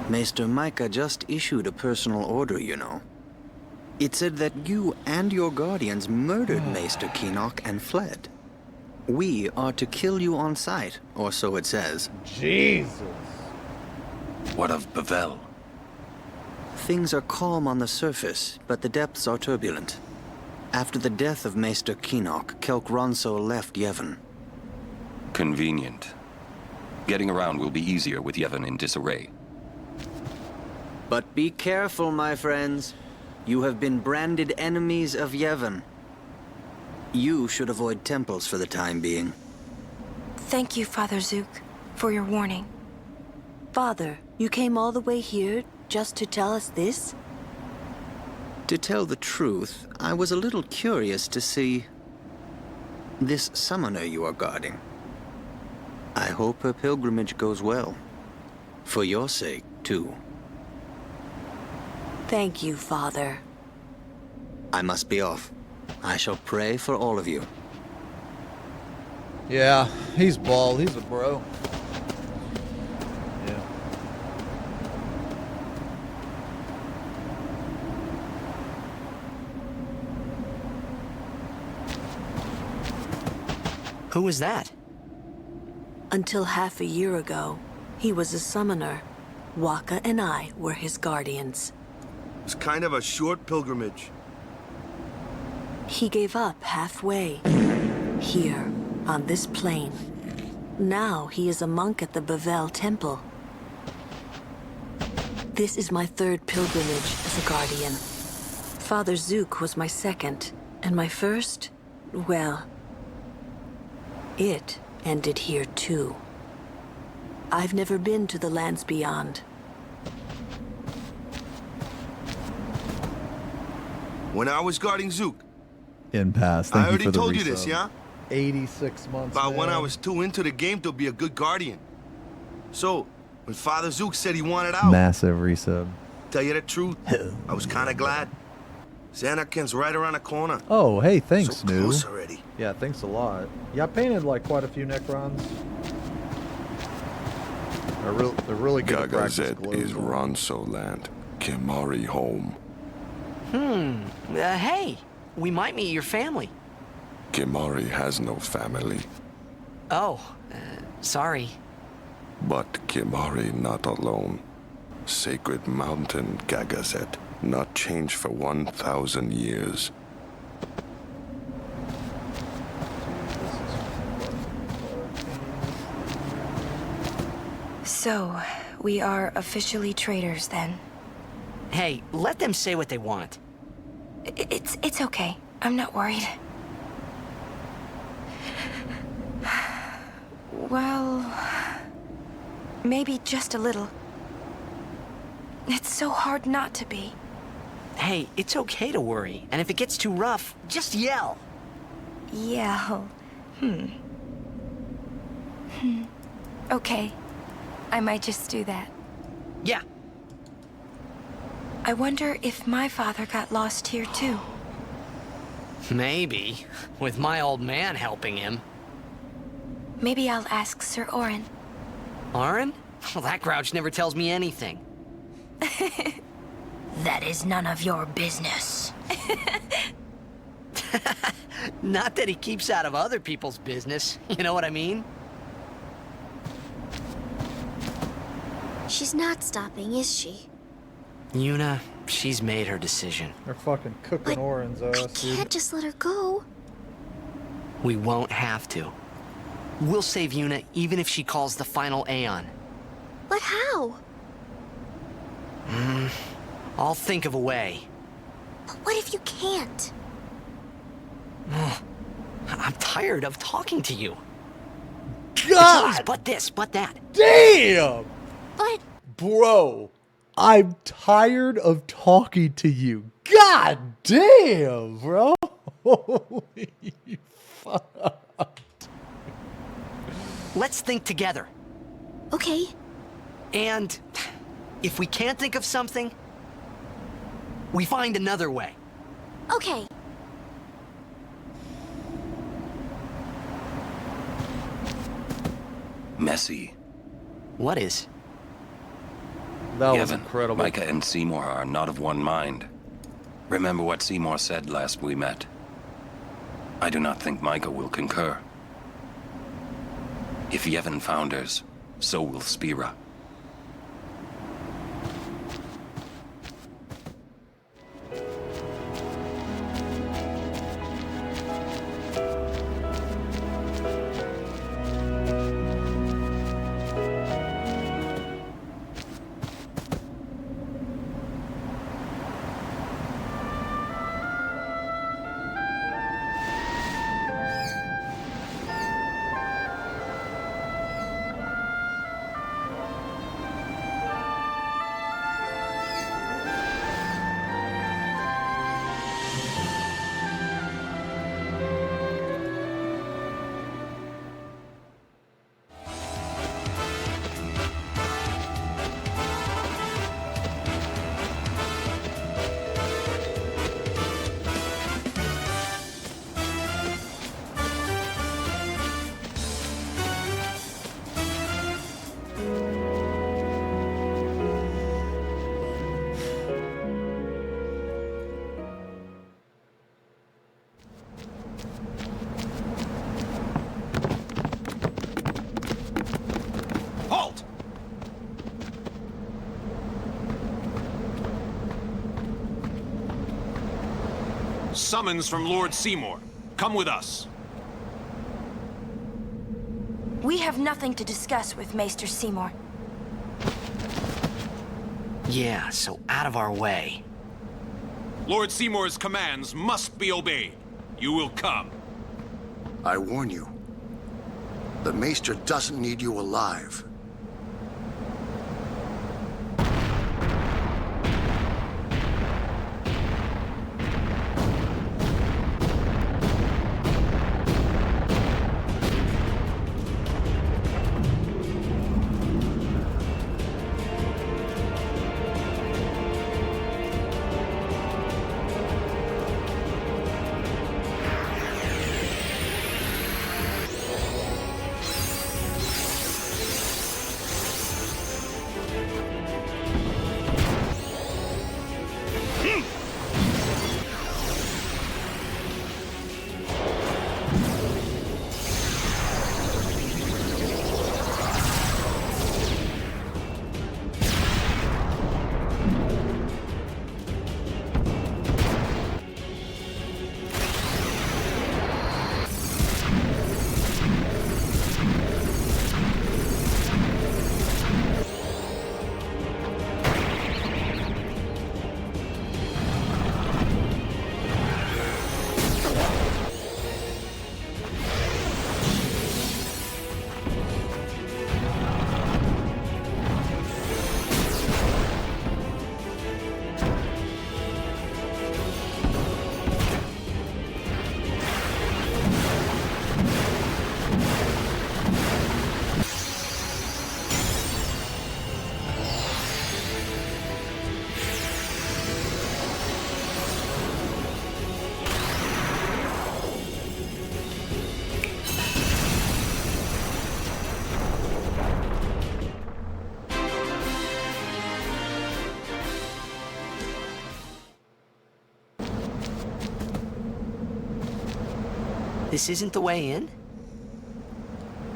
Maester Micah just issued a personal order, you know. It said that you and your guardians murdered Maester Keenock and fled. We are to kill you on sight, or so it says. Jesus. What of Bevel? Things are calm on the surface, but the depths are turbulent. After the death of Maester Keenock, Kelk Ronso left Yevon. Convenient. Getting around will be easier with Yevon in disarray. But be careful, my friends. You have been branded enemies of Yevon. You should avoid temples for the time being. Thank you, Father Zook, for your warning. Father, you came all the way here just to tell us this? To tell the truth, I was a little curious to see this summoner you are guarding. I hope her pilgrimage goes well. For your sake, too. Thank you, Father. I must be off. I shall pray for all of you. Yeah, he's bald. He's a bro. Yeah. Who was that? Until half a year ago, he was a summoner. Waka and I were his guardians. It's kind of a short pilgrimage. He gave up halfway. Here, on this plane. Now he is a monk at the Bavel Temple. This is my third pilgrimage as a guardian. Father Zook was my second, and my first, well, it ended here too. I've never been to the lands beyond. When I was guarding Zook, In pass. I Thank you already for the told you resub. this, yeah? 86 months. About when man. I was too into the game to be a good guardian. So, when Father Zook said he wanted out, Massive resub. tell you the truth, I was kind of glad. Xanakin's right around the corner. Oh, hey, thanks, So New. close already. Yeah, thanks a lot. Yeah, I painted like quite a few Necrons. They're really good at practice Gagazet glows. is Ronso land. Kimari home. Hey, we might meet your family. Kimari has no family. Oh, sorry. But Kimari not alone. Sacred mountain, Gagazet. Not changed for 1,000 years. So, we are officially traitors then. Hey, let them say what they want. It's okay. I'm not worried. Well, maybe just a little. It's so hard not to be. Hey, it's okay to worry, and if it gets too rough, just yell. Yell. Okay. I might just do that. Yeah. I wonder if my father got lost here too. Maybe, with my old man helping him. Maybe I'll ask Sir Orin. Orin? Well, that grouch never tells me anything. That is none of your business. Not that he keeps out of other people's business, you know what I mean? She's not stopping, is she? Yuna, she's made her decision. They're fucking cooking Orin's ass, dude. Can't just let her go. We won't have to. We'll save Yuna even if she calls the final Aeon. But how? I'll think of a way. But what if you can't? I'm tired of talking to you. God! It's always but this, but that. Damn! But... Bro, I'm tired of talking to you. God damn, bro. Holy fuck. Let's think together. Okay. And if we can't think of something, we find another way. Okay. Messy. What is? That was Yevon, incredible. Micah and Seymour are not of one mind. Remember what Seymour said last we met. I do not think Micah will concur. If Yevon founders, so will Spira. Halt! Summons from Lord Seymour. Come with us. We have nothing to discuss with Maester Seymour. Yeah, so out of our way. Lord Seymour's commands must be obeyed. You will come. I warn you. The Maester doesn't need you alive. This isn't the way in?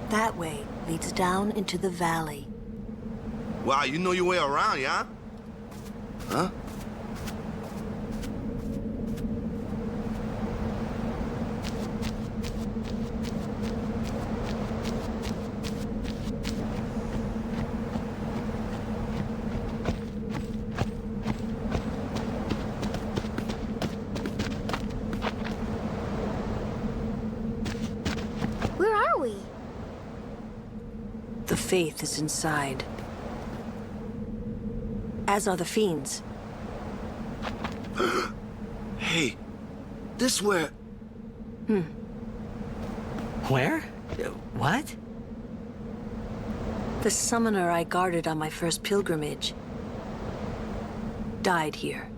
That way leads down into the valley. Wow, you know your way around, yeah? Huh? Where are we? The faith is inside. As are the fiends. Hey, this where... Where? What? The summoner I guarded on my first pilgrimage died here.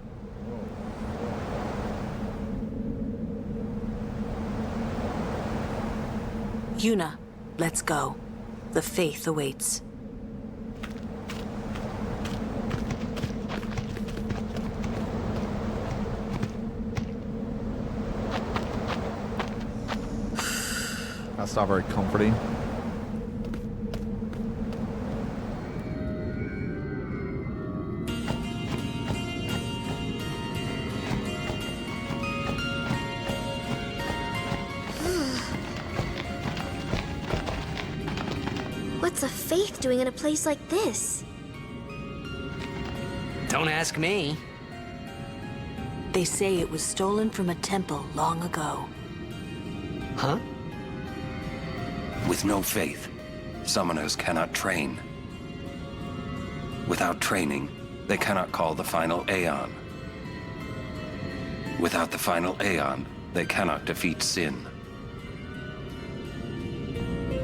Yuna, let's go. The faith awaits. That's not very comforting. What's a faith doing in a place like this? Don't ask me. They say it was stolen from a temple long ago. Huh? With no faith, summoners cannot train. Without training, they cannot call the final Aeon. Without the final Aeon, they cannot defeat sin.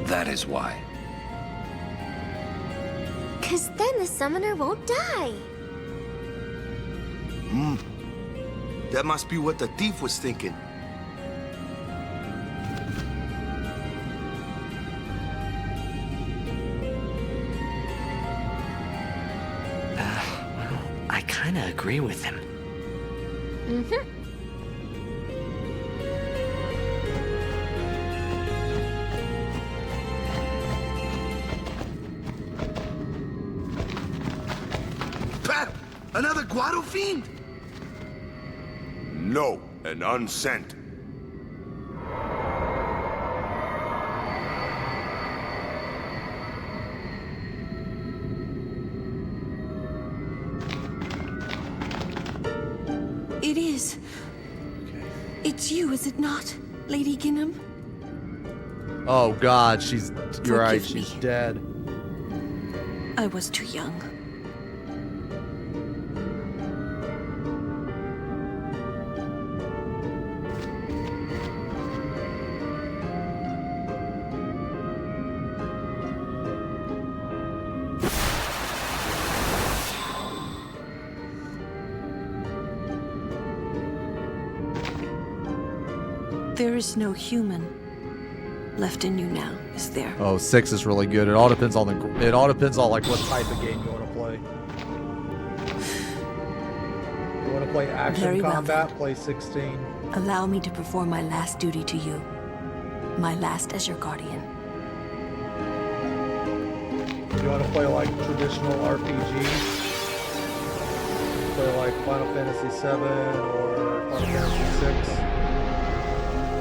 That is why. 'Cause then the summoner won't die. That must be what the thief was thinking. Well, I kinda agree with him. Mm-hmm. Pep! Another Guado fiend? No, an unsent. It is. It's you, is it not, Lady Ginham? Oh God, you're right, Forgive me. she's dead. I was too young. There is no human left in you now, is there? Oh, 6 is really good. It all depends on like what type of game you want to play. You want to play action Very well, combat? then. Play 16. Allow me to perform my last duty to you. My last as your guardian. You want to play like traditional RPG? Play like Final Fantasy VII or Final Fantasy VI.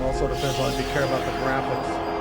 It also depends on if you care about the graphics.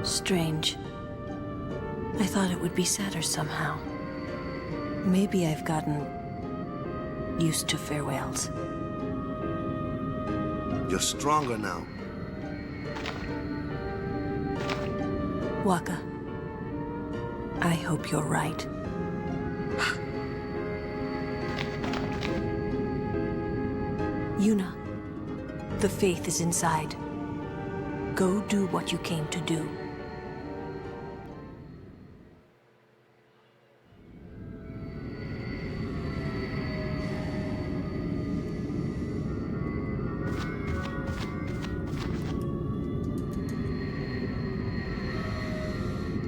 Strange. I thought it would be sadder somehow. Maybe I've gotten used to farewells. You're stronger now. Waka, I hope you're right. Yuna, the faith is inside. Go do what you came to do.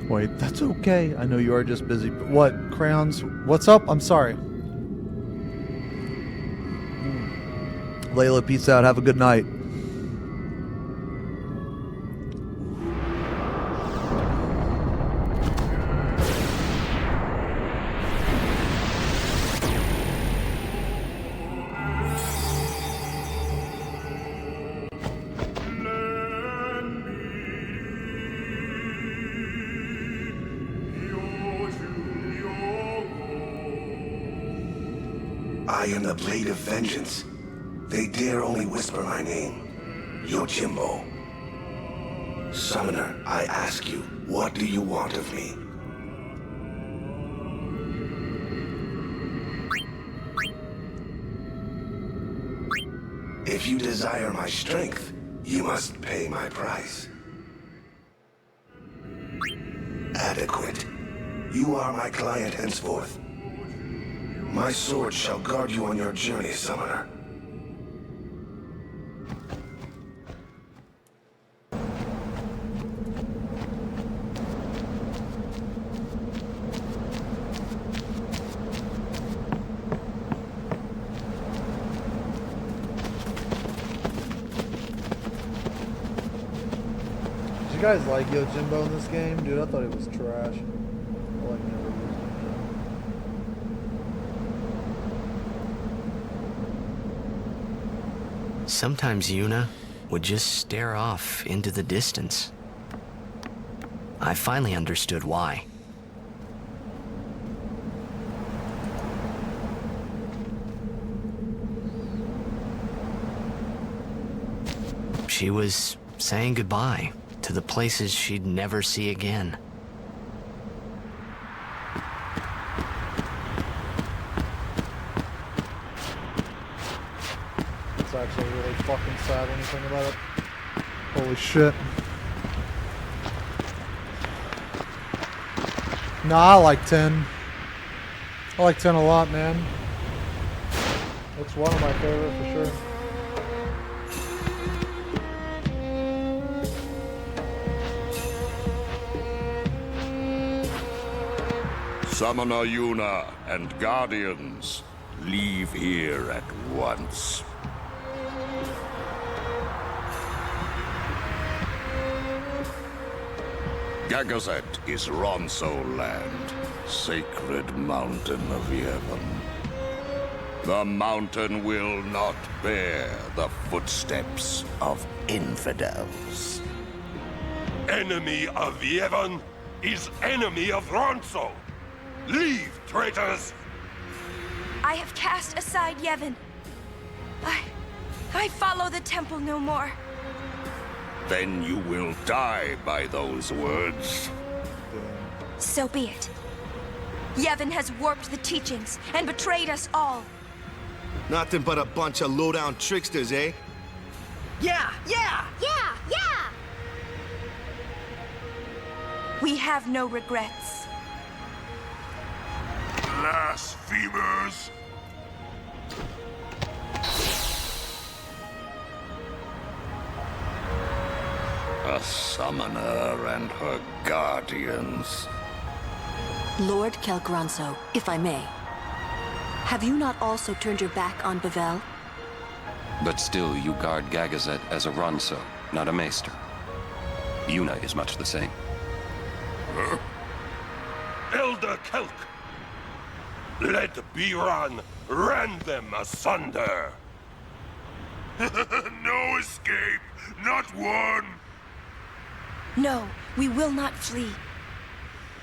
Wait, that's okay. I know you are just busy. What, Crayons? What's up? I'm sorry. Layla, peace out. Have a good night. I am the Blade of Vengeance. They dare only whisper my name. Yojimbo. Summoner, I ask you, what do you want of me? If you desire my strength, you must pay my price. Adequate. You are my client henceforth. My sword shall guard you on your journey, summoner. Did you guys like Yojimbo in this game? Dude, I thought it was trash. I like never used him. Sometimes Yuna would just stare off into the distance. I finally understood why. She was saying goodbye to the places she'd never see again. It's actually really fucking sad when you think about it. Holy shit. Nah, I like 10. I like 10 a lot, man. It's one of my favorite for sure. Summoner Yuna and Guardians, leave here at once. Gagazet is Ronso land, sacred mountain of Yevon. The mountain will not bear the footsteps of infidels. Enemy of Yevon is enemy of Ronso. Leave, traitors! I have cast aside Yevon. I follow the temple no more. Then you will die by those words. So be it. Yevon has warped the teachings and betrayed us all. Nothing but a bunch of low-down tricksters, eh? Yeah! We have no regrets. Blasphemers! A summoner and her guardians. Lord Kelgranso, if I may. Have you not also turned your back on Bevel? But still, you guard Gagazet as a Ronso, not a Maester. Yuna is much the same. Huh? Elder Kelk! Let Biran rend them asunder! No escape! Not one! No, we will not flee.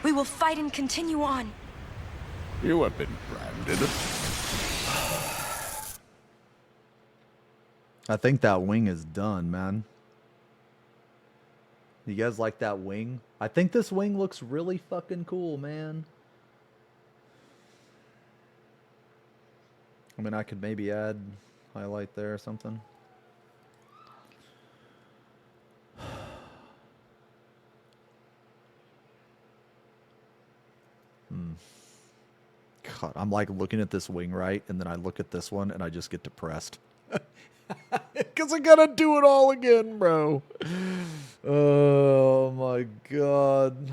We will fight and continue on. You have been branded. I think that wing is done, man. You guys like that wing? I think this wing looks really fucking cool, man. I mean, I could maybe add highlight there or something. God, I'm like looking at this wing, right? And then I look at this one and I just get depressed. Because I gotta do it all again, bro. Oh my God.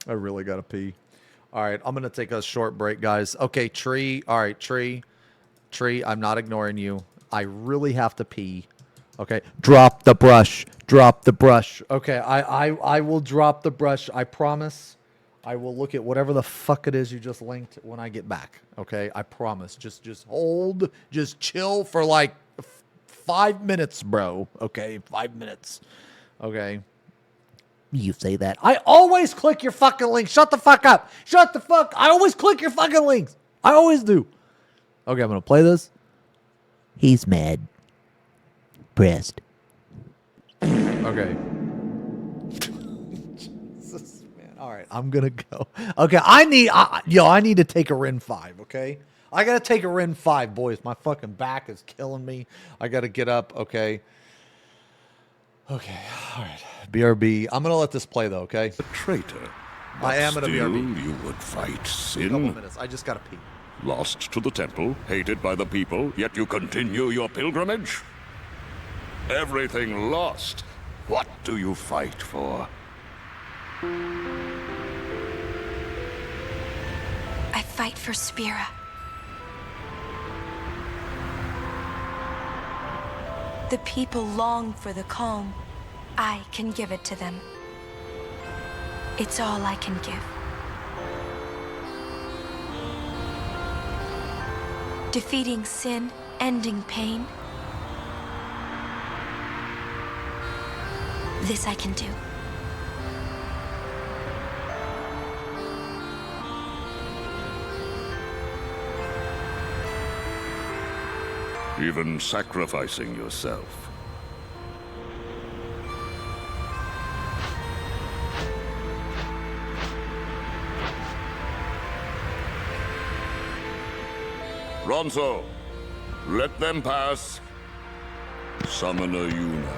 I really gotta pee. All right, I'm gonna take a short break, guys. Okay, Tree. All right, Tree. Tree, I'm not ignoring you. I really have to pee. Okay, drop the brush. Drop the brush. Okay, I will drop the brush. I promise. I will look at whatever the fuck it is you just linked when I get back. Okay, I promise. Just hold. Just chill for like 5 minutes, bro. Okay, 5 minutes. Okay. You say that. I always click your fucking links. Shut the fuck up. Shut the fuck. I always click your fucking links. I always do. Okay, I'm going to play this. He's mad. Pressed. Okay. Jesus, man. All right. I'm gonna go. Okay, I need to take a Ren 5. Okay, I gotta take a Ren 5, boys. My fucking back is killing me. I gotta get up. Okay. Okay. All right. BRB. I'm gonna let this play though. Okay. A traitor. I am gonna Still, BRB. you would fight A couple sin. minutes. I just gotta pee. Lost to the temple, hated by the people, yet you continue your pilgrimage? Everything lost. What do you fight for? I fight for Spira. The people long for the calm. I can give it to them. It's all I can give. Defeating sin, ending pain. This I can do. Even sacrificing yourself. Ronso, let them pass. Summoner Yuna,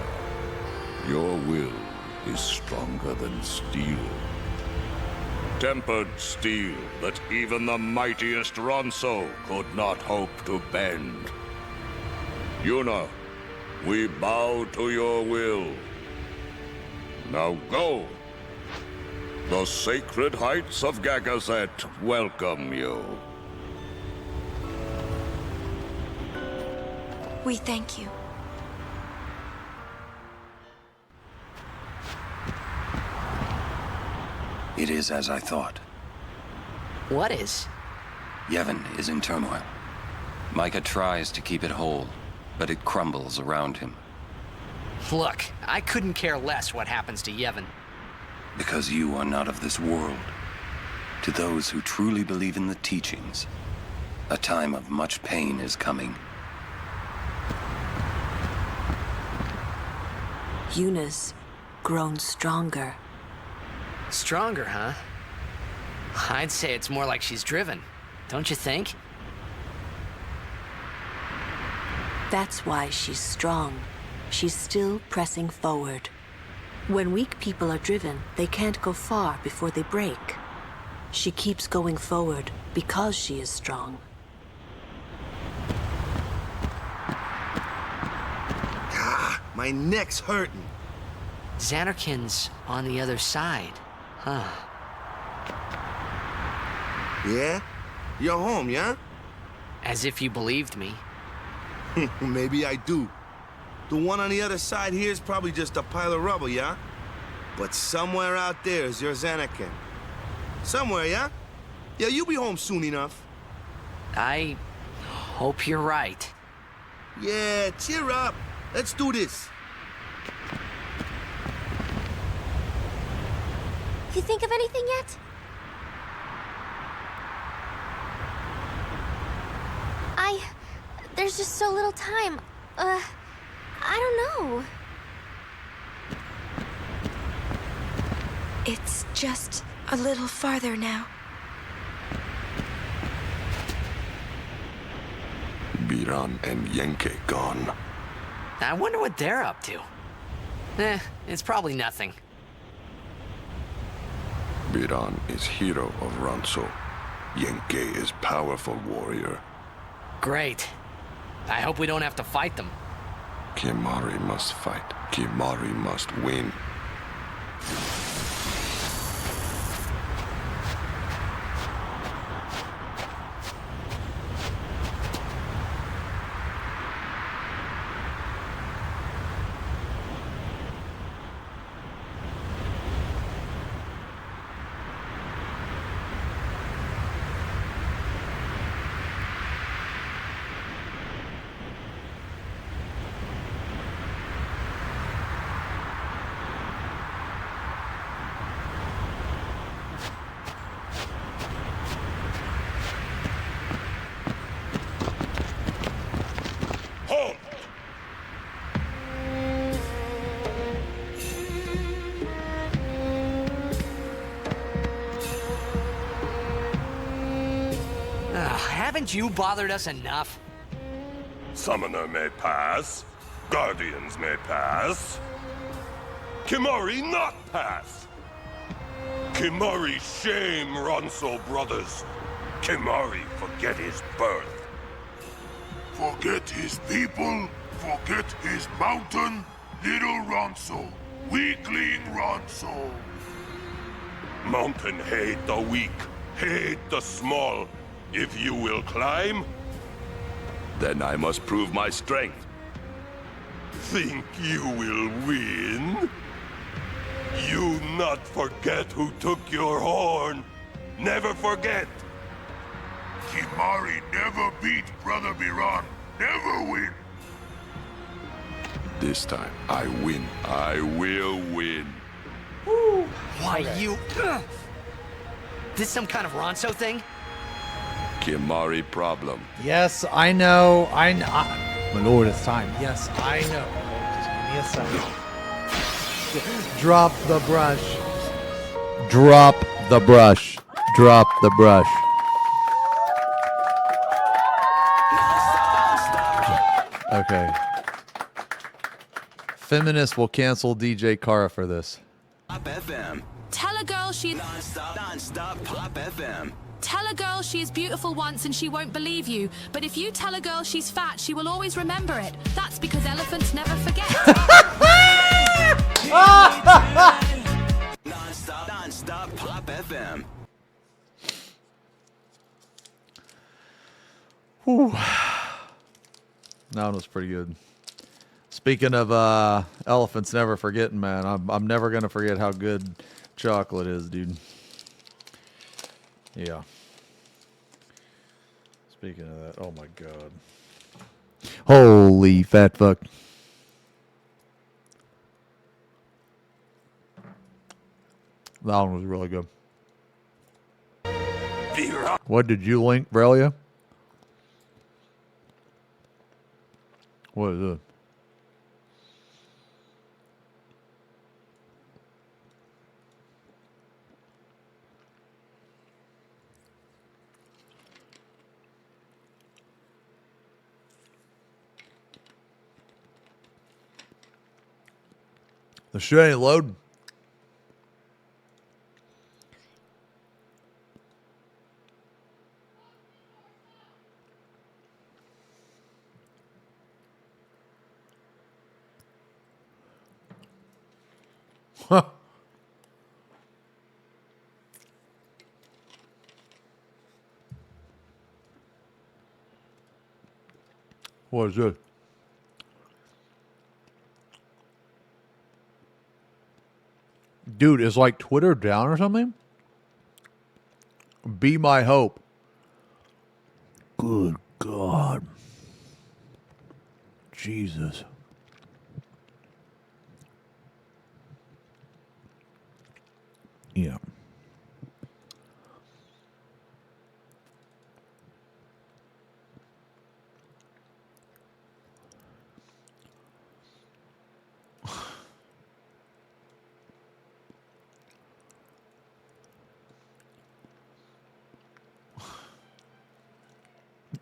your will is stronger than steel. Tempered steel that even the mightiest Ronso could not hope to bend. Yuna, we bow to your will. Now go. The sacred heights of Gagazet welcome you. We thank you. It is as I thought. What is? Yevon is in turmoil. Micah tries to keep it whole, but it crumbles around him. Look, I couldn't care less what happens to Yevon. Because you are not of this world. To those who truly believe in the teachings, a time of much pain is coming. Yuna's grown stronger. Stronger, huh? I'd say it's more like she's driven, don't you think? That's why she's strong. She's still pressing forward. When weak people are driven, they can't go far before they break. She keeps going forward because she is strong. Ah, my neck's hurting. Xanarkin's on the other side, huh? Yeah? You're home, yeah? As if you believed me. Maybe I do. The one on the other side here is probably just a pile of rubble, yeah? But somewhere out there is your Xanarkin. Somewhere, yeah? Yeah, you'll be home soon enough. I hope you're right. Yeah, cheer up. Let's do this. You think of anything yet? There's just so little time. I don't know. It's just a little farther now. Biran and Yenke gone. I wonder what they're up to. It's probably nothing. Biran is hero of Ronso. Yenke is powerful warrior. Great. I hope we don't have to fight them. Kimari must fight. Kimari must win. Haven't you bothered us enough? Summoner may pass. Guardians may pass. Kimari not pass. Kimari shame Ronso brothers. Kimari forget his birth. Forget his people, forget his mountain, little Ronso, weakling Ronso. Mountain hate the weak, hate the small. If you will climb, then I must prove my strength. Think you will win? You not forget who took your horn. Never forget. Kimari never beat Brother Miran. Never win. This time, I win. I will win. Why you... This some kind of Ronso thing? Kimari problem. Yes, I know. My lord, it's time. Yes, I know. Just give me a second. Drop the brush. Drop the brush. Drop the brush. Okay. Feminists will cancel DJ Kara for this. Pop FM. Tell a girl she... Non-stop Pop FM. Tell a girl she is beautiful once and she won't believe you. But if you tell a girl she's fat, she will always remember it. That's because elephants never forget. Non-stop Pop FM. Whew. That one was pretty good. Speaking of elephants never forgetting, man, I'm never gonna forget how good chocolate is, dude. Yeah. Speaking of that, oh my god. Holy fat fuck. That one was really good. What did you link, Brelia? What is it? The shit ain't loading. Huh. What is it? Dude, is like Twitter down or something? Be my hope. Good God. Jesus. Yeah.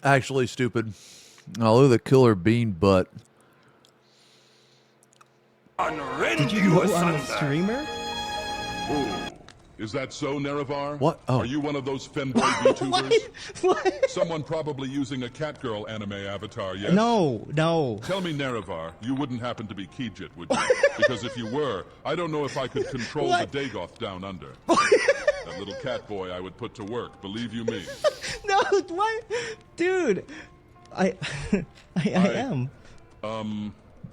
Actually stupid. Oh, look at the killer bean butt. Did you go on a streamer? Ooh. Is that so, Nerevar? What? Oh. Are you one of those femboy VTubers? What? Someone probably using a Catgirl anime avatar, yes? No. Tell me, Nerevar, you wouldn't happen to be Kijit, would you? Because if you were, I don't know if I could control the Dagoth down under. That little cat boy I would put to work, believe you me. No, what? Dude, I am.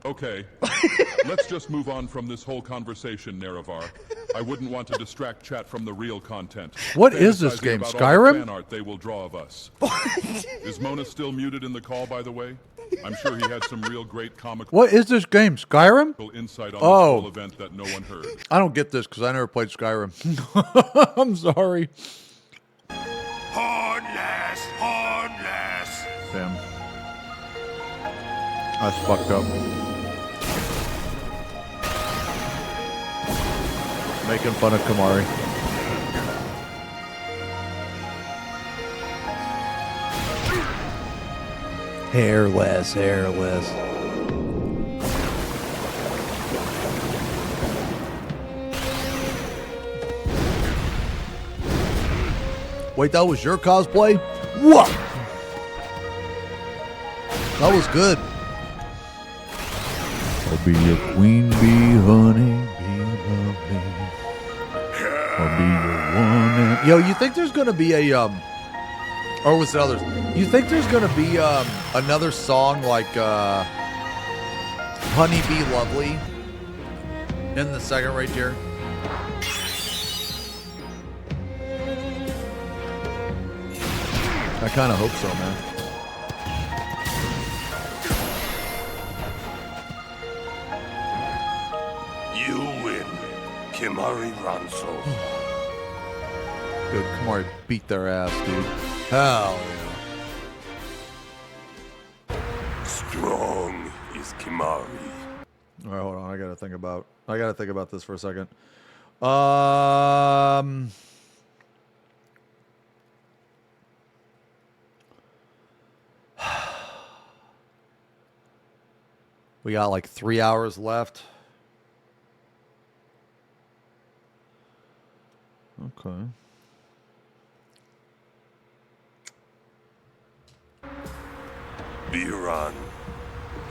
Okay. Let's just move on from this whole conversation, Nerevar. I wouldn't want to distract chat from the real content. What is this game, about Skyrim? all the fan art they will draw of us. Is Mona still muted in the call, by the way? I'm sure he had some real great comic. What is this game, Skyrim? Insight on this whole event that no one heard. I don't get this because I never played Skyrim. I'm sorry. Hornless! Damn. That's fucked up. Making fun of Kimari. Hairless, hairless. Wait, that was your cosplay? What? That was good. I'll be your queen bee, honey, be lovely. I'll be your one and... Yo, you think there's gonna be a or was it others? You think there's gonna be another song like Honey Be Lovely in the second right here? I kind of hope so, man. You win, Kimari Ranso. Good, Kamari beat their ass, dude. Hell yeah. Strong is Kimari. All right, hold on. I gotta think about this for a second. We got like 3 hours left. Okay. Biran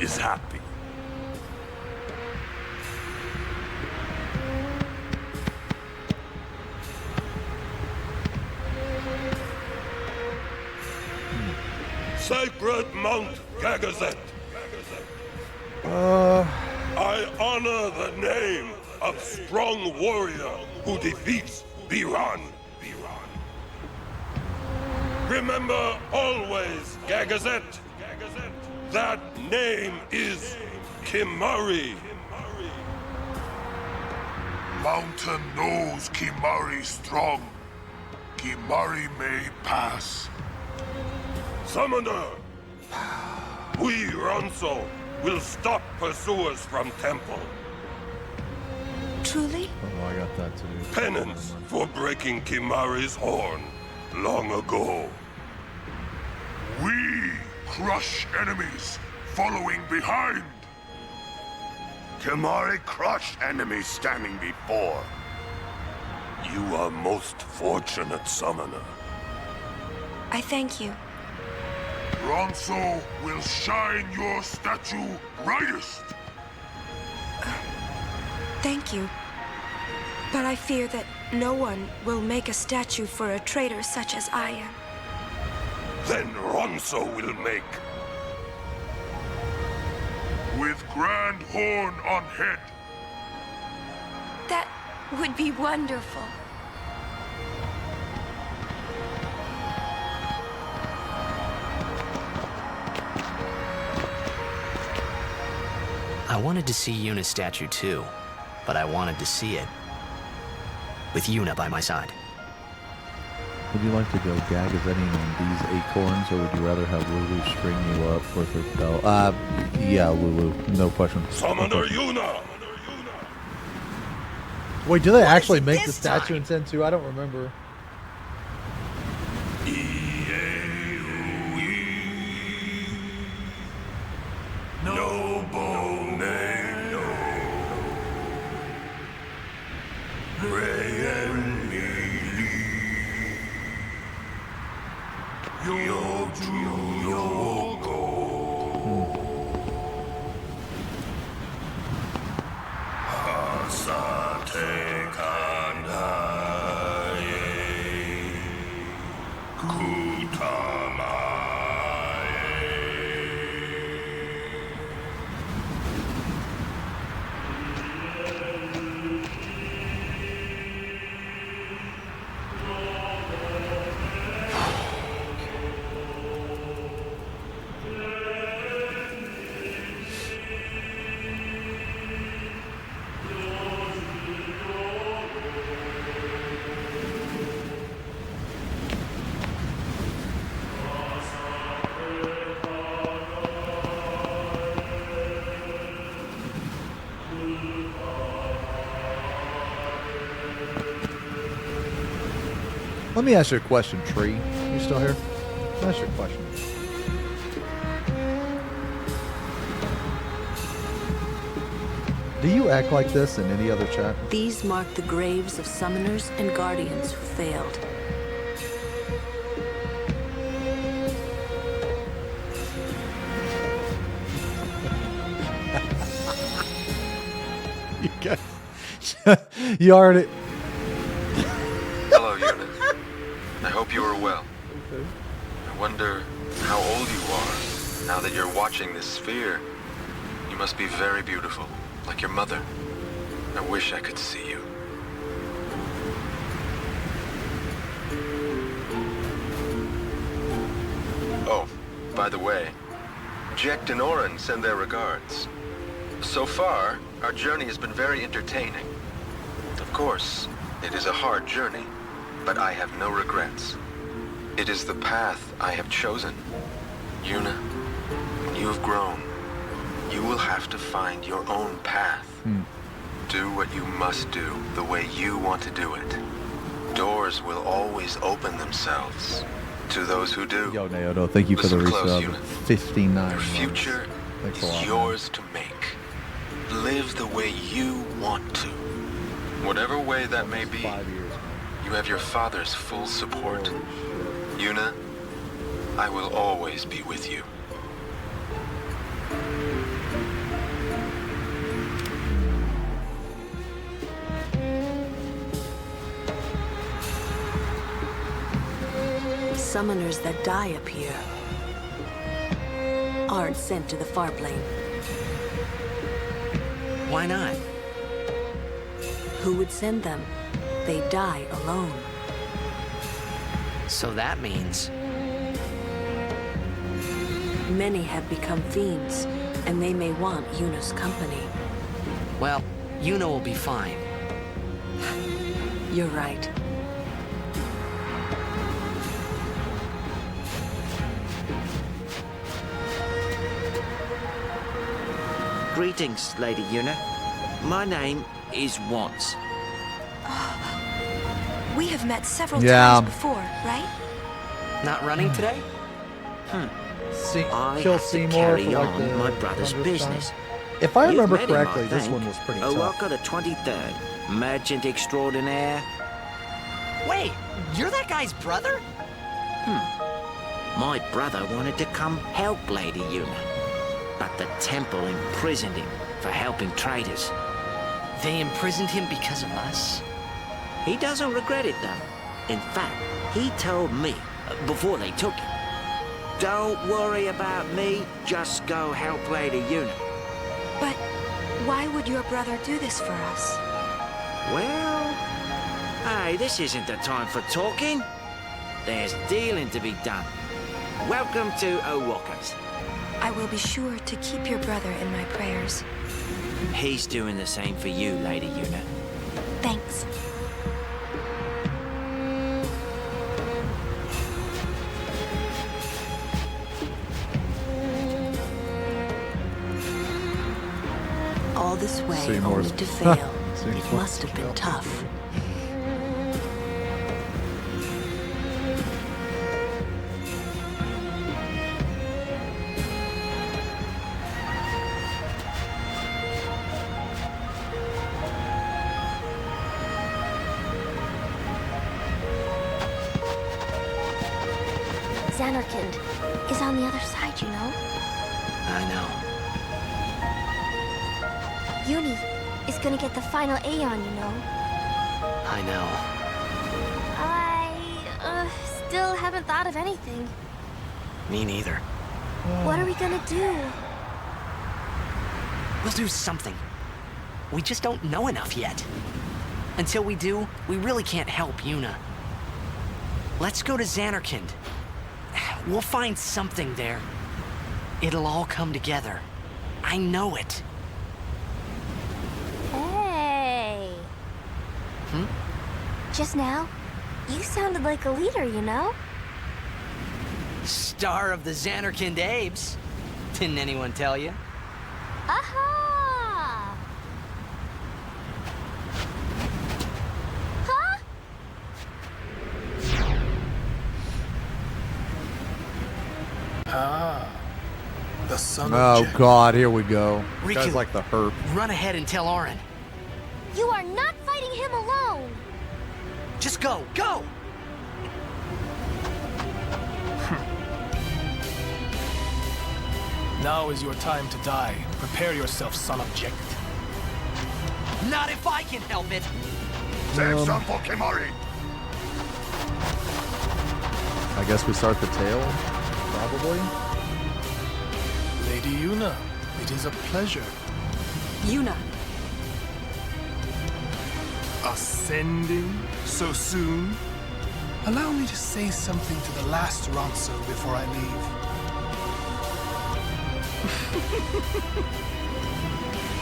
is happy. Sacred Mount Gagazet. I honor the name of strong warrior who defeats Biran. Remember always, Gagazet, that name is Kimari. Mountain knows Kimari strong. Kimari may pass. Summoner, we Ronso will stop pursuers from temple. Truly? Oh, I got that too. Penance for breaking Kimari's horn long ago. We crush enemies following behind. Kimari crush enemies standing before. You are most fortunate, Summoner. I thank you. Ronso will shine your statue brightest. Thank you. But I fear that no one will make a statue for a traitor such as I am. Then Ronso will make. With grand horn on head. That would be wonderful. I wanted to see Yuna's statue too, but I wanted to see it with Yuna by my side. Would you like to go gagazetting on these acorns, or would you rather have Lulu string you up with her bell? Yeah, Lulu. No question. Summoner Yuna! Wait, do they actually make the statue in Sen 2? I don't remember. Noble name, no. Ray and Lily. Yoju Yoko. Hasate Kanaye. Kutamae. Let me ask you a question, Tree. You still here? Let me ask you a question. Do you act like this in any other chat? These mark the graves of summoners and guardians who failed. You guys, you already. Hello, Unit. I hope you are well. I wonder how old you are now that you're watching this sphere. You must be very beautiful, like your mother. I wish I could see you. Oh, by the way, Jekt and Oren send their regards. So far, our journey has been very entertaining. Of course, it is a hard journey, but I have no regrets. It is the path I have chosen. Yuna, when you have grown, you will have to find your own path. Do what you must do the way you want to do it. Doors will always open themselves to those who do. Yo, Naoto, thank you for the Listen close, resub. Unit. 59. Your future Thanks a is lot, yours to make. Live the way you want to. Whatever way that may be, you have your father's full support. Yuna, I will always be with you. Summoners that die up here aren't sent to the far plane. Why not? Who would send them? They die alone. So that means... Many have become fiends, and they may want Yuna's company. Well, Yuna will be fine. You're right. Greetings, Lady Yuna. My name is Vods. We have met several Yeah. times before, right? Not running today? I kill have to Seymour carry for, like, on the my brother's 100th business. time. If I You've remember met him, correctly, I this think. one was pretty Oh, tough. I've got a 23rd. Merchant extraordinaire. Wait, you're that guy's brother? My brother wanted to come help Lady Yuna, but the temple imprisoned him for helping traitors. They imprisoned him because of us? He doesn't regret it, though. In fact, he told me, before they took him, "Don't worry about me, just go help Lady Yuna." But why would your brother do this for us? Well, hey, this isn't the time for talking. There's dealing to be done. Welcome to O'Walker's. I will be sure to keep your brother in my prayers. He's doing the same for you, Lady Yuna. Thanks. All this way Seymour's- only to fail. Seymour's It must have been tough. Xanarkand is on the other side, you know? I know. Uni is gonna get the final Aeon, you know? I know. I still haven't thought of anything. Me neither. What are we gonna do? We'll do something. We just don't know enough yet. Until we do, we really can't help Yuna. Let's go to Xanarkand. We'll find something there. It'll all come together. I know it. Hey. Just now, you sounded like a leader, you know? Star of the Xanarkand Abes. Didn't anyone tell you? Aha! Huh? The son Oh of God, here we go. This Riku, guy's like the herp. Run ahead and tell Auron. You are not fighting him alone. Just go, go! Now is your time to die. Prepare yourself, son of Jekt. Not if I can help it. Save some for Kimari. I guess we start the tail, probably. Lady Yuna, it is a pleasure. Yuna. Ascending so soon? Allow me to say something to the last Ronso before I leave.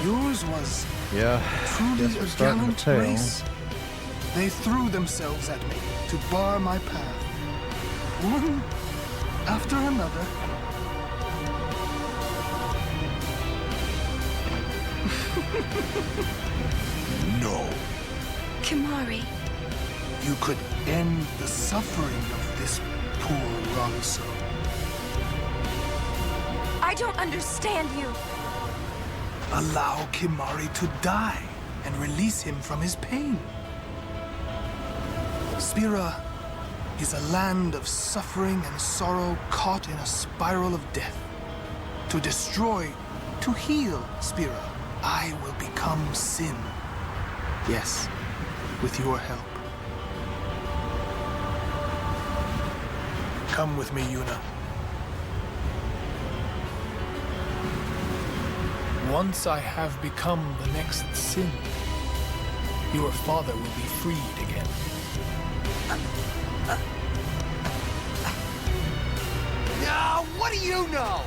Yours was truly guess we're a starting the gallant tail. race. They threw themselves at me to bar my path. One after another. No. Kimari. You could end the suffering of this poor Ronso. I don't understand you. Allow Kimari to die and release him from his pain. Spira is a land of suffering and sorrow caught in a spiral of death. To destroy, to heal Spira, I will become Sin. Yes, with your help. Come with me, Yuna. Once I have become the next Sin, your father will be freed again. Now, what do you know?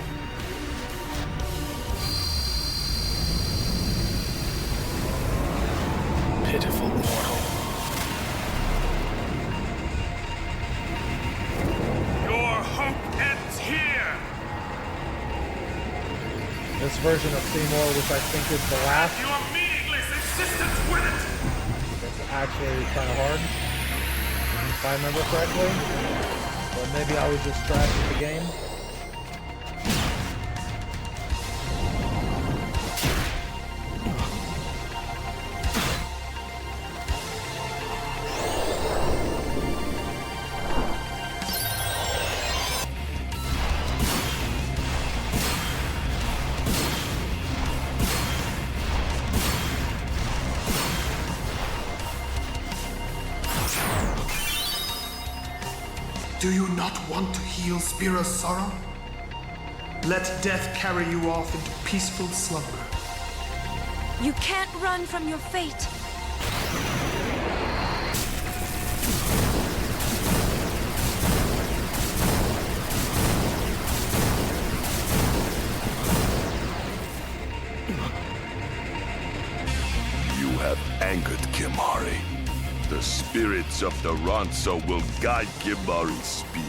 Pitiful mortal. Your hope ends here. This version of Seymour, which I think is the last, Your meaningless existence with it. it's actually kind of hard, if I remember correctly. Or maybe I was just trash at the game. Do you not want to heal Spira's sorrow? Let death carry you off into peaceful slumber. You can't run from your fate. You have angered Kimari. The spirits of the Ronso will guide Kimari's spear.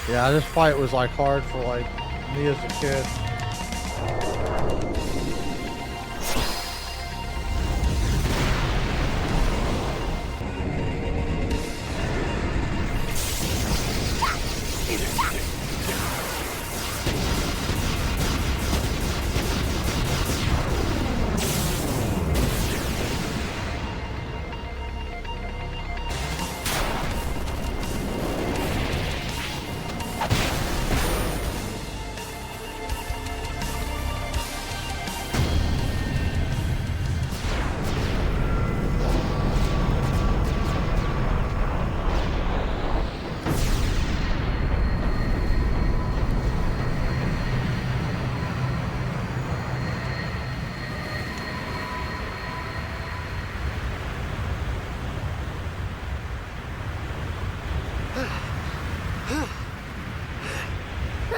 Yeah, this fight was like hard for like me as a kid.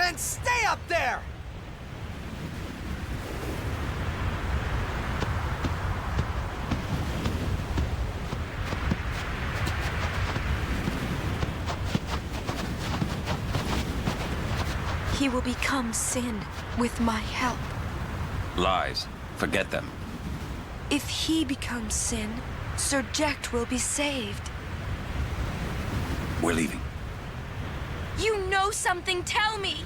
And stay up there! he will become sin with my help. Lies. Forget them. If he becomes sin, Sir Jecht will be saved. We're leaving. You know something, tell me!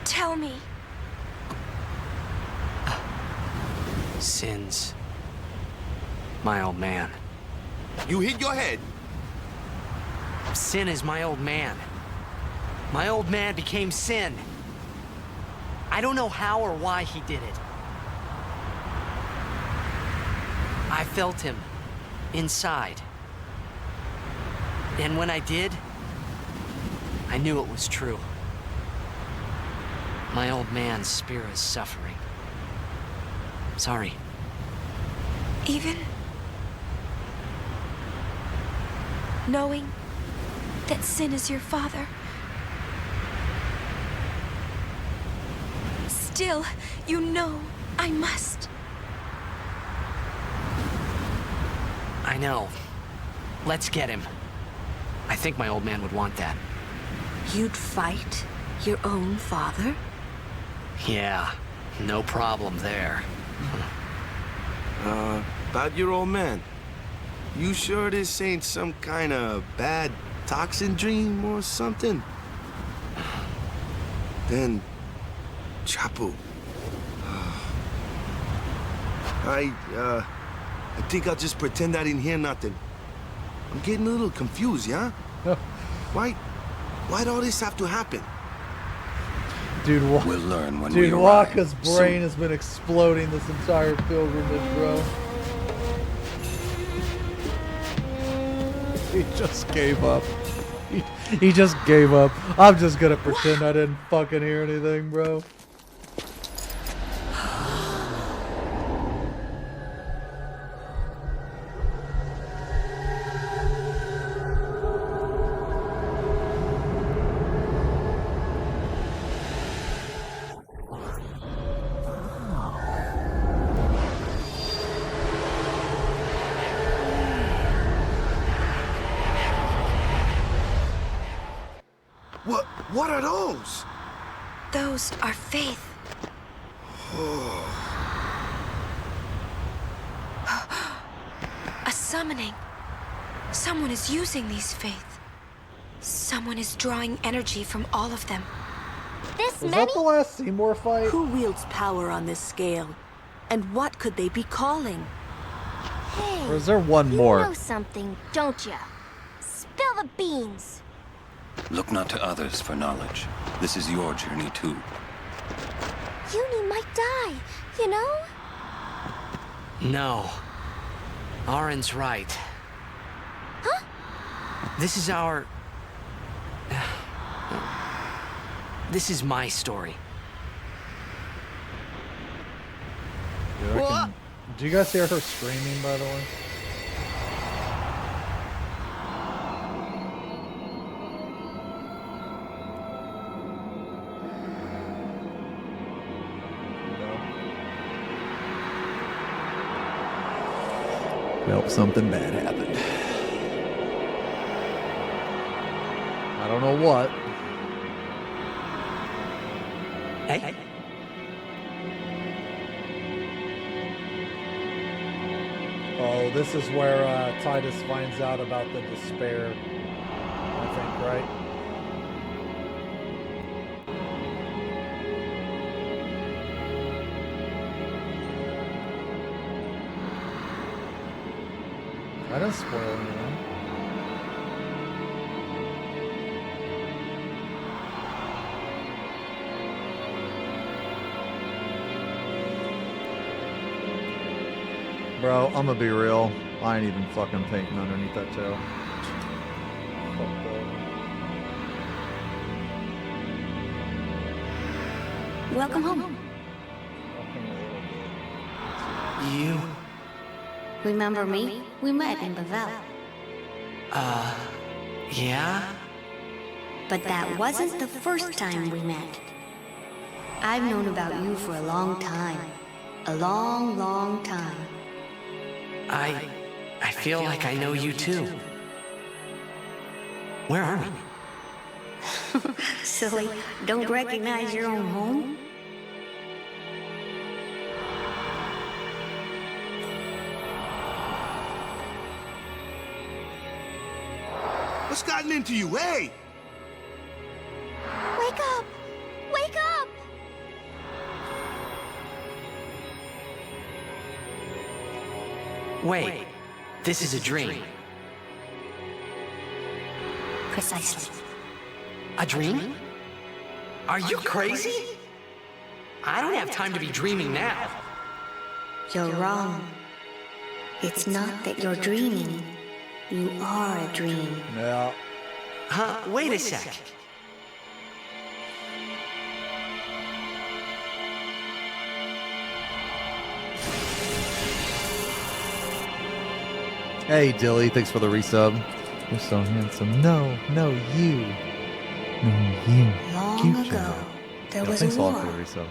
Tell me. Sin's my old man. You hit your head. Sin is my old man. My old man became Sin. I don't know how or why he did it. I felt him inside. And when I did, I knew it was true. My old man's spirit is suffering. Sorry. Even knowing that Sin is your father, still, you know I must. I know. Let's get him. I think my old man would want that. You'd fight your own father? Yeah, no problem there. About your old man. You sure this ain't some kind of bad toxin dream or something? Then, Chapu. I think I'll just pretend I didn't hear nothing. I'm getting a little confused, yeah? Why'd all this have to happen? Dude, we'll learn when dude, we Wakka's brain has been exploding this entire pilgrimage, bro. He just gave up. He just gave up. I'm just gonna pretend I didn't fucking hear anything, bro. What are those? Those are faith. A summoning. Someone is using these faith. Someone is drawing energy from all of them. This Was many? that the last Seymour fight? Who wields power on this scale? And what could they be calling? Hey, Or is there one you more? know something, don't you? Spill the beans. Look not to others for knowledge. This is your journey too. Uni might die, you know? No. Arin's right. Huh? This is our... This is my story. Dude, do you guys hear her screaming, by the way? Nope, something bad happened. I don't know what. Hey. Oh, this is where Titus finds out about the despair, I think, right? I didn't spoil anything. Bro, I'm gonna be real. I ain't even fucking painting underneath that tail. Welcome home. You... Remember me? We met in Bavel. Yeah? But that wasn't the first time we met. I've known about you for a long time. A long, long time. I feel like I know you too. Where are we? Silly, don't recognize your own home? What's gotten into you? Hey! Wake up! Wake up! Wait, this is a dream. Precisely. A dream? Are you crazy? I don't have time to be dreaming now. You're wrong. It's not that you're dreaming. You are a dream. Yeah. Huh? Wait a sec. Hey, Dilly, thanks for the resub. You're so handsome. No, you. No, you. Long ago, there was Thanks a a war. lot for the resub.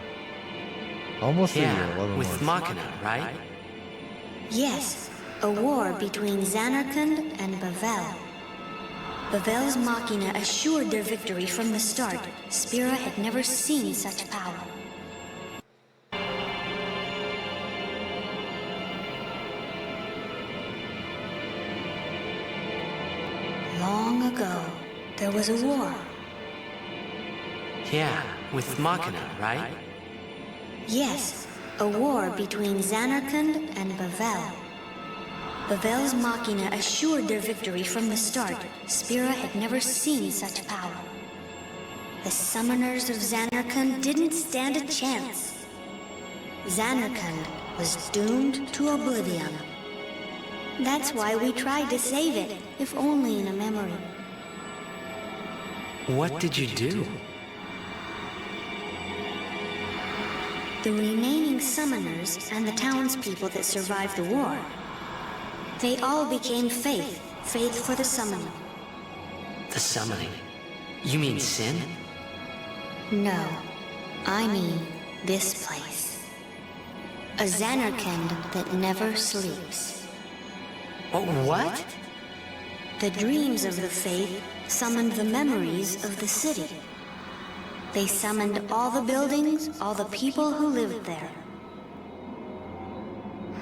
Almost a year, 11 with months. Machina, right? Yes, a war between Xanarkand and Bavel. Bavel's Machina assured their victory from the start. Spira had never seen such power. Long ago, there was a war. Yeah, with Machina, right? Yes, a war between Xanarkand and Bavel. Bavel's Machina assured their victory from the start. Spira had never seen such power. The summoners of Xanarkand didn't stand a chance. Xanarkand was doomed to oblivion. That's why we tried to save it, if only in a memory. What did you do? The remaining summoners and the townspeople that survived the war, they all became faith for the summoning. The summoning. You mean sin? No, I mean this place. A Xanarkand that never sleeps. Oh, what? The dreams of the faith summoned the memories of the city. They summoned all the buildings, all the people who lived there.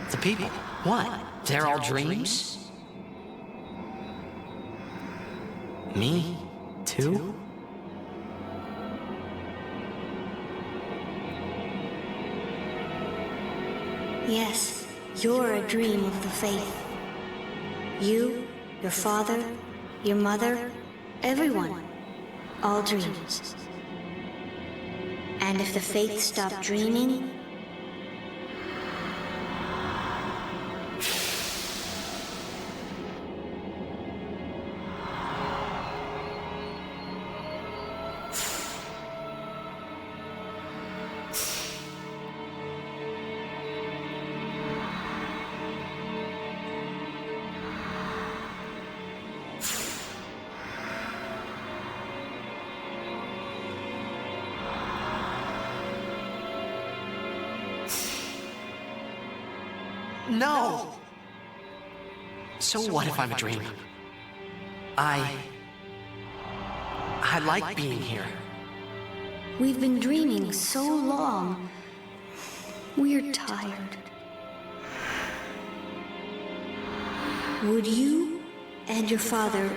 The people? What? They're all dreams? Me? Too? Yes, you're a dream of the faith. You, your father, your mother, everyone. All dreams. And if the faith stopped dreaming, No! So what if I'm a dream? I like being here. we've been dreaming so long. We're tired. Would you and your father,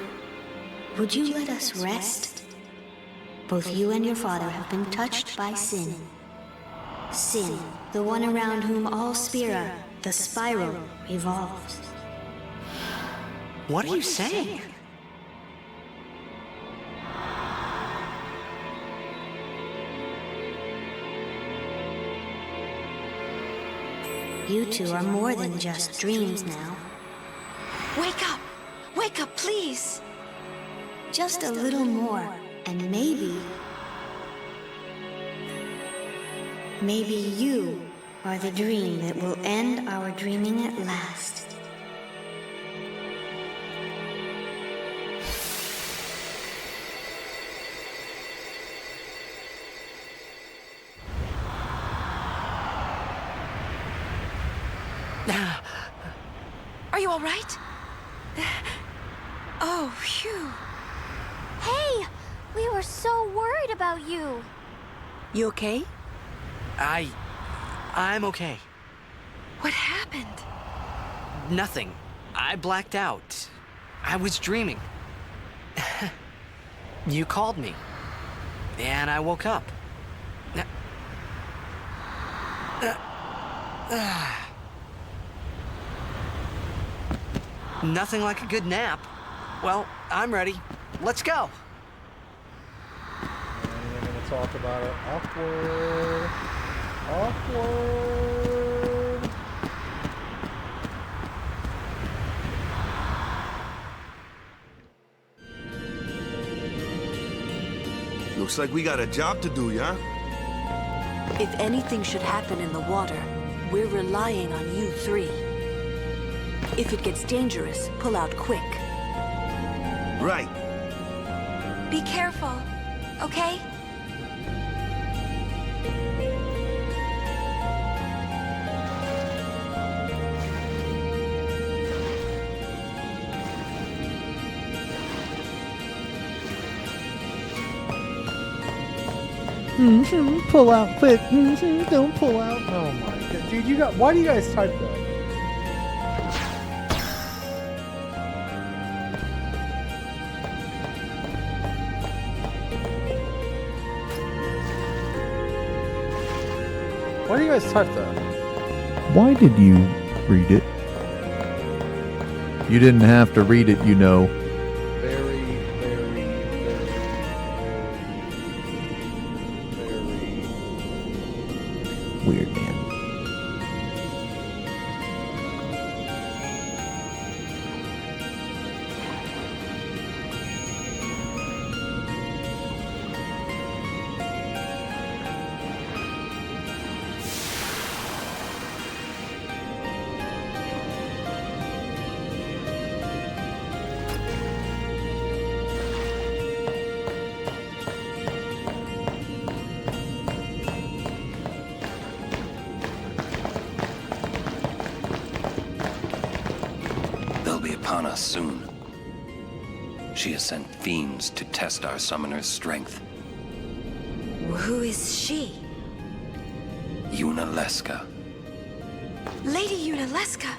would you let us rest? Both you and your father have been touched by sin. Sin, the one around whom all Spira, the spiral, revolves. What are you saying? You two are more than just dreams now. Wake up! Wake up, please! Just a little more, and maybe you are the dream that will end our dreaming at last. Are you all right? Oh, phew. Hey! We were so worried about you. You okay? I'm okay. What happened? Nothing. I blacked out. I was dreaming. You called me. And I woke up. Nothing like a good nap. Well, I'm ready. Let's go. And we're gonna talk about it. Awkward. Awkward. Looks like we got a job to do, yeah? If anything should happen in the water, we're relying on you three. If it gets dangerous, pull out quick. Right. Be careful, okay? Pull out quick. Don't pull out. Oh my god. Dude, you got. Why do you guys type that? Why do you guys type that? Why did you read it? You didn't have to read it, you know. Very, very, Weird man. They'll be upon us soon. She has sent fiends to test our summoner's strength. Who is she? Unaleska. Lady Unaleska.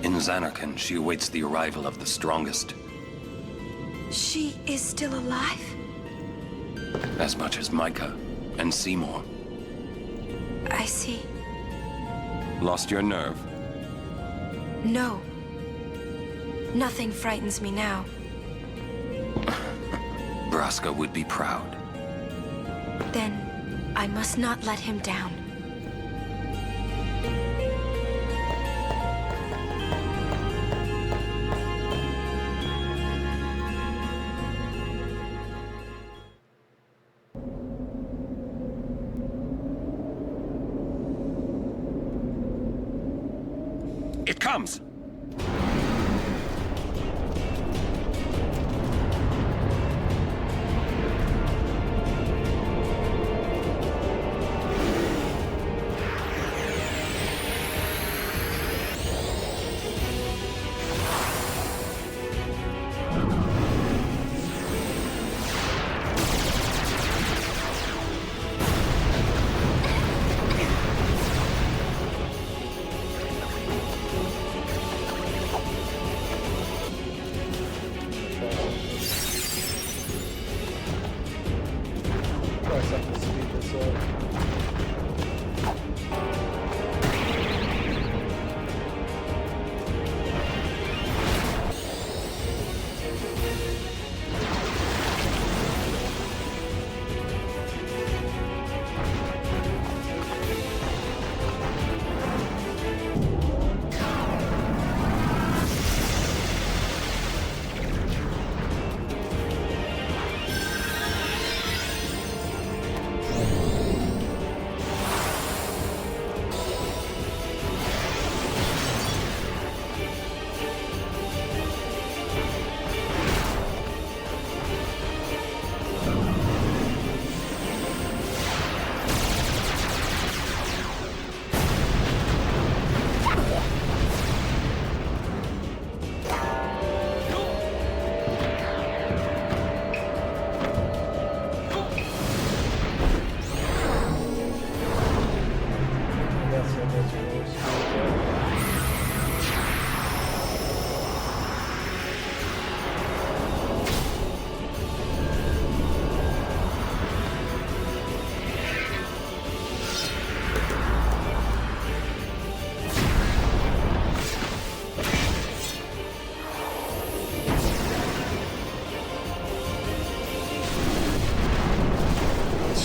In Xanarkand, she awaits the arrival of the strongest. She is still alive? As much as Micah and Seymour. I see. Lost your nerve? No. Nothing frightens me now. Braska would be proud. Then I must not let him down. It comes!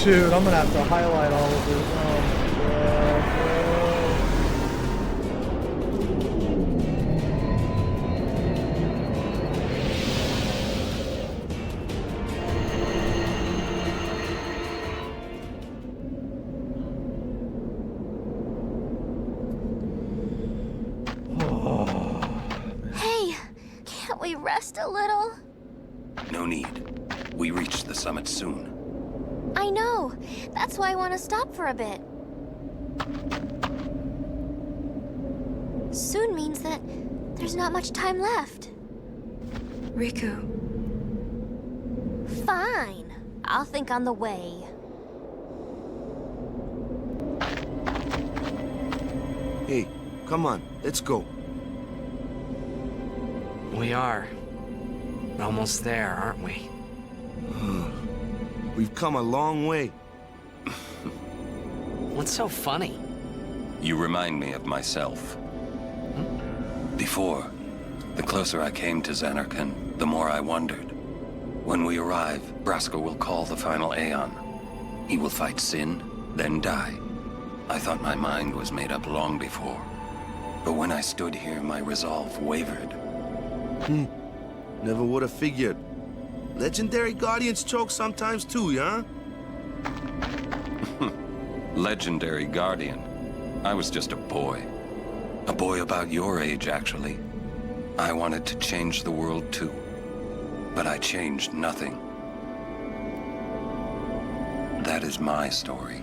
Dude, I'm gonna have to highlight all of this. Oh my Hey, can't we rest a little? No need. We reach the summit soon. I know. That's why I want to stop for a bit. Soon means that there's not much time left. Riku. Fine. I'll think on the way. Hey, come on, let's go. We are. Almost there, aren't we? We've come a long way. What's so funny? You remind me of myself. Before, the closer I came to Xanarkand, the more I wondered. When we arrive, Braska will call the final Aeon. He will fight Sin, then die. I thought my mind was made up long before. But when I stood here, my resolve wavered. Never would have figured. Legendary Guardians choke sometimes too, yeah? Legendary Guardian. I was just a boy. A boy about your age, actually. I wanted to change the world too. But I changed nothing. That is my story.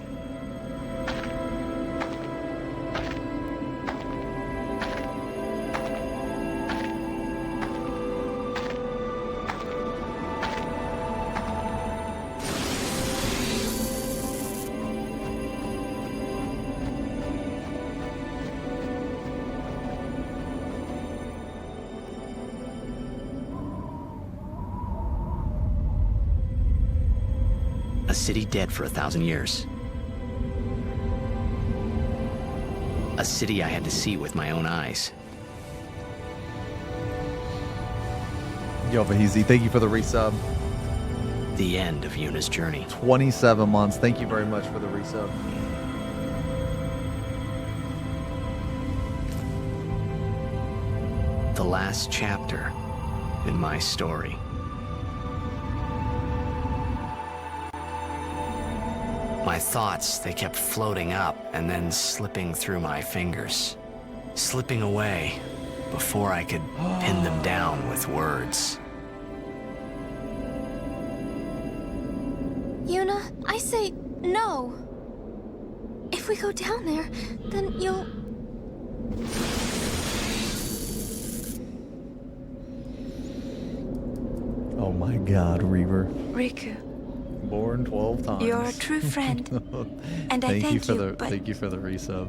A city dead for 1,000 years. A city I had to see with my own eyes. Yo, Vahizi, thank you for the resub. The end of Yuna's journey. 27 months. Thank you very much for the resub. The last chapter in my story. My thoughts, they kept floating up and then slipping through my fingers. Slipping away before I could pin them down with words. Yuna, I say no. If we go down there, then you'll... Oh my God, Reaver. Riku. Born 12 times. You're a true friend. And I thank for you, the but thank you for the resub.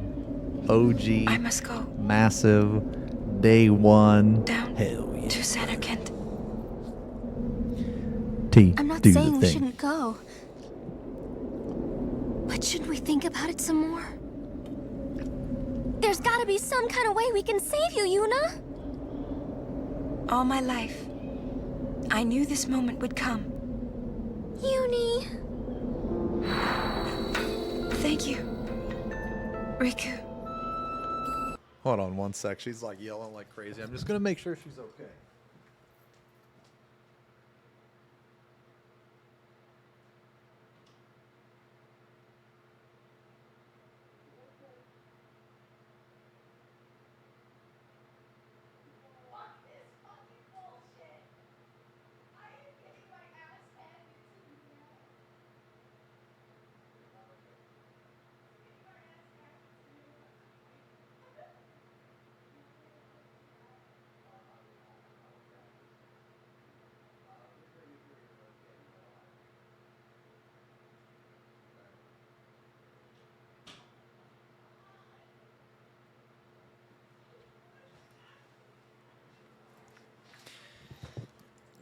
OG. I must go. Massive. Day one. Down Hell yeah. to Xanarkand. T. I'm not do saying the we thing. shouldn't go. But should we think about it some more? There's gotta be some kind of way we can save you, Yuna! All my life, I knew this moment would come. Uni. Thank you, Riku. Hold on one sec. She's like yelling like crazy. I'm just gonna make sure she's okay.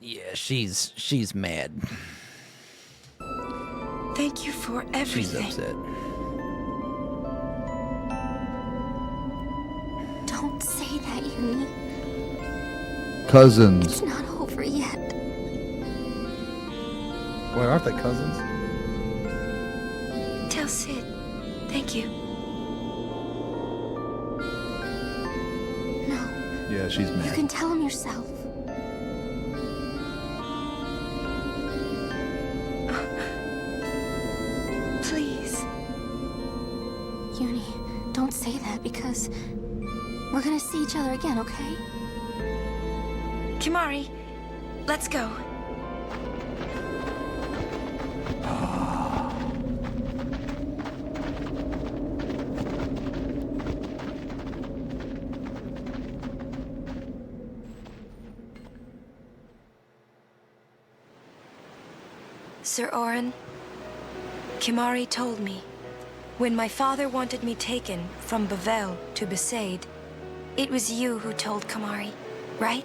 Yeah, she's mad. Thank you for everything. She's upset. Don't say that, Uni. Cousins. It's not over yet. Wait, aren't they cousins? Tell Sid. Thank you. No. Yeah, she's You mad. can tell him yourself. Please. Uni, don't say that because we're gonna see each other again, okay? Kimari, let's go. Sir Orin, Kimari told me, when my father wanted me taken from Bavel to Besaid, it was you who told Kimari, right?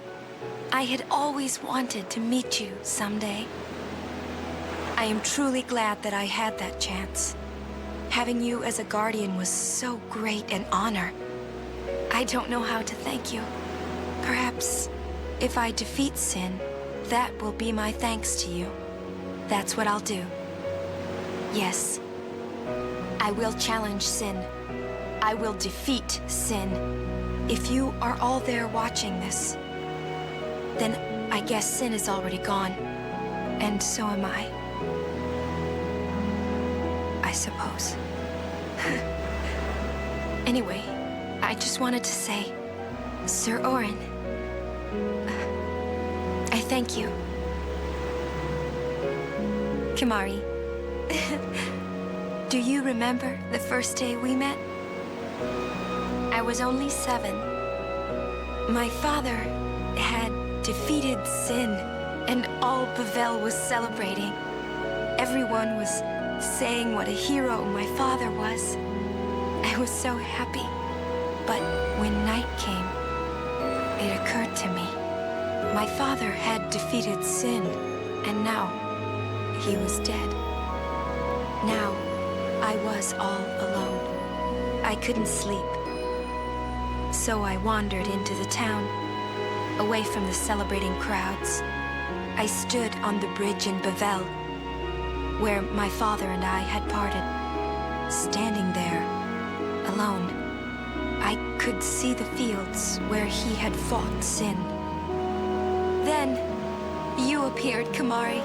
I had always wanted to meet you someday. I am truly glad that I had that chance. Having you as a guardian was so great an honor. I don't know how to thank you. Perhaps, if I defeat Sin, that will be my thanks to you. That's what I'll do. Yes. I will challenge Sin. I will defeat Sin. If you are all there watching this, then I guess Sin is already gone. And so am I. I suppose. Anyway, I just wanted to say, Sir Orin, I thank you. Kimari, do you remember the first day we met? I was only 7. My father had defeated Sin, and all Bavel was celebrating. Everyone was saying what a hero my father was. I was so happy. But when night came, it occurred to me. My father had defeated Sin, and now he was dead. Now, I was all alone. I couldn't sleep. So I wandered into the town, away from the celebrating crowds. I stood on the bridge in Bavel, where my father and I had parted. Standing there, alone, I could see the fields where he had fought Sin. Then, you appeared, Kimari.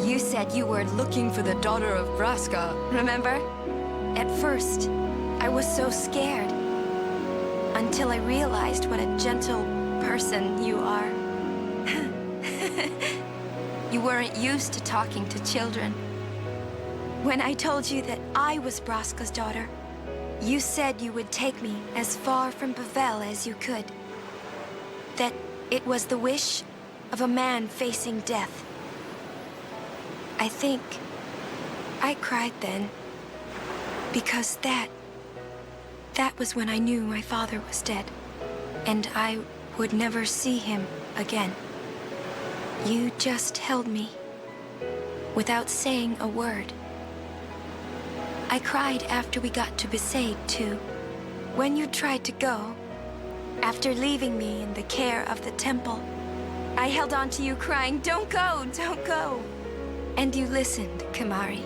You said you were looking for the daughter of Braska, remember? At first, I was so scared. Until I realized what a gentle person you are. You weren't used to talking to children. When I told you that I was Braska's daughter, you said you would take me as far from Bavel as you could. That it was the wish of a man facing death. I think I cried then, because that was when I knew my father was dead, and I would never see him again. You just held me, without saying a word. I cried after we got to Besaid, too. When you tried to go, after leaving me in the care of the temple, I held on to you crying, "Don't go, don't go." And you listened, Kimari.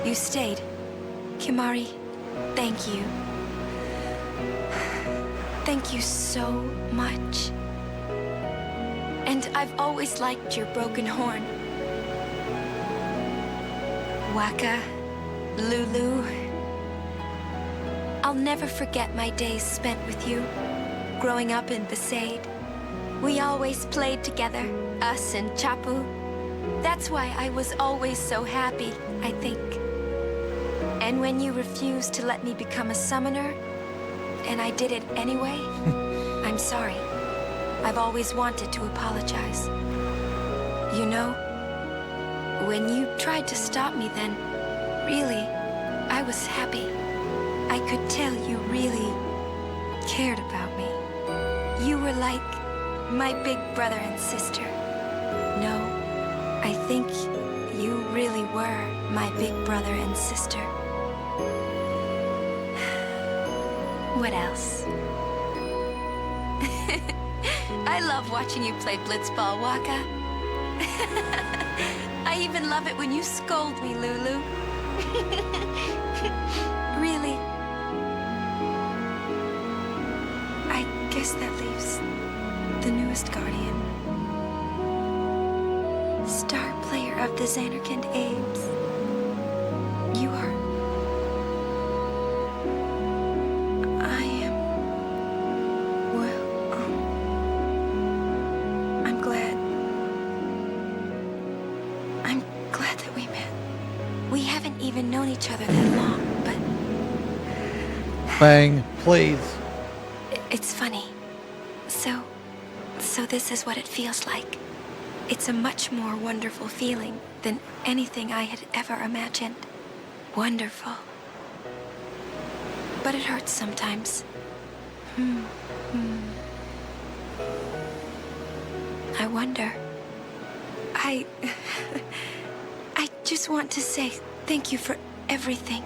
You stayed. Kimari, thank you. Thank you so much. And I've always liked your broken horn. Waka, Lulu. I'll never forget my days spent with you, growing up in Besaid. We always played together, us and Chapu. That's why I was always so happy, I think. And when you refused to let me become a summoner, and I did it anyway, I'm sorry. I've always wanted to apologize. You know, when you tried to stop me then, really, I was happy. I could tell you really cared about me. You were like my big brother and sister. No, I think you really were my big brother and sister. What else? I love watching you play blitzball, Waka. I even love it when you scold me, Lulu. Really? I guess that leaves the newest Guardian. Star player of the Xanarkand Ames. You are... I am... Well, I'm glad. I'm glad that we met. We haven't even known each other that long, but... Bang, please. It's funny. So this is what it feels like. It's a much more wonderful feeling than anything I had ever imagined. Wonderful. But it hurts sometimes. I wonder. I just want to say thank you for everything.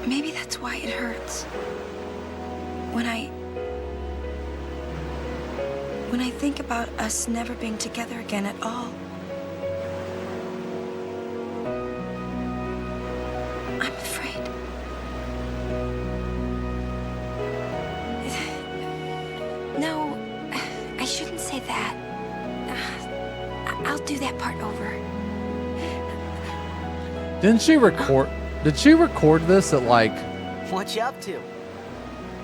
Maybe that's why it hurts. When I think about us never being together again at all, I'm afraid. No, I shouldn't say that. I'll do that part over. Didn't she record? Did she record this at like? What you up to?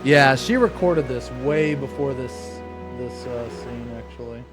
Yeah, she recorded this way before this scene actually.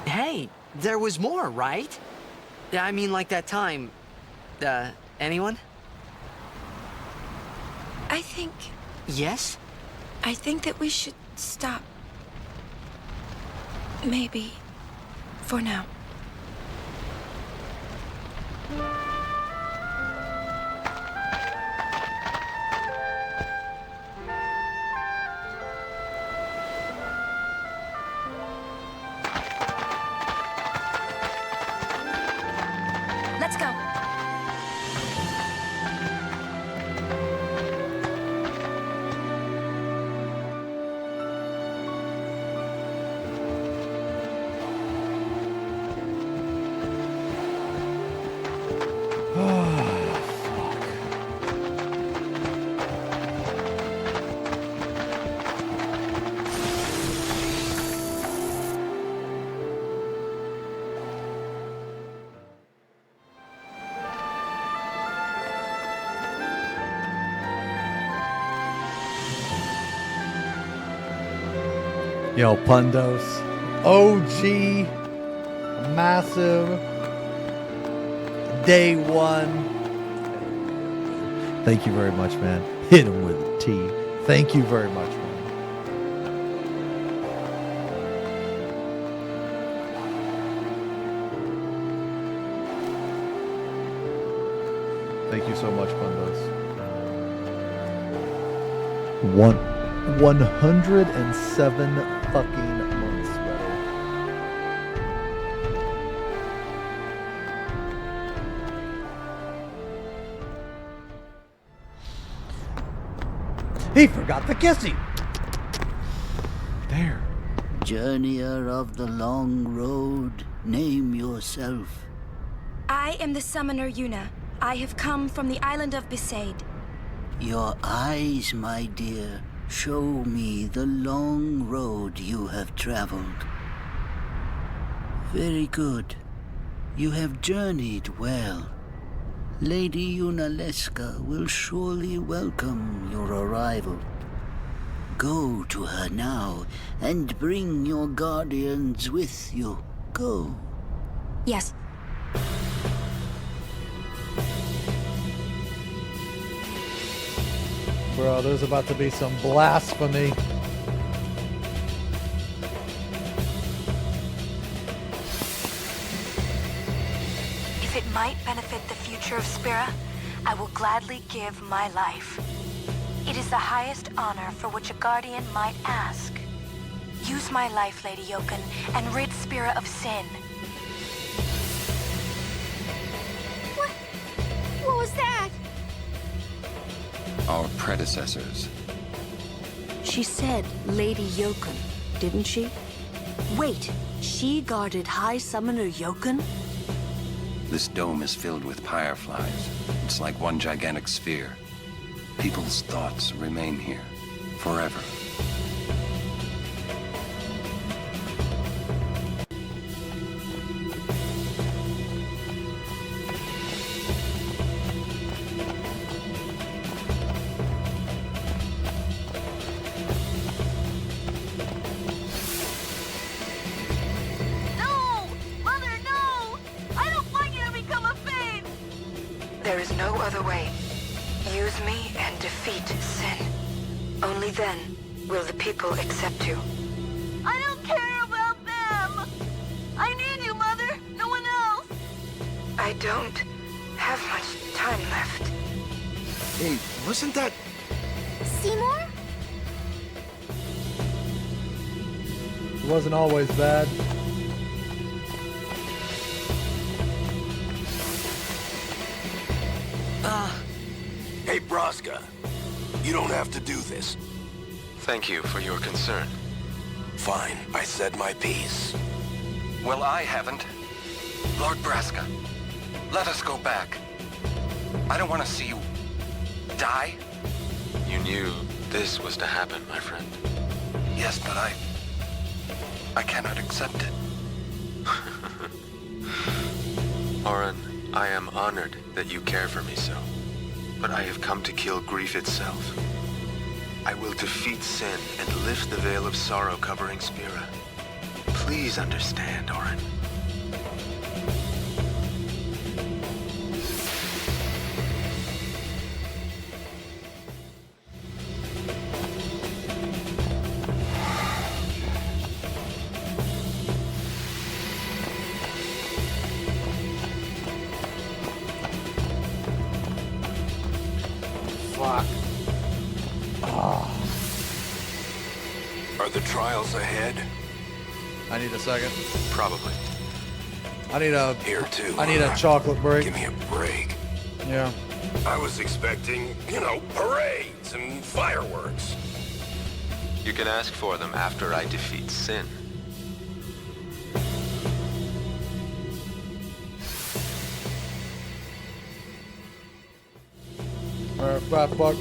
Hey, there was more, right? I mean, like that time. Anyone? I think... Yes? I think that we should stop. Maybe. For now. Let's go. Yo, Pundos. OG. Massive. Day one. Thank you very much, man. Hit him with a T. Thank you very much, man. Thank you so much, Pundos. 107 fucking months, brother. He forgot the kissing. There. Journeyer of the long road, name yourself. I am the summoner Yuna. I have come from the island of Besaid. Your eyes, my dear, show me the long road you have traveled. Very good. You have journeyed well. Lady Yunalesca will surely welcome your arrival. Go to her now and bring your guardians with you. Go. Yes. Bro, there's about to be some blasphemy. If it might benefit the future of Spira, I will gladly give my life. It is the highest honor for which a guardian might ask. Use my life, Lady Yoken, and rid Spira of sin. What was that? Our predecessors. She said Lady Yoken, didn't she? Wait, she guarded High Summoner Yoken? This dome is filled with fireflies. It's like one gigantic sphere. People's thoughts remain here, forever. There is no other way. Use me and defeat sin. Only then will the people accept you. I don't care about them! I need you, Mother! No one else! I don't have much time left. Hey, wasn't that... Seymour? It wasn't always bad. Hey, Braska. You don't have to do this. Thank you for your concern. Fine, I said my piece. Well, I haven't. Lord Braska, let us go back. I don't want to see you die. You knew this was to happen, my friend. Yes, but I cannot accept it. Oren, I am honored that you care for me so. But I have come to kill grief itself. I will defeat sin and lift the veil of sorrow covering Spira. Please understand, Oren. Fuck. Are the trials ahead? I need a second. Probably. I need a Here too. I need a chocolate break. Give me a break. Yeah. I was expecting, parades and fireworks. You can ask for them after I defeat Sin. Alright, fat fuck.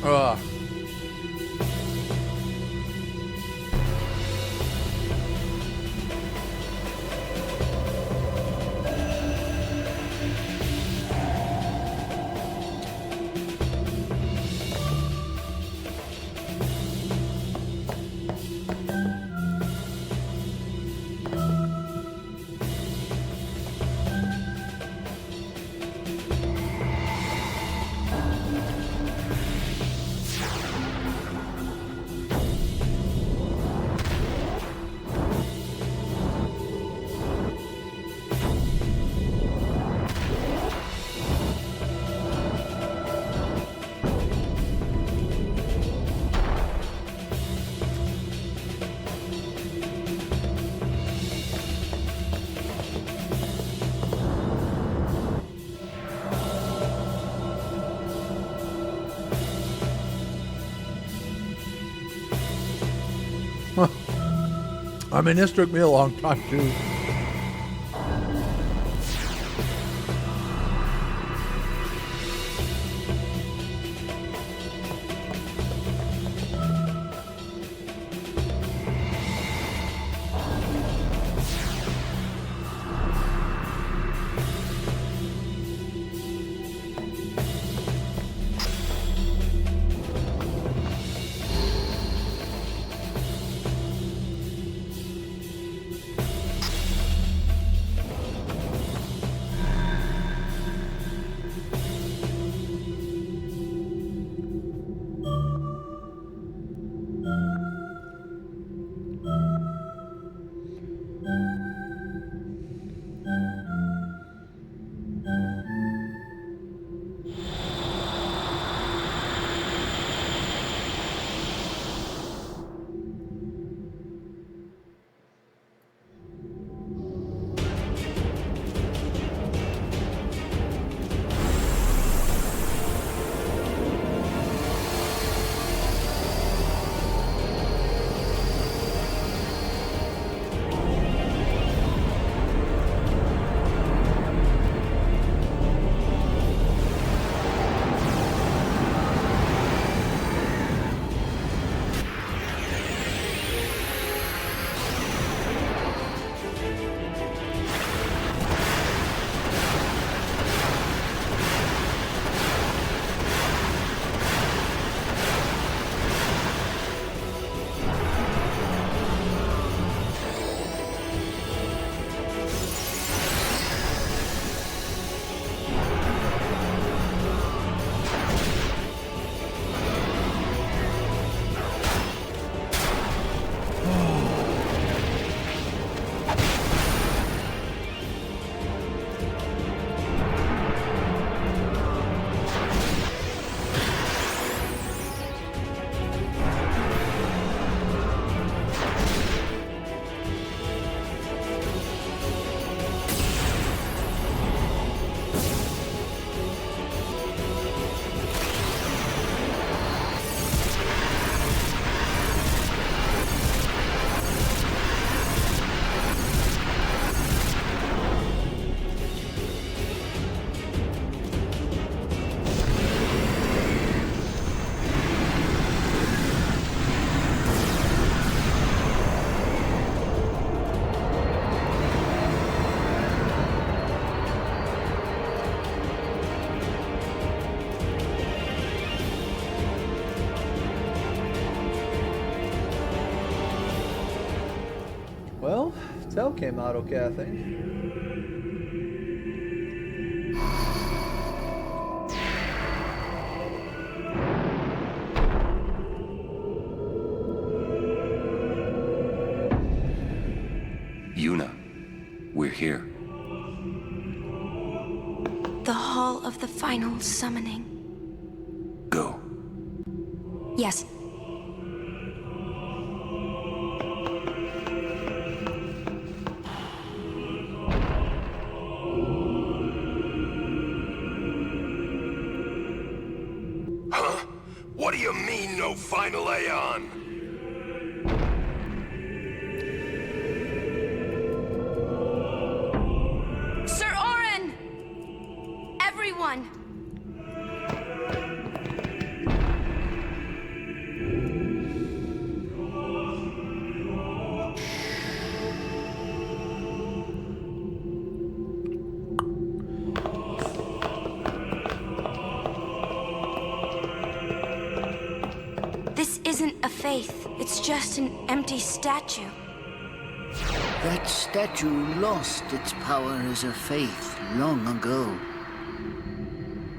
Ugh. I mean, this took me a long time too. Well, Tell came out okay, I think. Yuna, we're here. the Hall of the Final Summoning. Go. Yes. Huh? What do you mean, no final Aeon? Sir Orin! Everyone! This isn't a faith. It's just an empty statue. That statue lost its power as a faith long ago.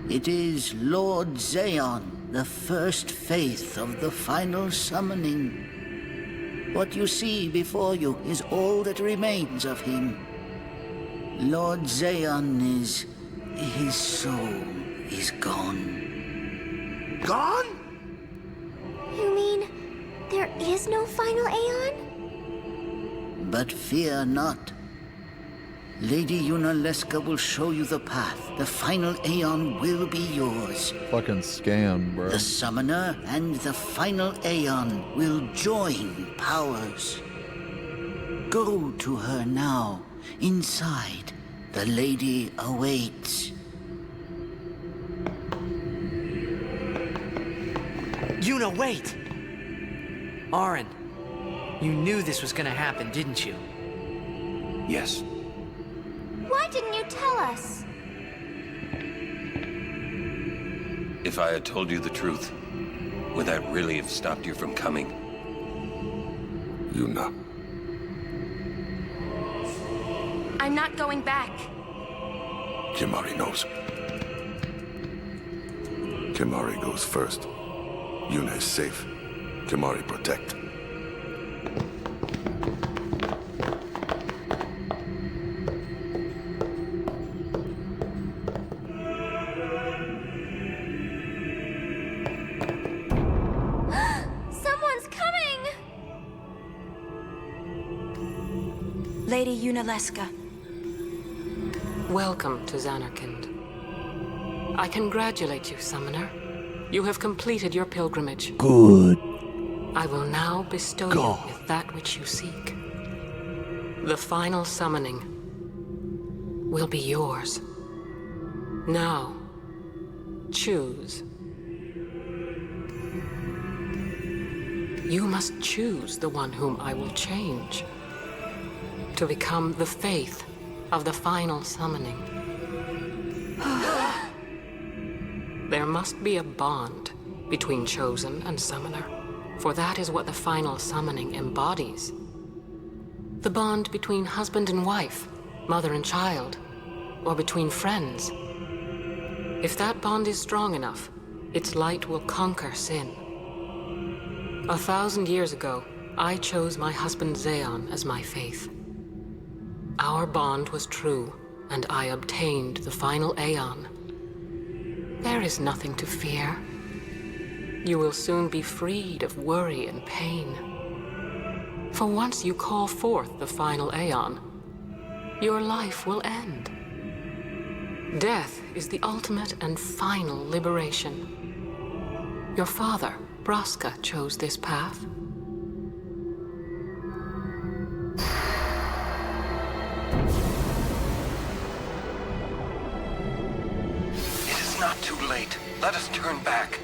It is Lord Xeon, the first faith of the final summoning. What you see before you is all that remains of him. Lord Xeon is... his soul is gone. Gone? You mean there is no final Aeon? But fear not. Lady Yunaleska will show you the path. The final Aeon will be yours. Fucking scam, bro. The Summoner and the final Aeon will join powers. Go to her now. Inside, the lady awaits. Yuna, wait! Orin, you knew this was gonna happen, didn't you? Yes. Why didn't you tell us? If I had told you the truth, would that really have stopped you from coming? Yuna. I'm not going back. Kimahri knows. Kimahri goes first. Yuna is safe. Kimahri protect. Someone's coming! Lady Yunaleska. Welcome to Xanarkand. I congratulate you, Summoner. You have completed your pilgrimage. Good. I will now bestow you with that which you seek. The final summoning will be yours. Now, choose. You must choose the one whom I will change to become the faith of the final summoning. There must be a bond between Chosen and Summoner, for that is what the final summoning embodies. The bond between husband and wife, mother and child, or between friends. If that bond is strong enough, its light will conquer sin. 1,000 years ago, I chose my husband Xeon as my faith. Our bond was true, and I obtained the final Aeon. There is nothing to fear. You will soon be freed of worry and pain. For once you call forth the final Aeon, your life will end. Death is the ultimate and final liberation. Your father, Braska, chose this path. Not too late. Let us turn back.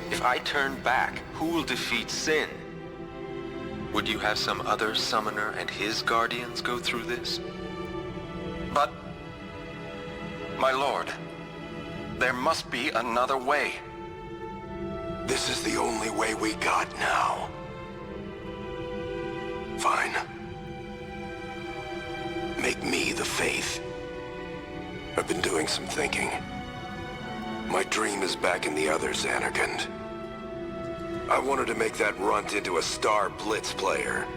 If I turn back, who will defeat sin? Would you have some other summoner and his guardians go through this? But, my lord, there must be another way. This is the only way we got now. Fine. Make me the faith. I've been doing some thinking. My dream is back in the other Xanarkand. I wanted to make that runt into a star blitz player.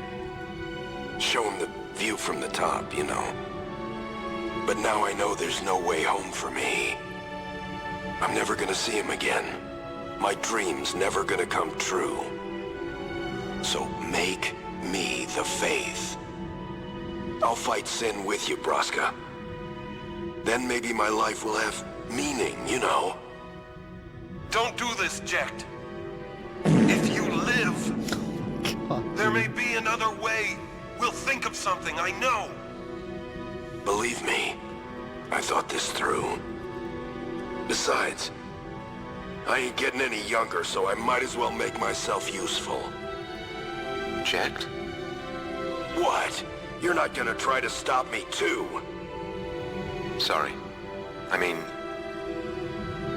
Show him the view from the top, you know. But now I know there's no way home for me. I'm never gonna see him again. My dream's never gonna come true. So make me the faith. I'll fight sin with you, Braska. Then maybe my life will have meaning, you know? Don't do this, Jecht. If you live, there may be another way. We'll think of something, I know. Believe me, I thought this through. Besides, I ain't getting any younger, so I might as well make myself useful. Jecht? What? You're not gonna try to stop me too? Sorry. I mean,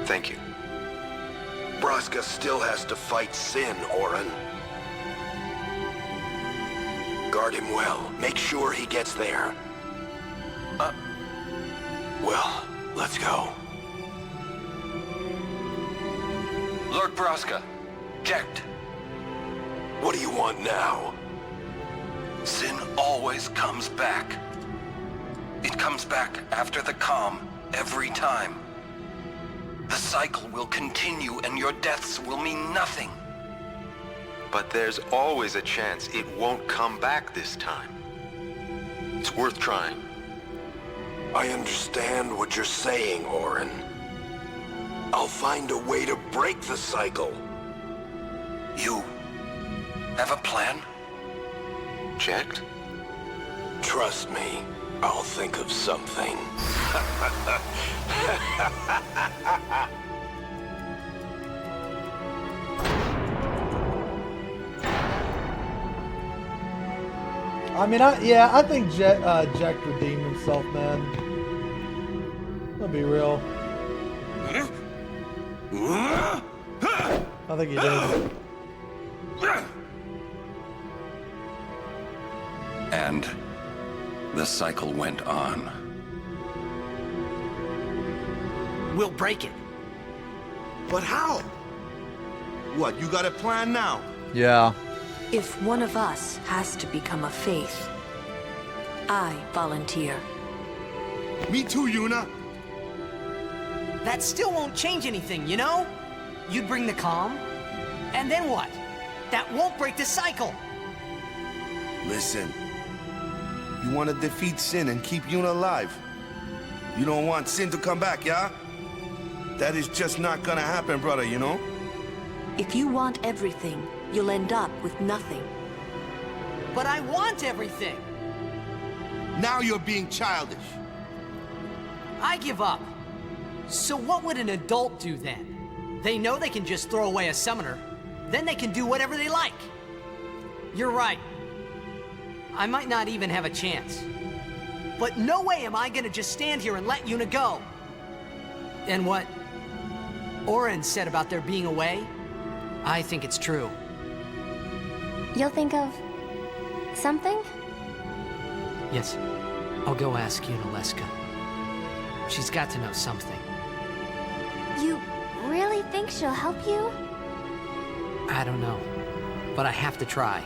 thank you. Braska still has to fight sin, Orin. Guard him well. Make sure he gets there. Well, let's go. Lord Braska, Jecht. What do you want now? Sin always comes back. It comes back after the calm, every time. The cycle will continue and your deaths will mean nothing. But there's always a chance it won't come back this time. It's worth trying. I understand what you're saying, Orin. I'll find a way to break the cycle. You have a plan? Jecht? Trust me, I'll think of something. I mean, I think Jack redeemed himself, man. I'll be real. I think he did. And the cycle went on. We'll break it. But how? What, you got a plan now? Yeah. If one of us has to become a faith, I volunteer. Me too, Yuna. That still won't change anything, you know? You'd bring the calm, and then what? That won't break the cycle. Listen, you want to defeat Sin and keep Yuna alive. You don't want Sin to come back, yeah? That is just not gonna happen, brother, you know? If you want everything, you'll end up with nothing. But I want everything! Now you're being childish. I give up. So what would an adult do then? They know they can just throw away a summoner. Then they can do whatever they like. You're right. I might not even have a chance. But no way am I gonna just stand here and let Yuna go. And what Orin said about there being a way, I think it's true. You'll think of something? Yes, I'll go ask Yuna. She's got to know something. You really think she'll help you? I don't know, but I have to try.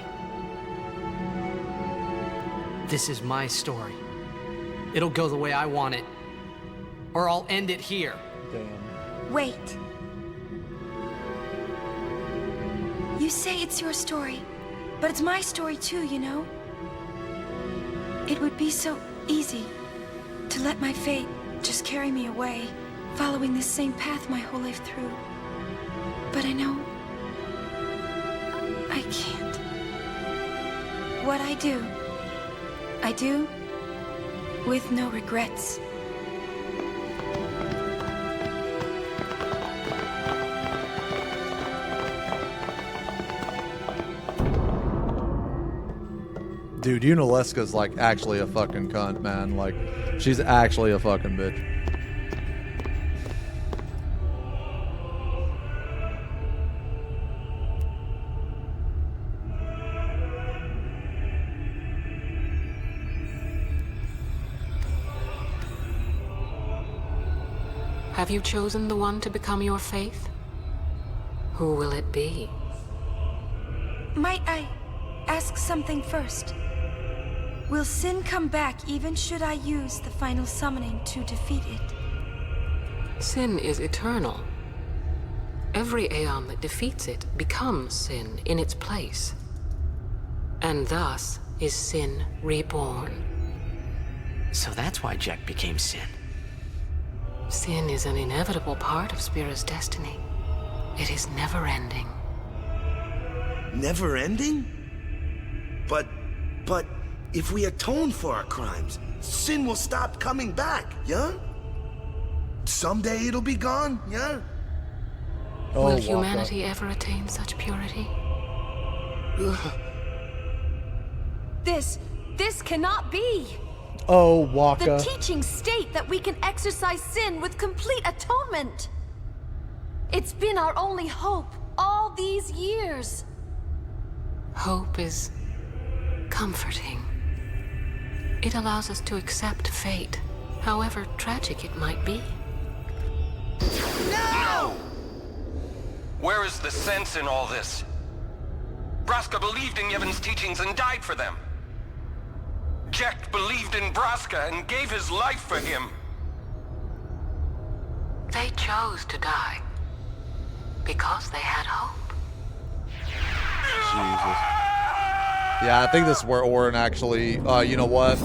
This is my story. It'll go the way I want it, or I'll end it here. Damn. Wait. You say it's your story, but it's my story too, you know? It would be so easy to let my fate just carry me away, following this same path my whole life through. But I know I can't. What I do with no regrets. Dude, Yunalesca's like actually a fucking cunt, man. Like, she's actually a fucking bitch. Have you chosen the one to become your faith? Who will it be? Might I ask something first? Will sin come back even should I use the final summoning to defeat it? Sin is eternal. Every Aeon that defeats it becomes sin in its place. And thus is sin reborn. So that's why Jack became Sin. Sin is an inevitable part of Spira's destiny. It is never-ending. Never-ending? But if we atone for our crimes, sin will stop coming back, yeah? Someday it'll be gone, yeah? Will humanity ever attain such purity? This cannot be! Oh, Waka. The teachings state that we can exercise sin with complete atonement. It's been our only hope all these years. Hope is comforting. It allows us to accept fate, however tragic it might be. No! Where is the sense in all this? Braska believed in Yevon's teachings and died for them. Jekt believed in Braska and gave his life for him. They chose to die because they had hope. Jesus. Yeah, I think this is where Orin actually, you know what?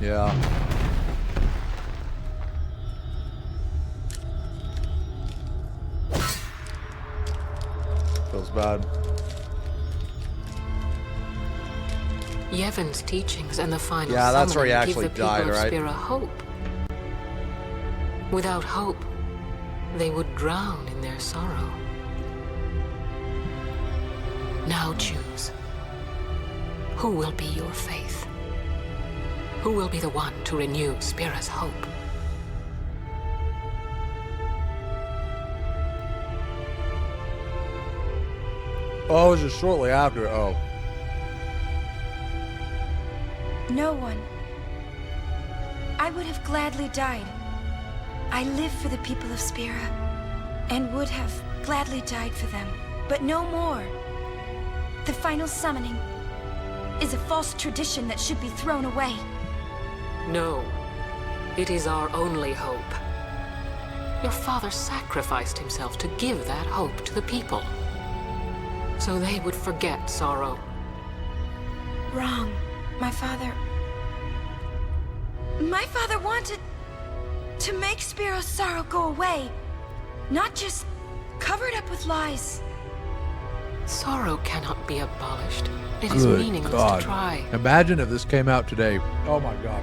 Yeah. Feels bad. Yevon's teachings and the final Yeah, that's where he summoning actually give the people died, of right? Spira hope. Without hope, they would drown in their sorrow. Now choose. Who will be your faith? Who will be the one to renew Spira's hope? Oh, it was just shortly after. Oh. No one. I would have gladly died. I live for the people of Spira, and would have gladly died for them, but no more. The final summoning is a false tradition that should be thrown away. No, it is our only hope. Your father sacrificed himself to give that hope to the people, so they would forget sorrow. Wrong. My father wanted to make Spiro's sorrow go away, not just cover it up with lies. Sorrow cannot be abolished. It is meaningless to try. Imagine if this came out today. Oh my God.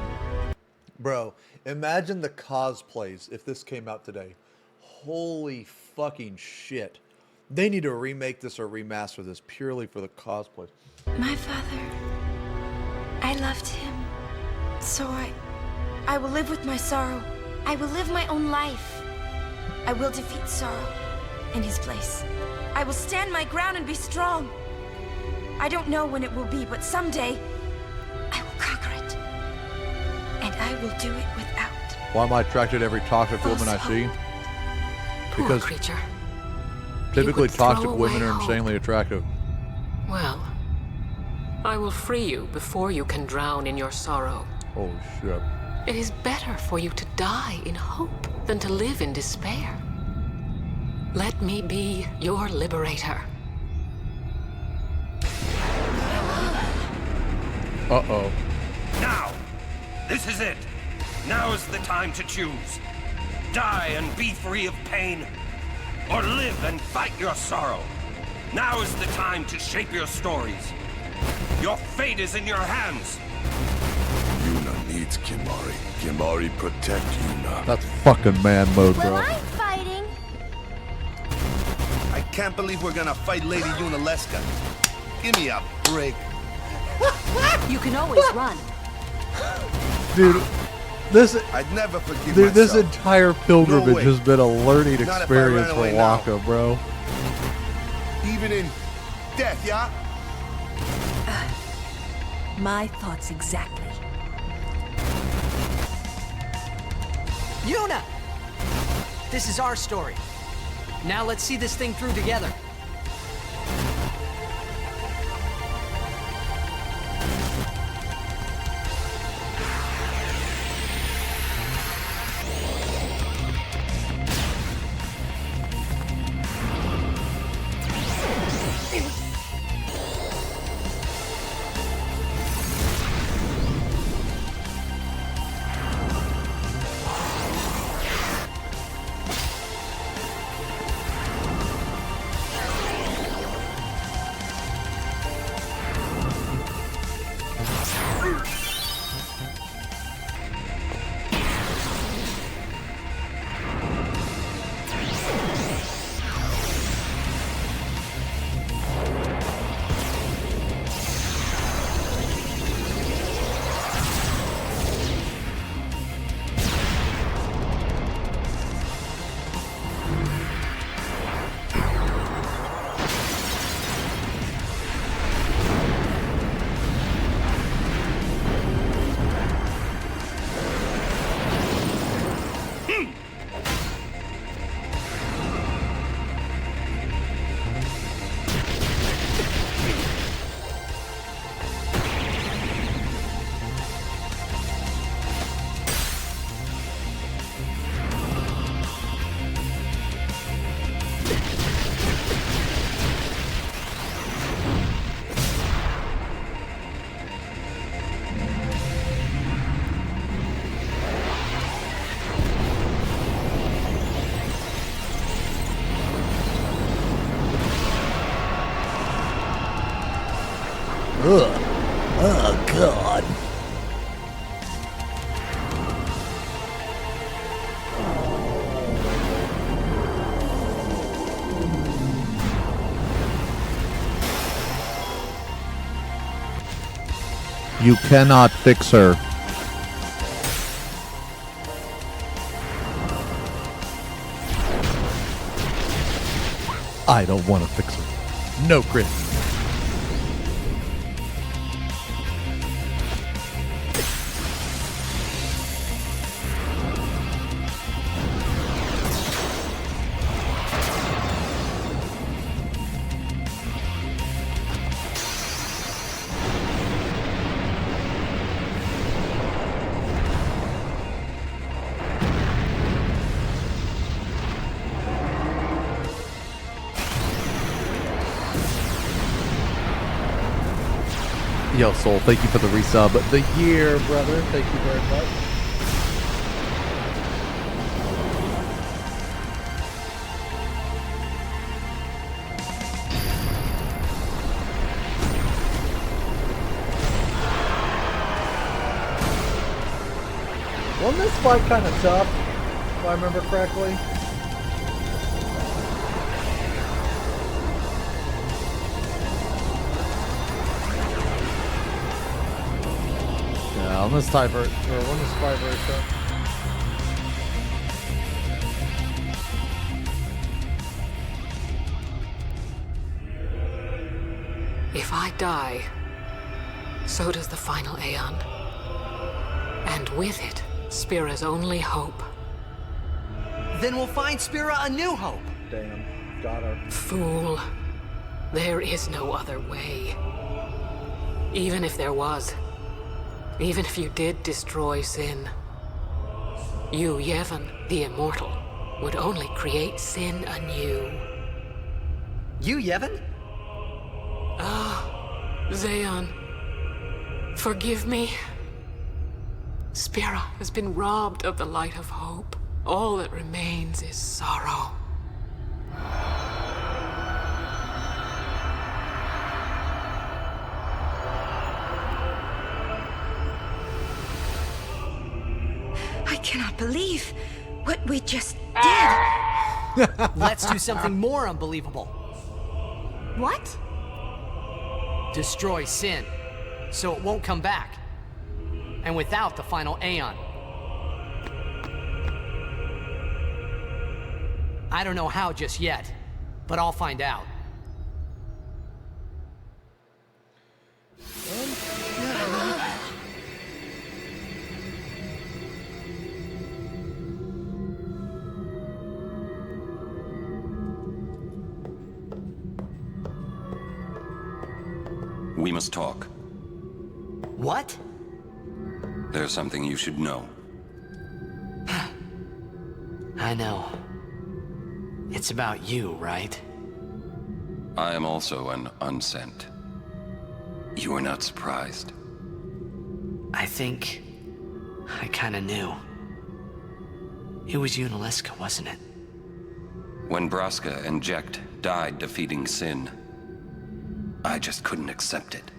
Bro, imagine the cosplays if this came out today. Holy fucking shit. They need to remake this or remaster this purely for the cosplay. My father, I loved him. So I will live with my sorrow. I will live my own life. I will defeat sorrow in his place. I will stand my ground and be strong. I don't know when it will be, but someday I will conquer it. And I will do it without. Why am I attracted to every toxic woman I see? Because creature. typically toxic throw women away are hope. insanely attractive. Well, I will free you before you can drown in your sorrow. Holy shit. It is better for you to die in hope than to live in despair. Let me be your liberator. Uh-oh. Now! This is it! Now is the time to choose. Die and be free of pain, or live and fight your sorrow. Now is the time to shape your stories. Your fate is in your hands. Yuna needs Kimari. Kimari protect Yuna. That's fucking man mode, bro. Well, I'm fighting. I can't believe we're gonna fight Lady Yunalesca. Give me a break. You can always run. Dude, this I'd never forgive dude, this myself. entire pilgrimage way. has been a learning Not if I experience ran for away now. Waka, bro. Even in death, yeah? My thoughts exactly. Yuna! This is our story. Now let's see this thing through together. Ugh. Oh, God. You cannot fix her. I don't want to fix her. No, Chris. Yo, Soul, thank you for the resub. The year, brother. Thank you very much. Wasn't this fight kind of tough, if I remember correctly? On this type or on this fight very tough. If I die, so does the final Aeon. And with it, Spira's only hope. Then we'll find Spira a new hope. Damn, got her. Fool. There is no other way. Even if there was, even if you did destroy Sin, you, Yevon, the Immortal, would only create Sin anew. You, Yevon? Ah, Xeon. Forgive me. Spira has been robbed of the light of hope. All that remains is sorrow. I cannot believe what we just did. Let's do something more unbelievable. What? Destroy Sin, so it won't come back. And without the final Aeon. I don't know how just yet, but I'll find out. We must talk. What? There's something you should know. I know. It's about you, right? I am also an unsent. You are not surprised. I think I kinda knew. It was Yunalesca, wasn't it? When Braska and Jecht died defeating Sin, I just couldn't accept it.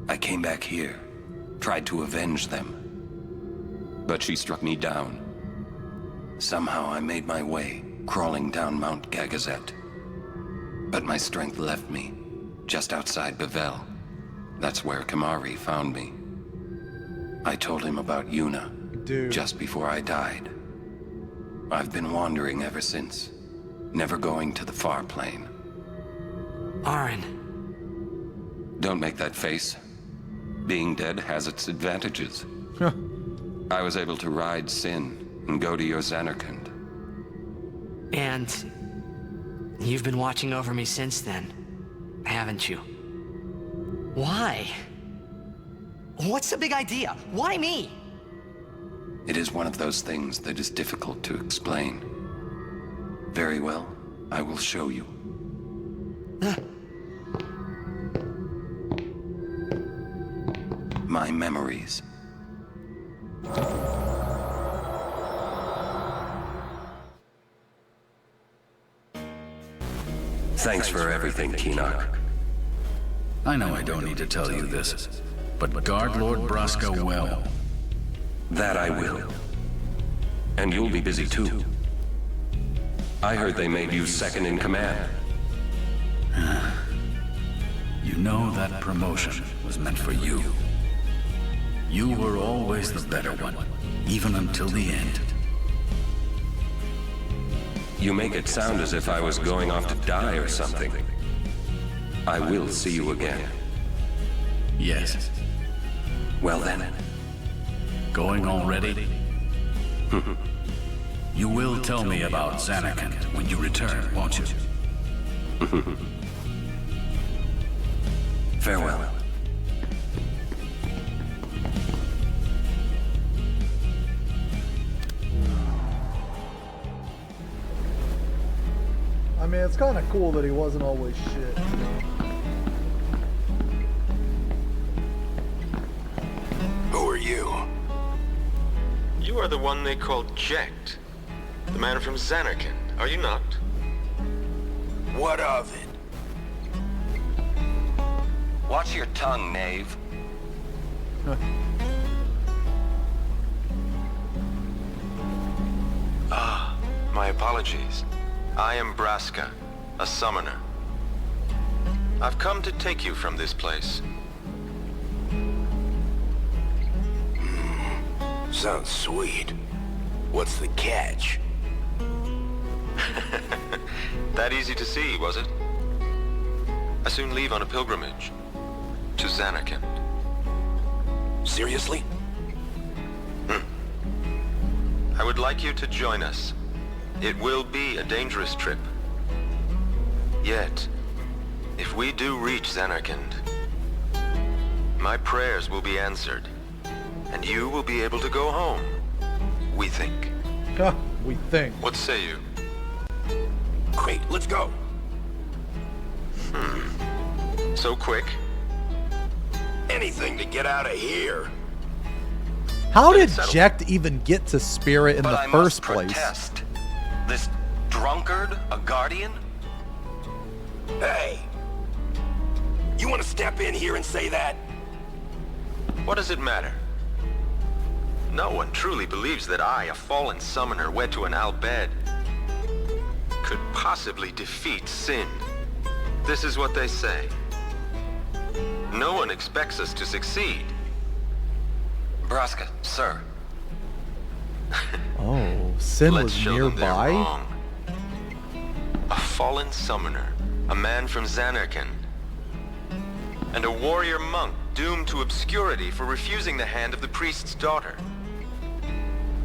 I came back here, tried to avenge them. But she struck me down. Somehow I made my way, crawling down Mount Gagazet. But my strength left me, just outside Bevel. That's where Kamari found me. I told him about Yuna, just before I died. I've been wandering ever since, never going to the far plane. Aaron. Don't make that face. Being dead has its advantages. I was able to ride Sin and go to your Xanarkand. And you've been watching over me since then, haven't you? Why? What's the big idea? Why me? It is one of those things that is difficult to explain. Very well, I will show you. My memories. Thanks for everything, Keenock. I know I don't need to tell you this, but guard Lord Braska well. That I will. And you'll be busy too. I heard they made you second in command. You know that promotion was meant for you. You were always the better one, even until the end. You make it sound as if I was going off to die or something. I will see you again. Yes. Well then. Going already? You will tell me about Xanarkand when you return, won't you? Farewell. I mean, it's kind of cool that he wasn't always shit. Who are you? You are the one they called Jecht. The man from Xanarkand, are you not? What of it? Watch your tongue, knave. My apologies. I am Braska, a summoner. I've come to take you from this place. Sounds sweet. What's the catch? That easy to see, was it? I soon leave on a pilgrimage to Xanarkand. Seriously? I would like you to join us. It will be a dangerous trip. Yet, if we do reach Xanarkand, my prayers will be answered, and you will be able to go home, we think. We think. What say you? Great, let's go. So quick? Anything to get out of here. How did Jecht even get to Spirit in the first place? Protest. This drunkard, a guardian? Hey! You want to step in here and say that? What does it matter? No one truly believes that I, a fallen summoner wed to an Al-Bhed, could possibly defeat Sin. This is what they say. No one expects us to succeed. Braska, sir. Oh, Sin Let's was show them they're nearby? wrong. A fallen summoner, a man from Xanarkand, and a warrior monk doomed to obscurity for refusing the hand of the priest's daughter.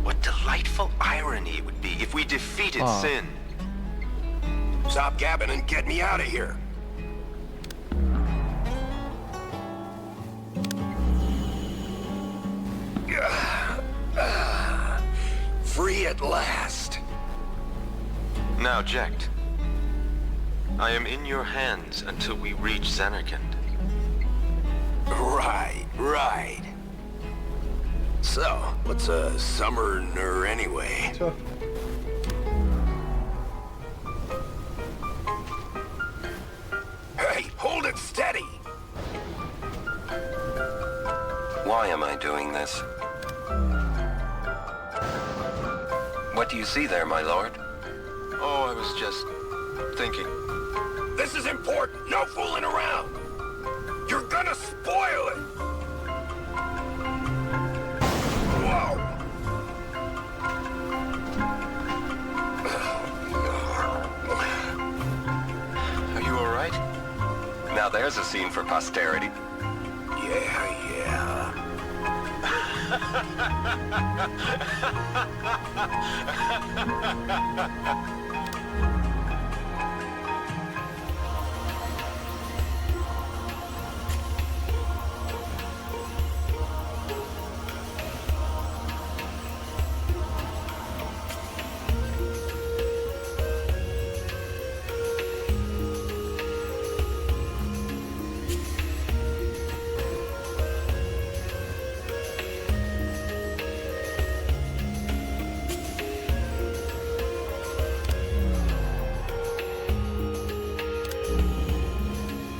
What delightful irony it would be if we defeated Sin. Stop gabbing and get me out of here. At last. Now, Jekt. I am in your hands until we reach Xanarkand. Right. So, what's a summoner anyway? Hey, hold it steady! Why am I doing this? What do you see there, my lord? Oh, I was just thinking. This is important! No fooling around! You're gonna spoil it! Whoa! Are you alright? Now there's a scene for posterity. Yeah.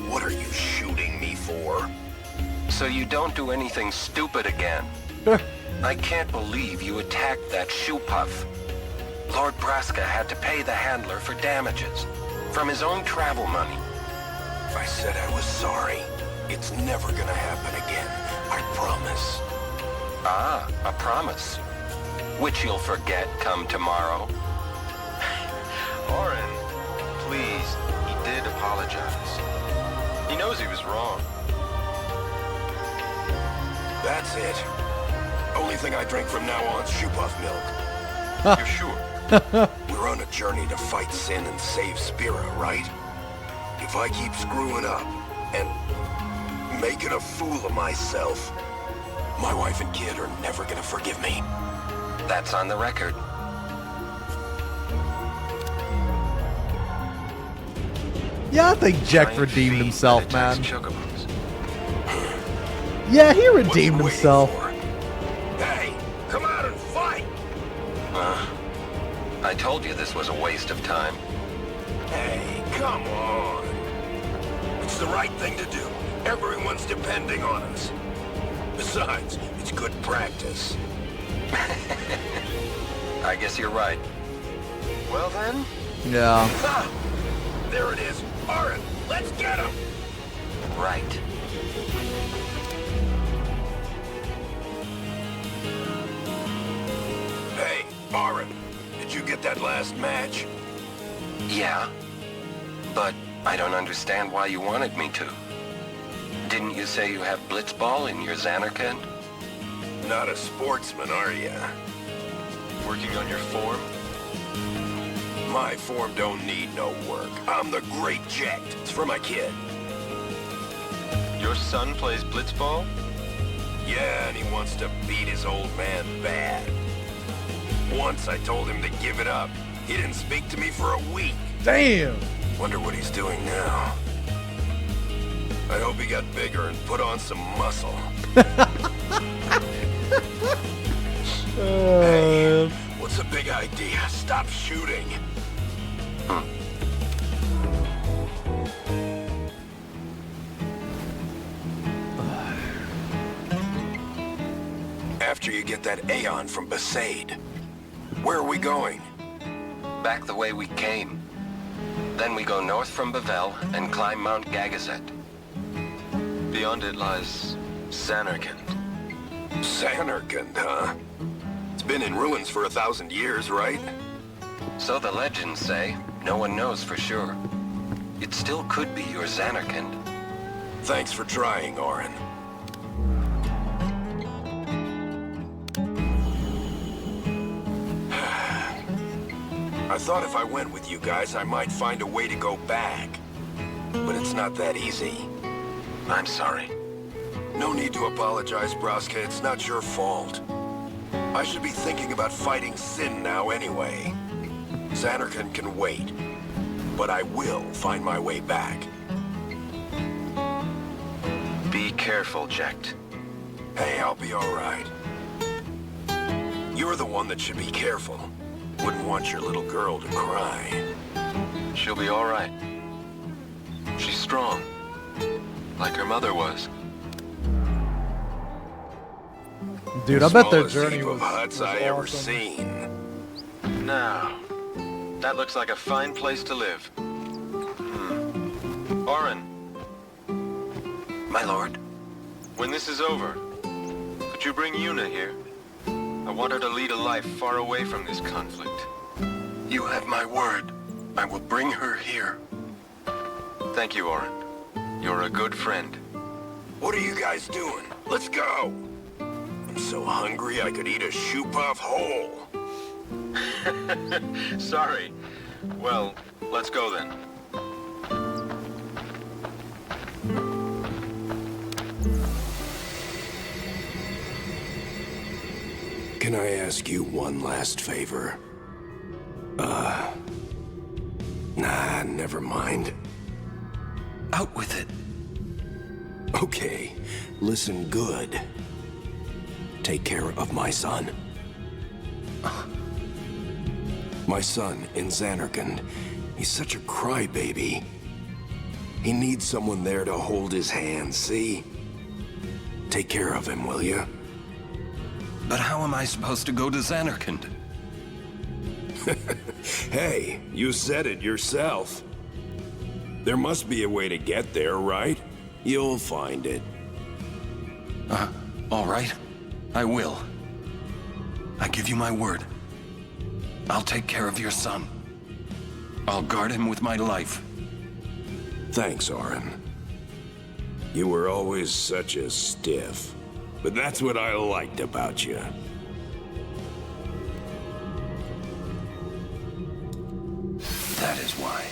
What are you shooting me for? So you don't do anything stupid again. I can't believe you attacked that shoe puff. Lord Braska had to pay the handler for damages from his own travel money. I said I was sorry. It's never gonna happen again. I promise. Ah, a promise. Which you'll forget come tomorrow. Orin, please, he did apologize. He knows he was wrong. That's it. Only thing I drink from now on is shoe puff milk. You're sure? We're on a journey to fight sin and save Spira, right? If I keep screwing up and making a fool of myself, my wife and kid are never gonna forgive me. That's on the record. Yeah, I think Jekt redeemed himself, man. Yeah, he redeemed himself. Hey, come out and fight! I told you this was a waste of time. Hey, come on. It's the right thing to do. Everyone's depending on us. Besides, it's good practice. I guess you're right. Well then? Yeah. Ah, there it is. Orin, let's get him! Right. Hey, Orin, did you get that last match? Yeah. But I don't understand why you wanted me to. Didn't you say you have blitzball in your Xanarkand? Not a sportsman, are ya? Working on your form? My form don't need no work. I'm the great Jekt. It's for my kid. Your son plays blitzball? Yeah, and he wants to beat his old man bad. Once I told him to give it up. He didn't speak to me for a week. Damn! Wonder what he's doing now. I hope he got bigger and put on some muscle. Hey, what's the big idea? Stop shooting. After you get that Aeon from Besaid, where are we going? Back the way we came. Then we go north from Bavel and climb Mount Gagazet. Beyond it lies Xanarkand. Xanarkand, huh? It's been in ruins for 1,000 years, right? So the legends say. No one knows for sure. It still could be your Xanarkand. Thanks for trying, Orin. I thought if I went with you guys, I might find a way to go back. But it's not that easy. I'm sorry. No need to apologize, Braska. It's not your fault. I should be thinking about fighting Sin now anyway. Xanarkand can wait, but I will find my way back. Be careful, Jecht. Hey, I'll be all right. You're the one that should be careful. Wouldn't want your little girl to cry. She'll be all right. She's strong, like her mother was. Dude, I bet their Smallest journey heap was, of huts was I ever awesome. seen. Now, that looks like a fine place to live. Orin. My lord? When this is over, could you bring Yuna here? I want her to lead a life far away from this conflict. You have my word. I will bring her here. Thank you, Orin. You're a good friend. What are you guys doing? Let's go! I'm so hungry I could eat a shoe puff whole. Sorry. Well, let's go then. Can I ask you one last favor? Nah, never mind. Out with it. Okay, listen good. Take care of my son. My son in Xanarkand. He's such a crybaby. He needs someone there to hold his hand, see? Take care of him, will you? But how am I supposed to go to Xanarkand? Hey, you said it yourself. There must be a way to get there, right? You'll find it. All right. I will. I give you my word. I'll take care of your son. I'll guard him with my life. Thanks, Orin. You were always such a stiff. But that's what I liked about you. That is why.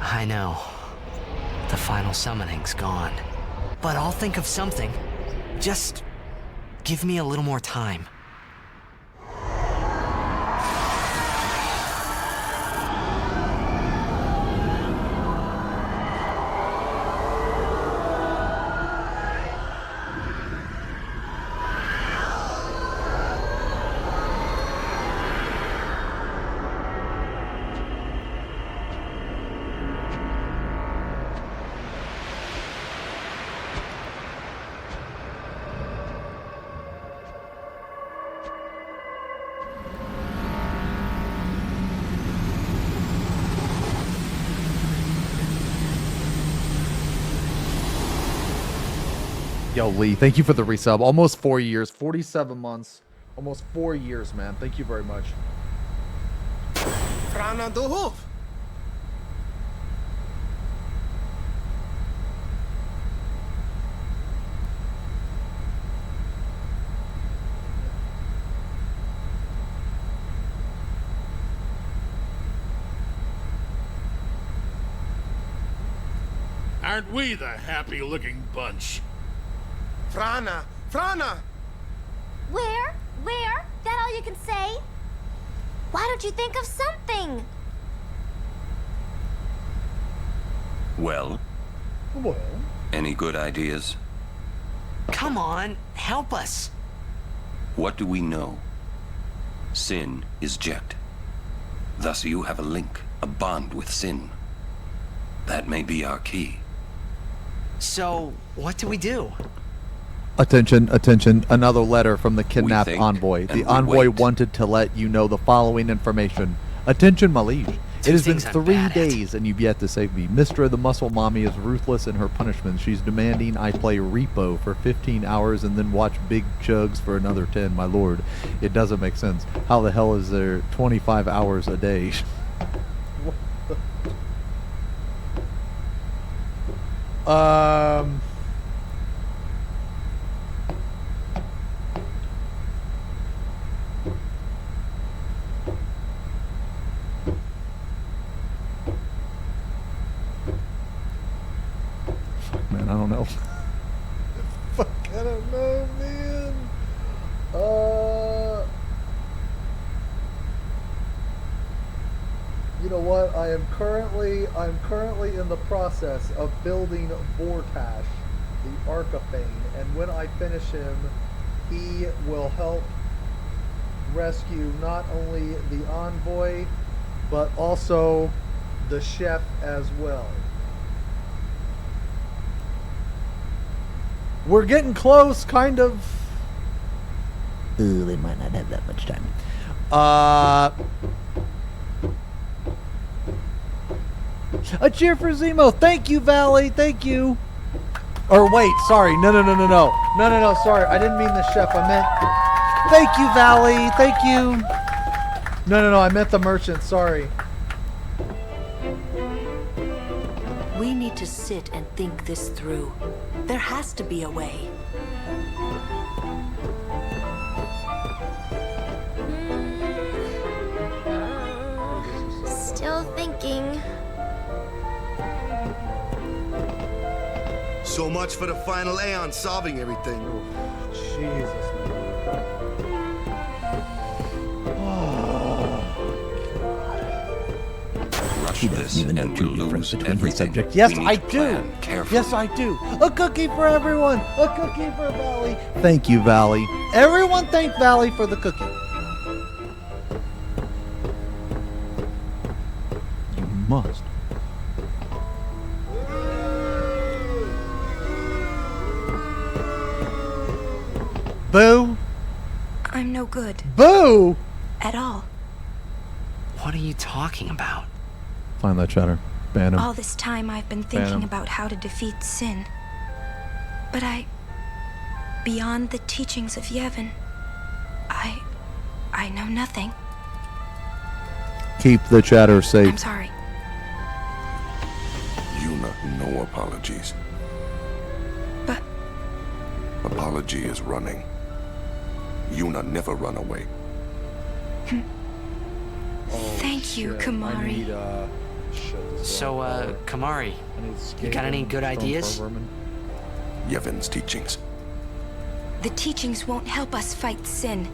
I know. The final summoning's gone. But I'll think of something. Just give me a little more time. Yo, Lee, thank you for the resub. Almost 4 years, 47 months, almost 4 years, man. Thank you very much. Frana do Hoof. Aren't we the happy-looking bunch? Frana! Frana! Where? Where? That all you can say? Why don't you think of something? Well? Any good ideas? Come on, help us. What do we know? Sin is Jecht. Thus you have a link, a bond with Sin. That may be our key. So, what do we do? Attention, attention, another letter from the kidnapped think envoy. and The we envoy wait. wanted to let you know the following information. Attention, my liege. It has been things I'm 3 bad at. days and you've yet to save me. Mistra, the muscle mommy, is ruthless in her punishment. She's demanding I play Repo for 15 hours and then watch Big Chugs for another 10. My lord, it doesn't make sense. How the hell is there 25 hours a day? Fuck, man, I don't know. Fuck, I don't know, man. You know what? I'm currently in the process of building Vortash, the Archaphane, and when I finish him, he will help rescue not only the envoy, but also the chef as well. We're getting close, kind of. Ooh, they might not have that much time. A cheer for Zemo. Thank you, Valley. Thank you. Or wait, sorry. No. Sorry, I didn't mean the chef. I meant. Thank you, Valley. Thank you. No. I meant the merchant. Sorry. We need to sit and think this through. There has to be a way. Still thinking. So much for the final Aeon solving everything. Jesus. Rush this and we'll lose everything. Yes, We need I to do. plan carefully. Yes, I do. A cookie for everyone. A cookie for Valley. Thank you, Valley. Everyone thank Valley for the cookie. You must. Boo. I'm no good. Boo. At all. What are you talking about? Find that chatter. Ban him. All this time I've been Ban thinking him. about how to defeat sin. But beyond the teachings of Yevon, I know nothing. Keep the chatter safe. I'm sorry. Yuna, no apologies. But... Apology is running. Yuna never run away. Thank you, Kamari. So, Kamari, you got any good ideas? Yevon's teachings. The teachings won't help us fight sin.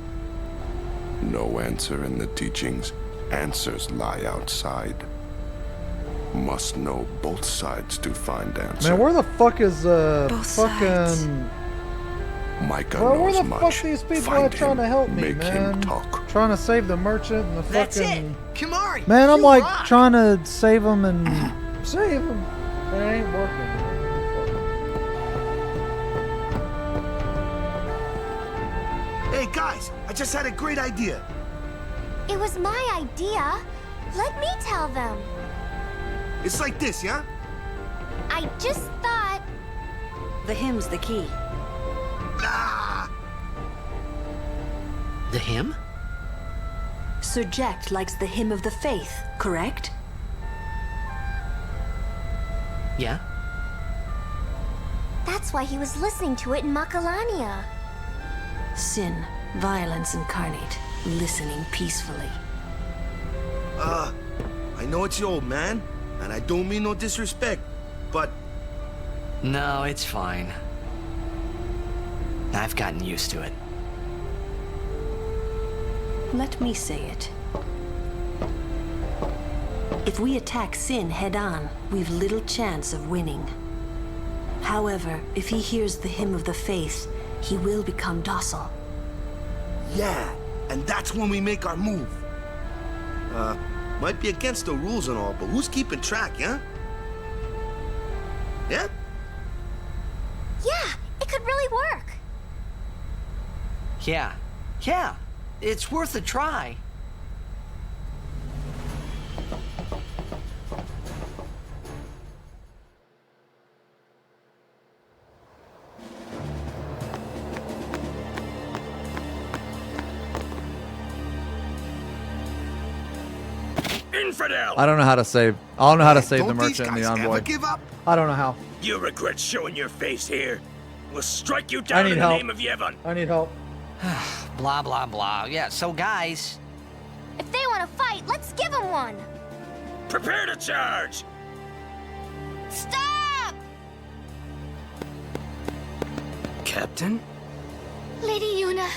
No answer in the teachings. Answers lie outside. Must know both sides to find answer. Man, where the fuck is Both fucking? Micah Bro, where knows the much. fuck these people Find are trying him, to help me, make man? him talk. Trying to save the merchant and the fucking. That's it! Kamari! Man, I'm you like rock. trying to save him and save him, and it ain't working. Hey guys, I just had a great idea. It was my idea. Let me tell them. It's like this, yeah? I just thought... The hymn's the key. Ah! The hymn? Sir Jack likes the hymn of the faith, correct? Yeah? That's why he was listening to it in Makalania. Sin, violence incarnate, listening peacefully. I know it's your old man, and I don't mean no disrespect, but... No, it's fine. I've gotten used to it. Let me say it. If we attack Sin head-on, we've little chance of winning. However, if he hears the hymn of the faith, he will become docile. Yeah, and that's when we make our move. Might be against the rules and all, but who's keeping track, yeah? Yeah? Yeah, it could really work. Yeah, it's worth a try. Infidel! I don't know how to save. I don't know how to save the Don't these merchant and the guys ever envoy. give up? I don't know how. You regret showing your face here. We'll strike you I down need in the help. name of Yevon. I need help. Blah, blah, blah. Yeah, so guys... If they want to fight, let's give them one. Prepare to charge! Stop! Captain? Lady Yuna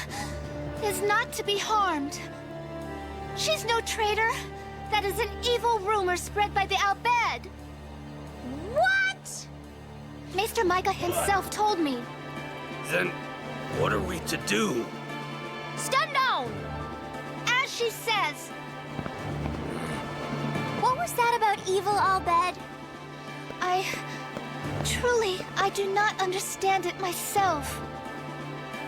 is not to be harmed. She's no traitor. That is an evil rumor spread by the Albed. What? Maester Micah himself told me. Then, what are we to do? Stand down! As she says. What was that about evil Albed? I do not understand it myself.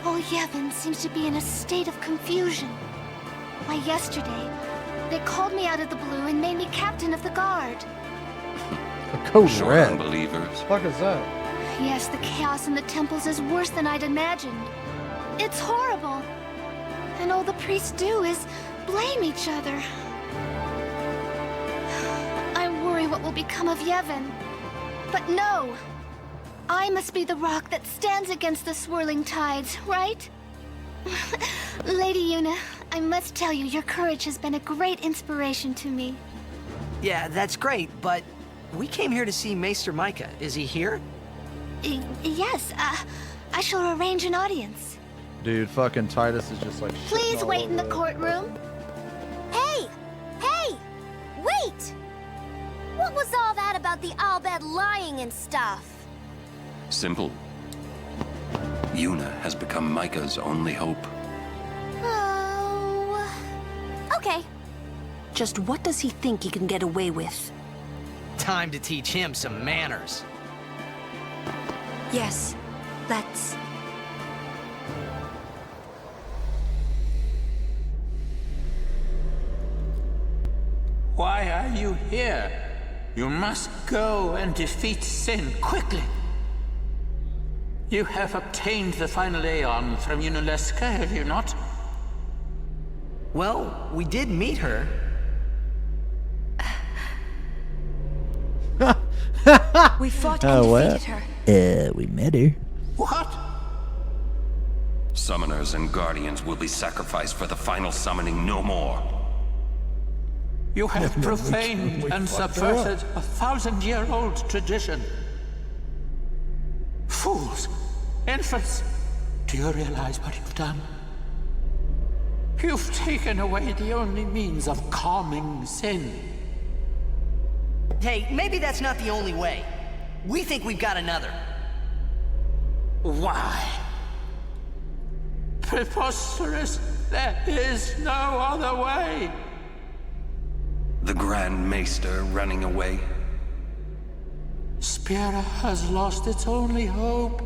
All Yevon seems to be in a state of confusion. Why, yesterday, they called me out of the blue and made me captain of the guard. A code Sure, red. unbelievers. Fuck is that? Yes, the chaos in the temples is worse than I'd imagined. It's horrible. And all the priests do is blame each other. I worry what will become of Yevon. But no! I must be the rock that stands against the swirling tides, right? Lady Yuna, I must tell you, your courage has been a great inspiration to me. Yeah, that's great, but we came here to see Maester Micah. Is he here? Yes, I shall arrange an audience. Dude, fucking Titus is just like. Please shitting all wait in the over courtroom. Hey! Hey! Wait! What was all that about the Albed lying and stuff? Simple. Yuna has become Micah's only hope. Oh... Okay. Just what does he think he can get away with? Time to teach him some manners. Yes, let's. Why are you here? You must go and defeat sin quickly. You have obtained the final Aeon from Yunaleska, have you not? Well, we did meet her. We fought and defeated her. We met her. What? Summoners and Guardians will be sacrificed for the final summoning no more. You have profaned and subverted a 1,000-year-old tradition. Fools! Infants! Do you realize what you've done? You've taken away the only means of calming sin. Hey, maybe that's not the only way. We think we've got another. Why? Preposterous! There is no other way! The Grand Maester running away? Spira has lost its only hope.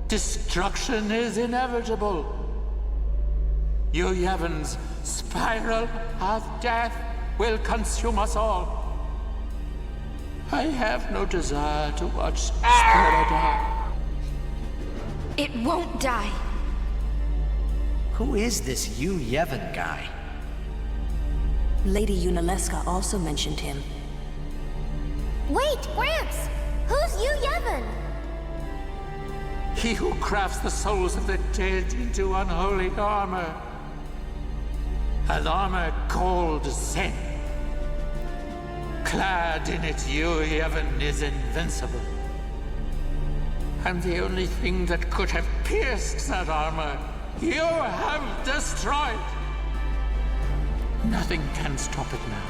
Destruction is inevitable. You Yevon's spiral of death will consume us all. I have no desire to watch Spira die. It won't die. Who is this Yu Yevon guy? Lady Yunaleska also mentioned him. Wait, Gramps! Who's Yu Yevon? He who crafts the souls of the dead into unholy armor. An armor called Zen. Clad in it, Yu Yevon is invincible. And the only thing that could have pierced that armor, you have destroyed. Nothing can stop it now.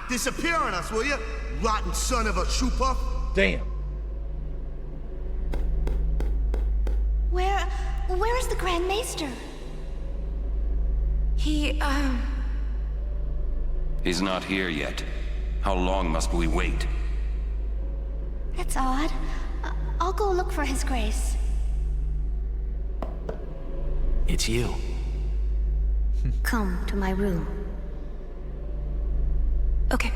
Disappear on us, will you? Rotten son of a shoe puff. Damn. Where is the Grand Maester? He's not here yet. How long must we wait? That's odd. I'll go look for His Grace. It's you. Come to my room. Okay.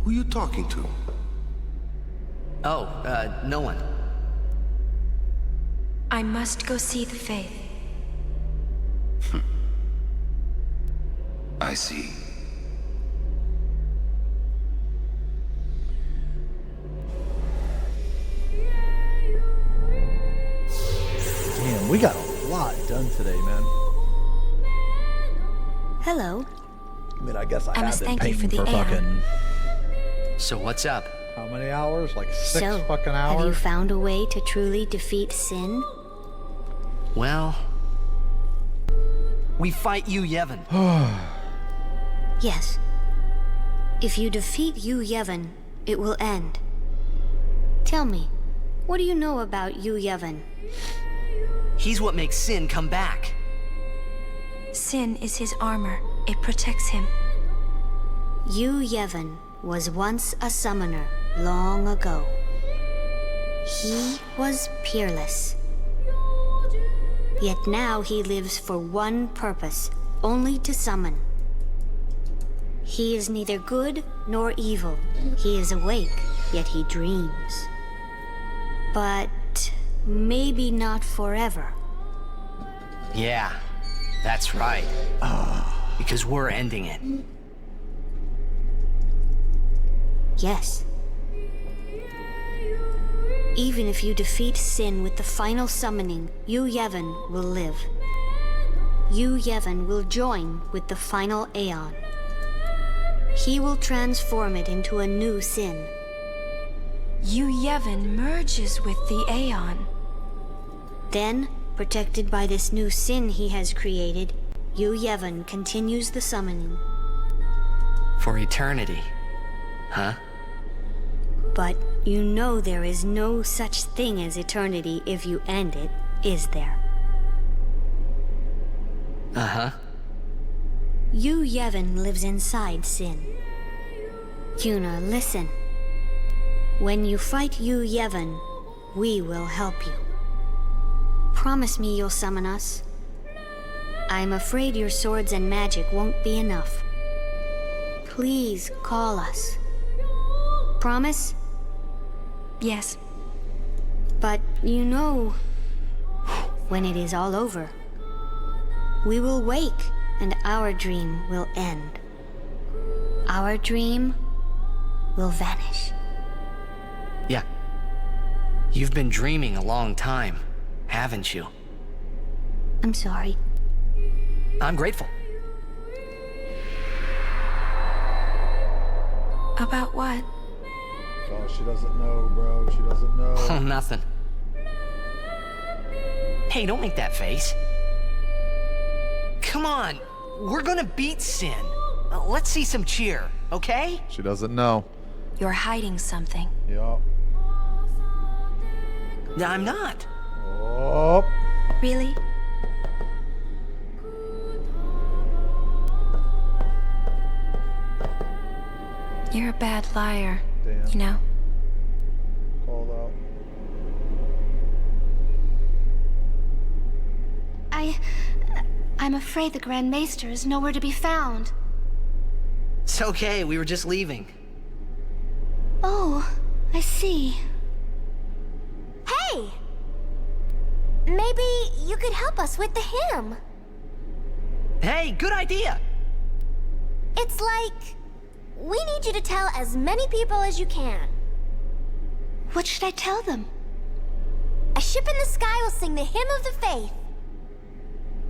Who you talking to? Oh, no one. I must go see the Faith. I see. Damn, we got a lot done today, man. Hello. I mean, I guess I must have been thank you for painting the for air. fucking So what's up? how many hours? Like 6 So, fucking have you hours? found a way to truly defeat sin? Well, we fight Yu Yevon. Yes. If you defeat Yu Yevon, it will end. Tell me, what do you know about Yu Yevon? He's what makes Sin come back. Sin is his armor. It protects him. Yu Yevon was once a summoner long ago. He was peerless. Yet now he lives for one purpose, only to summon. He is neither good nor evil. He is awake, yet he dreams. But maybe not forever. Yeah, that's right. Because we're ending it. Yes. Even if you defeat Sin with the final summoning, Yu Yevon will live. Yu Yevon will join with the final Aeon. He will transform it into a new Sin. Yu Yevon merges with the Aeon. Then, protected by this new Sin he has created, Yu Yevon continues the summoning. For eternity. Huh? But you know there is no such thing as eternity if you end it, is there? Uh-huh. Yu Yevon lives inside Sin. Yuna, listen. When you fight Yu Yevon, we will help you. Promise me you'll summon us. I'm afraid your swords and magic won't be enough. Please call us. Promise? Yes. But you know, when it is all over, we will wake and our dream will end. Our dream will vanish. Yeah. You've been dreaming a long time, haven't you? I'm sorry. I'm grateful. About what? Oh, she doesn't know, bro. She doesn't know. Oh, nothing. Hey, don't make that face. Come on, we're gonna beat Sin. Let's see some cheer, okay? She doesn't know. You're hiding something. Yeah. I'm not. Oh. Really? You're a bad liar, Damn. you know? Called out. I'm afraid the Grand Maester is nowhere to be found. It's okay, we were just leaving. Oh, I see. Hey! Maybe you could help us with the hymn. Hey, good idea! It's like, we need you to tell as many people as you can. What should I tell them? A ship in the sky will sing the hymn of the faith.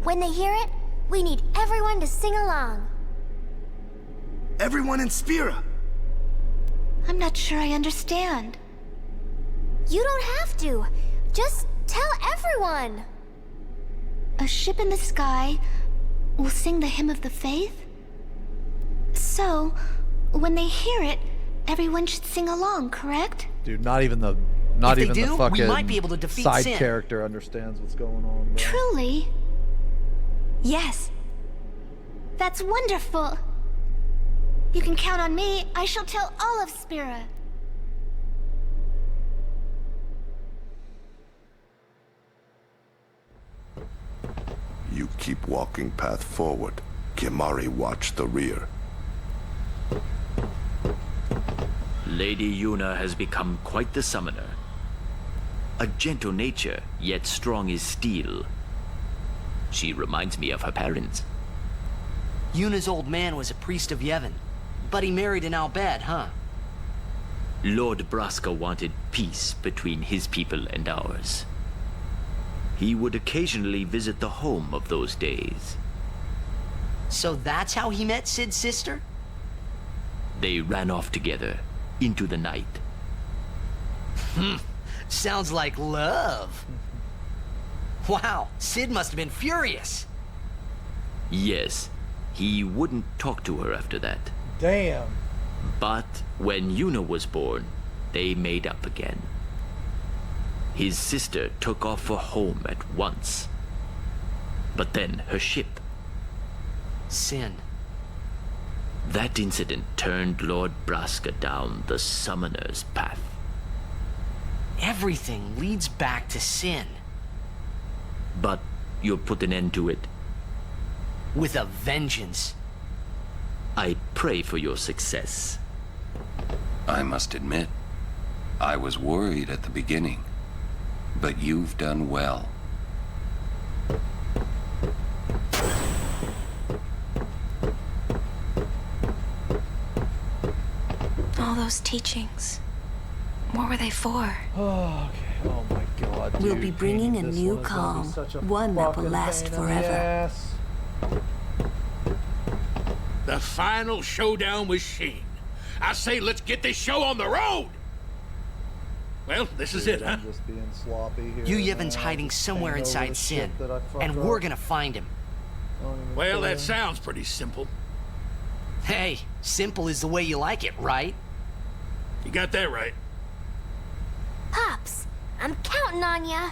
When they hear it, we need everyone to sing along. Everyone in Spira. I'm not sure I understand. You don't have to. Just tell everyone. A ship in the sky will sing the hymn of the faith? So, when they hear it, everyone should sing along, correct? Dude, not even the Not If even they do, the fucking we might be able to defeat side Sin. character understands what's going on, bro. Truly? Yes. That's wonderful. You can count on me. I shall tell all of Spira. You keep walking path forward. Kimari watch the rear. Lady Yuna has become quite the summoner. A gentle nature, yet strong as steel. She reminds me of her parents. Yuna's old man was a priest of Yevon, but he married an Albed, huh? Lord Braska wanted peace between his people and ours. He would occasionally visit the home of those days. So that's how he met Sid's sister? They ran off together into the night. Sounds like love. Wow, Sid must have been furious. Yes, he wouldn't talk to her after that. Damn. But when Yuna was born, they made up again. His sister took off for home at once. But then her ship. Sin. That incident turned Lord Braska down the summoner's path. Everything leads back to Sin. But you'll put an end to it. With a vengeance. I pray for your success. I must admit, I was worried at the beginning, but you've done well. All those teachings, what were they for? Oh, okay. Oh my god. We'll dude, be bringing a this new one is gonna be calm, such a one that will fucking last pain in the forever. ass. The final showdown with Sheen. I say let's get this show on the road! Well, this is it, huh? I'm just being sloppy here. Yu Yevon's man. hiding Just somewhere painting over inside the Sin, shit that I fucked and up. we're gonna find him. Don't even Well, care. that sounds pretty simple. Hey, simple is the way you like it, right? You got that right. Pops, I'm counting on ya.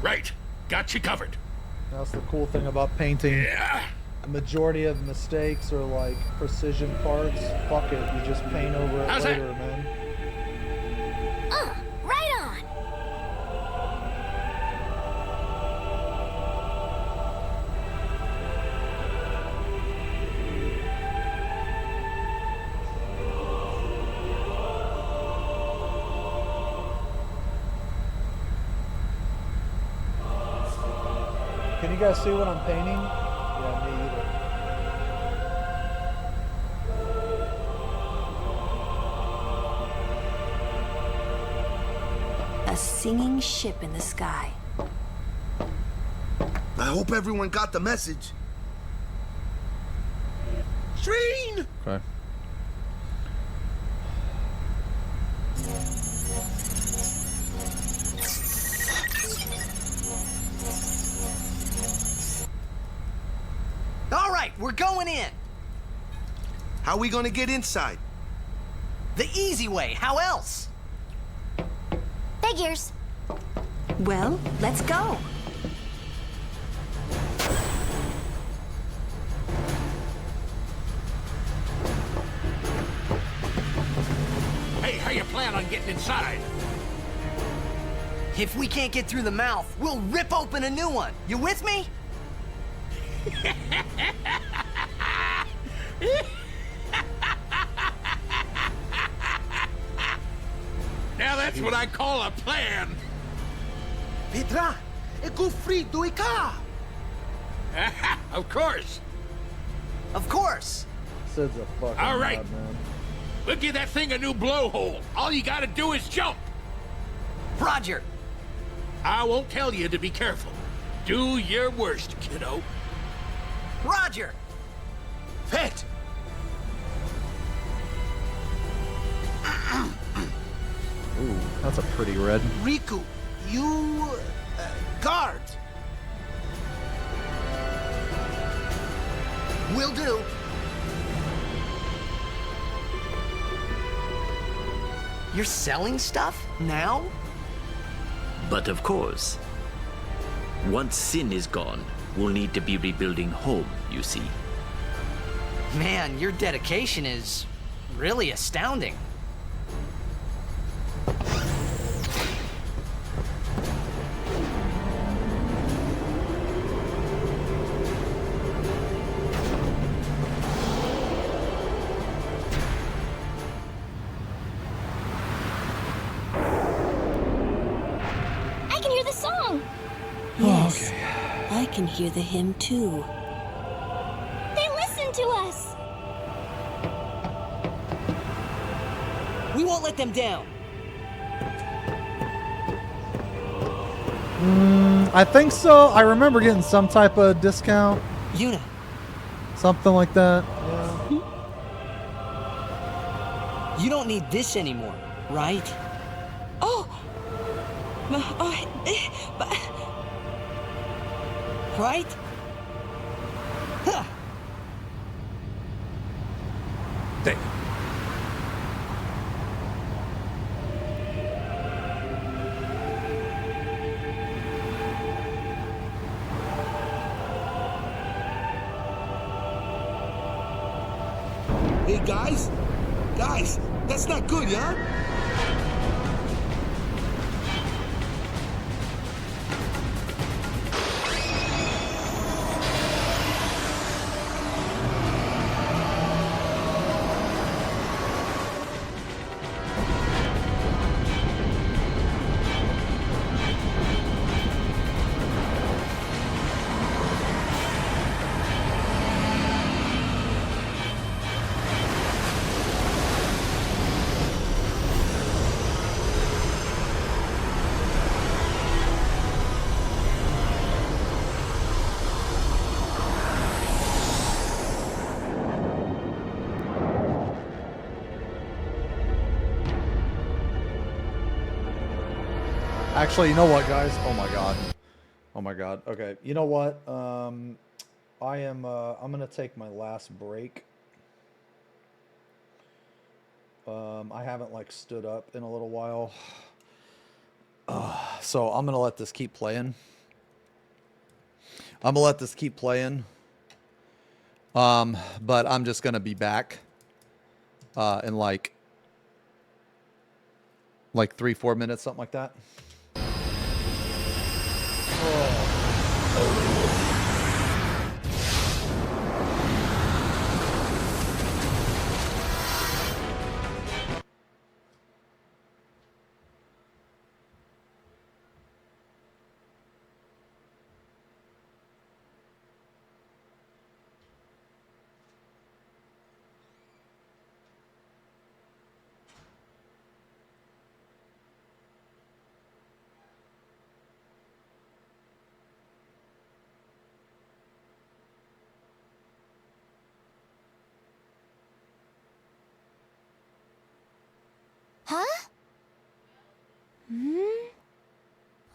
Right. Got you covered. That's the cool thing about painting. Yeah. The majority of mistakes are like precision parts. Fuck it, you just paint over it How's later, that? man. Right on. Can you guys see what I'm painting? Yeah, me either. A singing ship in the sky. I hope everyone got the message. Sheen! Okay. All right, we're going in. How we gonna get inside? The easy way, how else? Figures. Well, let's go. Hey, how you plan on getting inside? If we can't get through the mouth, we'll rip open a new one. You with me? Now that's what I call a plan. Petra, e gufrido e ka. Of course. Of course. Sid's a fucking All right. madman. We'll give that thing a new blowhole. All you gotta do is jump. Roger. I won't tell you to be careful. Do your worst, kiddo. Roger. Fet! Ooh, that's a pretty red. Riku, you... guard. Will do. You're selling stuff? Now? But of course, once Sin is gone, we'll need to be rebuilding home, you see. Man, your dedication is really astounding. I can hear the song. Yes, I can hear the hymn too. They listen to us. We won't let them down. I think so. I remember getting some type of discount. Yuna. Something like that. You don't need this anymore, right? Oh. Right? Huh. Damn. Hey, guys? Guys, that's not good, yeah? Actually, you know what, guys? Oh my god. Oh my god. Okay. You know what? I'm gonna take my last break. I haven't like stood up in a little while. So I'm gonna let this keep playing. But I'm just gonna be back in like 3-4 minutes, something like that. Huh? Hmm?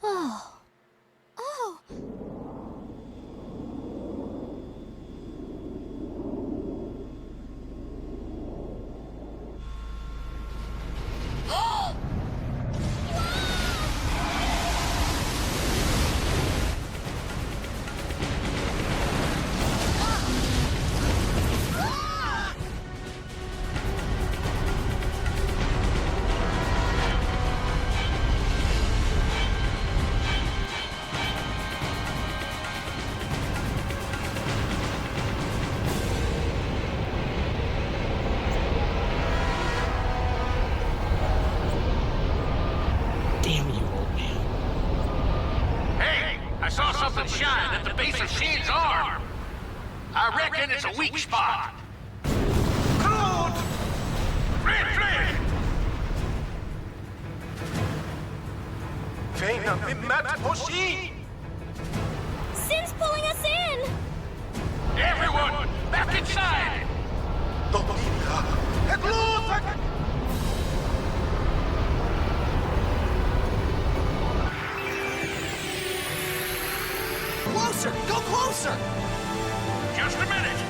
Oh. Oh. Damn you, old man. Hey, I saw something shine at the base of Shane's arm. I reckon it's a weak spot. Code! Red flame! Sin's pulling us in! Everyone, back inside! Closer! Go closer! Just a minute!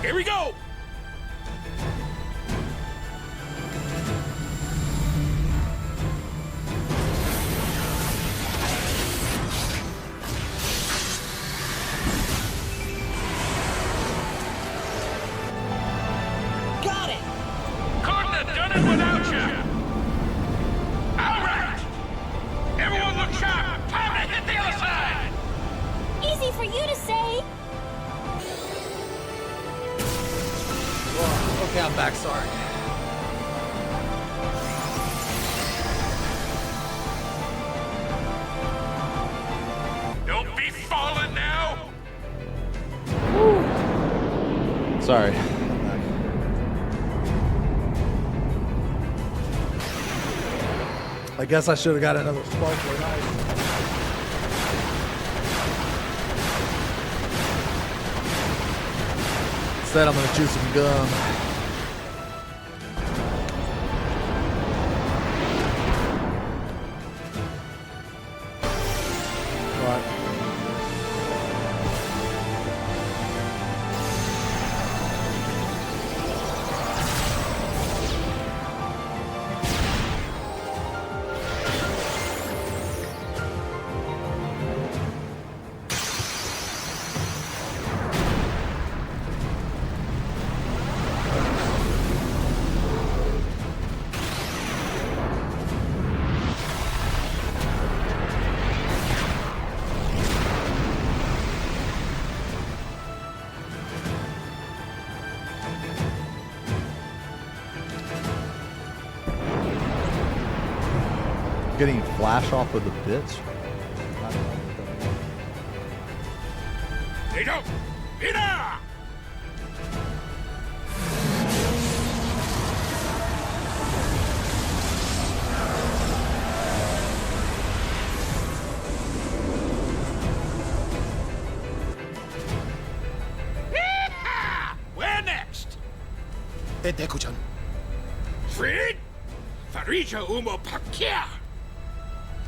Here we go! Got it! Couldn't have done it without you! All right! Everyone look sharp! Time to hit the other side! Easy for you to say. Okay, I'm back. Sorry. Don't be falling now! Sorry. I guess I should have got another sparkler knife. Instead, I'm gonna chew some gum. Getting flash off of the bits. They don't! Ida! Where next? Edekuchan. Fred? Farija umo pakia!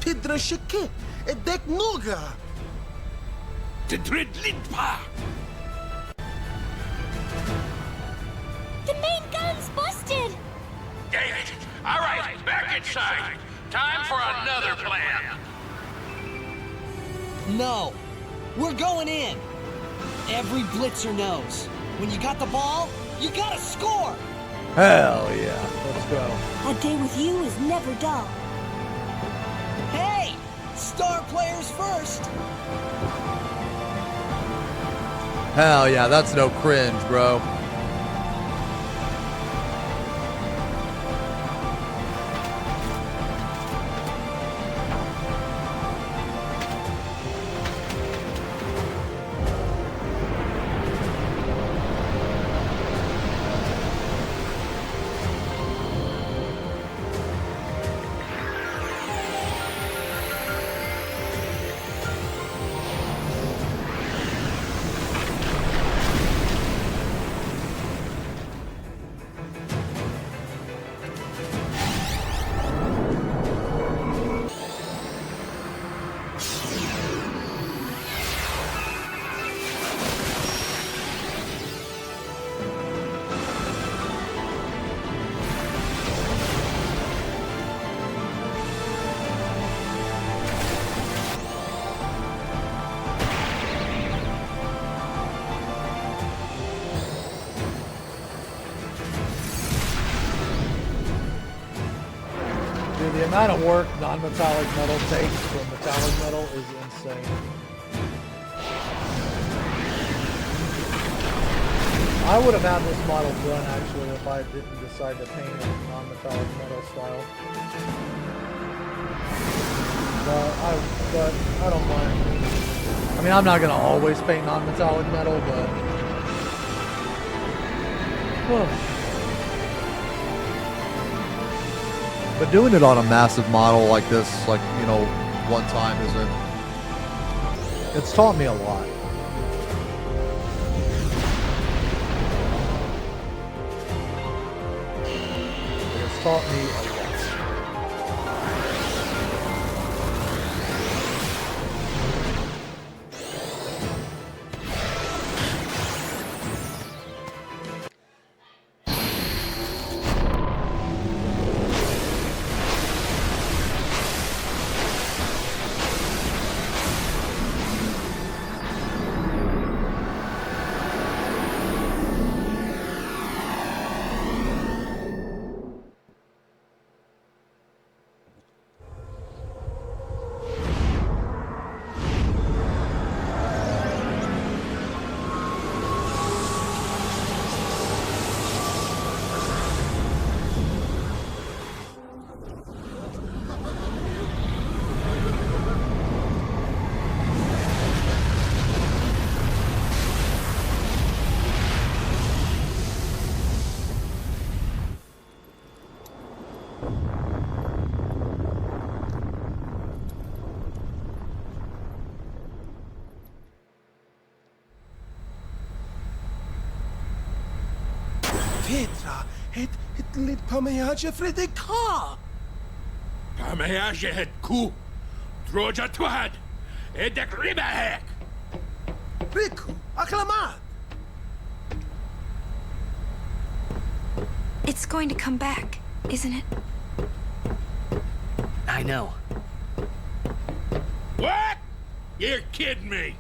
Pidrashike. Edek noga. Tedrid lidpa! The main gun's busted. Dang it! All right, back inside. Time for another plan. No. We're going in. Every blitzer knows. When you got the ball, you gotta score. Hell yeah. Let's go. A day with you is never dull. Hey! Star players first! Hell yeah, that's no cringe, bro. The amount of work non-metallic metal takes from metallic metal is insane. I would have had this model done actually if I didn't decide to paint it non-metallic metal style. But I don't mind. I mean, I'm not gonna always paint non-metallic metal, but. But doing it on a massive model like this, like, you know, one time it's taught me a lot. It's taught me a lot. Petra, het lid pameage fredeka. Pameage het ku. Droja twad. Edek ribahek. Riku, acclamat. It's going to come back, isn't it? I know. What? You're kidding me.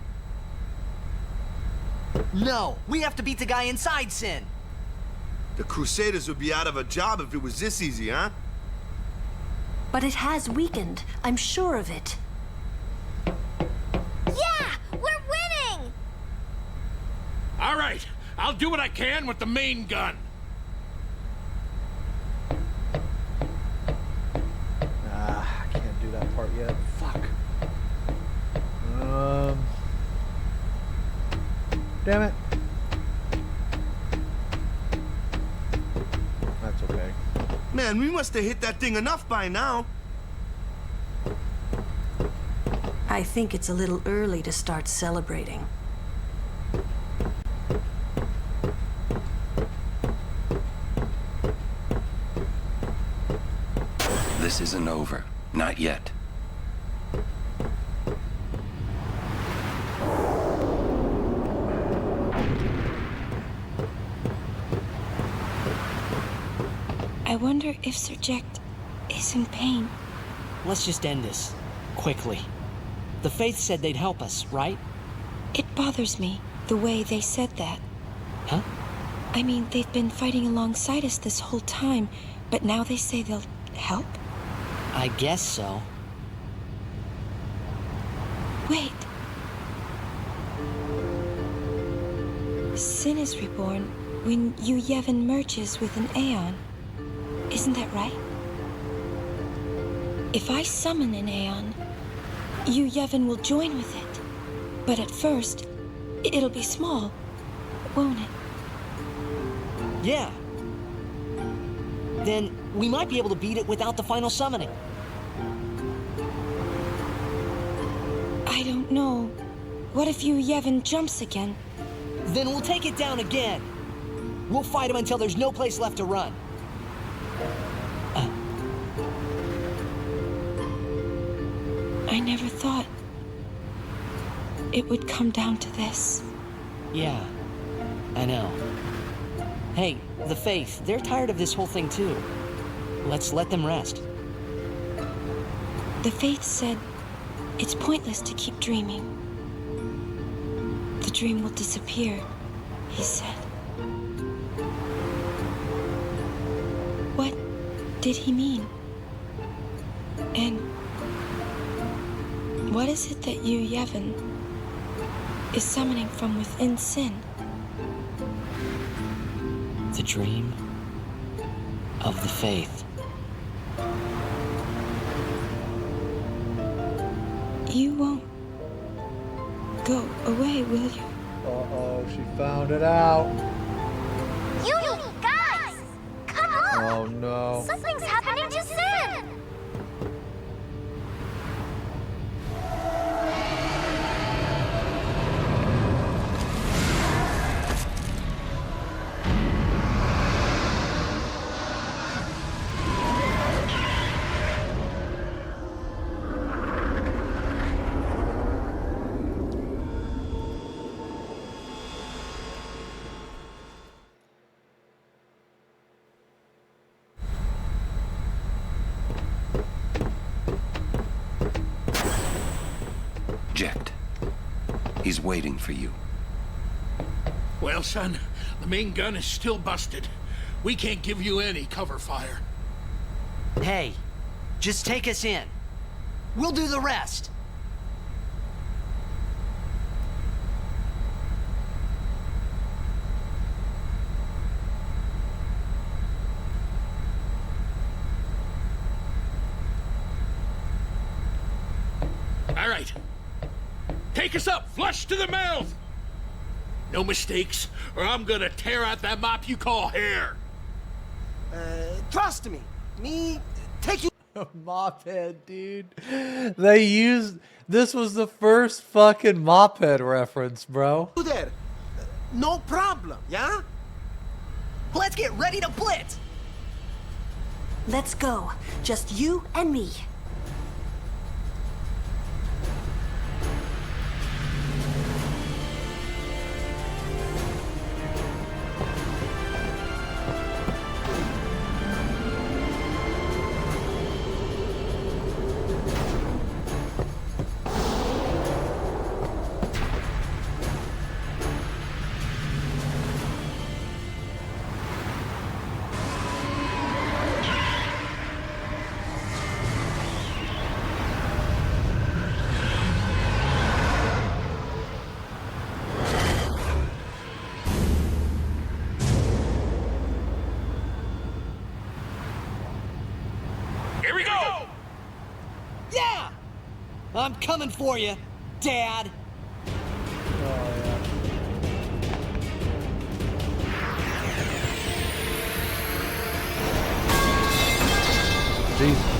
No, we have to beat the guy inside Sin. The Crusaders would be out of a job if it was this easy, huh? But it has weakened. I'm sure of it. Yeah! We're winning! All right, I'll do what I can with the main gun. I can't do that part yet. Fuck. Damn it. That's okay. Man, we must have hit that thing enough by now. I think it's a little early to start celebrating. This isn't over. Not yet. I wonder if Sir Jack is in pain. Let's just end this. Quickly. The Faith said they'd help us, right? It bothers me, the way they said that. Huh? I mean, they've been fighting alongside us this whole time, but now they say they'll help? I guess so. Wait. Sin is reborn when Yevon merges with an Aeon. Isn't that right? If I summon an Aeon, Yevon will join with it. But at first, it'll be small, won't it? Yeah. Then we might be able to beat it without the final summoning. I don't know. What if Yevon jumps again? Then we'll take it down again. We'll fight him until there's no place left to run. I never thought it would come down to this. Yeah, I know. Hey, the Faith, they're tired of this whole thing too. Let's let them rest. The Faith said it's pointless to keep dreaming. The dream will disappear, he said. What did he mean? And what is it that Yevon is summoning from within Sin? The dream of the Faith. You won't go away, will you? Uh-oh, she found it out. You guys! Come on! Oh no. Something's happening to Sin! Jecht. He's waiting for you. Well, son, the main gun is still busted. We can't give you any cover fire. Hey, just take us in. We'll do the rest. All right. Take us up, flush to the mouth! No mistakes, or I'm gonna tear out that mop you call hair. Trust me. Me take you. Mop head, dude. They used this was the first fucking mop head reference, bro. there. No problem, yeah? Let's get ready to blitz! Let's go. Just you and me. Here we go! Yeah! I'm coming for you, Dad. Jesus.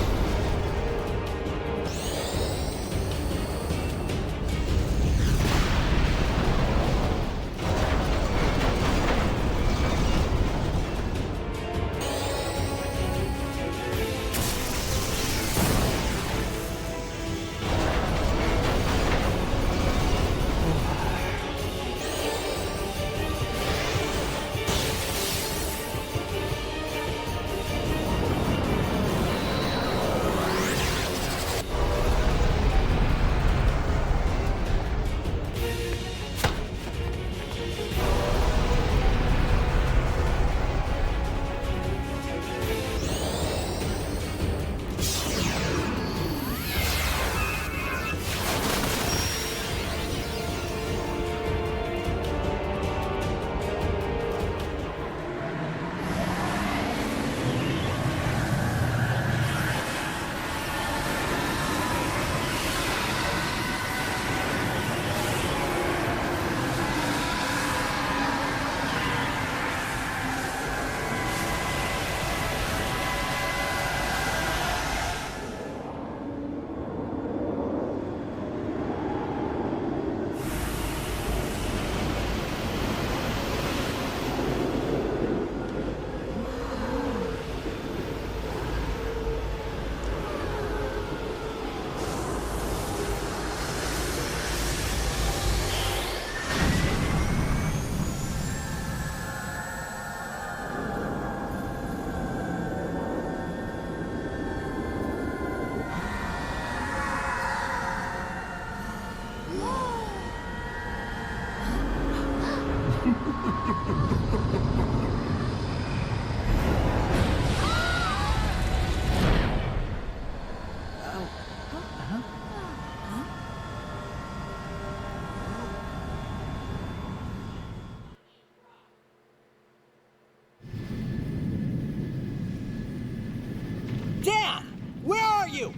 Dad! Where are you?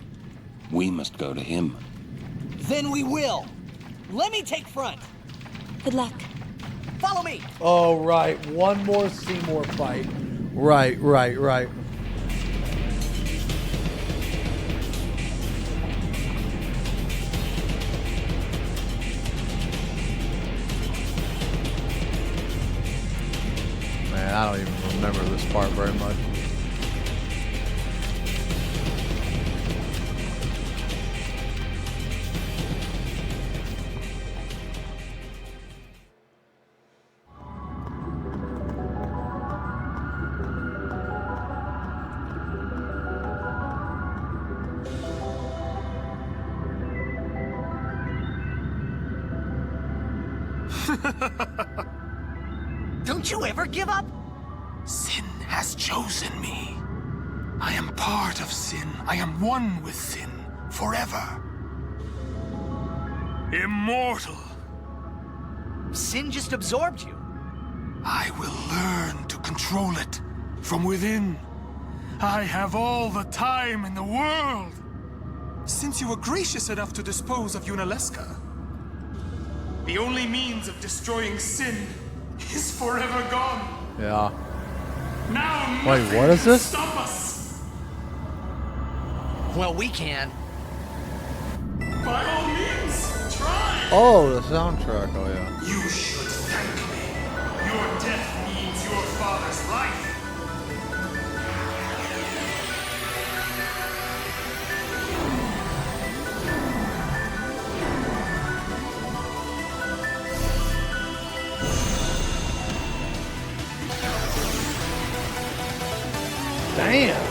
We must go to him. Then we will. Let me take front. Good luck. Follow me. Oh, right. One more Seymour fight. Right. Man, I don't even remember this part very much. Don't you ever give up? Sin has chosen me. I am part of sin. I am one with sin forever. Immortal. Sin just absorbed you. I will learn to control it from within. I have all the time in the world. Since you were gracious enough to dispose of Yunalesca, the only means of destroying sin is forever gone. Yeah. Now Wait, what is this? stop us. Well, we can. By all means, try. Oh, the soundtrack. Oh, yeah. You should thank me. Your death means your father this life. Damn.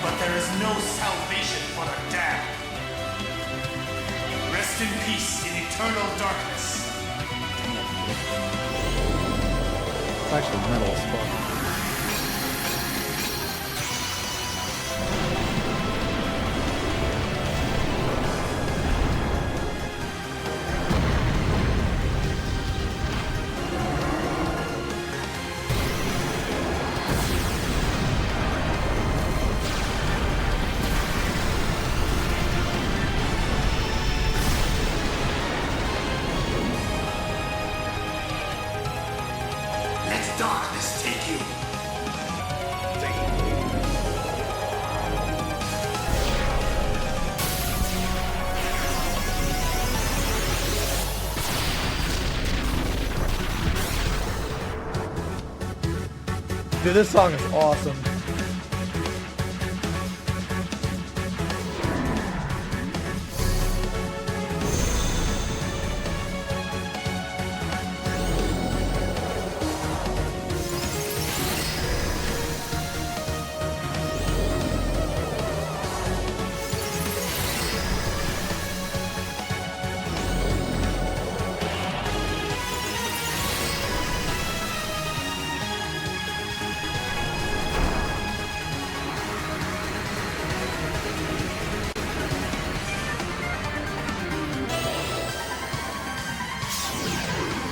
But there is no salvation for the damned. Rest in peace in eternal darkness. It's actually metal as fuck. Let darkness take you. Dude, this song is awesome.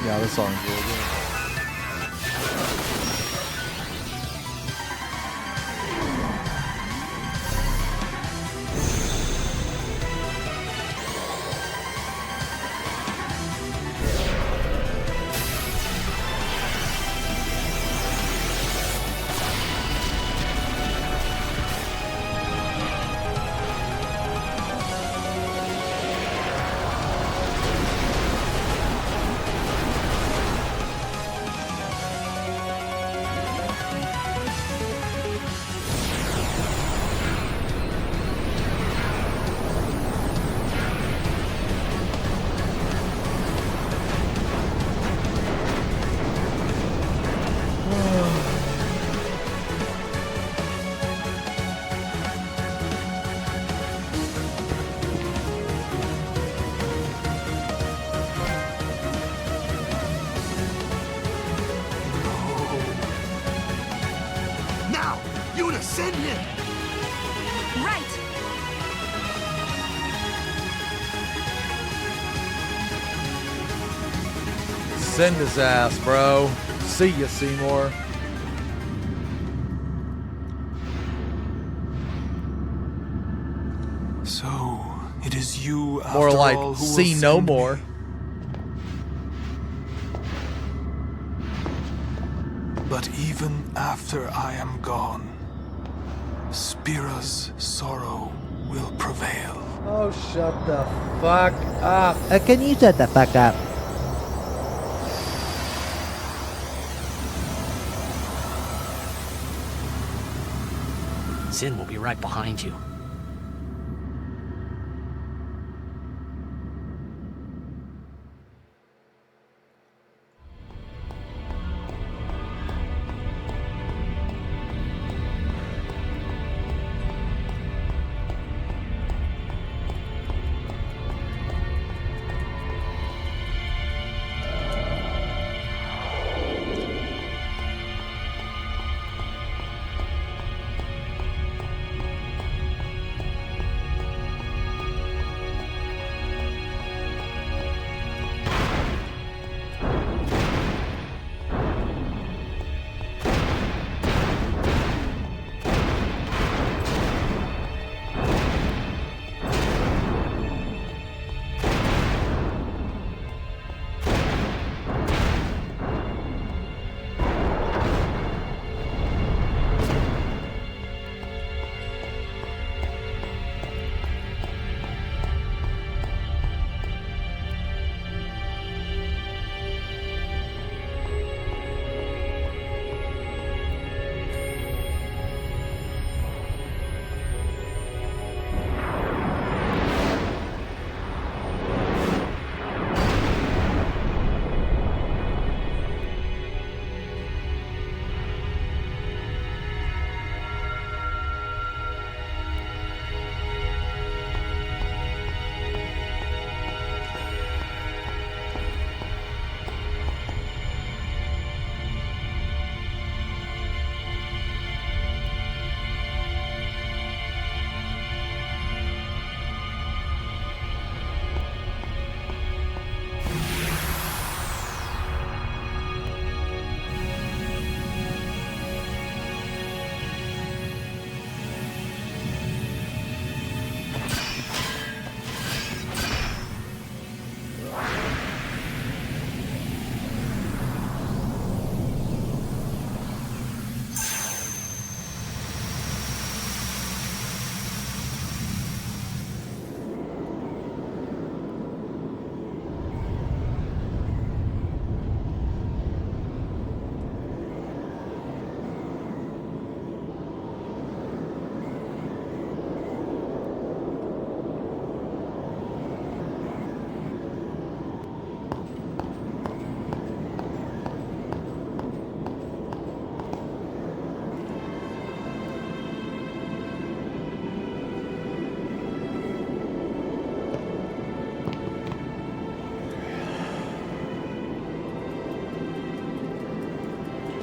Yeah, this song's really good. Now, Yuna, send him. Right. Send his ass, bro. See ya, Seymour. So, it is you after More like all who will see no send me. more. But even after I am gone, Spira's sorrow will prevail. Oh, shut the fuck up. Can you shut the fuck up? Sin will be right behind you.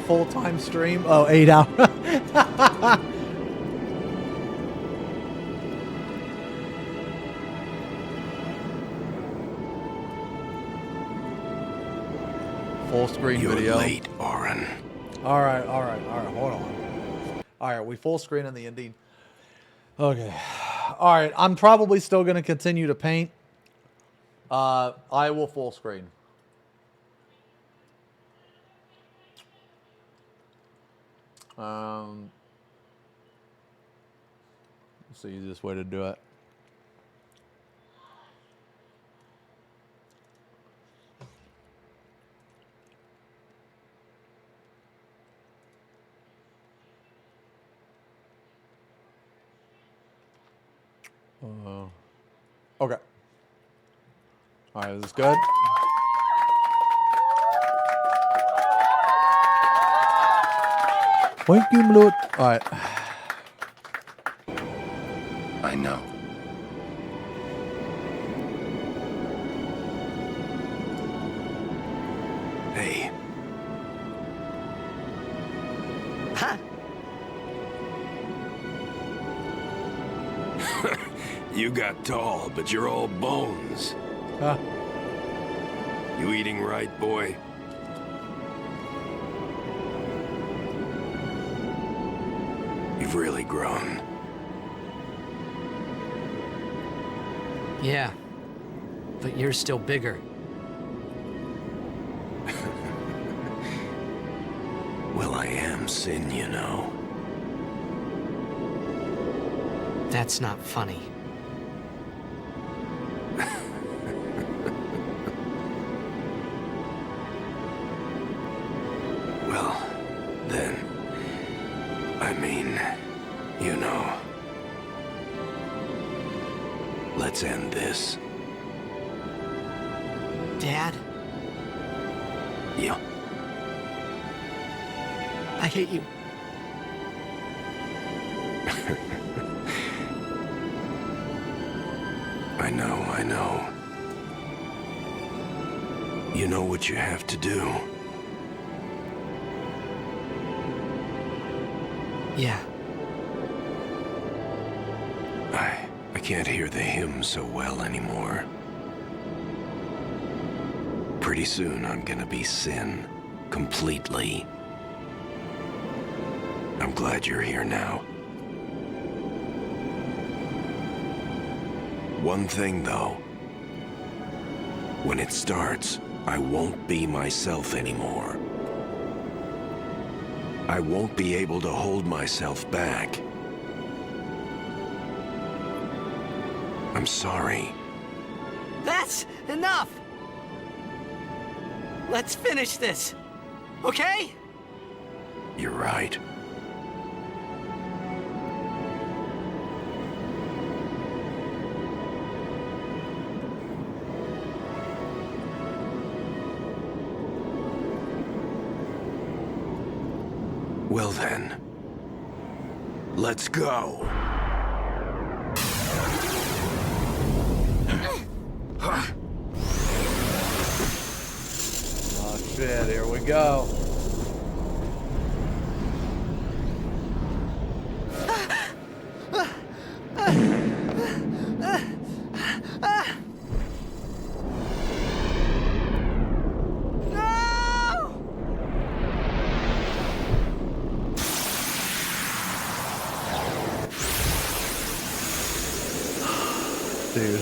Full-time stream? Oh, 8 hours. Full screen You're video. late, Oren. All right. Hold on. All right, we full screen in the ending. Okay. All right, I'm probably still going to continue to paint. I will full screen. What's the easiest way to do it? Okay. All right, is this good? Thank you, my lord. All right. I know. Hey. Huh? You got tall, but you're all bones. Huh. You eating right, boy? You've really grown. Yeah, but you're still bigger. Well, I am Sin, you know. That's not funny. Well, then, I mean, you know. Let's end this. Dad, Yeah. I hate you. I know. You know what you have to do. Yeah. I can't hear the hymn so well anymore. Pretty soon I'm gonna be Sin, completely. I'm glad you're here now. One thing though, when it starts, I won't be myself anymore. I won't be able to hold myself back. I'm sorry. That's enough! Let's finish this, okay? You're right. Well then, let's go. Oh shit, here we go. Dude.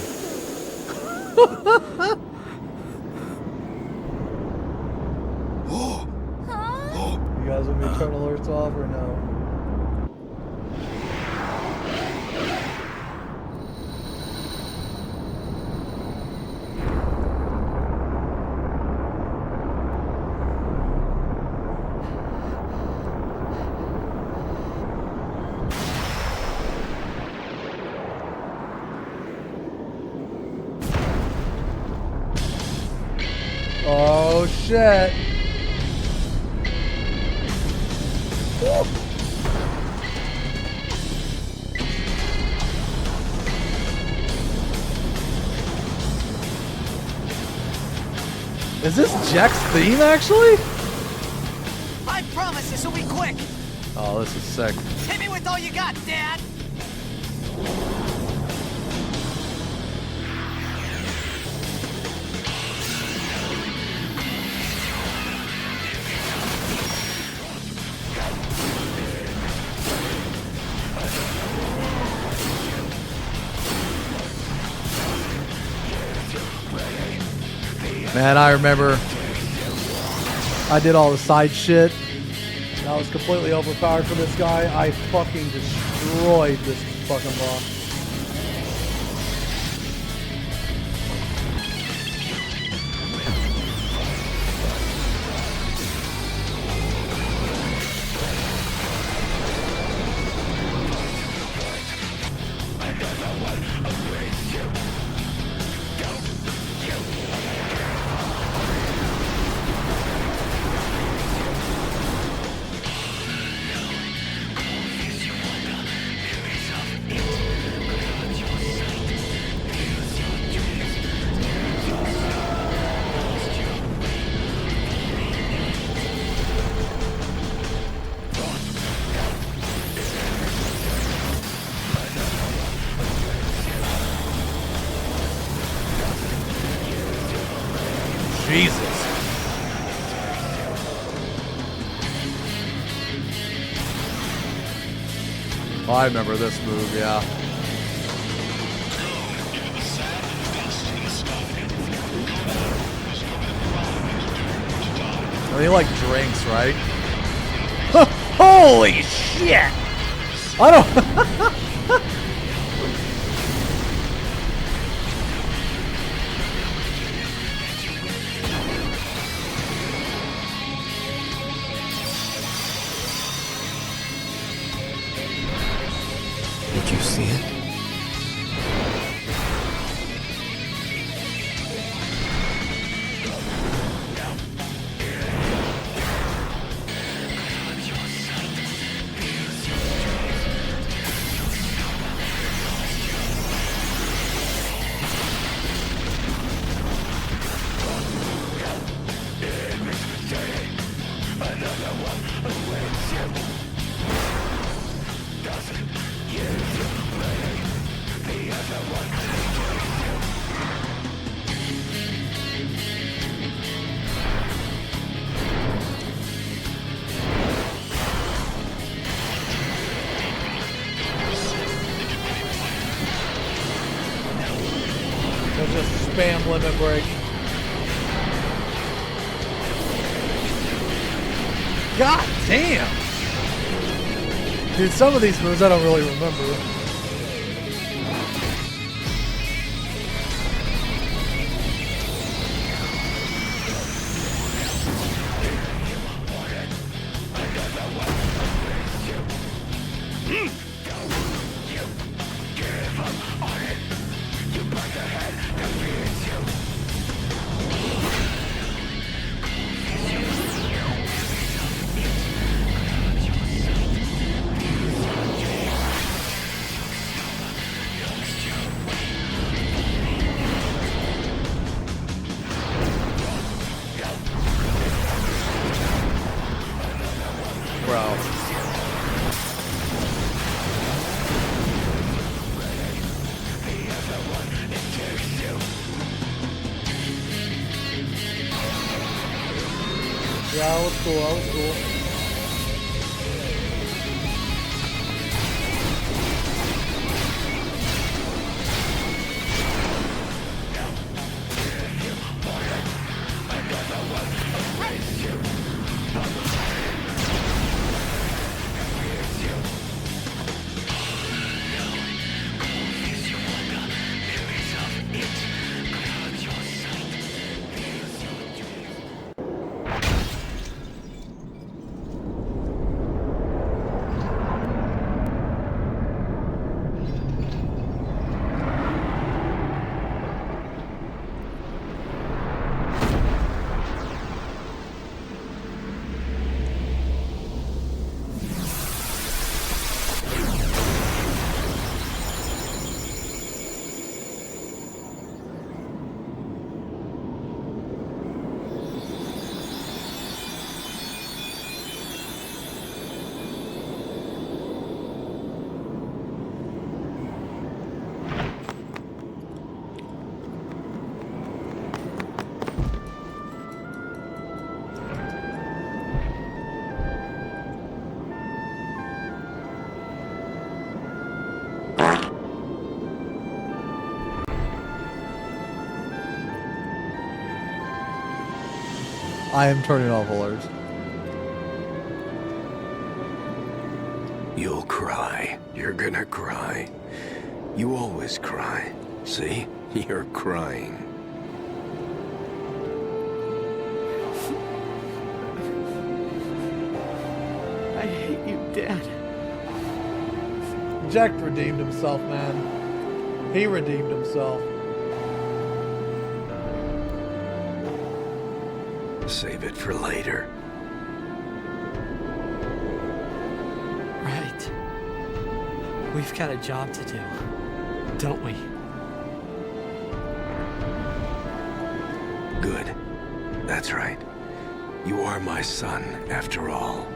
You guys want me to turn alerts off or no? Oh shit. Is this Jack's theme actually? I promise this will be quick. Oh, this is sick. Hit me with all you got, Dad. Man, I remember I did all the side shit. And I was completely overpowered for this guy. I fucking destroyed this fucking boss. Jesus. Oh, I remember this move, yeah. I mean, like drinks, right? Holy shit! I don't... Did you see it? Just spam limit break. God damn! Dude, some of these moves I don't really remember. Yeah, that was cool, that was cool. I am turning off alerts. You'll cry. You're gonna cry. You always cry. See? You're crying. I hate you, Dad. Jack redeemed himself, man. He redeemed himself. Save it for later. Right. We've got a job to do, don't we? Good. That's right. You are my son, after all.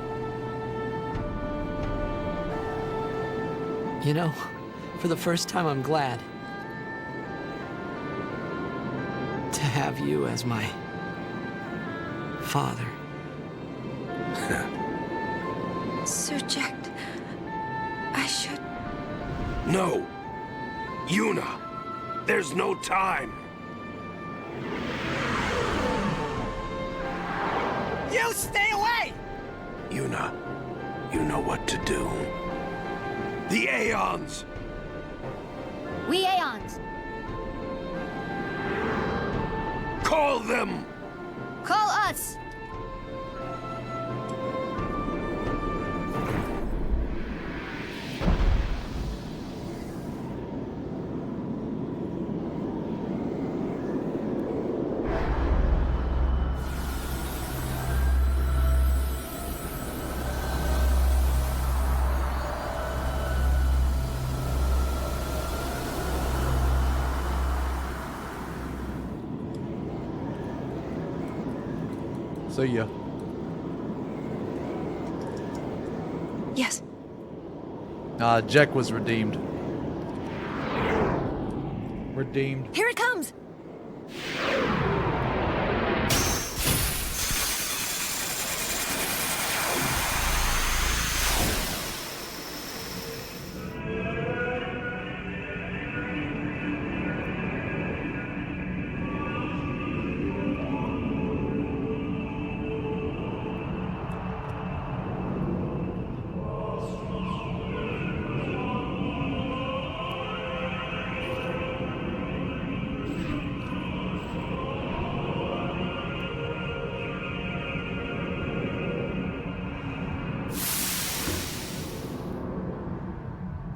You know, for the first time, I'm glad to have you as my father. Sir Jack, I should... No! Yuna! There's no time! You stay away! Yuna, you know what to do. The Aeons! We Aeons. Call them! Call us. See ya. Yes. Jack was redeemed. Redeemed. Here it comes.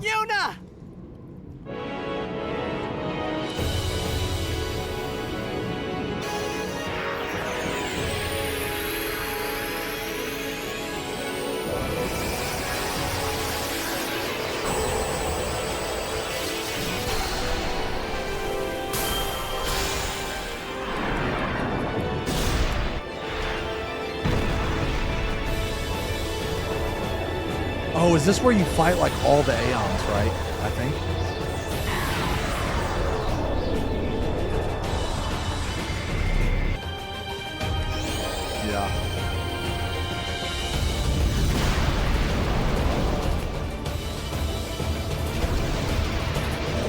Yuna! Oh, is this where you fight like all the Aeons, right? I think. Yeah.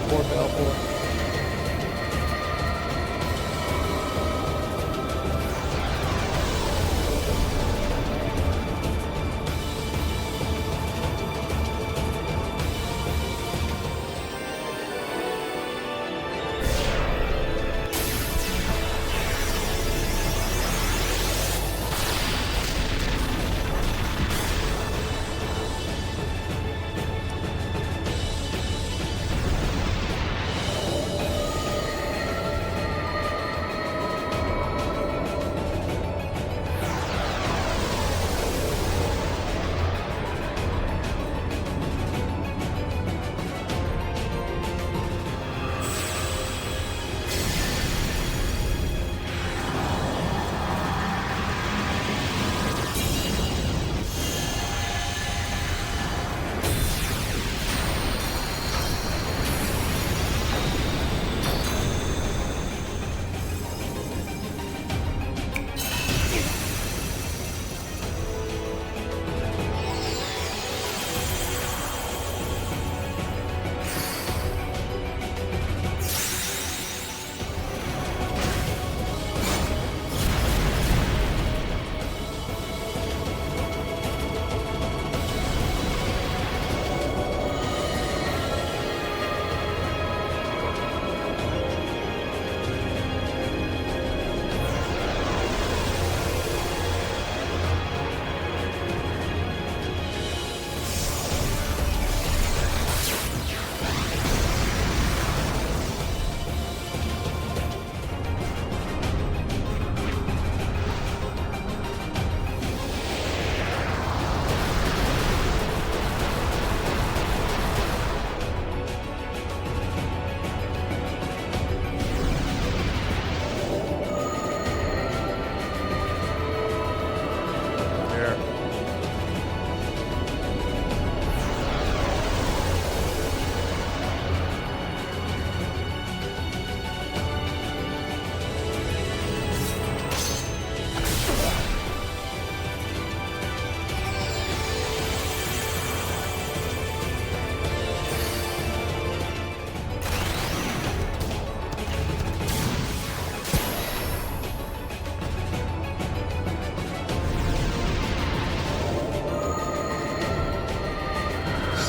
Poor Belfour.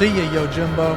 See ya, Yo Jimbo.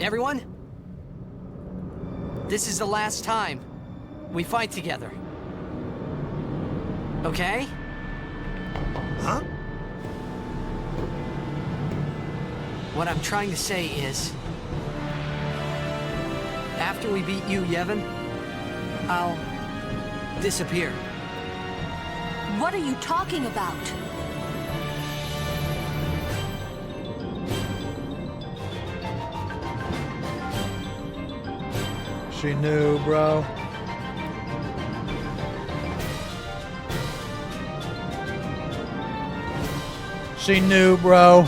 Everyone, this is the last time we fight together. Okay? Huh? What I'm trying to say is, after we beat you, Yevon, I'll disappear. What are you talking about? She knew, bro. She knew, bro.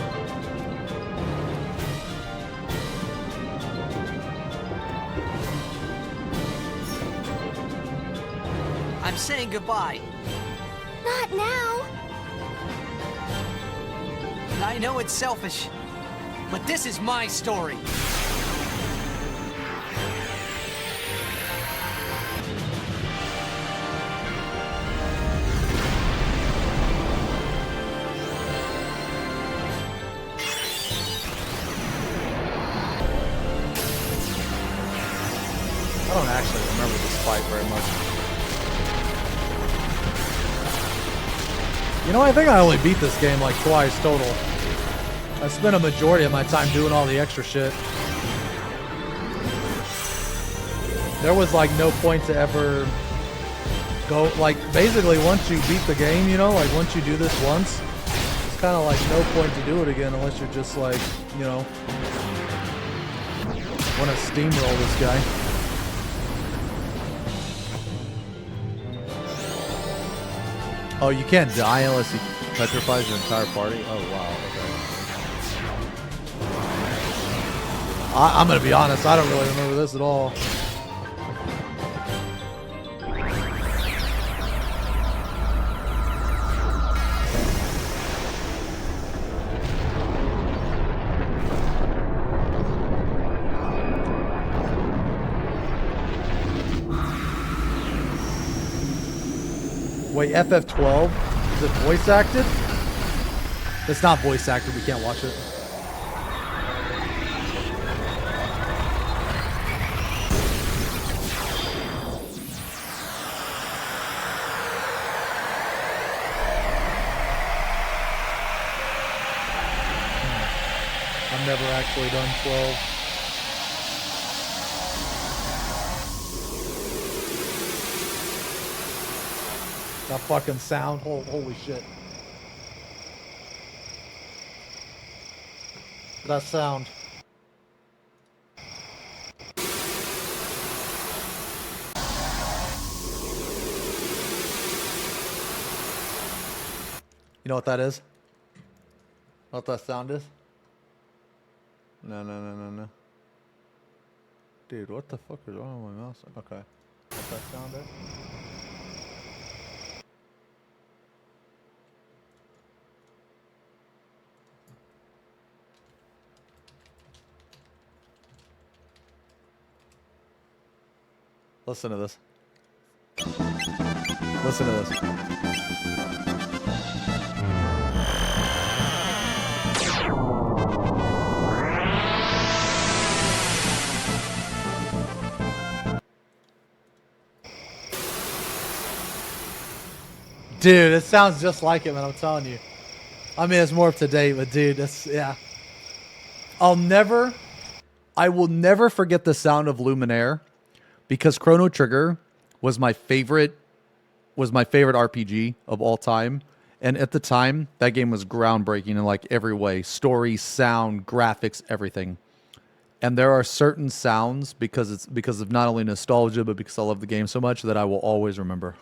I'm saying goodbye. Not now. I know it's selfish, but this is my story. I don't actually remember this fight very much. You know, I think I only beat this game like twice total. I spent a majority of my time doing all the extra shit. There was like no point to ever go, like basically once you beat the game, you know, like once you do this once, it's kind of like no point to do it again unless you're just like, you know, want to steamroll this guy. Oh, you can't die unless he petrifies your entire party? Oh, wow. Okay. I'm going to be honest, I don't really remember this at all. Wait, FF12? Is it voice acted? It's not voice acted, we can't watch it. I've never actually done 12. That fucking sound, holy shit. That sound. You know what that is? Know what that sound is? No. Dude, what the fuck is wrong with my mouse? Okay. What that sound is? Listen to this. Listen to this. Dude, it sounds just like it, man, I'm telling you. I mean, it's more up to date, but dude, that's, yeah. I will never forget the sound of Luminaire. Because Chrono Trigger was my favorite RPG of all time. And at the time, that game was groundbreaking in like every way. Story, sound, graphics, everything. And there are certain sounds because of not only nostalgia, but because I love the game so much that I will always remember.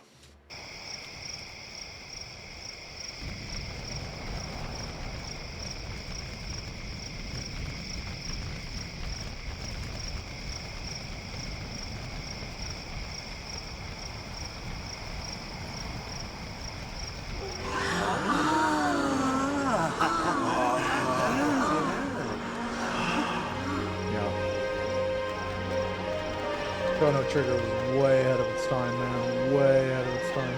Chrono Trigger was way ahead of its time, man. Way ahead of its time.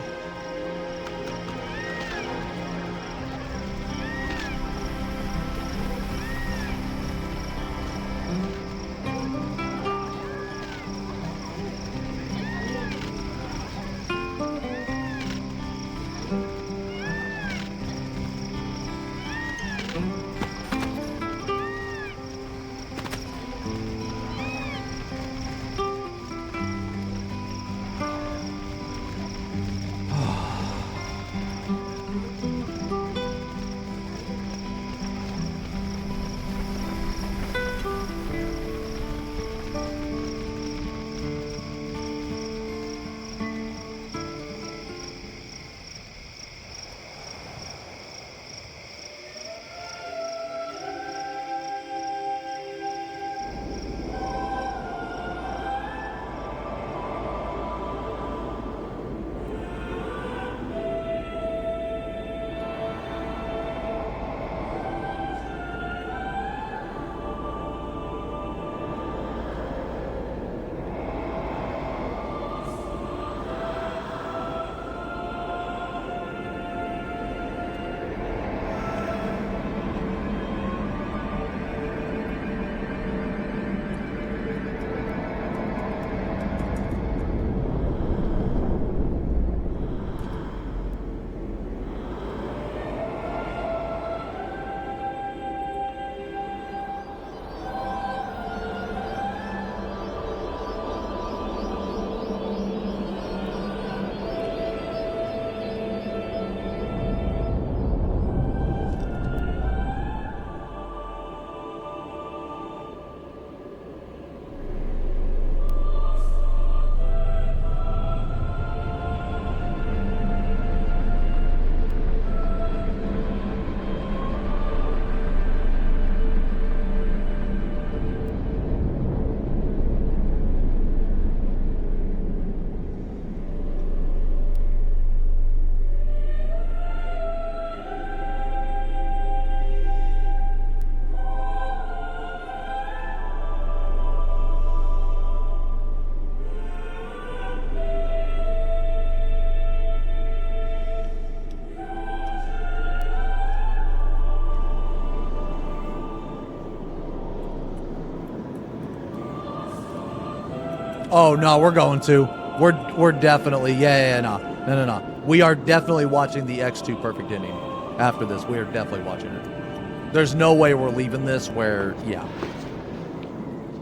Oh no, we're going to. We're definitely no. We are definitely watching the X2 Perfect Ending after this. We are definitely watching it. There's no way we're leaving this where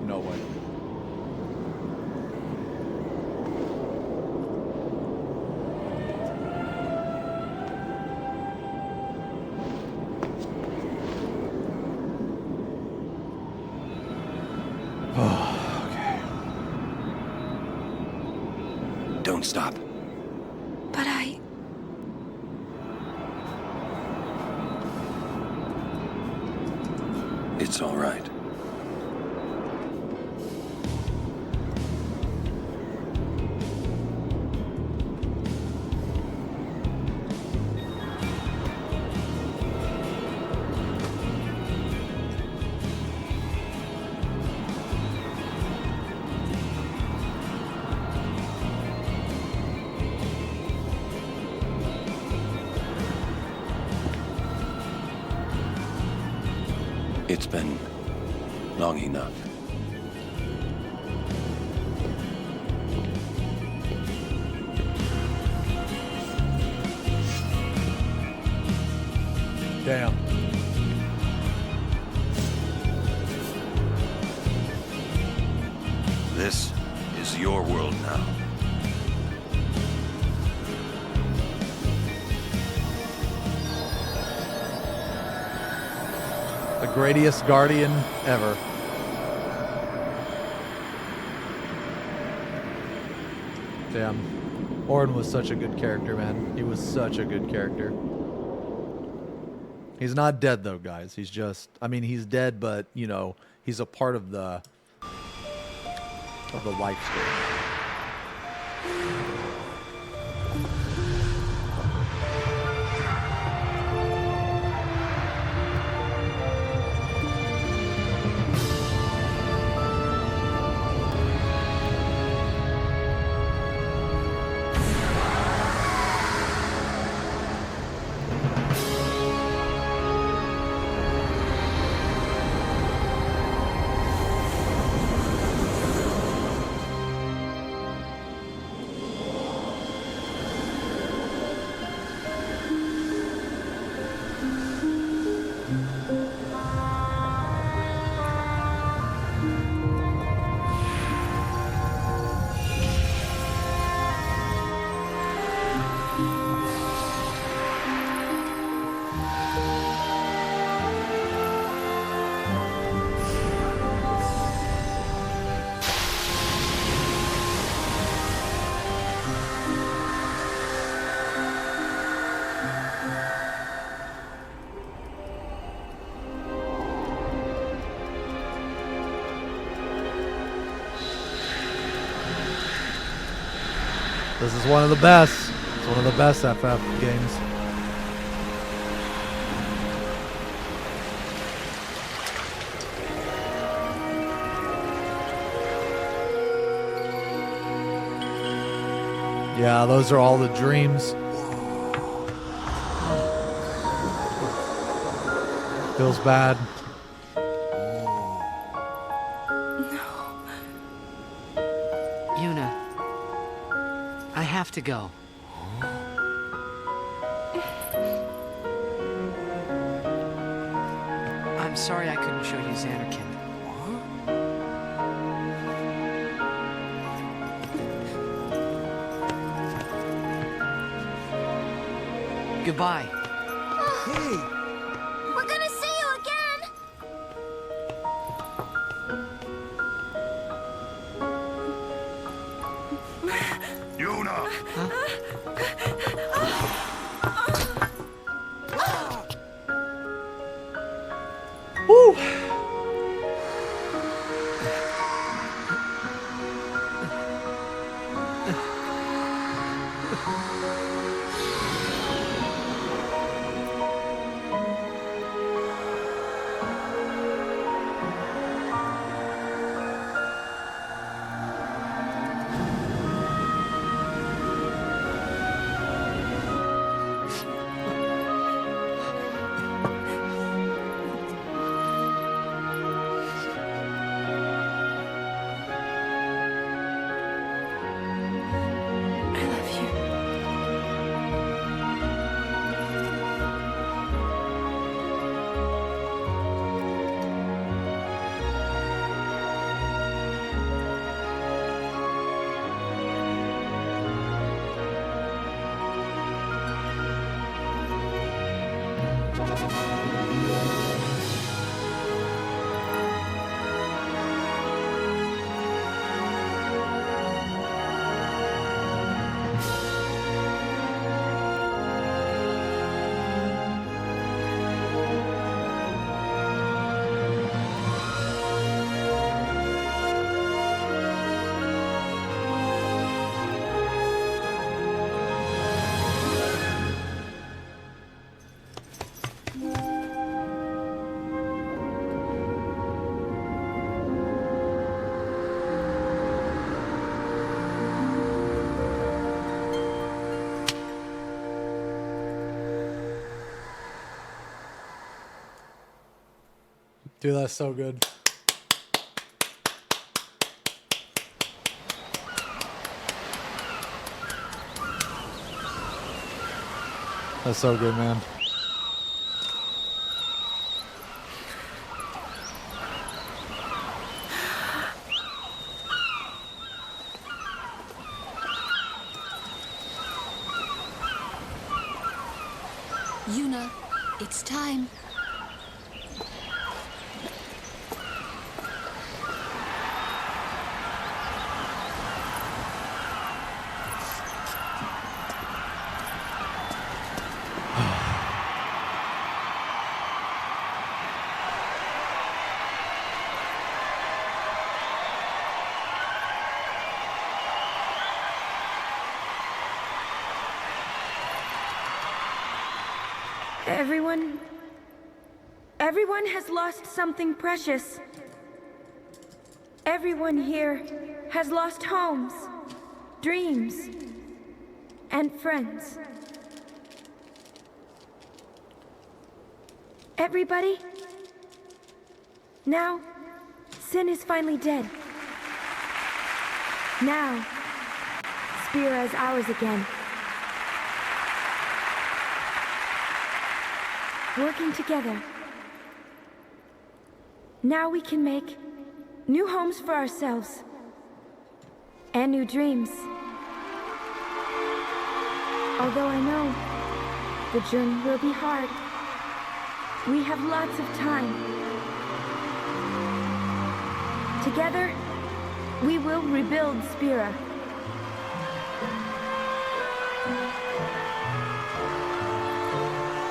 no way. Don't stop. But It's all right. It's been long enough. Damn. This is your world now. The greatest guardian ever. Damn. Orin was such a good character, man. He was such a good character. He's not dead though, guys. He's just, I mean, he's dead, but you know, he's a part of the life story. This is one of the best. It's one of the best FF games. Yeah, those are all the dreams. Feels bad. Yuna, I have to go. I'm sorry I couldn't show you Xanarkand. Goodbye. Hey! We're gonna see you again! Yuna! Woo! Dude, that's so good. That's so good, man. Yuna, it's time. Everyone has lost something precious. Everyone here has lost homes, dreams, and friends. Everybody, now, Sin is finally dead. Now, Spira is ours again. Working together, now we can make new homes for ourselves and new dreams. Although I know the journey will be hard, we have lots of time. Together, we will rebuild Spira.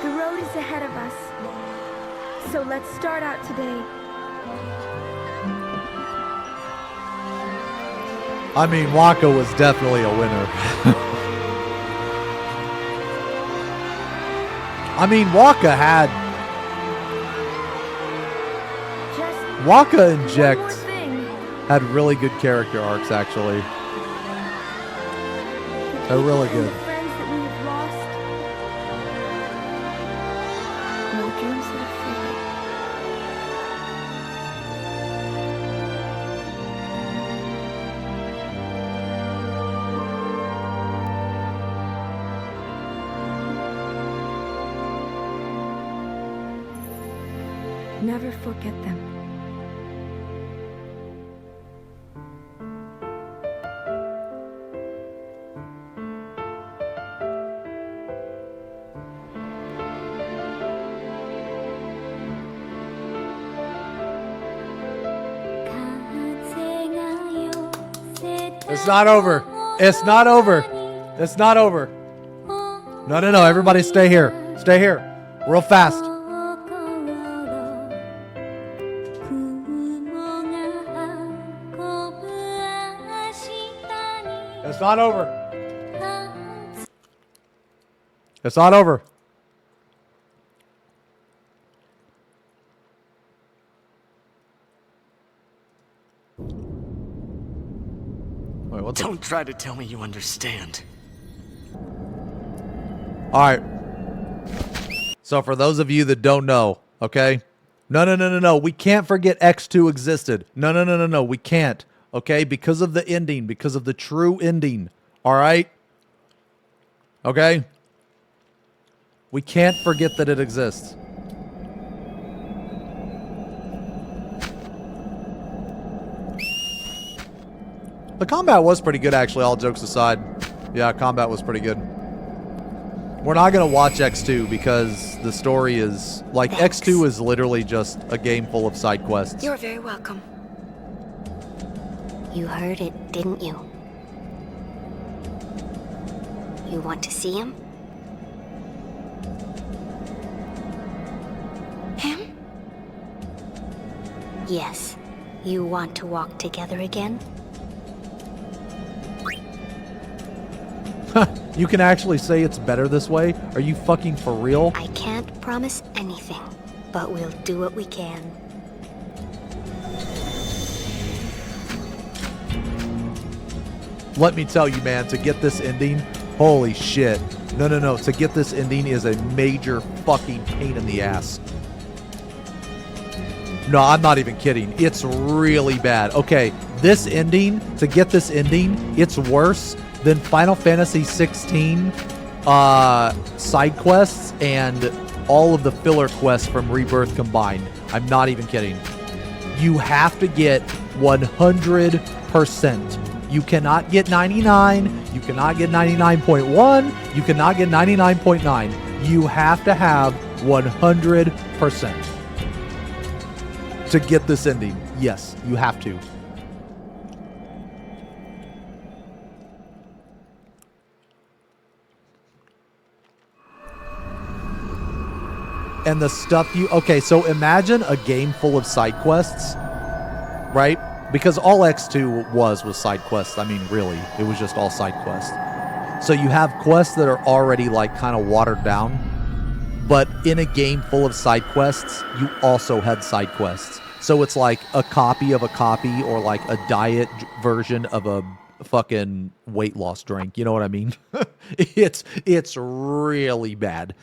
The road is ahead of us, so let's start out today. I mean, Waka was definitely a winner. I mean, Waka and Jekt had really good character arcs, actually. They're really good. Never forget them. It's not over. It's not over. It's not over. No, no, no. Everybody stay here. Stay here. Real fast. It's not over. It's not over. Wait, what the? Don't try to tell me you understand. All right. So for those of you that don't know, okay? No. We can't forget X2 existed. No. We can't. Okay? Because of the ending. Because of the true ending. All right? Okay? We can't forget that it exists. The combat was pretty good, actually, all jokes aside. Yeah, combat was pretty good. We're not going to watch X2 because the story is... Like, Thanks. X2 is literally just a game full of side quests. You're very welcome. You heard it, didn't you? You want to see him? Him? Yes. You want to walk together again? You can actually say it's better this way? Are you fucking for real? I can't promise anything, but we'll do what we can. Let me tell you, man, to get this ending, holy shit. No. To get this ending is a major fucking pain in the ass. No, I'm not even kidding. It's really bad. Okay, this ending, to get this ending, it's worse than Final Fantasy 16 side quests and all of the filler quests from Rebirth combined. I'm not even kidding. You have to get 100%. You cannot get 99. You cannot get 99.1. You cannot get 99.9. You have to have 100% to get this ending. Yes, you have to. And the stuff you... Okay, so imagine a game full of side quests, right? Because all X2 was side quests. I mean, really, it was just all side quests. So you have quests that are already, like, kind of watered down, but in a game full of side quests, you also had side quests. So it's like a copy of a copy, or like a diet version of a fucking weight loss drink. You know what I mean? It's really bad.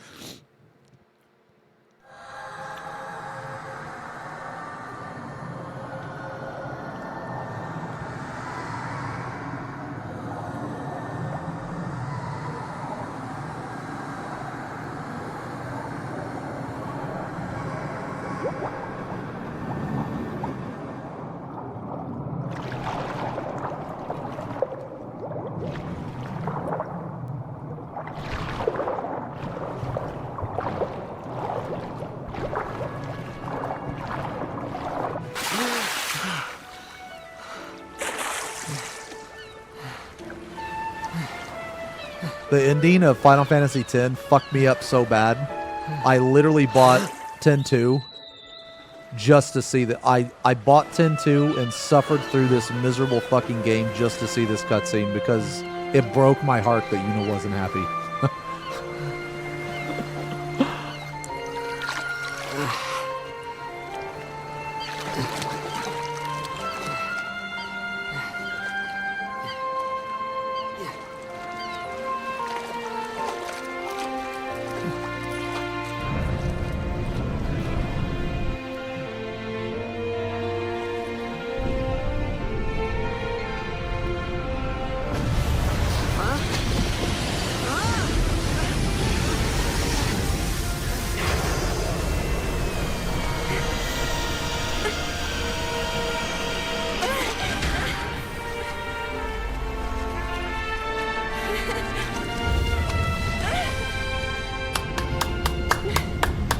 The ending of Final Fantasy X fucked me up so bad. I literally bought 10-2 just to see that. I bought 10-2 and suffered through this miserable fucking game just to see this cutscene, because it broke my heart that Yuna wasn't happy.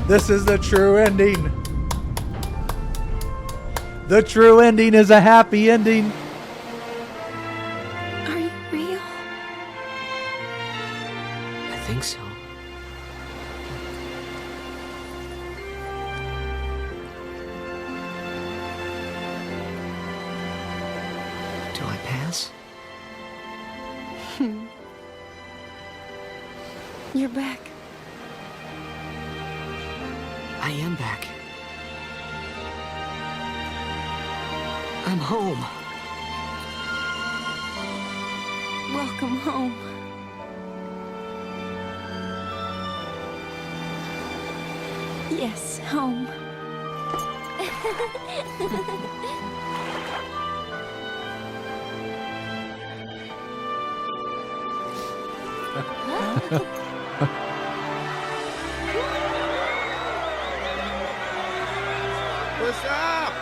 This is the true ending. The true ending is a happy ending. Are you real? I think so. Do I pass? You're back. I am back. I'm home. Welcome home. Yes, home. What's up?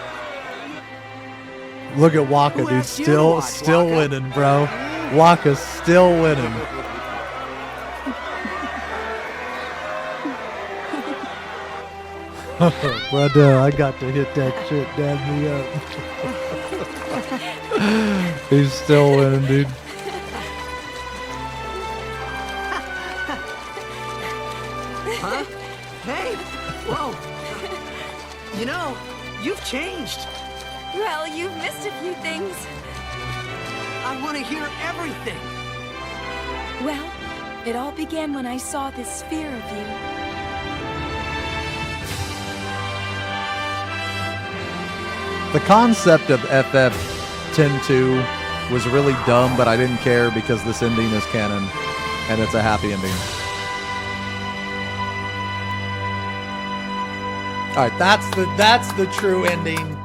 Look at Waka, dude. Still winning, bro. Waka's still winning. Brother, I got to hit that shit. Damn me up. He's still winning, dude. Huh? Hey! Whoa! You know, you've changed. Well, you've missed a few things. I want to hear everything. Well, it all began when I saw this sphere of you. The concept of FF10-2 was really dumb, but I didn't care because this ending is canon, and it's a happy ending. All right, that's the true ending,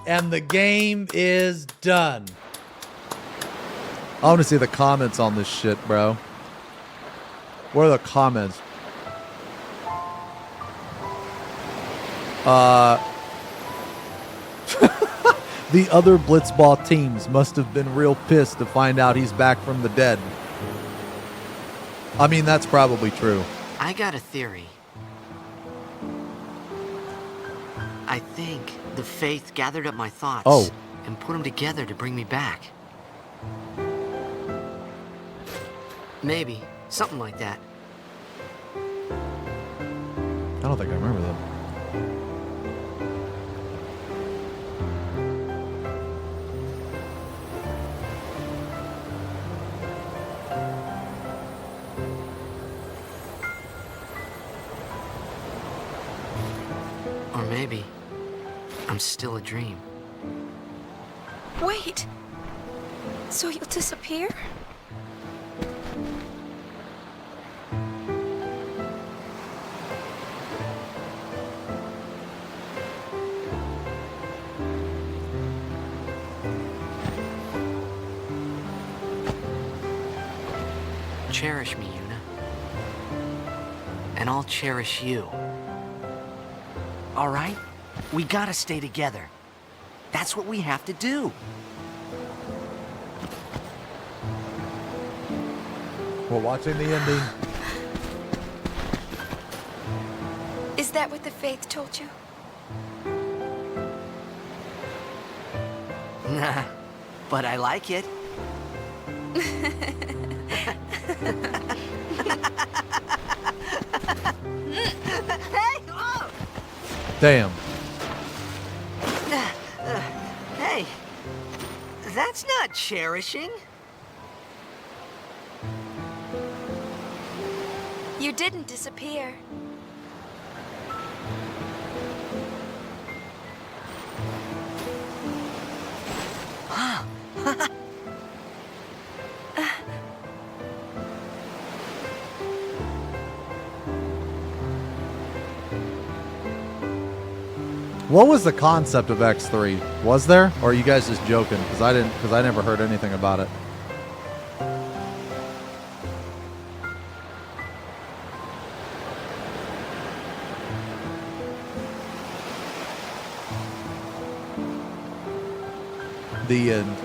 and the game is done. I want to see the comments on this shit, bro. What are the comments? The other Blitzball teams must have been real pissed to find out he's back from the dead. I mean, that's probably true. I got a theory. I think the Faith gathered up my thoughts and put them together to bring me back. Maybe. Something like that. I don't think I remember that. still a dream. Wait. So you'll disappear? Cherish me, Yuna. And I'll cherish you. All right? We gotta stay together. That's what we have to do. We're watching the ending. Is that what the Faith told you? Nah, but I like it. Hey! Oh! Damn. Hey, that's not cherishing. You didn't disappear. What was the concept of X3? Was there? Or are you guys just joking? Because I never heard anything about it. The end.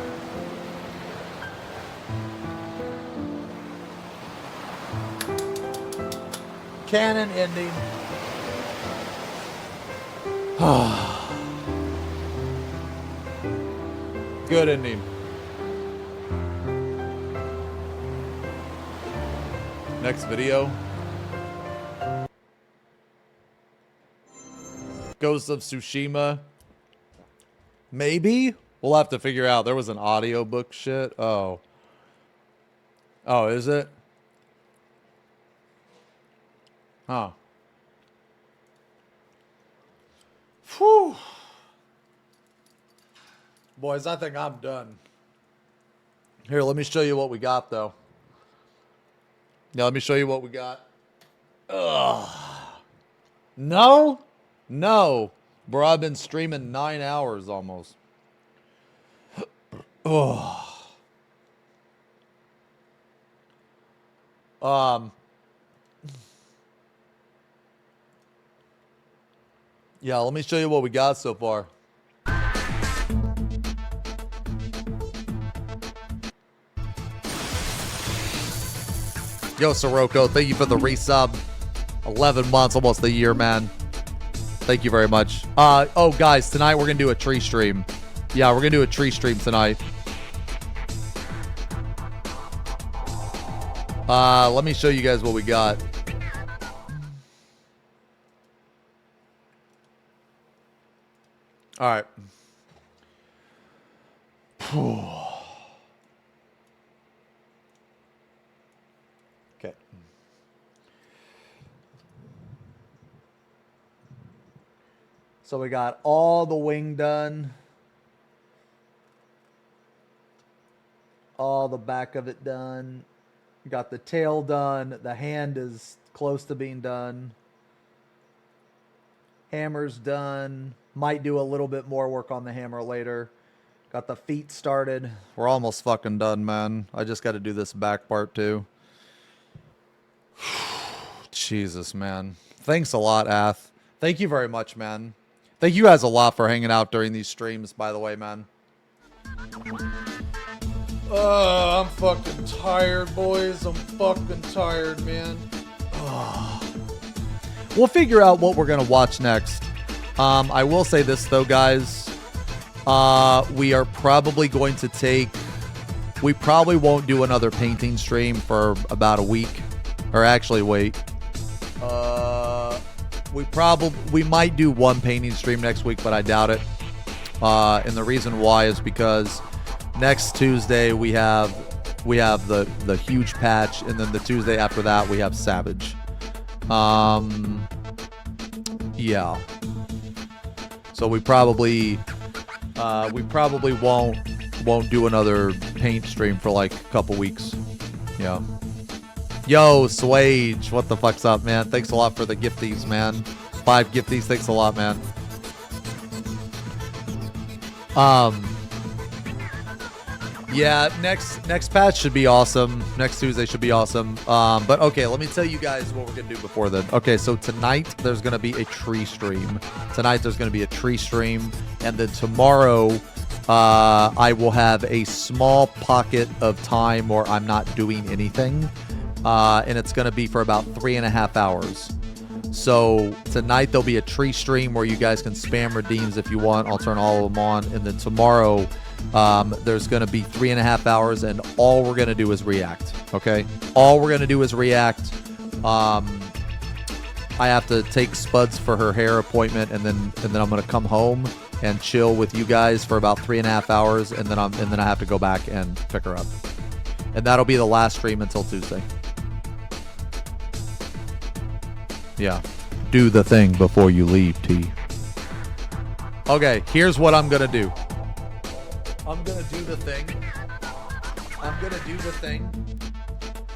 Canon ending. Good ending. Next video. Ghost of Tsushima. Maybe? We'll have to figure out. There was an audiobook shit. Oh. Oh, is it? Huh. Whew. Boys, I think I'm done. Here, let me show you what we got, though. Yeah, let me show you what we got. Ugh. No? No. Bro, I've been streaming 9 hours almost. Oh. Yeah, let me show you what we got so far. Yo, Sirocco, thank you for the resub. 11 months, almost a year, man. Thank you very much. Oh, guys, tonight we're going to do a tree stream. Yeah, we're going to do a tree stream tonight. Let me show you guys what we got. All right. Okay. So we got all the wing done. All the back of it done. Got the tail done. The hand is close to being done. Hammer's done. Might do a little bit more work on the hammer later. Got the feet started. We're almost fucking done, man. I just got to do this back part too. Jesus, man. Thanks a lot, Ath. Thank you very much, man. Thank you guys a lot for hanging out during these streams, by the way, man. I'm fucking tired, boys. I'm fucking tired, man. We'll figure out what we're going to watch next. I will say this, though, guys. We are probably going to take... We probably won't do another painting stream for about a week. Or actually, wait. We might do one painting stream next week, but I doubt it. And the reason why is because next Tuesday we have the huge patch, and then the Tuesday after that we have Savage. Yeah. So we probably won't do another paint stream for like a couple weeks. Yeah. Yo, Swage, what the fuck's up, man? Thanks a lot for the gifties, man. 5 gifties, thanks a lot, man. Yeah, next patch should be awesome. Next Tuesday should be awesome. But okay, let me tell you guys what we're gonna do before then. Okay, so tonight there's gonna be a tree stream. And then tomorrow, I will have a small pocket of time where I'm not doing anything. And it's gonna be for about 3.5 hours. So tonight there'll be a tree stream where you guys can spam redeems if you want. I'll turn all of them on. And then tomorrow, there's going to be 3.5 hours, and all we're going to do is react. Okay? All we're going to do is react. I have to take Spuds for her hair appointment, and then I'm going to come home and chill with you guys for about 3.5 hours, and then I have to go back and pick her up. And that'll be the last stream until Tuesday. Yeah. Do the thing before you leave, T. Okay, here's what I'm going to do. I'm going to do the thing.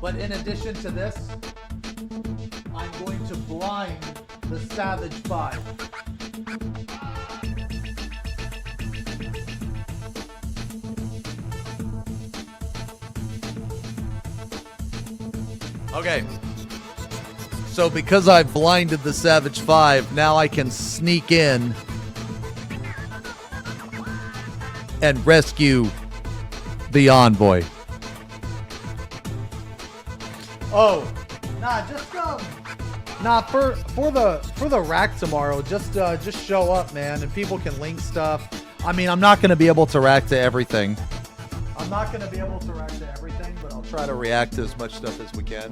But in addition to this, I'm going to blind the Savage 5. Okay. So because I blinded the Savage 5, now I can sneak in and rescue the envoy. Oh, nah, just for the rack tomorrow, just show up, man, and people can link stuff. I mean, I'm not gonna be able to react to everything. But I'll try to react to as much stuff as we can.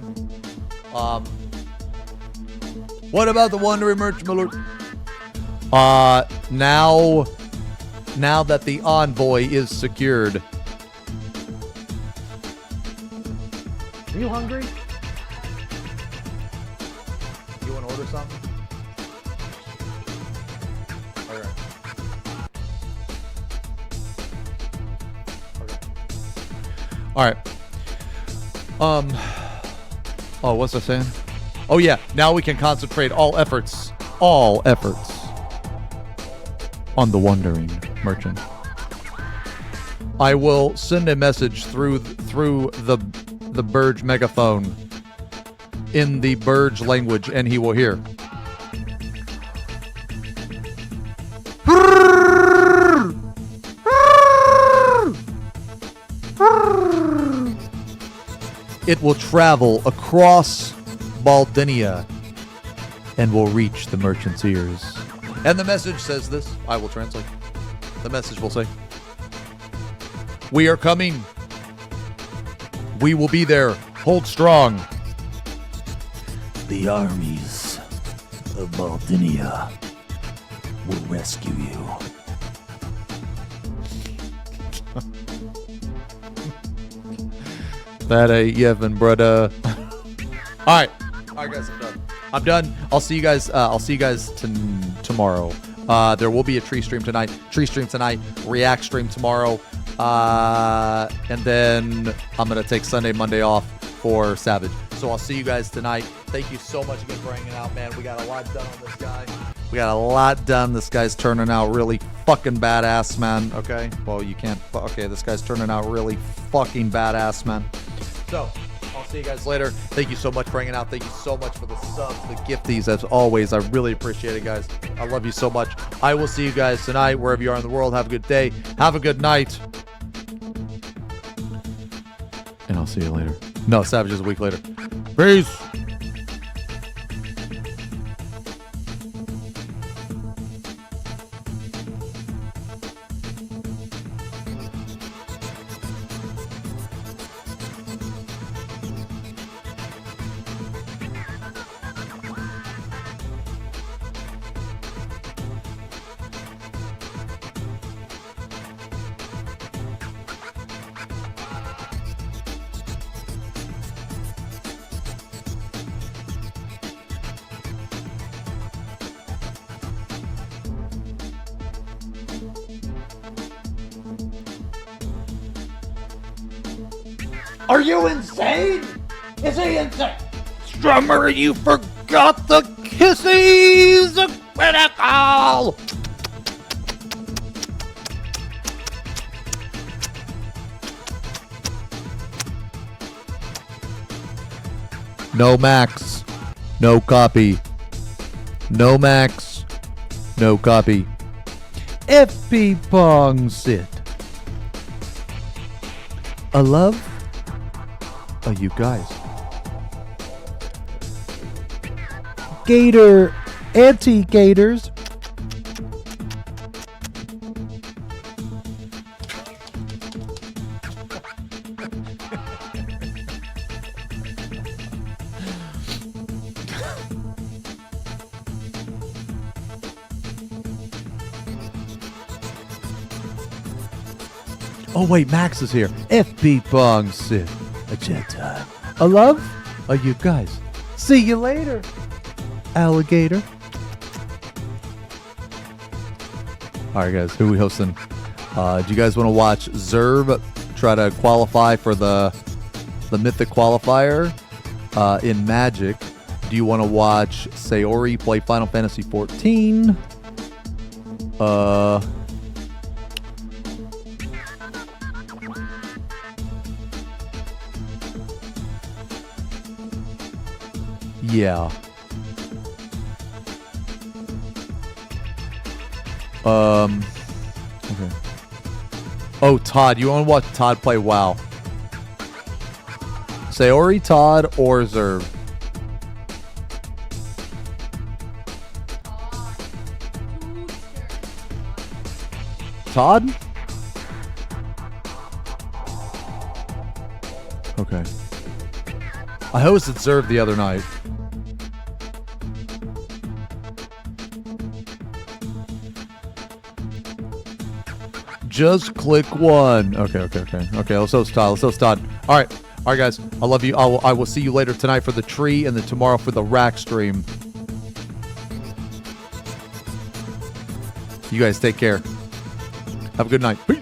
What about the Wandering Merch, Miller? Now that the envoy is secured. Are you hungry? You want to order something? All right. Oh, what's I saying? Oh yeah, now we can concentrate all efforts on the Wandering Merchant. I will send a message through the Burge megaphone in the Burge language, and he will hear. It will travel across Baldinia and will reach the merchant's ears. And the message says this. I will translate. The message will say, "We are coming. We will be there. Hold strong. The armies of Baldinia will rescue you." That ain't Yevon, brother. All right, guys, I'm done. I'll see you guys tomorrow. There will be a tree stream tonight. React stream tomorrow. And then I'm going to take Sunday, Monday off for Savage. So I'll see you guys tonight. Thank you so much again for hanging out, man. We got a lot done on this guy. This guy's turning out really fucking badass, man. Okay? Well, you can't. Okay, this guy's turning out really fucking badass, man. So, I'll see you guys later. Thank you so much for hanging out. Thank you so much for the subs, the gifties, as always. I really appreciate it, guys. I love you so much. I will see you guys tonight, wherever you are in the world. Have a good day. Have a good night. And I'll see you later. No, Savage is a week later. Peace. Are you insane? Is he insane? Strummer, you forgot the kisses! Critical! No Max. No copy. No Max. No copy. FP Pong Sit. A love? Oh, you guys. Gator. Anti-gators. Oh wait, Max is here. FP Bong Sit. A jet time. A love? Oh, you guys. See you later, alligator. All right, guys. Who are we hosting? Do you guys want to watch Zerb try to qualify for the Mythic qualifier in Magic? Do you want to watch Sayori play Final Fantasy 14? Yeah. Okay. Oh, Todd. You want to watch Todd play WoW? Sayori, Todd, or Zerv? Todd? Okay. I hosted Zerv the other night. Just click one. Okay. Let's host Todd. All right, guys. I love you. I will see you later tonight for the tree, and then tomorrow for the rack stream. You guys take care. Have a good night. Peace.